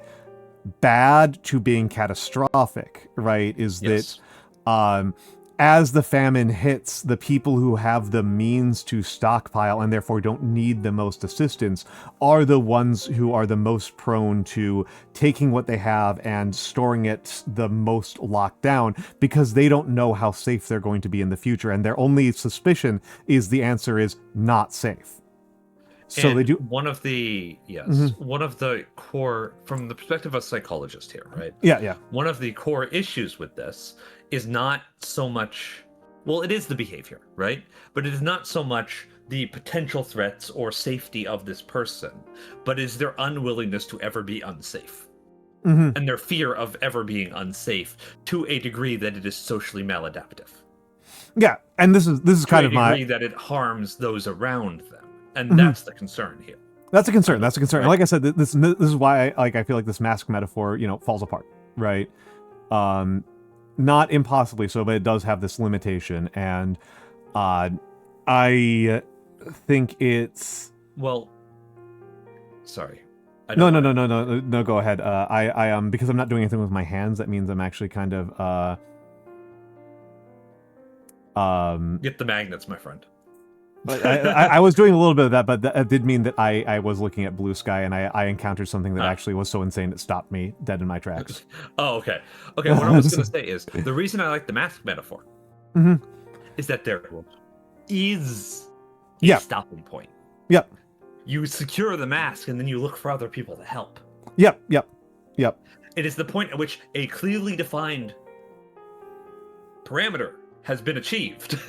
S1: bad to being catastrophic, right? Is
S2: Yes.
S1: that as the famine hits, the people who have the means to stockpile and therefore don't need the most assistance are the ones who are the most prone to taking what they have and storing it the most locked down because they don't know how safe they're going to be in the future. And their only suspicion is the answer is not safe. So
S2: and
S1: they do
S2: one of the core, from the perspective of a psychologist here, right?
S1: Yeah.
S2: One of the core issues with this is not so much, well, it is the behavior, right? But it is not so much the potential threats or safety of this person, but is their unwillingness to ever be unsafe. And their fear of ever being unsafe to a degree that it is socially maladaptive. Yeah,
S1: and this is kind of my
S2: degree that it harms those around them. And that's the concern here.
S1: That's a concern. Right. And like I said, this is why I feel like this mask metaphor, falls apart, right? Not impossibly so, but it does have this limitation, and I think it's
S2: sorry.
S1: No. Go ahead. I because I'm not doing anything with my hands. That means I'm actually kind of
S2: get the magnets, my friend.
S1: I was doing a little bit of that, but that did mean that I was looking at blue sky and I encountered something that actually was so insane it stopped me dead in my tracks.
S2: Oh, okay. Okay, what I was going to say is, the reason I like the mask metaphor is that there is a stopping point.
S1: Yep.
S2: You secure the mask and then you look for other people to help.
S1: Yep.
S2: It is the point at which a clearly defined parameter has been achieved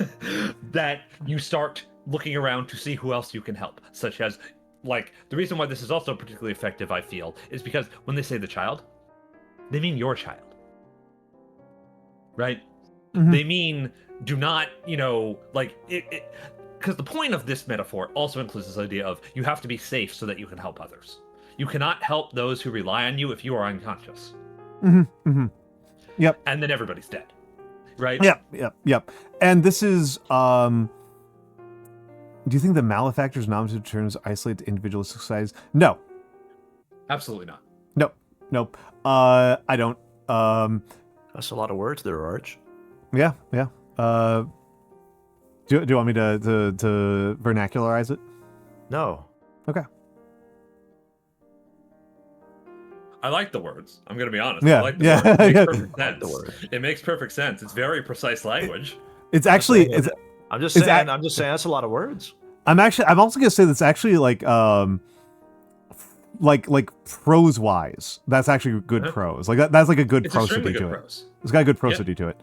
S2: that you start looking around to see who else you can help, such as, like, the reason why this is also particularly effective, I feel, is because when they say the child, they mean your child, right? They mean do not, like, it because the point of this metaphor also includes this idea of you have to be safe so that you can help others. You cannot help those who rely on you if you are unconscious.
S1: Yep.
S2: And then everybody's dead. Right?
S1: Yep. And this is, do you think the malefactors nominative terms isolate to individualistic societies? No.
S2: Absolutely not.
S1: Nope. I don't.
S3: That's a lot of words there, Arch.
S1: Yeah. Do you want me to vernacularize it?
S3: No.
S1: Okay.
S2: I like the words. I'm going to be honest.
S1: Yeah,
S2: I like the words. It makes perfect
S3: I like the
S2: sense.
S3: word.
S2: It makes perfect sense. It's very precise language.
S1: It's actually.
S3: I'm just saying that's a lot of words.
S1: I'm also gonna say that's actually like prose wise. That's actually good prose. Like that's like a good
S2: It's
S1: prosody
S2: extremely
S1: to
S2: good
S1: it.
S2: prose.
S1: It's got a good prosody to it.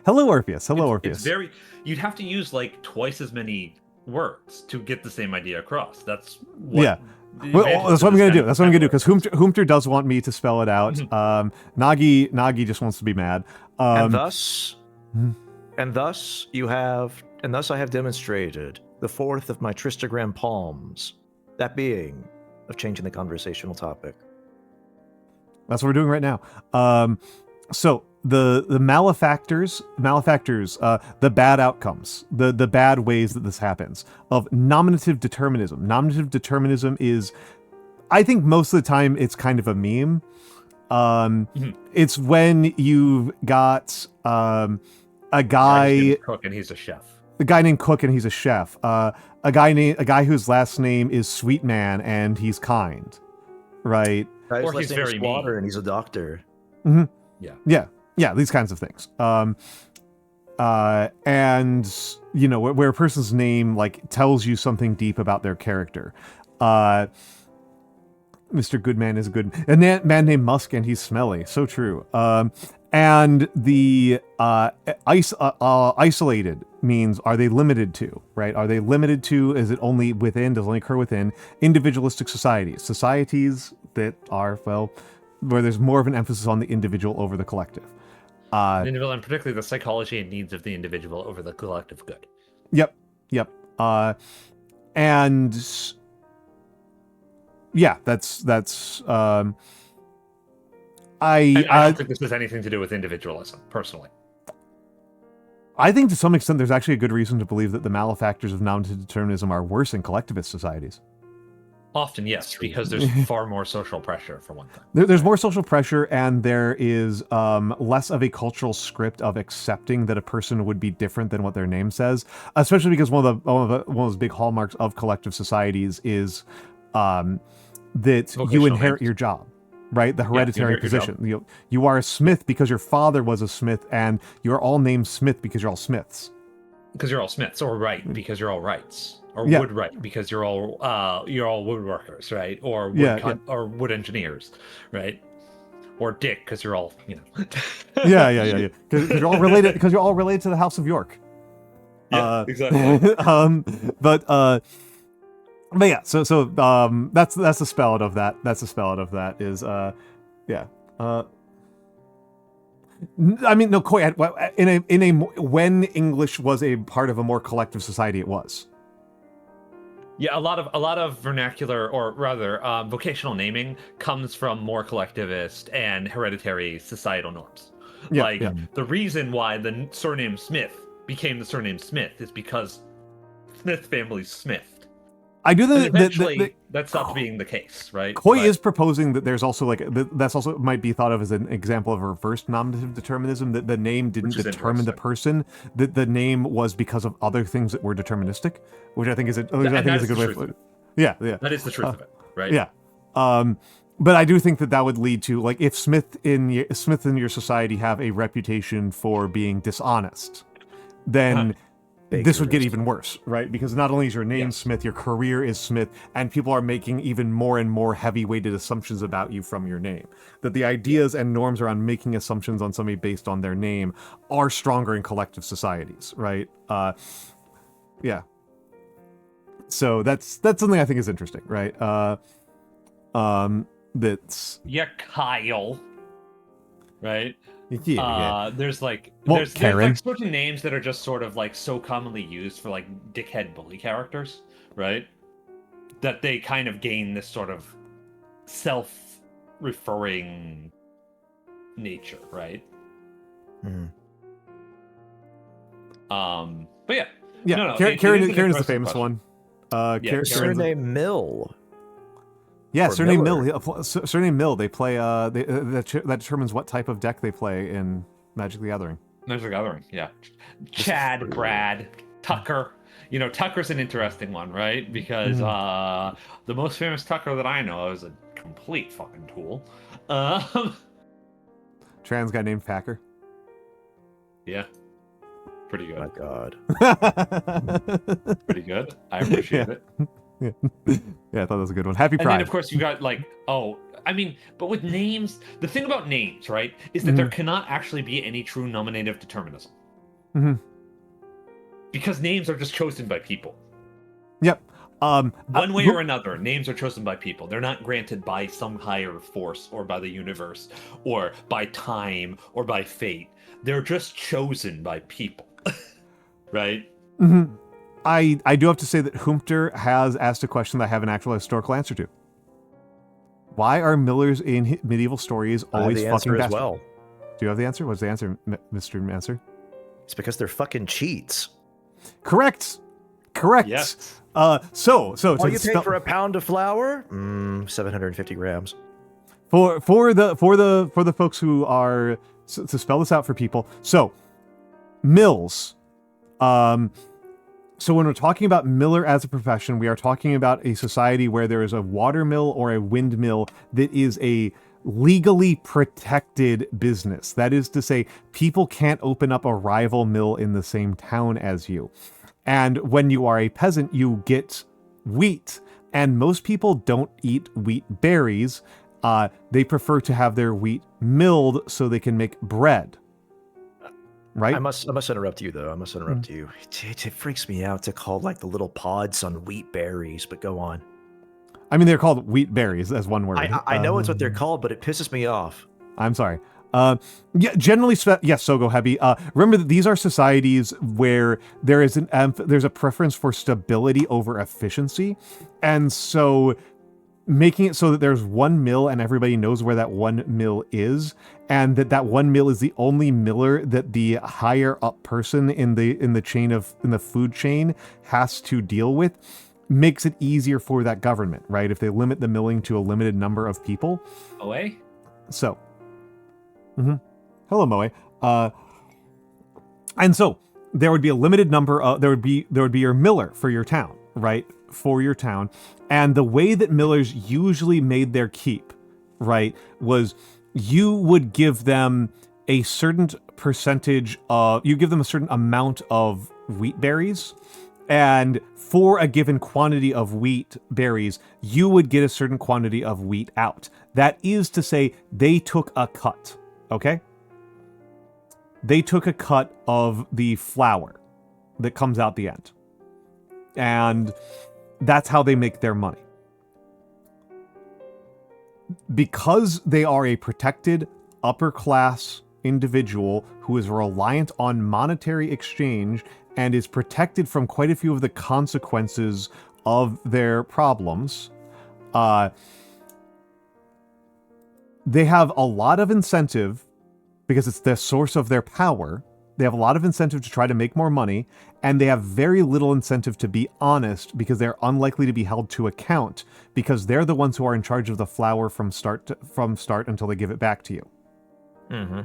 S1: Hello, Orpheus. Orpheus.
S2: It's very. You'd have to use like twice as many words to get the same idea across. That's what.
S1: Yeah. Well, that's what I'm gonna do. That's what I'm gonna do because Humter does want me to spell it out. Nagi just wants to be mad.
S3: And thus I have demonstrated the fourth of my tristogram palms, that being of changing the conversational topic.
S1: That's what we're doing right now. So the malefactors, the bad outcomes, the bad ways that this happens of nominative determinism. Nominative determinism is, I think most of the time it's kind of a meme. It's when you've got a guy
S2: Cook and he's a chef.
S1: A guy named Cook and he's a chef. A guy whose last name is Sweetman and he's kind, right?
S2: Or he's very
S3: Water
S2: mean.
S3: and he's a doctor.
S1: Yeah, these kinds of things. And where a person's name like tells you something deep about their character. Mr. Goodman is good. A man named Musk and he's smelly. So true. And the isolated means, are they limited to, right? Are they limited to, is it only within, does it only occur within individualistic societies? Societies that are, well, where there's more of an emphasis on the individual over the collective.
S2: The individual, and particularly the psychology and needs of the individual over the collective good.
S1: Yep. And yeah, that's
S2: I don't think this has anything to do with individualism, personally.
S1: I think to some extent there's actually a good reason to believe that the malefactors of nominative determinism are worse in collectivist societies.
S2: Often, yes, because there's far more social pressure, for one thing.
S1: There's more social pressure, and there is less of a cultural script of accepting that a person would be different than what their name says. Especially because one of those big hallmarks of collective societies is that you inherit your job, right? The hereditary position. You are a smith because your father was a smith, and you're all named Smith because you're all smiths.
S2: Because you're all smiths, or right because you're all rights. Or wood right because you're all woodworkers, right? Or or wood engineers, right? Or Dick because you're all
S1: yeah. Because you're all related. Because you're all related to the House of York.
S2: Yeah, exactly.
S1: But yeah. So that's the spell out of that. That's the spell out of that is yeah. I mean, no. When English was a part of a more collective society, it was.
S2: Yeah, a lot of vernacular, or rather, vocational naming comes from more collectivist and hereditary societal norms. The reason why the surname Smith became the surname Smith is because Smith families smithed.
S1: I do
S2: And
S1: think
S2: eventually that stopped being the case, right?
S1: Koi
S2: But-
S1: is proposing that there's also that's also might be thought of as an example of reverse nominative determinism, that the name didn't
S2: Which is
S1: determine the person, that the name was because of other things that were deterministic, which I think is a good way. Yeah.
S2: That is the truth of it, right?
S1: Yeah. But I do think that would lead to, like, if Smith in your society have a reputation for being dishonest, then this would get even worse, right? Because not only is your name Smith, your career is Smith, and people are making even more and more heavy-weighted assumptions about you from your name. That the ideas and norms around making assumptions on somebody based on their name are stronger in collective societies, right? Yeah. So that's something I think is interesting, right? That's
S2: Kyle, right?
S1: Yeah.
S2: There's like
S1: Karen.
S2: there's like certain names that are just sort of like so commonly used for like dickhead bully characters, right? That they kind of gain this sort of self-referring nature, right?
S3: Mm-hmm.
S2: But yeah. No,
S1: Karen is the
S2: interesting
S1: famous
S2: question.
S1: one.
S2: Yeah,
S3: Surname Mill.
S1: Yeah,
S3: Or
S1: surname
S3: Miller.
S1: Mill. Surname Mill. They play. That determines what type of deck they play in Magic the Gathering.
S2: Magic the Gathering, yeah. Chad, Brad, Tucker. You know, Tucker's an interesting one, right? Because the most famous Tucker that I know is a complete fucking tool.
S1: Trans guy named Packer.
S2: Yeah. Pretty good.
S3: Oh my God.
S2: Pretty good. I appreciate it.
S1: Yeah, I thought that was a good one. Happy Pride.
S2: And then, of course, you got like, but with names, the thing about names, right, is that there cannot actually be any true nominative determinism.
S1: Mm-hmm.
S2: Because names are just chosen by people.
S1: Yep.
S2: One way or another, names are chosen by people. They're not granted by some higher force or by the universe or by time or by fate. They're just chosen by people. Right?
S1: Mm-hmm. I do have to say that Humpter has asked a question that I have an actual historical answer to. Why are millers in medieval stories always fucking bastards?
S3: Well.
S1: Do you have the answer? What's the answer, Mr. Answer?
S3: It's because they're fucking cheats.
S1: Correct.
S2: Yes.
S3: So you pay for a pound of flour? 750 grams.
S1: For the folks who are to spell this out for people. So mills. So when we're talking about miller as a profession, we are talking about a society where there is a water mill or a windmill that is a legally protected business. That is to say, people can't open up a rival mill in the same town as you. And when you are a peasant, you get wheat. And most people don't eat wheat berries. They prefer to have their wheat milled so they can make bread. Right?
S3: I must interrupt you, though. You. It freaks me out to call like the little pods on wheat berries, but go on.
S1: I mean, they're called wheat berries as one word.
S3: I know it's what they're called, but it pisses me off.
S1: I'm sorry. Yeah, generally, yes, Sogo Hebi. Remember that these are societies where there's a preference for stability over efficiency, and so making it so that there's one mill and everybody knows where that one mill is, and that one mill is the only miller that the higher up person in the food chain has to deal with, makes it easier for that government, right? If they limit the milling to a limited number of people.
S2: Away.
S1: So. Hello, Moe. And so there would be a limited number of there would be your miller for your town, right? For your town. And the way that millers usually made their keep, right, was you would give them a certain percentage of you give them a certain amount of wheat berries, and for a given quantity of wheat berries, you would get a certain quantity of wheat out. That is to say, they took a cut. Okay? They took a cut of the flour that comes out the end. And that's how they make their money. Because they are a protected upper class individual who is reliant on monetary exchange and is protected from quite a few of the consequences of their problems, they have a lot of incentive, because it's the source of their power, They have a lot of incentive to try to make more money, and they have very little incentive to be honest because they're unlikely to be held to account because they're the ones who are in charge of the flour from start until they give it back to you.
S2: Mm-hmm.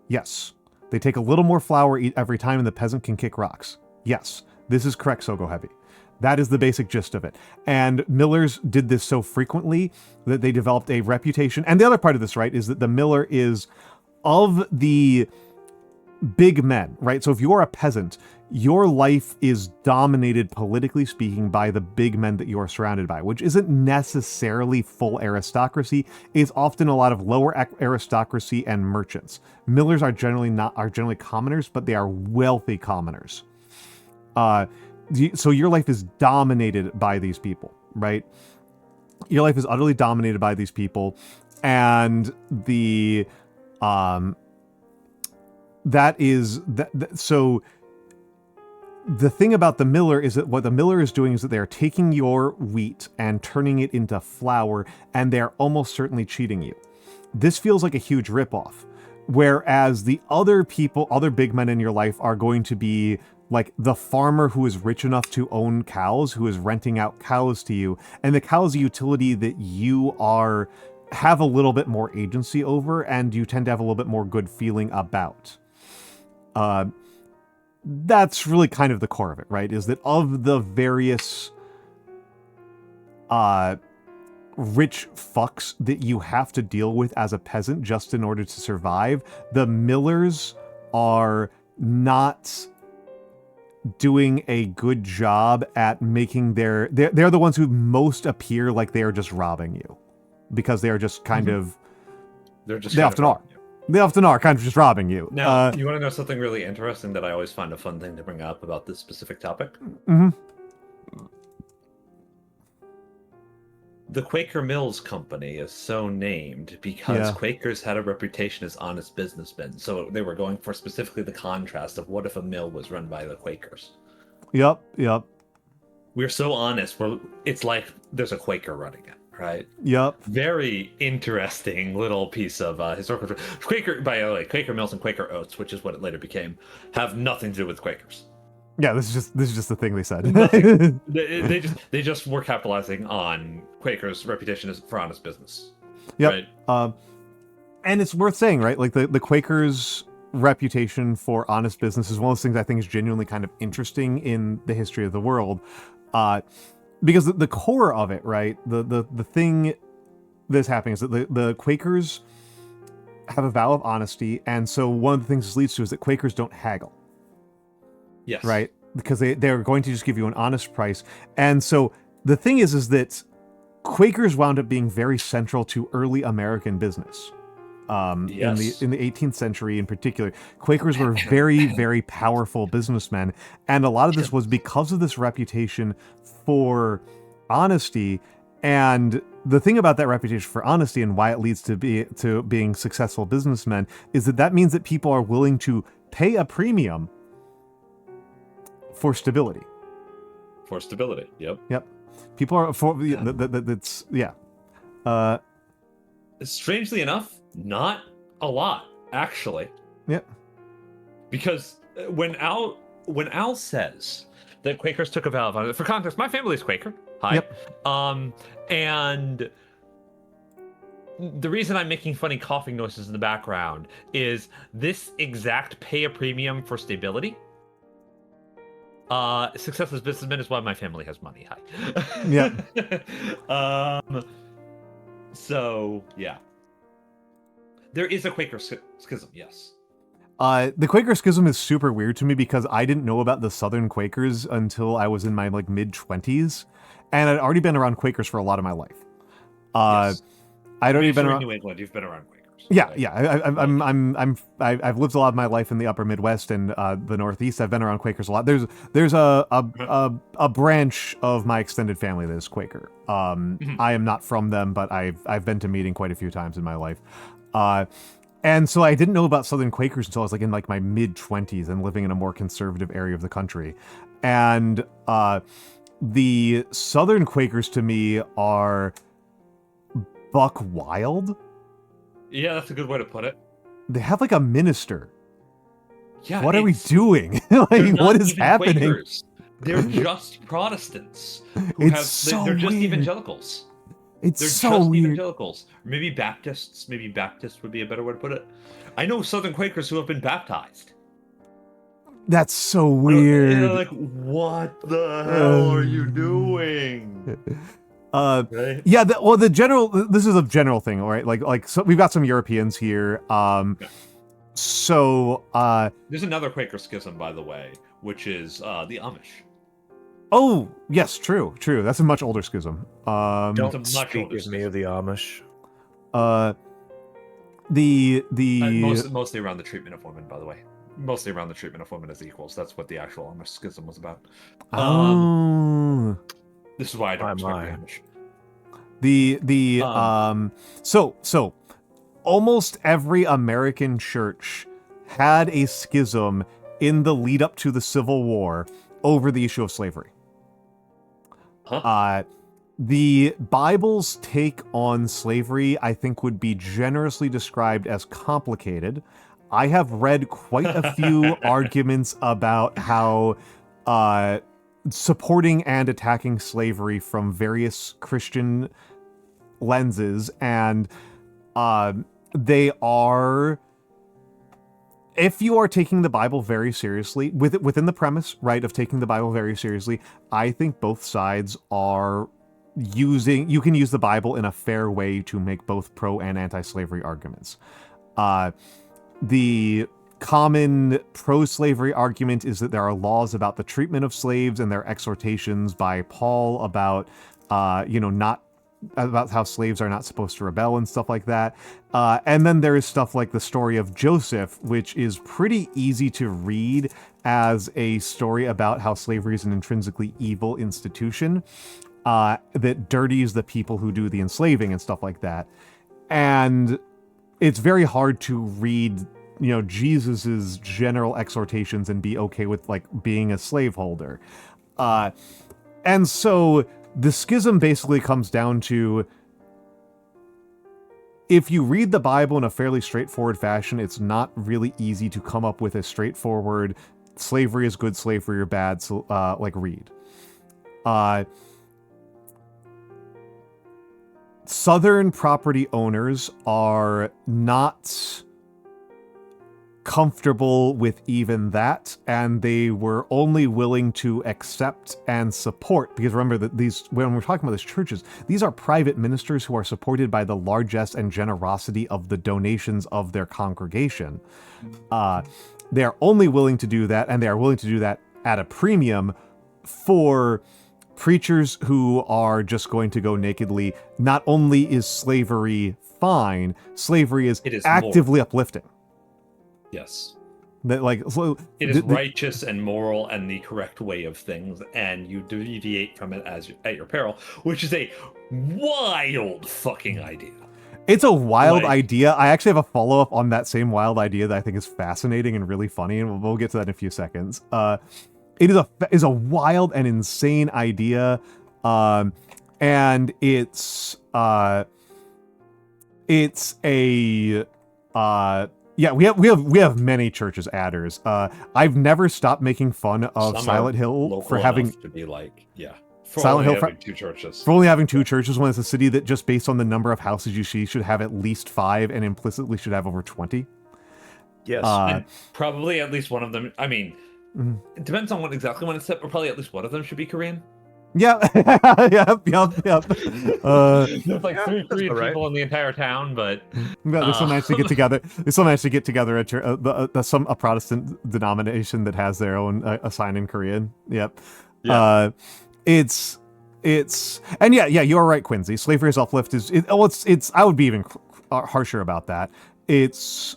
S1: Yes. They take a little more flour every time and the peasant can kick rocks. Yes. This is correct, Sogo Heavy. That is the basic gist of it. And millers did this so frequently that they developed a reputation. And the other part of this, right, is that the miller is of the big men, right? So if you're a peasant, your life is dominated, politically speaking, by the big men that you are surrounded by, which isn't necessarily full aristocracy. It's often a lot of lower aristocracy and merchants. Millers are generally commoners, but they are wealthy commoners. So your life is dominated by these people, right? Your life is utterly dominated by these people, and so the thing about the miller is that what the miller is doing is that they're taking your wheat and turning it into flour, and they're almost certainly cheating you. This feels like a huge ripoff, whereas the other big men in your life are going to be like the farmer who is rich enough to own cows, who is renting out cows to you, and the cow is a utility that you have a little bit more agency over, and you tend to have a little bit more good feeling about. That's really kind of the core of it, right? Is that of the various rich fucks that you have to deal with as a peasant just in order to survive, the millers are not doing a good job at making they're the ones who most appear like they are just robbing you, because they are just kind of they often are. They often are kind of just robbing you.
S2: Now, you want to know something really interesting that I always find a fun thing to bring up about this specific topic?
S1: Mm-hmm.
S2: The Quaker Mills Company is so named because Quakers had a reputation as honest businessmen. So they were going for specifically the contrast of what if a mill was run by the Quakers.
S1: Yep.
S2: We're so honest. It's like there's a Quaker running it. Right.
S1: Yep.
S2: Very interesting little piece of historical. Quaker, by the way, Quaker Mills and Quaker Oats, which is what it later became, have nothing to do with Quakers.
S1: Yeah, this is just the thing they said.
S2: they just were capitalizing on Quakers' reputation for honest business.
S1: Yep.
S2: Right?
S1: And it's worth saying, right? Like the Quakers' reputation for honest business is one of those things I think is genuinely kind of interesting in the history of the world. Because the core of it, right, the thing that's happening is that the Quakers have a vow of honesty, and so one of the things this leads to is that Quakers don't haggle.
S2: Yes.
S1: Right? Because they're going to just give you an honest price. And so the thing is that Quakers wound up being very central to early American business.
S2: Yes.
S1: In the 18th century in particular, Quakers were very, very powerful businessmen, and a lot of this was because of this reputation for honesty. And the thing about that reputation for honesty and why it leads to being successful businessmen is that means that people are willing to pay a premium for stability.
S2: For stability. Yep.
S1: People are for that's
S2: strangely enough, not a lot, actually.
S1: Yep.
S2: Because when Al says that Quakers took a vow of honor, for context, my family is Quaker. Hi.
S1: Yep.
S2: And the reason I'm making funny coughing noises in the background is this exact pay a premium for stability. Success as businessmen is why my family has money. Hi.
S1: Yeah.
S2: So yeah. There is a Quaker schism, yes.
S1: The Quaker schism is super weird to me because I didn't know about the Southern Quakers until I was in my mid-20s, and I'd already been around Quakers for a lot of my life.
S2: Yes.
S1: I'd already been around
S2: New England. You've been around Quakers.
S1: Yeah, yeah. I've lived a lot of my life in the Upper Midwest and the Northeast. I've been around Quakers a lot. There's a branch of my extended family that is Quaker. I am not from them, but I've been to meeting quite a few times in my life. And so I didn't know about Southern Quakers until I was in my mid-20s and living in a more conservative area of the country. And the Southern Quakers to me are buck wild.
S2: Yeah, that's a good way to put it.
S1: They have a minister
S2: Yeah,
S1: what are we doing? Like, what is happening?
S2: Quakers. They're just Protestants who
S1: It's
S2: have.
S1: so
S2: They're just
S1: weird.
S2: evangelicals.
S1: It's
S2: They're
S1: so
S2: just
S1: weird.
S2: evangelicals. Maybe Baptists. Maybe Baptist would be a better way to put it. I know Southern Quakers who have been baptized.
S1: That's so
S2: And
S1: weird.
S2: they're like, what the hell are you doing? Right?
S1: Yeah. The general. This is a general thing, right? So we've got some Europeans here. So
S2: There's another Quaker schism, by the way, which is the Amish.
S1: Oh yes, true. That's a much older schism.
S3: Don't
S2: It's a much
S3: speak
S2: older
S3: with me of the Amish.
S2: Mostly around the treatment of women, by the way. Mostly around the treatment of women as equals. That's what the actual Amish schism was about. This is why I don't respect the Amish.
S1: So almost every American church had a schism in the lead up to the Civil War over the issue of slavery.
S2: Huh?
S1: The Bible's take on slavery, I think, would be generously described as complicated. I have read quite a few arguments about how supporting and attacking slavery from various Christian lenses, and they are, if you are taking the Bible very seriously, within the premise, right, of taking the Bible very seriously, I think both sides are you can use the Bible in a fair way to make both pro and anti-slavery arguments. The common pro-slavery argument is that there are laws about the treatment of slaves, and there are exhortations by Paul about, not about how slaves are not supposed to rebel and stuff like that. And then there is stuff like the story of Joseph, which is pretty easy to read as a story about how slavery is an intrinsically evil institution that dirties the people who do the enslaving and stuff like that. And it's very hard to read, Jesus's general exhortations and be okay with, like, being a slaveholder. And so the schism basically comes down to, if you read the Bible in a fairly straightforward fashion, it's not really easy to come up with a straightforward slavery is good, slavery or bad, read. Southern property owners are not comfortable with even that, and they were only willing to accept and support, because remember that when we're talking about these churches, these are private ministers who are supported by the largesse and generosity of the donations of their congregation. They are only willing to do that, and they are willing to do that at a premium for preachers who are just going to go nakedly. Not only is slavery fine, slavery is actively uplifting.
S2: Yes.
S1: That,
S2: it is righteous and moral and the correct way of things, and you deviate from it at your peril, which is a wild fucking idea.
S1: It's a wild idea. I actually have a follow-up on that same wild idea that I think is fascinating and really funny, and we'll get to that in a few seconds. It is a wild and insane idea, and it's a we have many churches adders. I've never stopped making fun of Silent Hill for having
S2: to be like,
S1: Silent Hill
S2: having two churches.
S1: For only having two churches, when it's a city that, just based on the number of houses you see, should have at least 5 and implicitly should have over 20.
S3: Yes.
S2: And probably at least one of them, I mean, it depends on exactly when it's set, but probably at least one of them should be Korean.
S1: Yeah. Yep.
S2: There's like three people in the entire town, but
S1: they still managed to get together. They still managed to get together at a Protestant denomination that has their own a sign in Korean. Yep.
S2: Yeah.
S1: It's and you're right, Quincy. Slavery as uplift is it's I would be even harsher about that. It's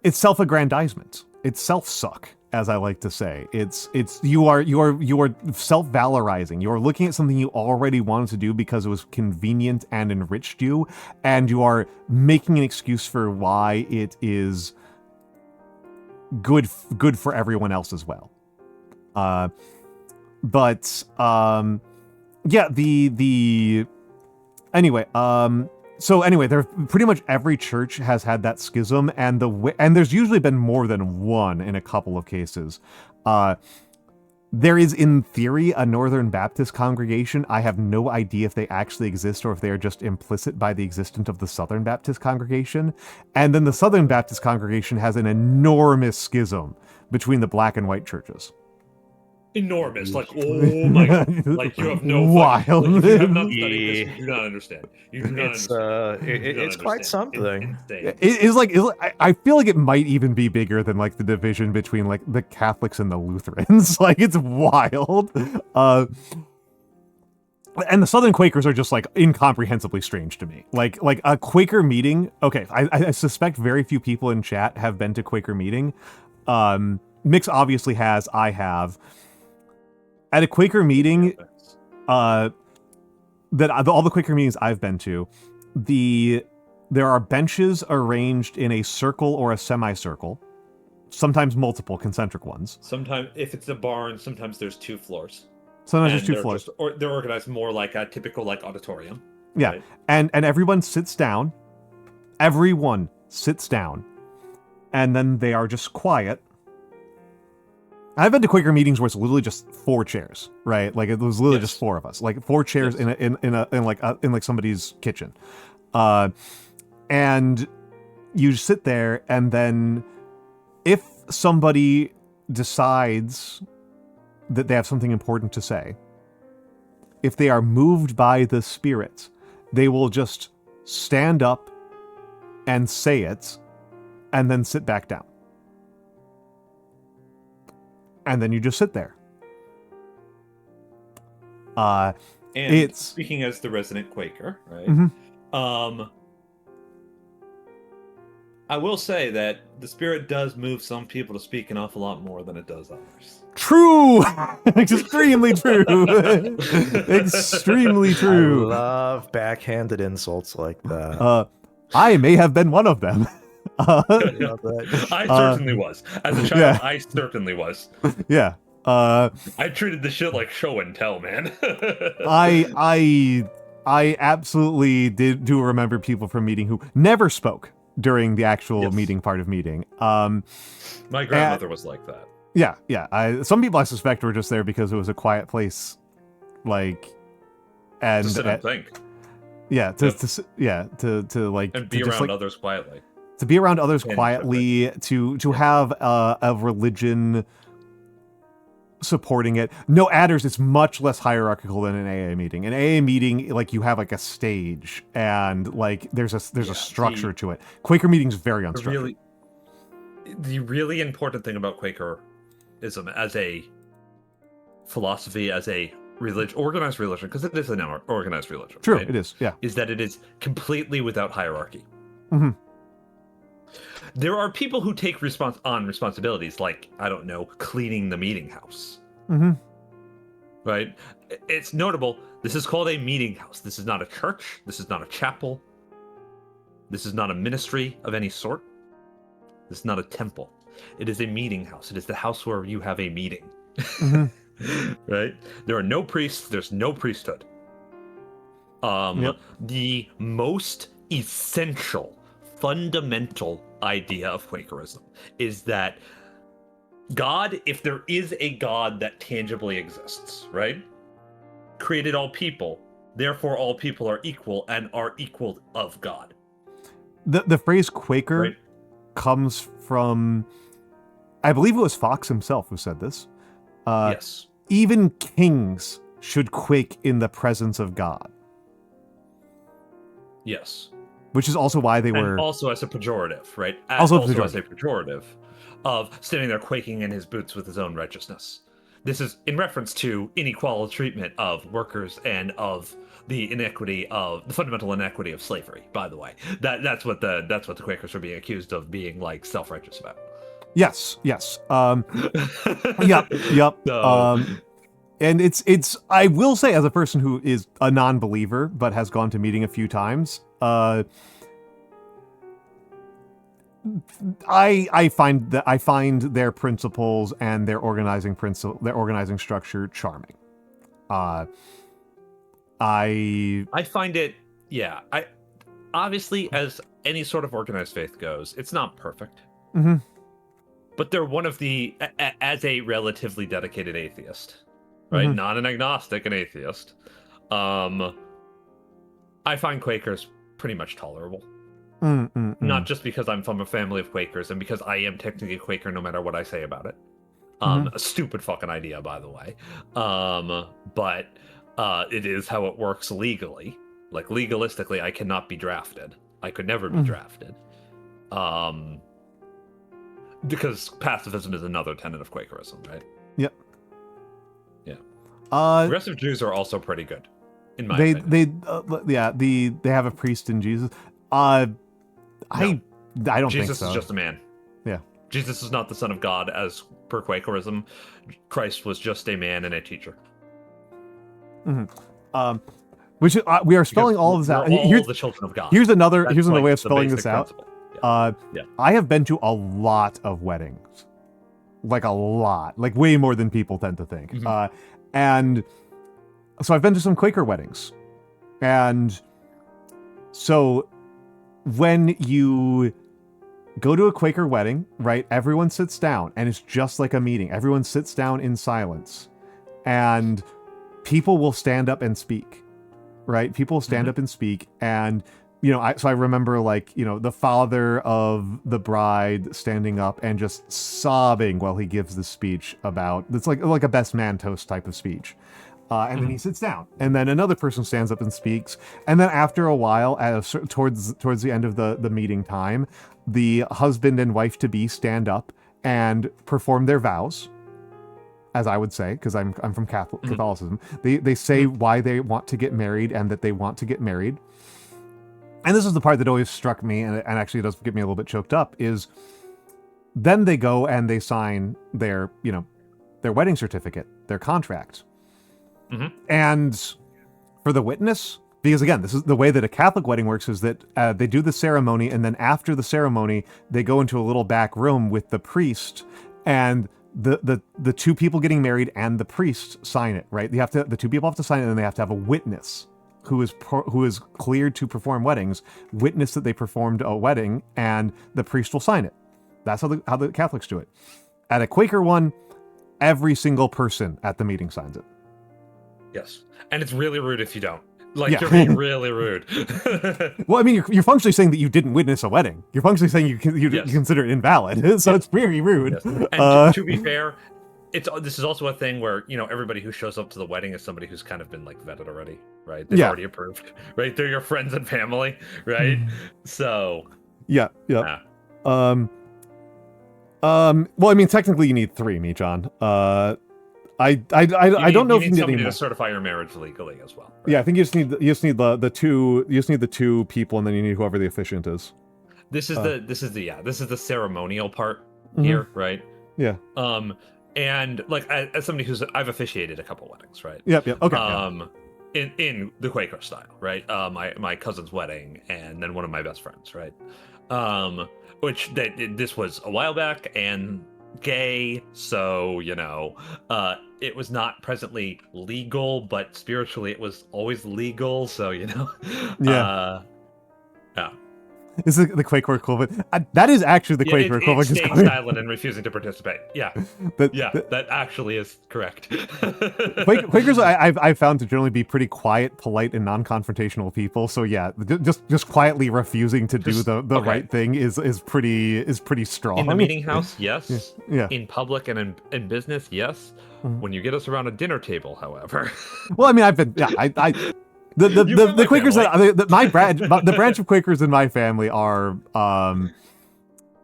S1: self-aggrandizement. It's self-suck, as I like to say. It's you are self-valorizing. You are looking at something you already wanted to do because it was convenient and enriched you, and you are making an excuse for why it is good for everyone else as well. Anyway, So anyway, pretty much every church has had that schism, and there's usually been more than one in a couple of cases. There is, in theory, a Northern Baptist congregation. I have no idea if they actually exist or if they are just implicit by the existence of the Southern Baptist congregation. And then the Southern Baptist congregation has an enormous schism between the black and white churches.
S2: Enormous, like, oh my god, like you have no
S1: wild.
S2: Like, if you have not studied this, you do not understand. You do not understand.
S3: It's quite something.
S1: It's like I feel like it might even be bigger than like the division between like the Catholics and the Lutherans. Like, it's wild. And the Southern Quakers are just like incomprehensibly strange to me. Like a Quaker meeting. Okay, I suspect very few people in chat have been to Quaker meeting. Mikks obviously has. I have. At a Quaker meeting, all the Quaker meetings I've been to, there are benches arranged in a circle or a semicircle, sometimes multiple concentric ones.
S2: Sometimes, if it's a barn, sometimes there's 2 floors.
S1: Sometimes there's 2 floors.
S2: Or they're organized more like a typical like auditorium.
S1: Yeah,
S2: right?
S1: and everyone sits down. Everyone sits down, and then they are just quiet. I've been to Quaker meetings where it's literally just 4 chairs, right? Like, it was literally just 4 of us, like 4 chairs in like somebody's kitchen, and you sit there, and then if somebody decides that they have something important to say, if they are moved by the Spirit, they will just stand up and say it, and then sit back down. And then you just sit there.
S2: And speaking as the resident Quaker, right?
S1: Mm-hmm.
S2: I will say that the Spirit does move some people to speak an awful lot more than it does others.
S1: True! Extremely true! Extremely true!
S3: I love backhanded insults like that.
S1: I may have been one of them.
S2: I certainly was. As a child,
S1: Yeah.
S2: I certainly was.
S1: Yeah.
S2: I treated the shit like show and tell, man.
S1: I absolutely do remember people from meeting who never spoke during the actual meeting part of meeting.
S2: My grandmother was like that.
S1: Yeah. Some people I suspect were just there because it was a quiet place, like, and
S2: To sit and think.
S1: Yeah, to like
S2: And be
S1: to just,
S2: around
S1: like,
S2: others quietly.
S1: to be around others
S2: And
S1: quietly, to have a religion supporting it. No adders, it's much less hierarchical than an AA meeting. An AA meeting, like, you have like a stage and like there's a structure to it. Quaker meeting's very unstructured.
S2: The really important thing about Quakerism as a philosophy, as a religion, organized religion, because it is an organized religion.
S1: True,
S2: right?
S1: it is, yeah.
S2: Is that it is completely without hierarchy.
S1: Mm-hmm.
S2: There are people who take responsibilities, like, I don't know, cleaning the meeting house.
S1: Mm-hmm.
S2: Right? It's notable. This is called a meeting house. This is not a church. This is not a chapel. This is not a ministry of any sort. This is not a temple. It is a meeting house. It is the house where you have a meeting. Mm-hmm. Right? There are no priests. There's no priesthood. The most essential, fundamental idea of Quakerism is that God, if there is a God that tangibly exists, right, created all people, therefore all people are equal and are equal of God.
S1: The phrase Quaker
S2: Right.
S1: comes from, I believe it was Fox himself who said this.
S2: Yes.
S1: Even kings should quake in the presence of God.
S2: Yes.
S1: Which is also why they were...
S2: And also as a pejorative, right?
S1: Also
S2: as a pejorative of standing there quaking in his boots with his own righteousness. This is in reference to inequal treatment of workers and of the fundamental inequity of slavery, by the way. That's what the Quakers are being accused of being, like, self-righteous about.
S1: Yes. Yep.
S2: So,
S1: and it's I will say, as a person who is a non-believer but has gone to meeting a few times, I find their principles and their organizing structure charming. I
S2: find it, obviously, as any sort of organized faith goes, it's not perfect.
S1: Mm-hmm.
S2: But they're one of the, as a relatively dedicated atheist, right?
S1: Mhm.
S2: Not an agnostic, an atheist. I find Quakers pretty much tolerable. Not just because I'm from a family of Quakers and because I am technically a Quaker no matter what I say about it. A stupid fucking idea, by the way. But it is how it works legally. Like, legalistically, I cannot be drafted. I could never be drafted. Because pacifism is another tenet of Quakerism, right?
S1: Yep.
S2: Yeah.
S1: Progressive
S2: Jews are also pretty good, in my opinion.
S1: They have a priest in Jesus. I don't think so.
S2: Jesus is just a man.
S1: Yeah.
S2: Jesus is not the son of God, as per Quakerism. Christ was just a man and a teacher.
S1: Which we are spelling all of this out.
S2: All the children of God.
S1: Here's another way of spelling this out.
S2: Yeah.
S1: I have been to a lot of weddings, like a lot, like way more than people tend to think. And so I've been to some Quaker weddings, and so when you go to a Quaker wedding, right, everyone sits down, and it's just like a meeting. Everyone sits down in silence, and people will stand up and speak, right? People stand up and speak, and I remember, like, the father of the bride standing up and just sobbing while he gives the speech about, it's like a best man toast type of speech. And then he sits down, and then another person stands up and speaks, and then after a while, towards the end of the meeting time, the husband and wife to be stand up and perform their vows, as I would say, because I'm from Catholicism. They say why they want to get married and that they want to get married. And this is the part that always struck me, and actually does get me a little bit choked up, is then they go and they sign their wedding certificate, their contract. And for the witness, because again, this is the way that a Catholic wedding works, is that they do the ceremony, and then after the ceremony, they go into a little back room with the priest, and the two people getting married and the priest sign it, right? The two people have to sign it, and then they have to have a witness who is cleared to perform weddings, witness that they performed a wedding, and the priest will sign it. That's how the Catholics do it. At a Quaker one, every single person at the meeting signs it.
S2: Yes, and it's really rude if you don't. You're being really rude.
S1: Well, I mean, you're functionally saying that you didn't witness a wedding. You're functionally saying you consider it invalid. So it's very rude.
S2: Yes. And to be fair, this is also a thing where everybody who shows up to the wedding is somebody who's kind of been vetted already, right? They've already approved, right? They're your friends and family, right? So
S1: yeah. Well, I mean, technically you need 3, Michan. I don't know if you need
S2: somebody to certify your marriage legally as well. Right?
S1: Yeah, I think you just need the two people, and then you need whoever the officiant is.
S2: This is the ceremonial part here, right?
S1: Yeah.
S2: And as somebody I've officiated a couple weddings, right?
S1: Yep. Okay.
S2: In the Quaker style, right? My cousin's wedding, and then one of my best friends, right? Which this was a while back and gay, so it was not presently legal, but spiritually it was always legal. So
S1: yeah. Is the Quaker equivalent? That is actually the Quaker equivalent.
S2: It's staying silent and refusing to participate. Yeah, that actually is correct.
S1: Quakers, I've found to generally be pretty quiet, polite, and non-confrontational people. So yeah, just quietly refusing to do the right thing is pretty strong.
S2: In the meeting house, yes.
S1: Yeah.
S2: In public and in business, yes. When you get us around a dinner table, however.
S1: Well, I mean, I've been The Quakers the branch of Quakers in my family are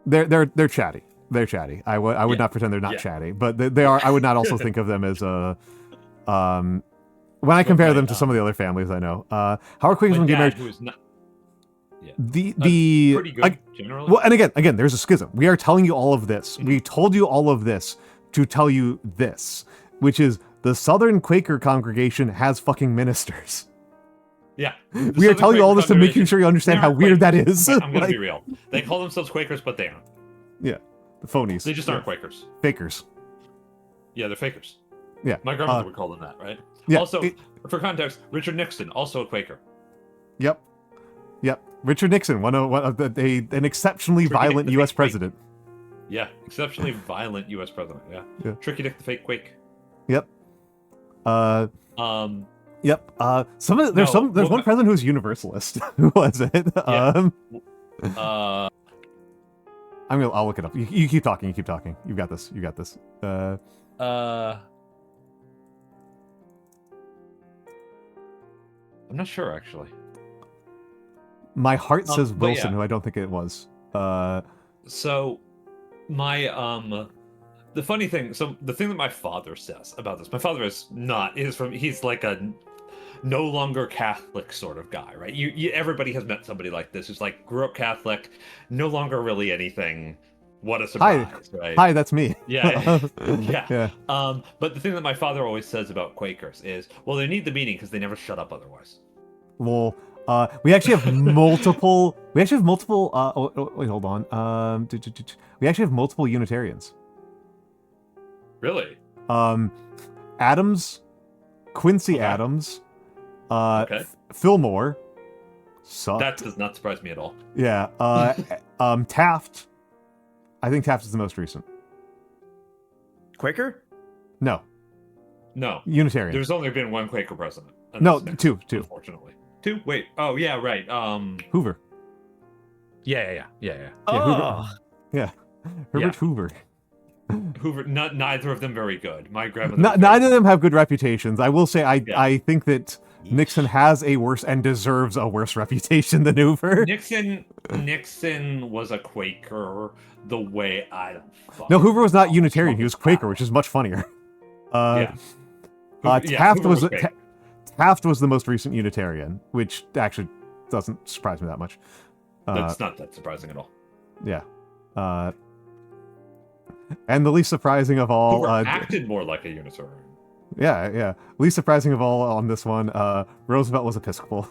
S1: they're chatty. They're chatty. I would not pretend they're not chatty, but they are. I would not also think of them as a when I compare them to some of the other families I know. How are Quakers when get married?
S2: Who's not,
S1: the
S2: pretty good generally.
S1: Well, and again, there's a schism. We are telling you all of this. We told you all of this to tell you this, which is the Southern Quaker congregation has fucking ministers.
S2: Yeah.
S1: We are telling you all this to make sure you understand how weird that is.
S2: I'm going to be real. They call themselves Quakers, but they aren't.
S1: Yeah. The phonies.
S2: They just aren't Quakers.
S1: Fakers.
S2: Yeah, they're fakers.
S1: Yeah.
S2: My grandmother would call them that, right?
S1: Yeah.
S2: Also, for context, Richard Nixon, also a Quaker.
S1: Yep. Richard Nixon, one of an exceptionally violent U.S. president.
S2: Yeah, exceptionally violent U.S. president. Yeah. Tricky Dick the fake Quake.
S1: Yep.
S2: Um.
S1: Yep. There's one president who's universalist. Who was it?
S2: Yeah.
S1: I'll look it up. You keep talking. You keep talking. You got this. You got this.
S2: I'm not sure actually.
S1: My heart says
S2: but
S1: Wilson,
S2: yeah.
S1: who I don't think it was.
S2: So, my the funny thing. So the thing that my father says about this. My father he's like a no longer Catholic sort of guy, right? Everybody has met somebody like this who's like grew up Catholic, no longer really anything. What a surprise, right?
S1: Hi, that's me.
S2: Yeah.
S1: Yeah.
S2: But the thing that my father always says about Quakers is, well, they need the meaning because they never shut up otherwise.
S1: Well, we actually have multiple. Wait, hold on. We actually have multiple Unitarians.
S2: Really?
S1: Adams, Quincy
S2: Okay.
S1: Adams,
S2: Okay.
S1: Fillmore. Sucked.
S2: That does not surprise me at all.
S1: Yeah. Taft. I think Taft is the most recent.
S3: Quaker?
S1: No,
S2: No.
S1: Unitarian.
S2: There's only been one Quaker president. and
S1: No,
S2: that's
S1: two.
S2: Unfortunately. Two? Wait. Oh, yeah, right.
S1: Hoover.
S2: Yeah.
S3: Oh,
S1: Herbert Hoover.
S2: Hoover. Neither of them very good. My grandmother.
S1: Neither of them have good reputations. I will say,
S2: Yeah.
S1: I think that Nixon has a worse and deserves a worse reputation than Hoover.
S2: Nixon was a Quaker the way I don't.
S1: No, Hoover was not Unitarian. He was Quaker, which is much funnier.
S2: Yeah.
S1: Taft
S2: Hoover
S1: was
S2: Quaker.
S1: Taft was the most recent Unitarian, which actually doesn't surprise me that much.
S2: That's not that surprising at all.
S1: Yeah. And the least surprising of all,
S2: Hoover acted more like a Unitarian.
S1: yeah. Least surprising of all on this one, Roosevelt was Episcopal.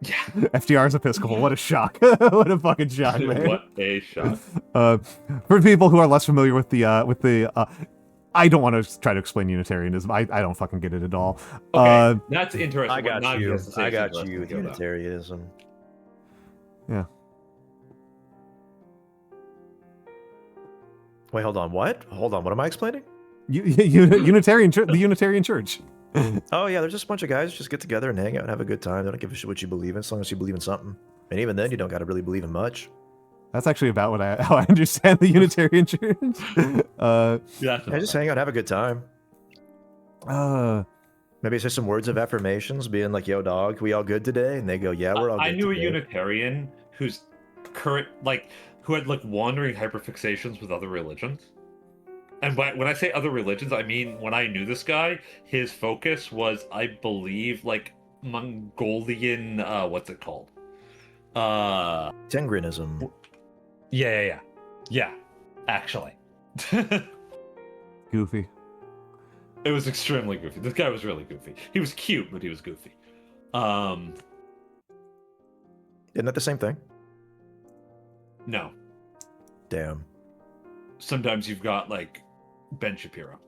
S2: Yeah.
S1: FDR is Episcopal. What a shock! What a fucking shock, man.
S2: What a shot.
S1: For people who are less familiar with the I don't want to try to explain Unitarianism. I don't fucking get it at all.
S2: Okay, that's interesting.
S3: I
S2: What
S3: got
S2: Nagi
S3: you.
S2: has to say
S3: I
S2: is
S3: got
S2: interesting.
S3: you with
S2: Go down.
S3: Unitarianism.
S1: Yeah.
S3: Wait, hold on. What? Hold on. What am I explaining?
S1: Unitarian, the Unitarian Church.
S3: Oh yeah, there's just a bunch of guys who just get together and hang out and have a good time. They don't give a shit what you believe in, as long as you believe in something. And even then, you don't got to really believe in much.
S1: That's actually about how I understand the Unitarian Church.
S2: Yeah,
S3: Yeah, just hang out, and have a good time. Maybe say some words of affirmations, being like, "Yo, dog, we all good today?" And they go, "Yeah, we're all good."
S2: I knew a
S3: today."
S2: Unitarian who had like wandering hyperfixations with other religions. And when I say other religions, I mean when I knew this guy, his focus was, I believe, like Mongolian. What's it called?
S3: Tengrinism.
S2: Yeah. Actually,
S1: Goofy.
S2: it was extremely goofy. This guy was really goofy. He was cute, but he was goofy.
S3: Isn't that the same thing?
S2: No.
S3: Damn.
S2: Sometimes you've got like Ben Shapiro.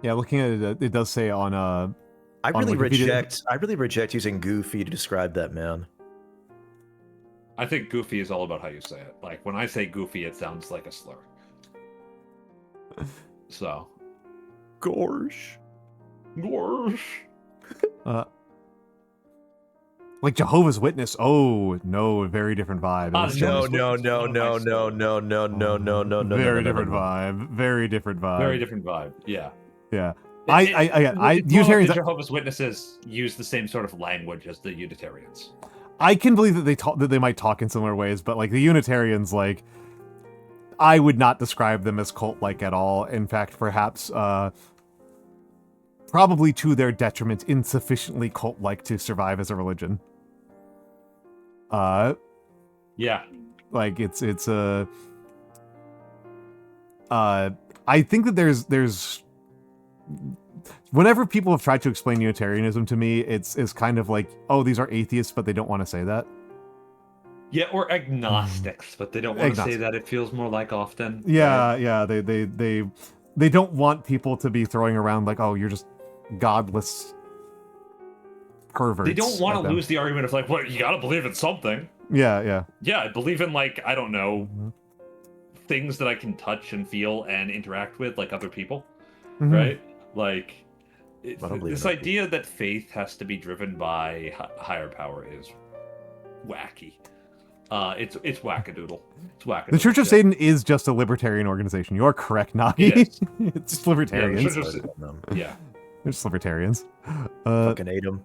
S1: Yeah, looking at it, it does say on
S3: I
S1: on
S3: really
S1: Wikipedia-
S3: reject using goofy to describe that man.
S2: I think goofy is all about how you say it. Like when I say goofy, it sounds like a slur. So.
S3: Gorsh.
S1: like Jehovah's Witness. Oh no, very different vibe.
S2: No.
S1: Very different vibe. Very different vibe.
S2: Very different vibe. Yeah.
S1: Yeah.
S2: It's more like
S1: Unitarians.
S2: the Jehovah's Witnesses use the same sort of language as the Unitarians.
S1: I can believe that they might talk in similar ways, but like the Unitarians, like I would not describe them as cult-like at all. In fact, perhaps probably to their detriment, insufficiently cult-like to survive as a religion.
S2: Yeah.
S1: Like it's I think that there's whenever people have tried to explain Unitarianism to me, it's kind of like, oh, these are atheists, but they don't want to say that.
S2: Yeah, or agnostics, but they don't want to say that. It feels more like often.
S1: Yeah,
S2: right?
S1: yeah. They don't want people to be throwing around like, oh, you're just godless perverts.
S2: They don't want
S1: at
S2: to
S1: them.
S2: lose the argument of like, well, you gotta believe in something.
S1: Yeah.
S2: Yeah, I believe in like, I don't know,
S1: Mhm.
S2: things that I can touch and feel and interact with, like other people,
S1: Mhm.
S2: right? Like,
S3: I don't believe
S2: this
S3: in other
S2: idea that faith has to be driven by higher power is wacky. It's wackadoodle. It's wackadoodle.
S1: The Church of
S2: shit.
S1: Satan is just a libertarian organization. You are correct, Nagi.
S2: It is.
S1: It's just libertarians.
S2: Yeah, the Church of
S3: Started on them.
S2: Yeah.
S1: They're just libertarians.
S3: Fucking ate them.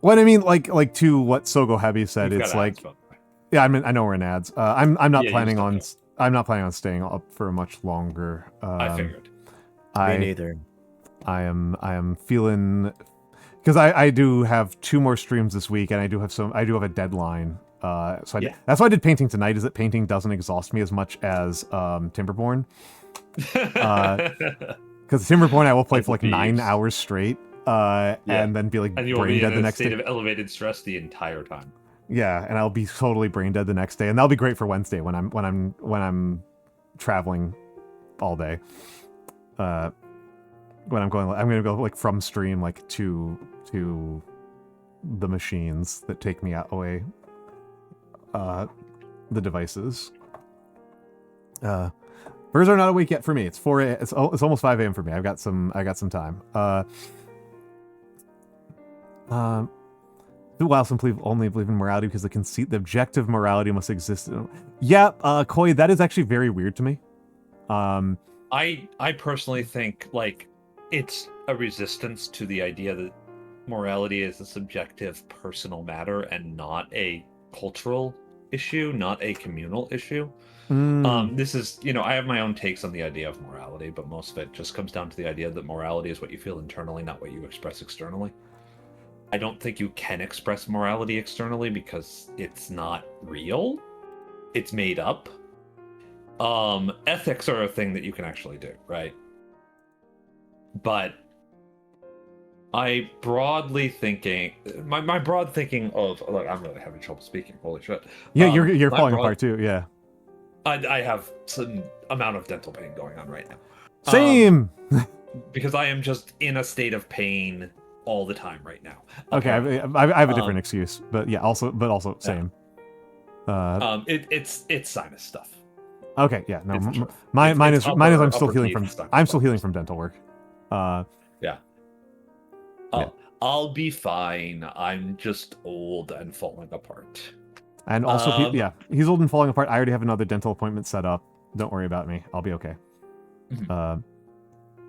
S1: What I mean, like to what Sogo Heavy said,
S2: We've
S1: it's
S2: got
S1: like,
S2: ads, by the way.
S1: yeah, I know we're in ads. I'm not
S2: Yeah, you
S1: planning
S2: just
S1: on
S2: don't
S1: I'm not planning on staying up for much longer.
S2: I figured.
S3: Me neither.
S1: I am feeling, because I do have 2 more streams this week, and I do have a deadline. So
S2: Yeah.
S1: that's why I did painting tonight. Is that painting doesn't exhaust me as much as Timberborn. Because Timberborn I will play for like 9
S2: Thieves.
S1: hours straight,
S2: Yeah.
S1: and then be like
S2: And you'll
S1: brain
S2: be
S1: dead
S2: in
S1: the
S2: a
S1: next
S2: state
S1: day.
S2: of elevated stress the entire time.
S1: Yeah, and I'll be totally brain dead the next day, and that'll be great for Wednesday when I'm traveling all day. When I'm gonna go like from stream like to the machines that take me away, the devices. Birds are not awake yet for me. It's 4 a.m. It's almost 5 a.m. for me. I got some time. While some only believe in morality because the objective morality must exist. Yeah, Koi, that is actually very weird to me.
S2: I personally think like it's a resistance to the idea that morality is a subjective personal matter and not a cultural issue, not a communal issue. This is, I have my own takes on the idea of morality, but most of it just comes down to the idea that morality is what you feel internally, not what you express externally. I don't think you can express morality externally because it's not real. It's made up. Ethics are a thing that you can actually do, right? But I broadly thinking, my broad thinking of, look, I'm really having trouble speaking. Holy shit!
S1: Yeah, you're falling apart too. Yeah.
S2: I have some amount of dental pain going on right now.
S1: Same.
S2: Because I am just in a state of pain all the time right now.
S1: Okay, I have a different excuse, but yeah, also same.
S2: It's sinus stuff.
S1: Okay, yeah, no,
S2: It's the truth.
S1: mine is
S2: upper-
S1: I'm still
S2: upper
S1: healing
S2: teeth
S1: from
S2: stuff.
S1: I'm still healing from dental work.
S2: Yeah.
S1: Yeah.
S2: I'll be fine. I'm just old and falling apart.
S1: And also, yeah, he's old and falling apart. I already have another dental appointment set up. Don't worry about me. I'll be okay.
S2: Mhm.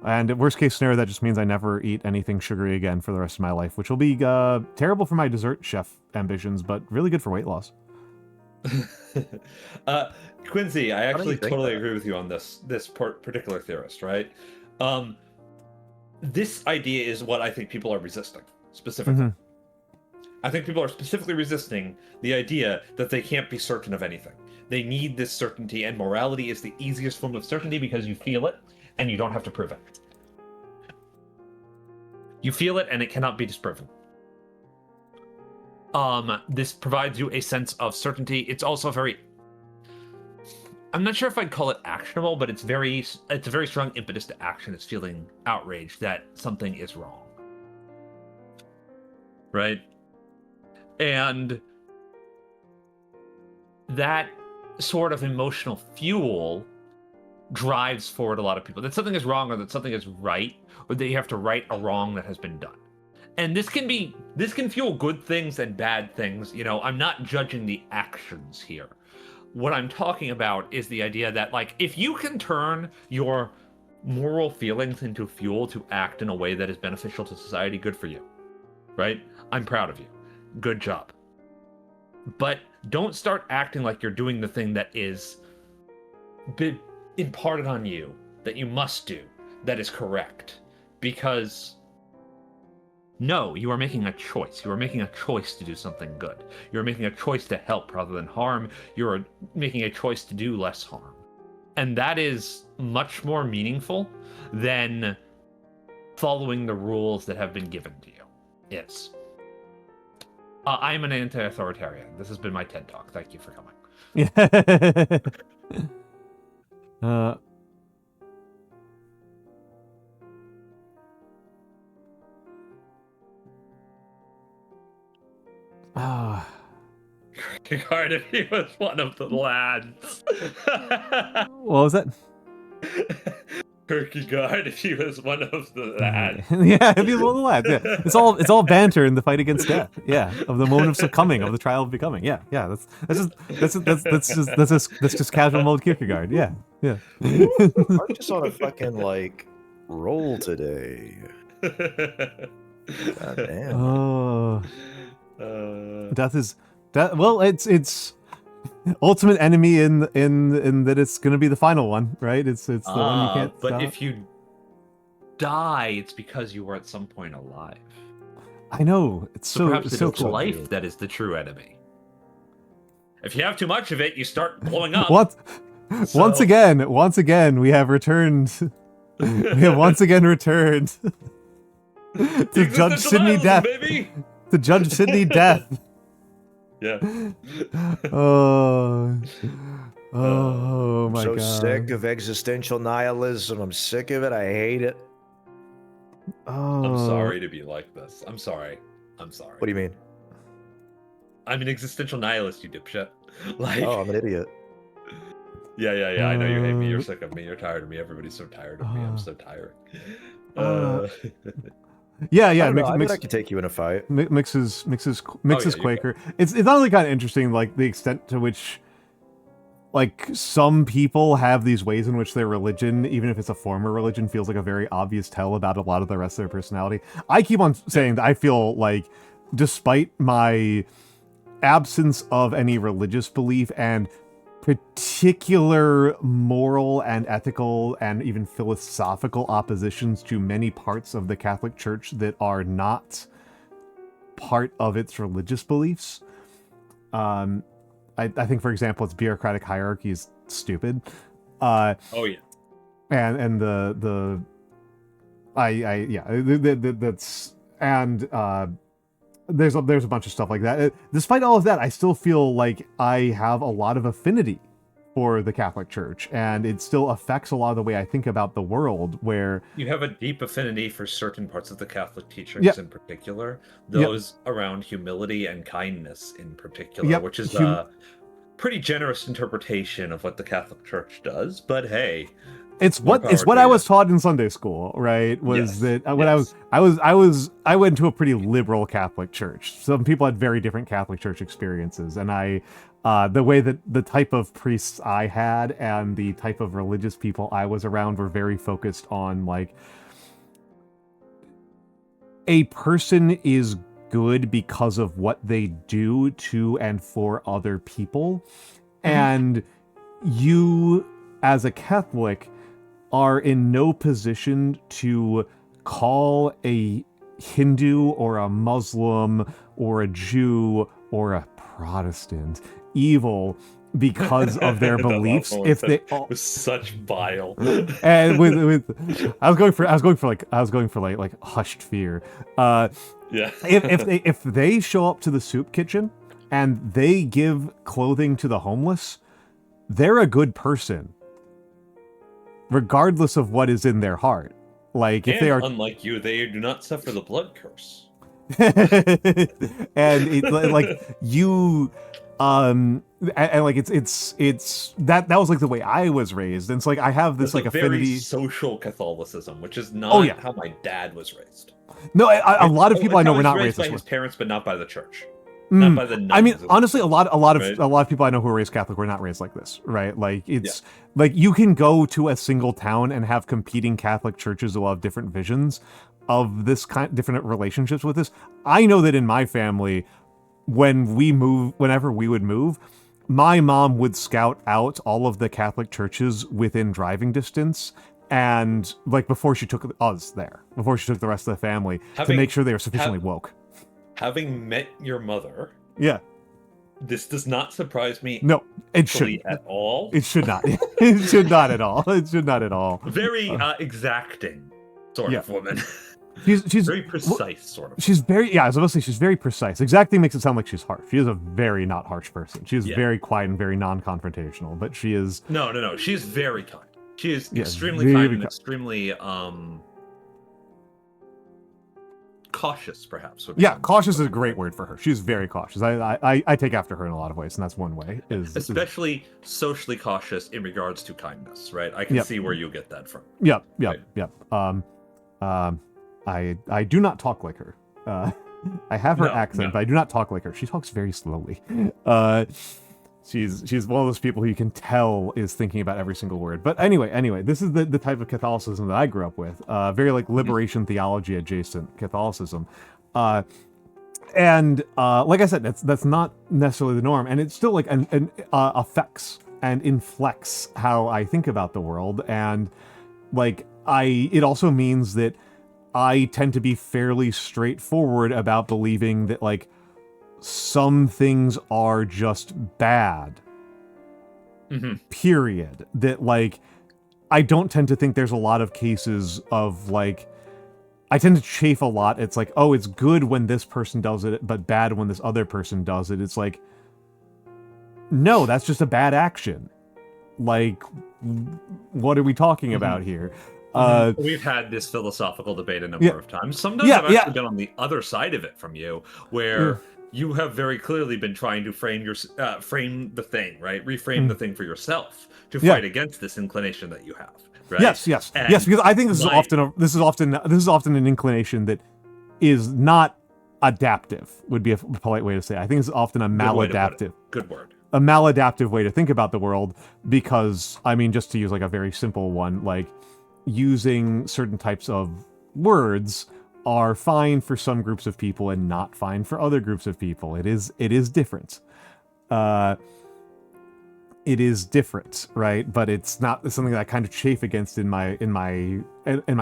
S1: And worst case scenario, that just means I never eat anything sugary again for the rest of my life, which will be terrible for my dessert chef ambitions, but really good for weight loss.
S2: Quincy, I actually
S3: think
S2: totally
S3: that?
S2: agree with you on this particular theorist, right? This idea is what I think people are resisting specifically.
S1: Mhm.
S2: I think people are specifically resisting the idea that they can't be certain of anything. They need this certainty, and morality is the easiest form of certainty because you feel it and you don't have to prove it. You feel it and it cannot be disproven. This provides you a sense of certainty. It's also I'm not sure if I'd call it actionable, but it's a very strong impetus to action. It's feeling outraged that something is wrong. Right? And that sort of emotional fuel drives forward a lot of people. That something is wrong or that something is right, or that you have to right a wrong that has been done. And this can fuel good things and bad things. I'm not judging the actions here. What I'm talking about is the idea that, like, if you can turn your moral feelings into fuel to act in a way that is beneficial to society, good for you. Right? I'm proud of you. Good job. But don't start acting like you're doing the thing that is imparted on you, that you must do, that is correct. Because no, you are making a choice. You are making a choice to do something good. You're making a choice to help rather than harm. You're making a choice to do less harm. And that is much more meaningful than following the rules that have been given to you. Yes. I'm an anti-authoritarian. This has been my TED Talk. Thank you for coming.
S1: Yeah.
S2: Kierkegaard if he was one of the lads.
S1: What was that?
S2: Kierkegaard if he was one of the lads.
S1: Yeah, if he's one of the lads. Yeah, it's all banter in the fight against death. Yeah, of the moment of succumbing, of the trial of becoming. Yeah, that's just casual mode Kierkegaard. Yeah.
S3: I'm just on a fucking like roll today. God damn.
S1: Oh, death is that. Well, it's ultimate enemy in that it's gonna be the final one, right? It's the one you can't.
S2: But
S1: stop.
S2: if you die, it's because you were at some point alive.
S1: I know it's
S2: So perhaps
S1: so
S2: it's
S1: cool.
S2: life that is the true enemy. If you have too much of it, you start blowing up.
S1: Once again, we have returned. We have once again returned to Judge Sidney Death.
S2: Baby.
S1: To Judge Sidney Death.
S2: Yeah.
S1: Oh my
S3: so
S1: god.
S3: sick of existential nihilism. I'm sick of it. I hate it.
S1: Oh.
S2: I'm sorry to be like this. I'm sorry.
S3: What do you mean?
S2: I'm an existential nihilist, you dipshit. Like,
S3: Oh, I'm an idiot.
S2: yeah. I know you hate me. You're sick of me. You're tired of me. Everybody's so tired of me. I'm so tired.
S1: Yeah.
S3: I don't know. I
S1: Mix,
S3: bet I could take you in a fight.
S1: Mix is
S2: yeah,
S1: Quaker. It's honestly kind of interesting, like the extent to which, like, some people have these ways in which their religion, even if it's a former religion, feels like a very obvious tell about a lot of the rest of their personality. I keep on saying that I feel like, despite my absence of any religious belief and particular moral and ethical and even philosophical oppositions to many parts of the Catholic Church that are not part of its religious beliefs. I think, for example, its bureaucratic hierarchy is stupid.
S2: oh yeah.
S1: And that's there's a bunch of stuff like that. Despite all of that, I still feel like I have a lot of affinity for the Catholic Church, and it still affects a lot of the way I think about the world, where
S2: You have a deep affinity for certain parts of the Catholic teachings in particular, those around humility and kindness in particular, which is a pretty generous interpretation of what the Catholic Church does, but hey,
S1: it's what I was taught in Sunday school, right? Was that when I went to a pretty liberal Catholic church. Some people had very different Catholic Church experiences, and the way that the type of priests I had and the type of religious people I was around were very focused on, like, a person is good because of what they do to and for other people, and you, as a Catholic, are in no position to call a Hindu or a Muslim or a Jew or a Protestant evil because of their beliefs. If they
S2: with such bile,
S1: and with I was going for like hushed fear. If they show up to the soup kitchen and they give clothing to the homeless, they're a good person, regardless of what is in their heart. Like, if they are,
S2: unlike you, they do not suffer the blood curse.
S1: and like you, and like it's that was like the way I was raised, and it's like I have this like affinity.
S2: Very social Catholicism, which is not how my dad was raised.
S1: No, a lot of people I know were not raised
S2: by his parents, but not by the church.
S1: Mm.
S2: Not by the nuns.
S1: I mean, honestly, a lot of people I know who were raised Catholic were not raised like this, right? Like, it's like you can go to a single town and have competing Catholic churches who have different visions of this different relationships with this. I know that in my family, whenever we would move, my mom would scout out all of the Catholic churches within driving distance, and like before she took us there, before she took the rest of the family, to make sure they were sufficiently woke.
S2: Having met your mother, this does not surprise me.
S1: No, it shouldn't
S2: at all.
S1: It should not. It should not at all. It should not at all.
S2: Very exacting sort of woman.
S1: She's
S2: very precise, sort of.
S1: She's very, I was about to say, she's very precise. Exacting makes it sound like she's harsh. She is a very not harsh person. She is very quiet and very non-confrontational, but she is...
S2: No. She is very kind. She is extremely kind and extremely cautious, perhaps. Would be
S1: Yeah,
S2: one.
S1: cautious is a great word for her. She's very cautious. I take after her in a lot of ways, and that's one way.
S2: Especially socially cautious in regards to kindness, right? I can
S1: Yep.
S2: see where you get that from.
S1: Yep.
S2: Right.
S1: I do not talk like her. I have her
S2: No,
S1: accent,
S2: no.
S1: but I do not talk like her. She talks very slowly. She's one of those people who you can tell is thinking about every single word. But anyway, this is the type of Catholicism that I grew up with. Very like liberation theology adjacent Catholicism. And like I said, that's not necessarily the norm, and it still like affects and inflects how I think about the world. And like it also means that I tend to be fairly straightforward about believing that like some things are just bad. Period. That like I don't tend to think there's a lot of cases of like I tend to chafe a lot. It's like, oh, it's good when this person does it, but bad when this other person does it. It's like, no, that's just a bad action. Like, what are we talking about here?
S2: We've had this philosophical debate a number of times. Sometimes I've actually been on the other side of it from you, where you have very clearly been trying to frame the thing, right? Reframe the thing for yourself to fight against this inclination that you have. Right?
S1: Yes, because I think this is often an inclination that is not adaptive. Would be a polite way to say it. I think it's often a maladaptive.
S2: Good word.
S1: A maladaptive way to think about the world, because I mean, just to use like a very simple one, like using certain types of words are fine for some groups of people and not fine for other groups of people. It is different. It is different, right? But it's not something that I kind of chafe against in my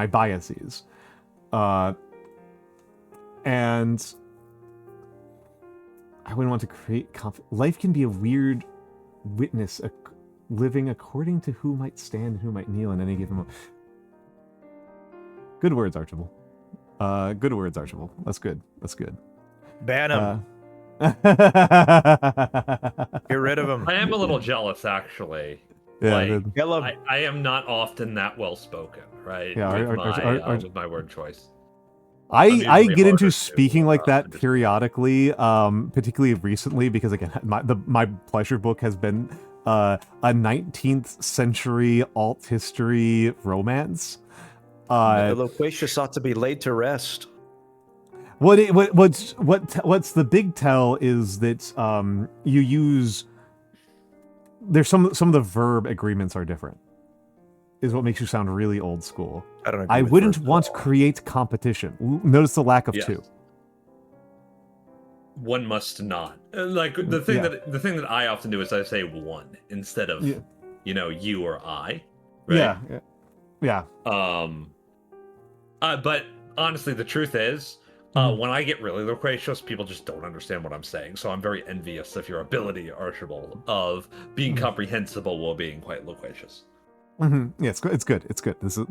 S1: biases. And I wouldn't want to create life can be a weird witness, living according to who might stand and who might kneel in any given moment. Good words, Archibald. Good words, Archibald. That's good.
S3: Ban him. Get rid of him.
S2: I am a little jealous, actually.
S1: Yeah,
S2: I am not often that well spoken, right?
S1: Yeah,
S2: with my word choice.
S1: I get into speaking like that periodically, particularly recently, because again, my pleasure book has been a 19th century alt history romance.
S3: The loquacious ought to be laid to rest.
S1: What's the big tell is that you use there's some of the verb agreements are different. Is what makes you sound really old school. I wouldn't want to create competition. Notice the lack of two.
S2: One must not. Like the thing that I often do is I say one instead of you or I. Right?
S1: Yeah.
S2: But honestly, the truth is, when I get really loquacious, people just don't understand what I'm saying. So I'm very envious of your ability, Archibald, of being comprehensible while being quite loquacious.
S1: Yeah, it's good. This is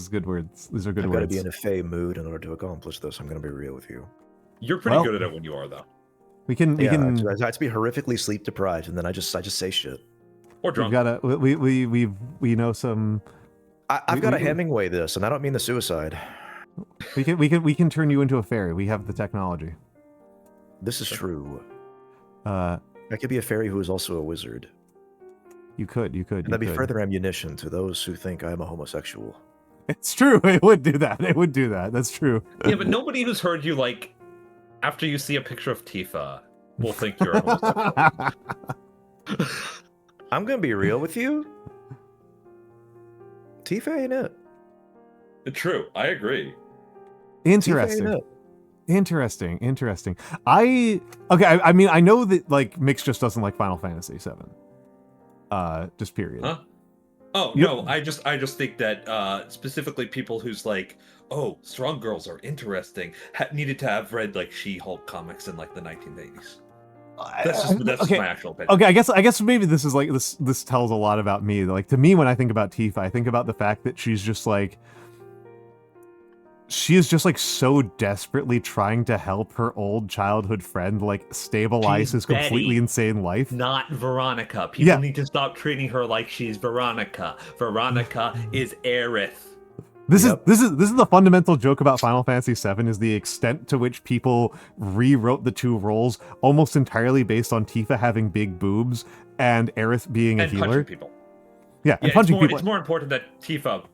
S1: good words. These are good
S3: I've
S1: words.
S3: got to be in a fey mood in order to accomplish this. I'm going to be real with you.
S2: You're pretty good at it when you are, though.
S1: We can.
S3: I have to be horrifically sleep deprived, and then I just say shit.
S2: Or drunk.
S1: We know some.
S3: I've got a Hemingway this, and I don't mean the suicide.
S1: We can turn you into a fairy. We have the technology.
S3: This is true.
S1: I
S3: could be a fairy who is also a wizard.
S1: You could.
S3: And that'd be further ammunition to those who think I'm a homosexual.
S1: It's true. It would do that. That's true.
S2: Yeah, but nobody who's heard you, like, after you see a picture of Tifa, will think you're a homosexual.
S3: I'm going to be real with you. Tifa ain't it.
S2: True. I agree.
S1: Interesting. I mean, I know that, like, Mikks just doesn't like Final Fantasy VII. Just period.
S2: Huh? Oh, no, I just think that specifically people who's like, oh, strong girls are interesting, needed to have read like She-Hulk comics in like the 1980s. That's just my actual opinion.
S1: Okay, I guess maybe this is like this tells a lot about me. Like, to me, when I think about Tifa, I think about the fact that she is just like so desperately trying to help her old childhood friend like stabilize his completely insane life.
S2: Not Veronica. People need to stop treating her like she's Veronica. Veronica is Aerith.
S1: This
S3: Yep.
S1: is the fundamental joke about Final Fantasy VII, is the extent to which people rewrote the two roles almost entirely based on Tifa having big boobs and Aerith being a
S2: And
S1: healer.
S2: punching people.
S1: Yeah, and punching people.
S2: It's more important that Tifa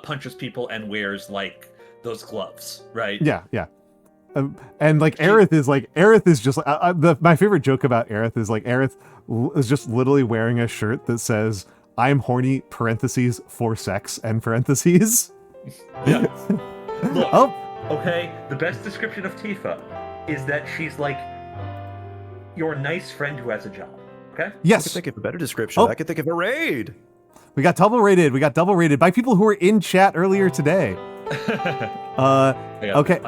S2: punches people and wears like those gloves, right?
S1: Yeah. And like Aerith is just my favorite joke about Aerith is like Aerith is just literally wearing a shirt that says "I'm horny" parentheses for sex and parentheses.
S2: Yeah. Look,
S1: Oh,
S2: okay, the best description of Tifa is that she's like your nice friend who has a job. Okay?
S3: I could
S1: yes.
S3: think of a better description.
S1: Oh.
S3: I could think of a raid.
S1: We got double rated. We got double rated by people who were in chat earlier today. Okay.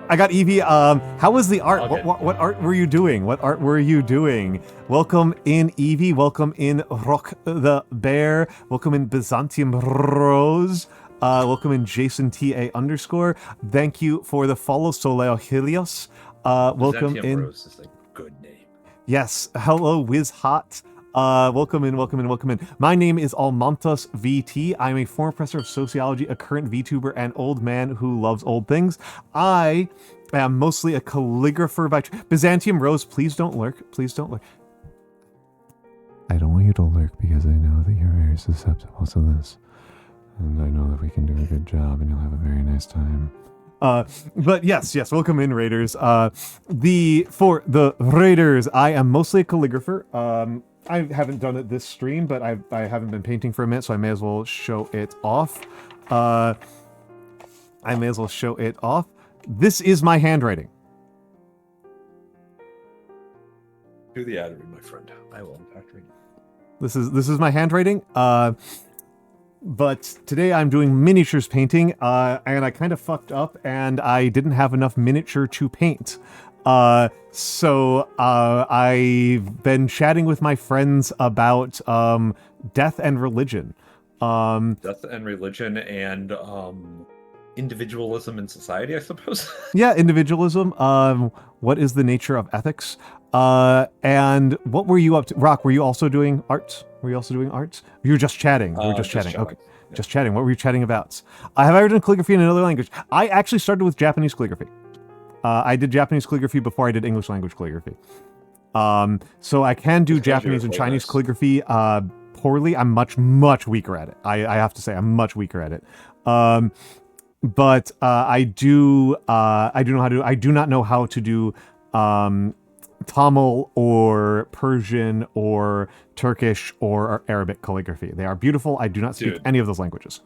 S1: I got Evie. How was the art?
S2: Okay.
S1: What art were you doing? What art were you doing? Welcome in Evie. Welcome in Rock the Bear. Welcome in Byzantium Rose. Welcome in Jason TA_. Thank you for the follow, Soleo Helios. Welcome
S2: Byzantium
S1: in.
S2: Rose is a good name.
S1: Yes. Hello, Wiz Hot. Welcome in. My name is Almantas VT. I'm a former professor of sociology, a current VTuber, and old man who loves old things. I am mostly a calligrapher by Byzantium Rose, please don't lurk. Please don't lurk. I don't want you to lurk because I know that you're very susceptible to this. And I know that we can do a good job and you'll have a very nice time. But yes, welcome in, Raiders. For the Raiders, I am mostly a calligrapher. I haven't done it this stream, but I haven't been painting for a minute, so I may as well show it off. This is my handwriting.
S2: Do the ad read, my friend. I will in fact read.
S1: This is my handwriting. But today I'm doing miniatures painting, and I kind of fucked up, and I didn't have enough miniature to paint. So I've been chatting with my friends about death and religion.
S2: Death and religion and individualism in society, I suppose.
S1: Yeah, individualism. What is the nature of ethics? And what were you up to? Rock, were you also doing arts? You were just chatting. You were just chatting. Okay.
S2: Yeah.
S1: Just chatting. What were you chatting about? Have I ever done calligraphy in another language? I actually started with Japanese calligraphy. I did Japanese calligraphy before I did English language calligraphy. So I can do Japanese and Chinese calligraphy poorly. I'm much weaker at it. I have to say I'm much weaker at it. But I do know how to. I do not know how to do Tamil or Persian or Turkish or Arabic calligraphy. They are beautiful. I do not speak any of those languages.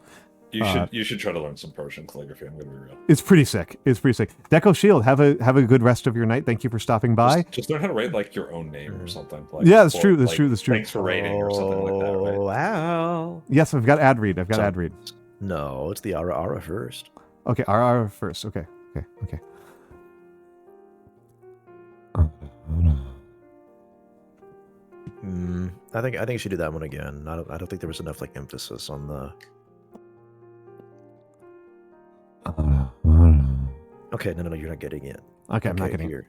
S2: You should try to learn some Persian calligraphy. I'm gonna be real.
S1: It's pretty sick. Deco Shield, have a good rest of your night. Thank you for stopping by.
S2: Just learn how to write like your own name or something. Like,
S1: Yeah, that's true. That's true.
S2: Thanks for rating or something like that. Right?
S3: Wow.
S1: Yes, I've got ad read. Ad read.
S3: No, it's the Ara first.
S1: Okay, RR first. Okay.
S3: I think you should do that one again. I don't think there was enough like emphasis on the. Okay, no, you're not getting it.
S1: Okay, I'm not getting it.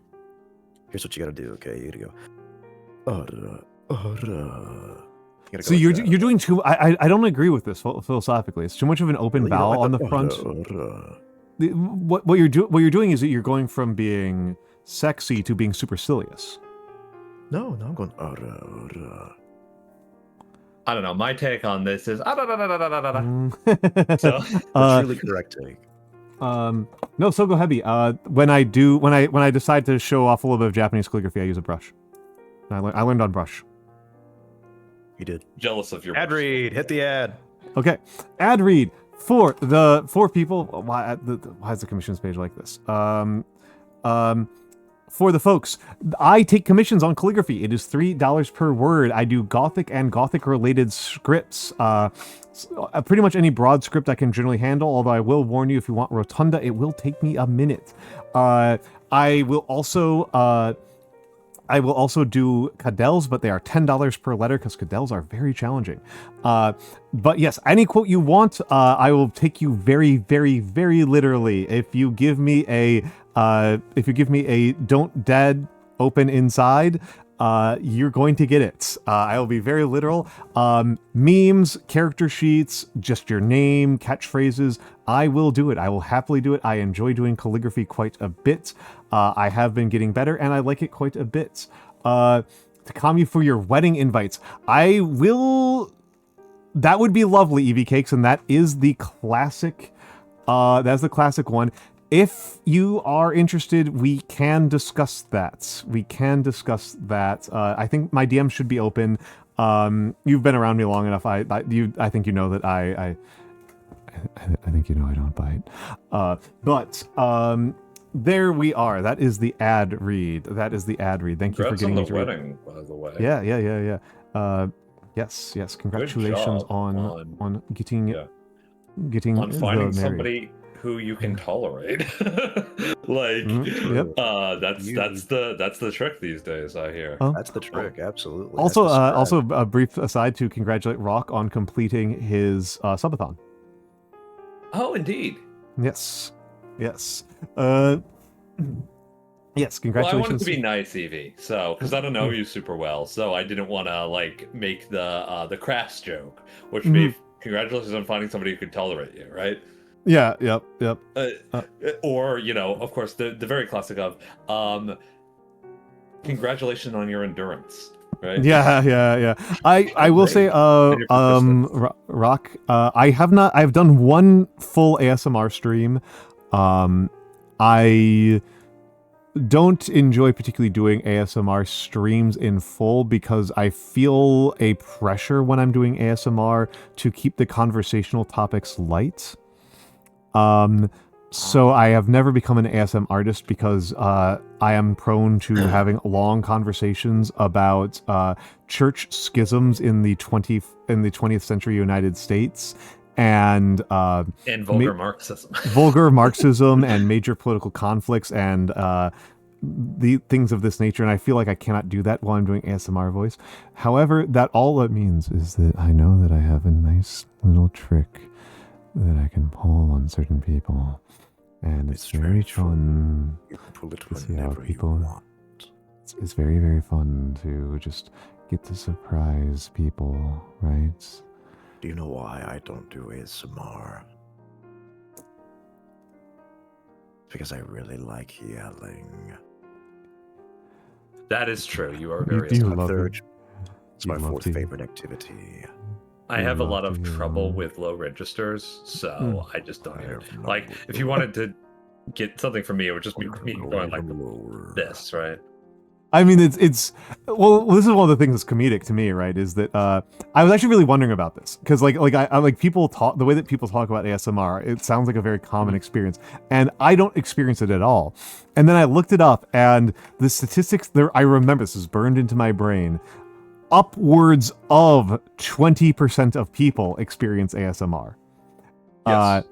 S3: Here's what you gotta do. Okay, you gotta go.
S1: So you're doing too. I don't agree with this philosophically. It's too much of an open vowel on the front. What you're doing is that you're going from being sexy to being supercilious.
S3: No, I'm going.
S2: I don't know. My take on this is so
S3: That's really correct take.
S1: No, so go heavy. When I decide to show off a little bit of Japanese calligraphy, I use a brush. I learned on brush.
S3: You did.
S2: Jealous of your
S3: Ad read. Hit the ad.
S1: Okay, ad read for the 4 people. Why is the commissions page like this? For the folks, I take commissions on calligraphy. It is $3 per word. I do Gothic and Gothic-related scripts. Pretty much any broad script I can generally handle, although I will warn you, if you want Rotunda, it will take me a minute. I will also do cadels, but they are $10 per letter because cadels are very challenging. But yes, any quote you want, I will take you very, very, very literally. If you give me a "Don't dead open inside," you're going to get it. I will be very literal. Memes, character sheets, just your name, catchphrases. I will do it. I will happily do it. I enjoy doing calligraphy quite a bit. I have been getting better, and I like it quite a bit. To calm you for your wedding invites, I will... That would be lovely, Evie Cakes, and that is the classic... that's the classic one. If you are interested, we can discuss that. I think my DM should be open. You've been around me long enough. I think you know that I think you know I don't bite. But there we are. That is the ad read. Thank you for getting
S2: on
S1: me
S2: the wedding, by the way.
S1: Yeah. Yes. Congratulations on getting
S2: on finding
S1: the
S2: somebody who you can tolerate. That's the trick these days, I hear.
S1: Oh.
S3: That's the trick, absolutely.
S1: Also a brief aside to congratulate Rock on completing his subathon.
S2: Oh, indeed.
S1: Yes. Yes, congratulations.
S2: Well, I wanted to be nice, Evie, because I don't know you super well, so I didn't want to make the crass joke, which would be congratulations on finding somebody who could tolerate you, right?
S1: Yeah, yep.
S2: Or, of course, the very classic of, congratulations on your endurance, right?
S1: Yeah. I will say, Rock, I've done one full ASMR stream. I don't enjoy particularly doing ASMR streams in full because I feel a pressure when I'm doing ASMR to keep the conversational topics light. So I have never become an ASM artist because I am prone to having long conversations about church schisms in the 20th century United States and
S2: vulgar Marxism,
S1: vulgar Marxism, and major political conflicts and the things of this nature. And I feel like I cannot do that while I'm doing ASMR voice. However, that means is that I know that I have a nice little trick that I can pull on certain people, and it's very fun.
S3: You can pull it
S1: to see how
S3: whenever
S1: people
S3: you want.
S1: It's very, very fun to just get to surprise people, right?
S3: Do you know why I don't do ASMR? Because I really like yelling.
S2: That is true. You are very.
S1: You love it.
S3: It's my fourth favorite activity.
S2: I have a lot of trouble with low registers, so I just don't hear. If you wanted to get something from me, it would just be me going like this, right?
S1: I mean, it's well, this is one of the things that's comedic to me, right? Is that I was actually really wondering about this because I people talk, the way that people talk about ASMR, it sounds like a very common experience, and I don't experience it at all. And then I looked it up, and the statistics there, I remember this is burned into my brain. Upwards of 20% of people experience ASMR.
S2: Yes.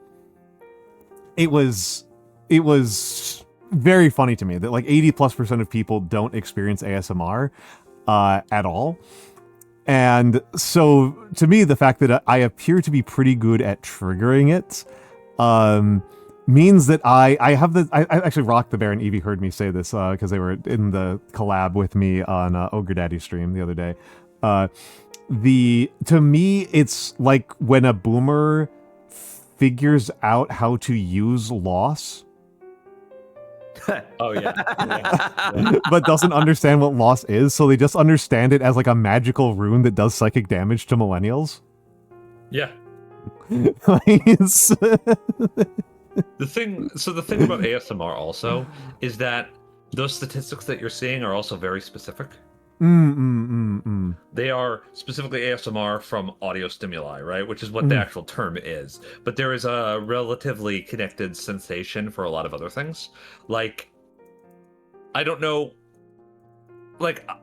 S1: It was very funny to me that 80+% of people don't experience ASMR at all. And so to me, the fact that I appear to be pretty good at triggering it means that I actually Rock the Bear and Evie heard me say this because they were in the collab with me on Ogre Daddy stream the other day. To me, it's like when a boomer figures out how to use loss.
S2: Oh yeah.
S1: But doesn't understand what loss is, so they just understand it as like a magical rune that does psychic damage to millennials.
S2: Yeah. The thing about ASMR also is that those statistics that you're seeing are also very specific. They are specifically ASMR from audio stimuli, right? Which is what the actual term is. But there is a relatively connected sensation for a lot of other things. I don't know.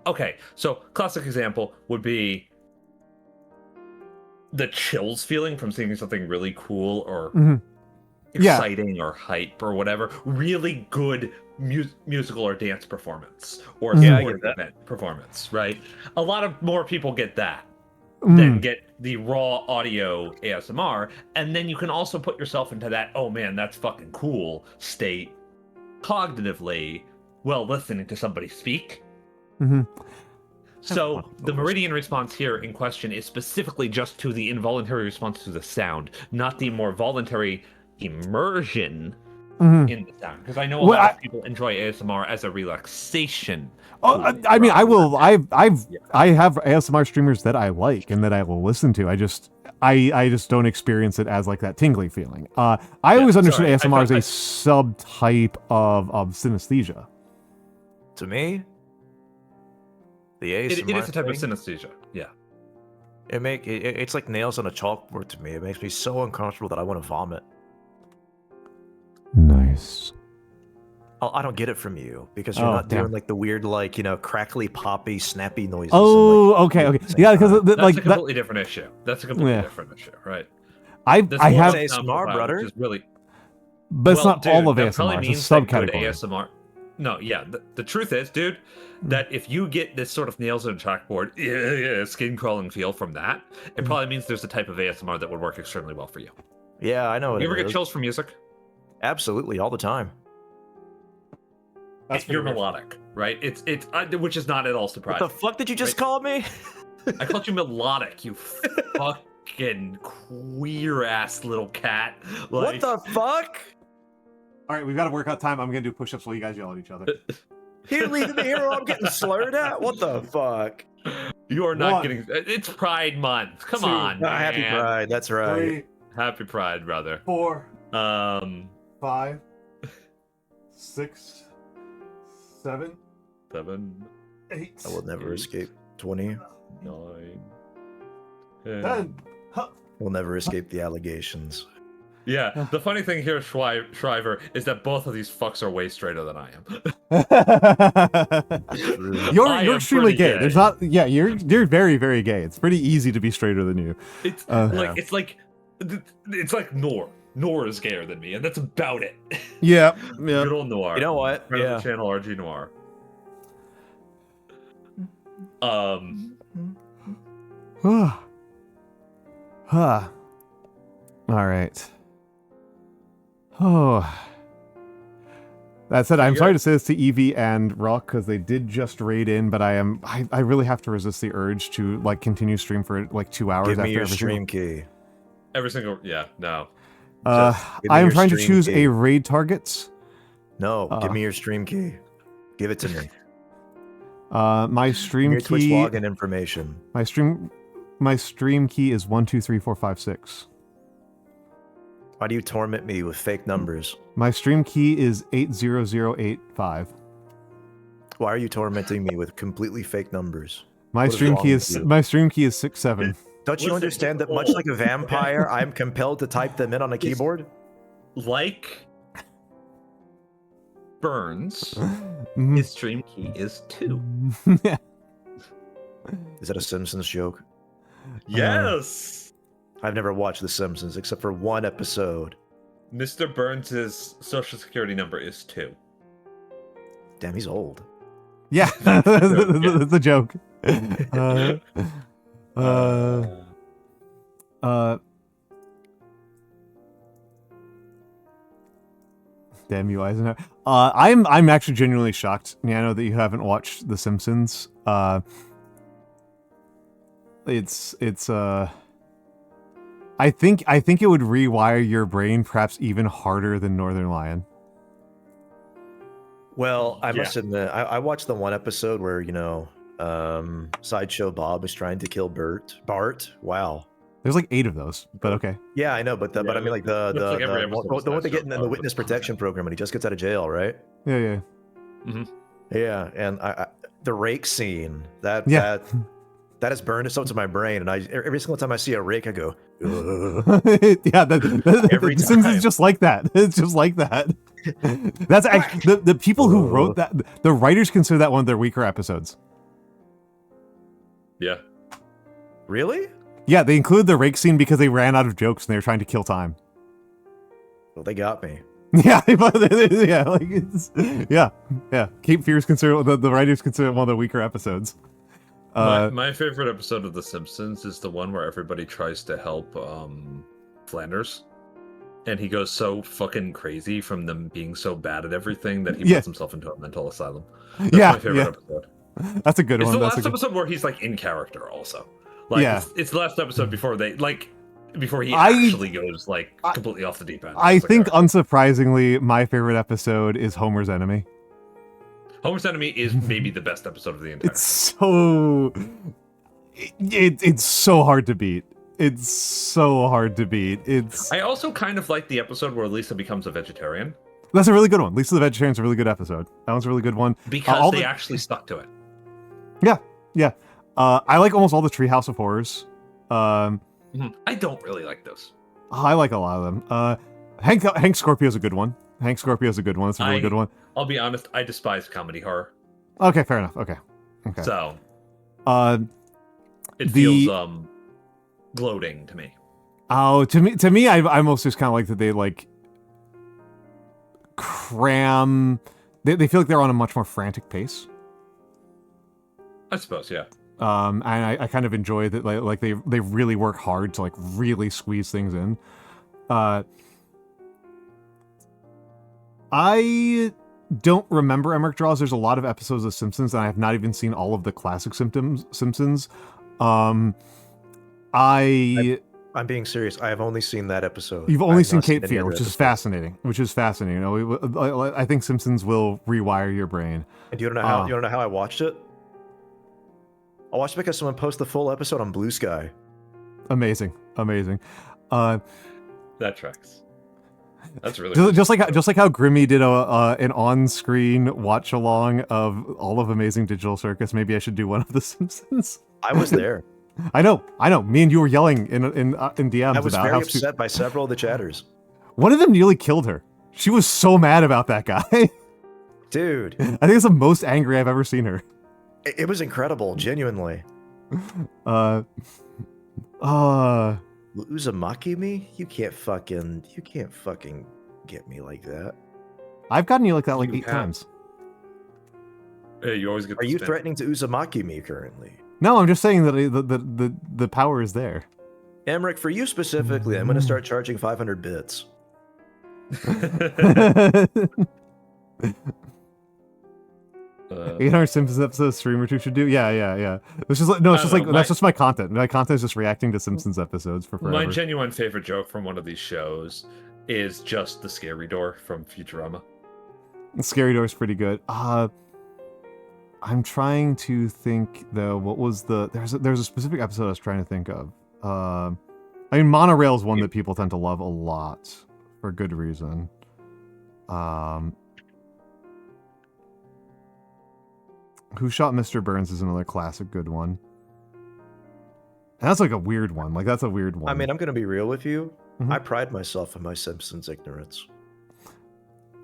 S2: Okay, so classic example would be the chills feeling from seeing something really cool or exciting or hype or whatever. Really good musical or dance performance or sporting event performance, right? A lot of more people get that than get the raw audio ASMR, and then you can also put yourself into that, oh man, that's fucking cool state cognitively while listening to somebody speak. So the meridian response here in question is specifically just to the involuntary response to the sound, not the more voluntary immersion in the sound. Because I know a lot of people enjoy ASMR as a relaxation.
S1: I mean, I will. I have ASMR streamers that I like and that I will listen to. I just don't experience it as like that tingly feeling. I always understood ASMR as a subtype of synesthesia.
S3: To me, the ASMR
S2: it is a type of synesthesia. Yeah.
S3: It's like nails on a chalkboard to me. It makes me so uncomfortable that I want to vomit.
S1: Nice.
S3: I don't get it from you because you're not doing like the weird, like, crackly, poppy, snappy noises.
S1: Oh, okay. Yeah, because
S2: that's a completely different issue. That's a completely different issue, right?
S1: I have
S3: ASMR, brother.
S2: Which is really,
S1: but it's not all of ASMR. It's a subcategory.
S2: ASMR. No, yeah. The truth is, dude, that if you get this sort of nails on a chalkboard, skin crawling feel from that, it probably means there's a type of ASMR that would work extremely well for you.
S3: Yeah, I know.
S2: You ever get chills from music?
S3: Absolutely, all the time.
S2: You're melodic, right? It's which is not at all surprising.
S3: What the fuck did you just call me?
S2: I called you melodic, you fucking queer ass little cat.
S3: What the fuck?
S1: All right, we've got to work out time. I'm gonna do push-ups while you guys yell at each other.
S3: You're leaving me here while I'm getting slurred at? What the fuck?
S2: You are not getting. It's Pride Month. Come on, man.
S3: Happy Pride. That's right.
S1: 3,
S2: Happy Pride, brother.
S1: 4, 5, 6, 7, 8.
S3: I will never escape. 20.
S2: 9.
S1: 10.
S3: We'll never escape the allegations.
S2: Yeah, the funny thing here, Shriver, is that both of these fucks are way straighter than I am.
S1: You're extremely gay. There's not. Yeah, you're very, very gay. It's pretty easy to be straighter than you.
S2: It's like Nor. Nor is gayer than me, and that's about it.
S1: Yeah.
S2: Good old Noir.
S3: You know what?
S2: Friend of the channel, RG Noir.
S1: All right. Oh. That said, I'm sorry to say this to Evie and Rock because they did just raid in, but I really have to resist the urge to like continue stream for like 2 hours.
S3: Give
S1: after
S3: me your
S1: every
S3: stream key.
S2: Every single no.
S1: I am trying to choose a raid target.
S3: No, give me your stream key. Give it to me.
S1: My stream
S3: your
S1: key.
S3: Twitch login information.
S1: My stream key is 123456.
S3: Why do you torment me with fake numbers?
S1: My stream key is 80085.
S3: Why are you tormenting me with completely fake numbers?
S1: My stream key is 67.
S3: Don't you understand that much like a vampire, I'm compelled to type them in on a keyboard?
S2: Like Burns, his stream key is 2.
S1: Yeah.
S3: Is that a Simpsons joke?
S2: Yes.
S3: I've never watched The Simpsons except for one episode.
S2: Mr. Burns' social security number is 2.
S3: Damn, he's old.
S1: Yeah, that's a joke. Damn you, Eisenhower. I'm actually genuinely shocked, Nyano, that you haven't watched The Simpsons. I think it would rewire your brain perhaps even harder than Northern Lion.
S3: Well, I must admit, I watched the one episode where, Sideshow Bob is trying to kill Bart. Wow.
S1: There's like 8 of those, but okay.
S3: Yeah, I know, but I mean, like the one they get in the witness protection program when he just gets out of jail, right?
S1: Yeah.
S2: Mm-hmm.
S3: Yeah, and the rake scene that has burned itself to my brain, and every single time I see a rake, I go,
S1: yeah.
S3: Every
S1: The Simpsons just like that. It's just like that. That's actually the people who wrote that. The writers consider that one of their weaker episodes.
S2: Yeah.
S3: Really?
S1: Yeah, they include the rake scene because they ran out of jokes and they were trying to kill time.
S3: Well, they got me.
S1: Yeah, yeah. Cape Fear's consider the writers consider it one of the weaker episodes.
S2: My favorite episode of The Simpsons is the one where everybody tries to help Flanders, and he goes so fucking crazy from them being so bad at everything that he puts himself into a mental asylum. That's my favorite episode.
S1: That's a good
S2: It's
S1: one.
S2: the
S1: That's
S2: last
S1: a good...
S2: episode where he's like in character also. Like
S1: Yeah.
S2: it's the last episode before he actually goes like completely off the deep end.
S1: I think
S2: character.
S1: unsurprisingly, my favorite episode is Homer's Enemy.
S2: Homer's Enemy is maybe the best episode of the entire.
S1: It's so it's so hard to beat. It's so hard to beat.
S2: I also kind of like the episode where Lisa becomes a vegetarian.
S1: That's a really good one. Lisa the Vegetarian's a really good episode. That one's a really good one.
S2: Because they actually stuck to it.
S1: Yeah. I like almost all the Treehouse of Horrors.
S2: I don't really like those.
S1: I like a lot of them. Hank Scorpio's a good one. Hank Scorpio's a good one. It's a really good one.
S2: I'll be honest, I despise comedy horror.
S1: Okay, fair enough. Okay.
S2: So it
S1: the-
S2: feels gloating to me.
S1: Oh, to me, I mostly just kind of like that they like cram. They feel like they're on a much more frantic pace.
S2: I suppose, yeah.
S1: And I kind of enjoy that like they really work hard to like really squeeze things in. I don't remember Emmerich Draws. There's a lot of episodes of Simpsons, and I have not even seen all of the classic Simpsons. I'm
S3: being serious. I have only seen that episode.
S1: You've only seen
S3: not
S1: Cape
S3: any
S1: Fear,
S3: other
S1: which is
S3: episodes.
S1: fascinating. You know, I think Simpsons will rewire your brain.
S3: And do you want to know how I watched it? I watched it because someone posted the full episode on Blue Sky.
S1: Amazing.
S2: That tracks. That's really
S1: Just like how Grimmy did an on-screen watch along of all of Amazing Digital Circus. Maybe I should do one of The Simpsons.
S3: I was there.
S1: I know. Me and you were yelling in DMs
S3: I was
S1: about
S3: very
S1: how
S3: upset by several of the chatters.
S1: one of them nearly killed her. She was so mad about that guy.
S3: Dude,
S1: I think it's the most angry I've ever seen her.
S3: it was incredible, genuinely. Uzumaki me? You can't fucking get me like that.
S1: I've gotten you like that like
S2: You
S1: 8
S2: have.
S1: times.
S2: Yeah, you always get
S3: Are
S2: the
S3: you
S2: spin.
S3: threatening to Uzumaki me currently?
S1: No, I'm just saying that the power is there.
S3: Emmerich, for you specifically, I'm going to start charging 500 bits.
S1: 800 Simpsons episodes stream or two should do. Yeah. It's just like, no, it's just like that's just my content. My content is just reacting to Simpsons episodes for forever.
S2: My genuine favorite joke from one of these shows is just the scary door from Futurama.
S1: Scary Door is pretty good. I'm trying to think though. What was there's a specific episode I was trying to think of. I mean, Monorail is one that people tend to love a lot for good reason. Who Shot Mr. Burns is another classic good one. And that's like a weird one. Like that's a weird one.
S3: I mean, I'm going to be real with you.
S1: Mhm.
S3: I pride myself in my Simpsons ignorance.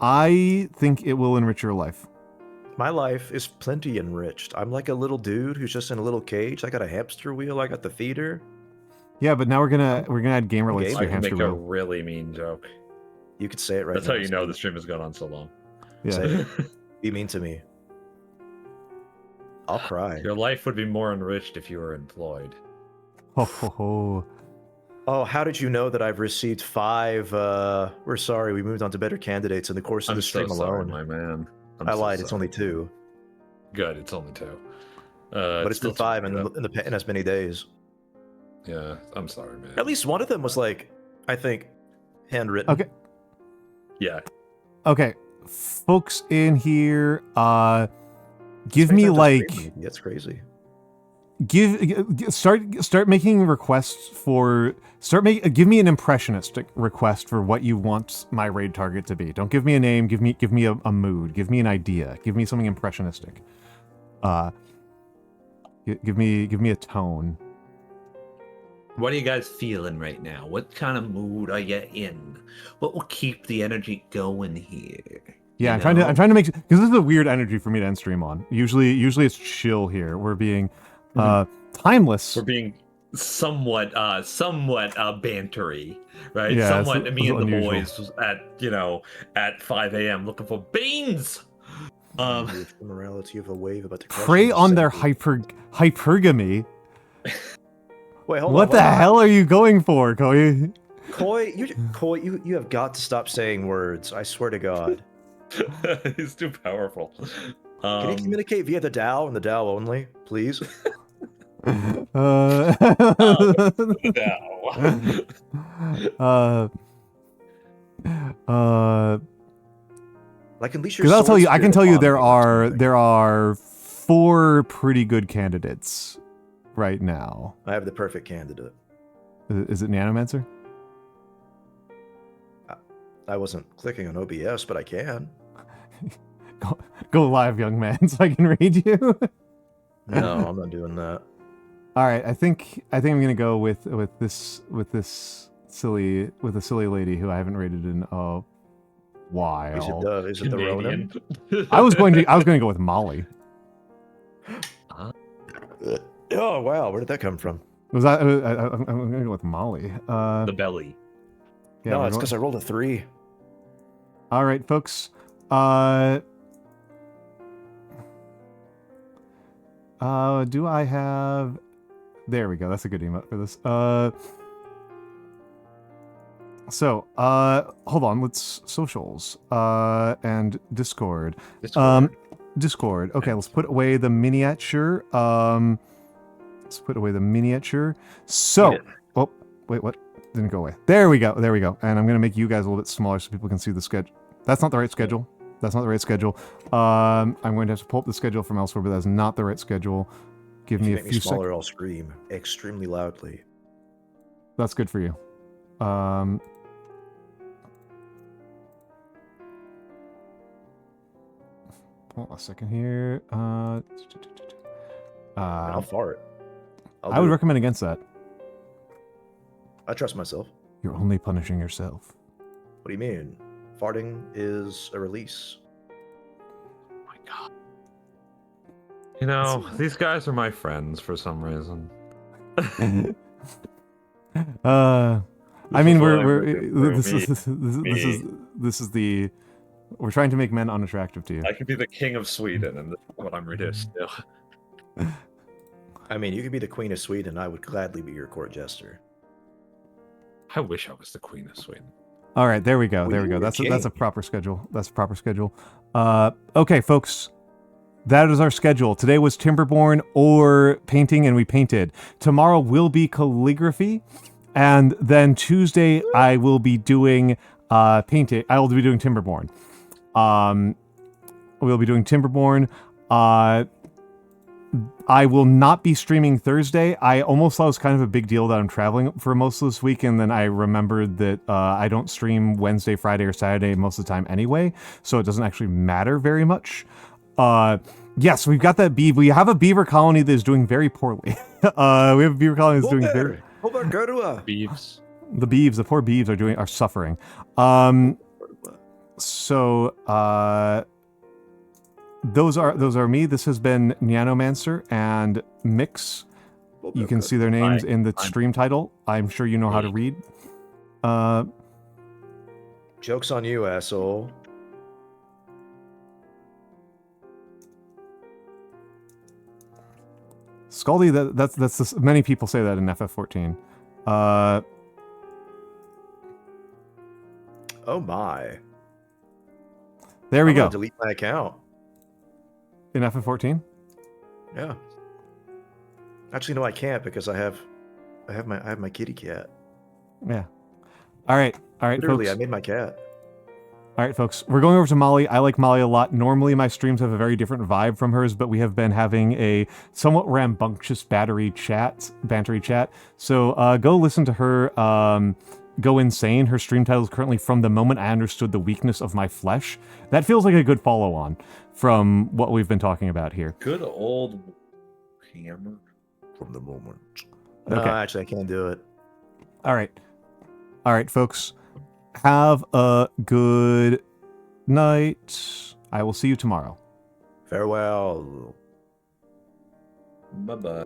S1: I think it will enrich your life.
S3: My life is plenty enriched. I'm like a little dude who's just in a little cage. I got a hamster wheel. I got the theater.
S1: Yeah, but now we're gonna add game relates
S3: Okay,
S1: to
S2: I
S1: your
S2: can
S1: hamster
S2: make a
S1: wheel.
S2: really mean joke.
S3: You could say it right
S2: That's
S3: now.
S2: how you know the stream has gone on so long.
S1: Yeah.
S3: Say it. Be mean to me. I'll cry.
S2: Your life would be more enriched if you were employed.
S1: Ho ho ho.
S3: Oh, how did you know that I've received 5? We're sorry, we moved on to better candidates in the course of
S2: I'm
S3: the
S2: so
S3: stream
S2: sorry,
S3: alone.
S2: my man.
S3: I lied. It's only 2,
S2: good. It's only 2.
S3: but it's been
S2: still
S3: 5
S2: too good.
S3: in as many days.
S2: Yeah, I'm sorry, man.
S3: At least one of them was like, I think, handwritten.
S1: Okay.
S2: Yeah.
S1: Okay, folks in here, give
S3: Sometimes
S1: me
S3: it's
S1: like
S3: crazy. That's crazy.
S1: start making requests for give me an impressionistic request for what you want my raid target to be. Don't give me a name. Give me a mood. Give me an idea. Give me something impressionistic. Give me a tone.
S2: What are you guys feeling right now? What kind of mood are you in? What will keep the energy going here?
S1: Yeah,
S2: You
S1: I'm
S2: know?
S1: trying to make because this is a weird energy for me to end stream on. Usually it's chill here. We're being timeless.
S2: We're being somewhat bantery, right?
S1: Yeah,
S2: Somewhat
S1: it's
S2: me and the
S1: unusual.
S2: boys at 5 a.m. looking for beans.
S3: The ephemerality of a wave about to crash
S1: Prey
S3: into
S1: on their
S3: center.
S1: hypergamy.
S3: Wait, hold
S1: What
S3: on.
S1: the hell are you going for, Koi?
S3: Koi, you have got to stop saying words. I swear to God.
S2: He's too powerful.
S3: Can you communicate via the DAO and the DAO only, please? Like at least your
S1: Because
S3: sword
S1: I can
S3: spirit
S1: tell you
S3: upon me or something.
S1: there are 4 pretty good candidates right now.
S3: I have the perfect candidate.
S1: Is it Nyanomancer?
S3: I wasn't clicking on OBS, but I can.
S1: Go live, young man, so I can read you.
S3: No, I'm not doing that.
S1: All right, I think I'm gonna go with this silly lady who I haven't rated in a while.
S3: Is it the Ronin?
S1: I was going to go with Molly.
S3: Oh wow, where did that come from?
S1: Was that? I'm gonna go with Molly.
S2: The belly.
S1: Yeah,
S3: No, it's because I rolled a 3.
S1: All right, folks. Do I have? There we go. That's a good emote for this. So, hold on. Let's socials. And Discord. Discord. Okay, let's put away the miniature. Let's put away the miniature. So, oh, wait, what? Didn't go away. There we go. There we go. And I'm gonna make you guys a little bit smaller so people can see the schedule. That's not the right schedule. That's not the right schedule. I'm going to have to pull up the schedule from elsewhere, but that's not the right schedule. Give me a few seconds.
S3: I'll scream extremely loudly.
S1: That's good for you. Hold on a second here.
S3: I'll fart.
S1: I would recommend against that.
S3: I trust myself.
S1: You're only punishing yourself.
S3: What do you mean? Farting is a release.
S2: Oh my god. You know, these guys are my friends for some reason.
S1: I mean, this is the we're trying to make men unattractive to you.
S2: I could be the king of Sweden, and this is what I'm reduced to.
S3: I mean, you could be the queen of Sweden. I would gladly be your court jester.
S2: I wish I was the queen of Sweden.
S1: All right, there we go. There we go. That's a proper schedule. That's a proper schedule. Okay, folks. That is our schedule. Today was Timberborn or painting, and we painted. Tomorrow will be calligraphy, and then Tuesday I will be doing painting. I will be doing Timberborn. We'll be doing Timberborn. I will not be streaming Thursday. I almost thought it was kind of a big deal that I'm traveling for most of this week, and then I remembered that I don't stream Wednesday, Friday, or Saturday most of the time anyway, so it doesn't actually matter very much. Yes, we've got that beaver. We have a beaver colony that is doing very poorly. We have a beaver colony that's doing very...
S2: Beeves.
S1: The beeves, the poor beeves are suffering. Those are me. This has been Nyanomancer and Mikks. You can see their names in the stream title. I'm sure you know how to read.
S3: Joke's on you, asshole.
S1: Scaldy, that's many people say that in FF14.
S3: Oh my.
S1: There we go.
S3: Delete my account.
S1: In FF14?
S3: Yeah. Actually, no, I can't because I have my kitty cat.
S1: Yeah. All right,
S3: Literally,
S1: folks.
S3: I made my cat.
S1: All right, folks. We're going over to Molly. I like Molly a lot. Normally, my streams have a very different vibe from hers, but we have been having a somewhat rambunctious bantery chat. So go listen to her. Go insane. Her stream title is currently From the Moment I Understood the Weakness of My Flesh. That feels like a good follow-on from what we've been talking about here.
S2: Good old hammer.
S3: From the moment.
S1: Okay.
S3: No, actually, I can't do it.
S1: All right, folks. Have a good night. I will see you tomorrow.
S3: Farewell.
S2: Bye-bye.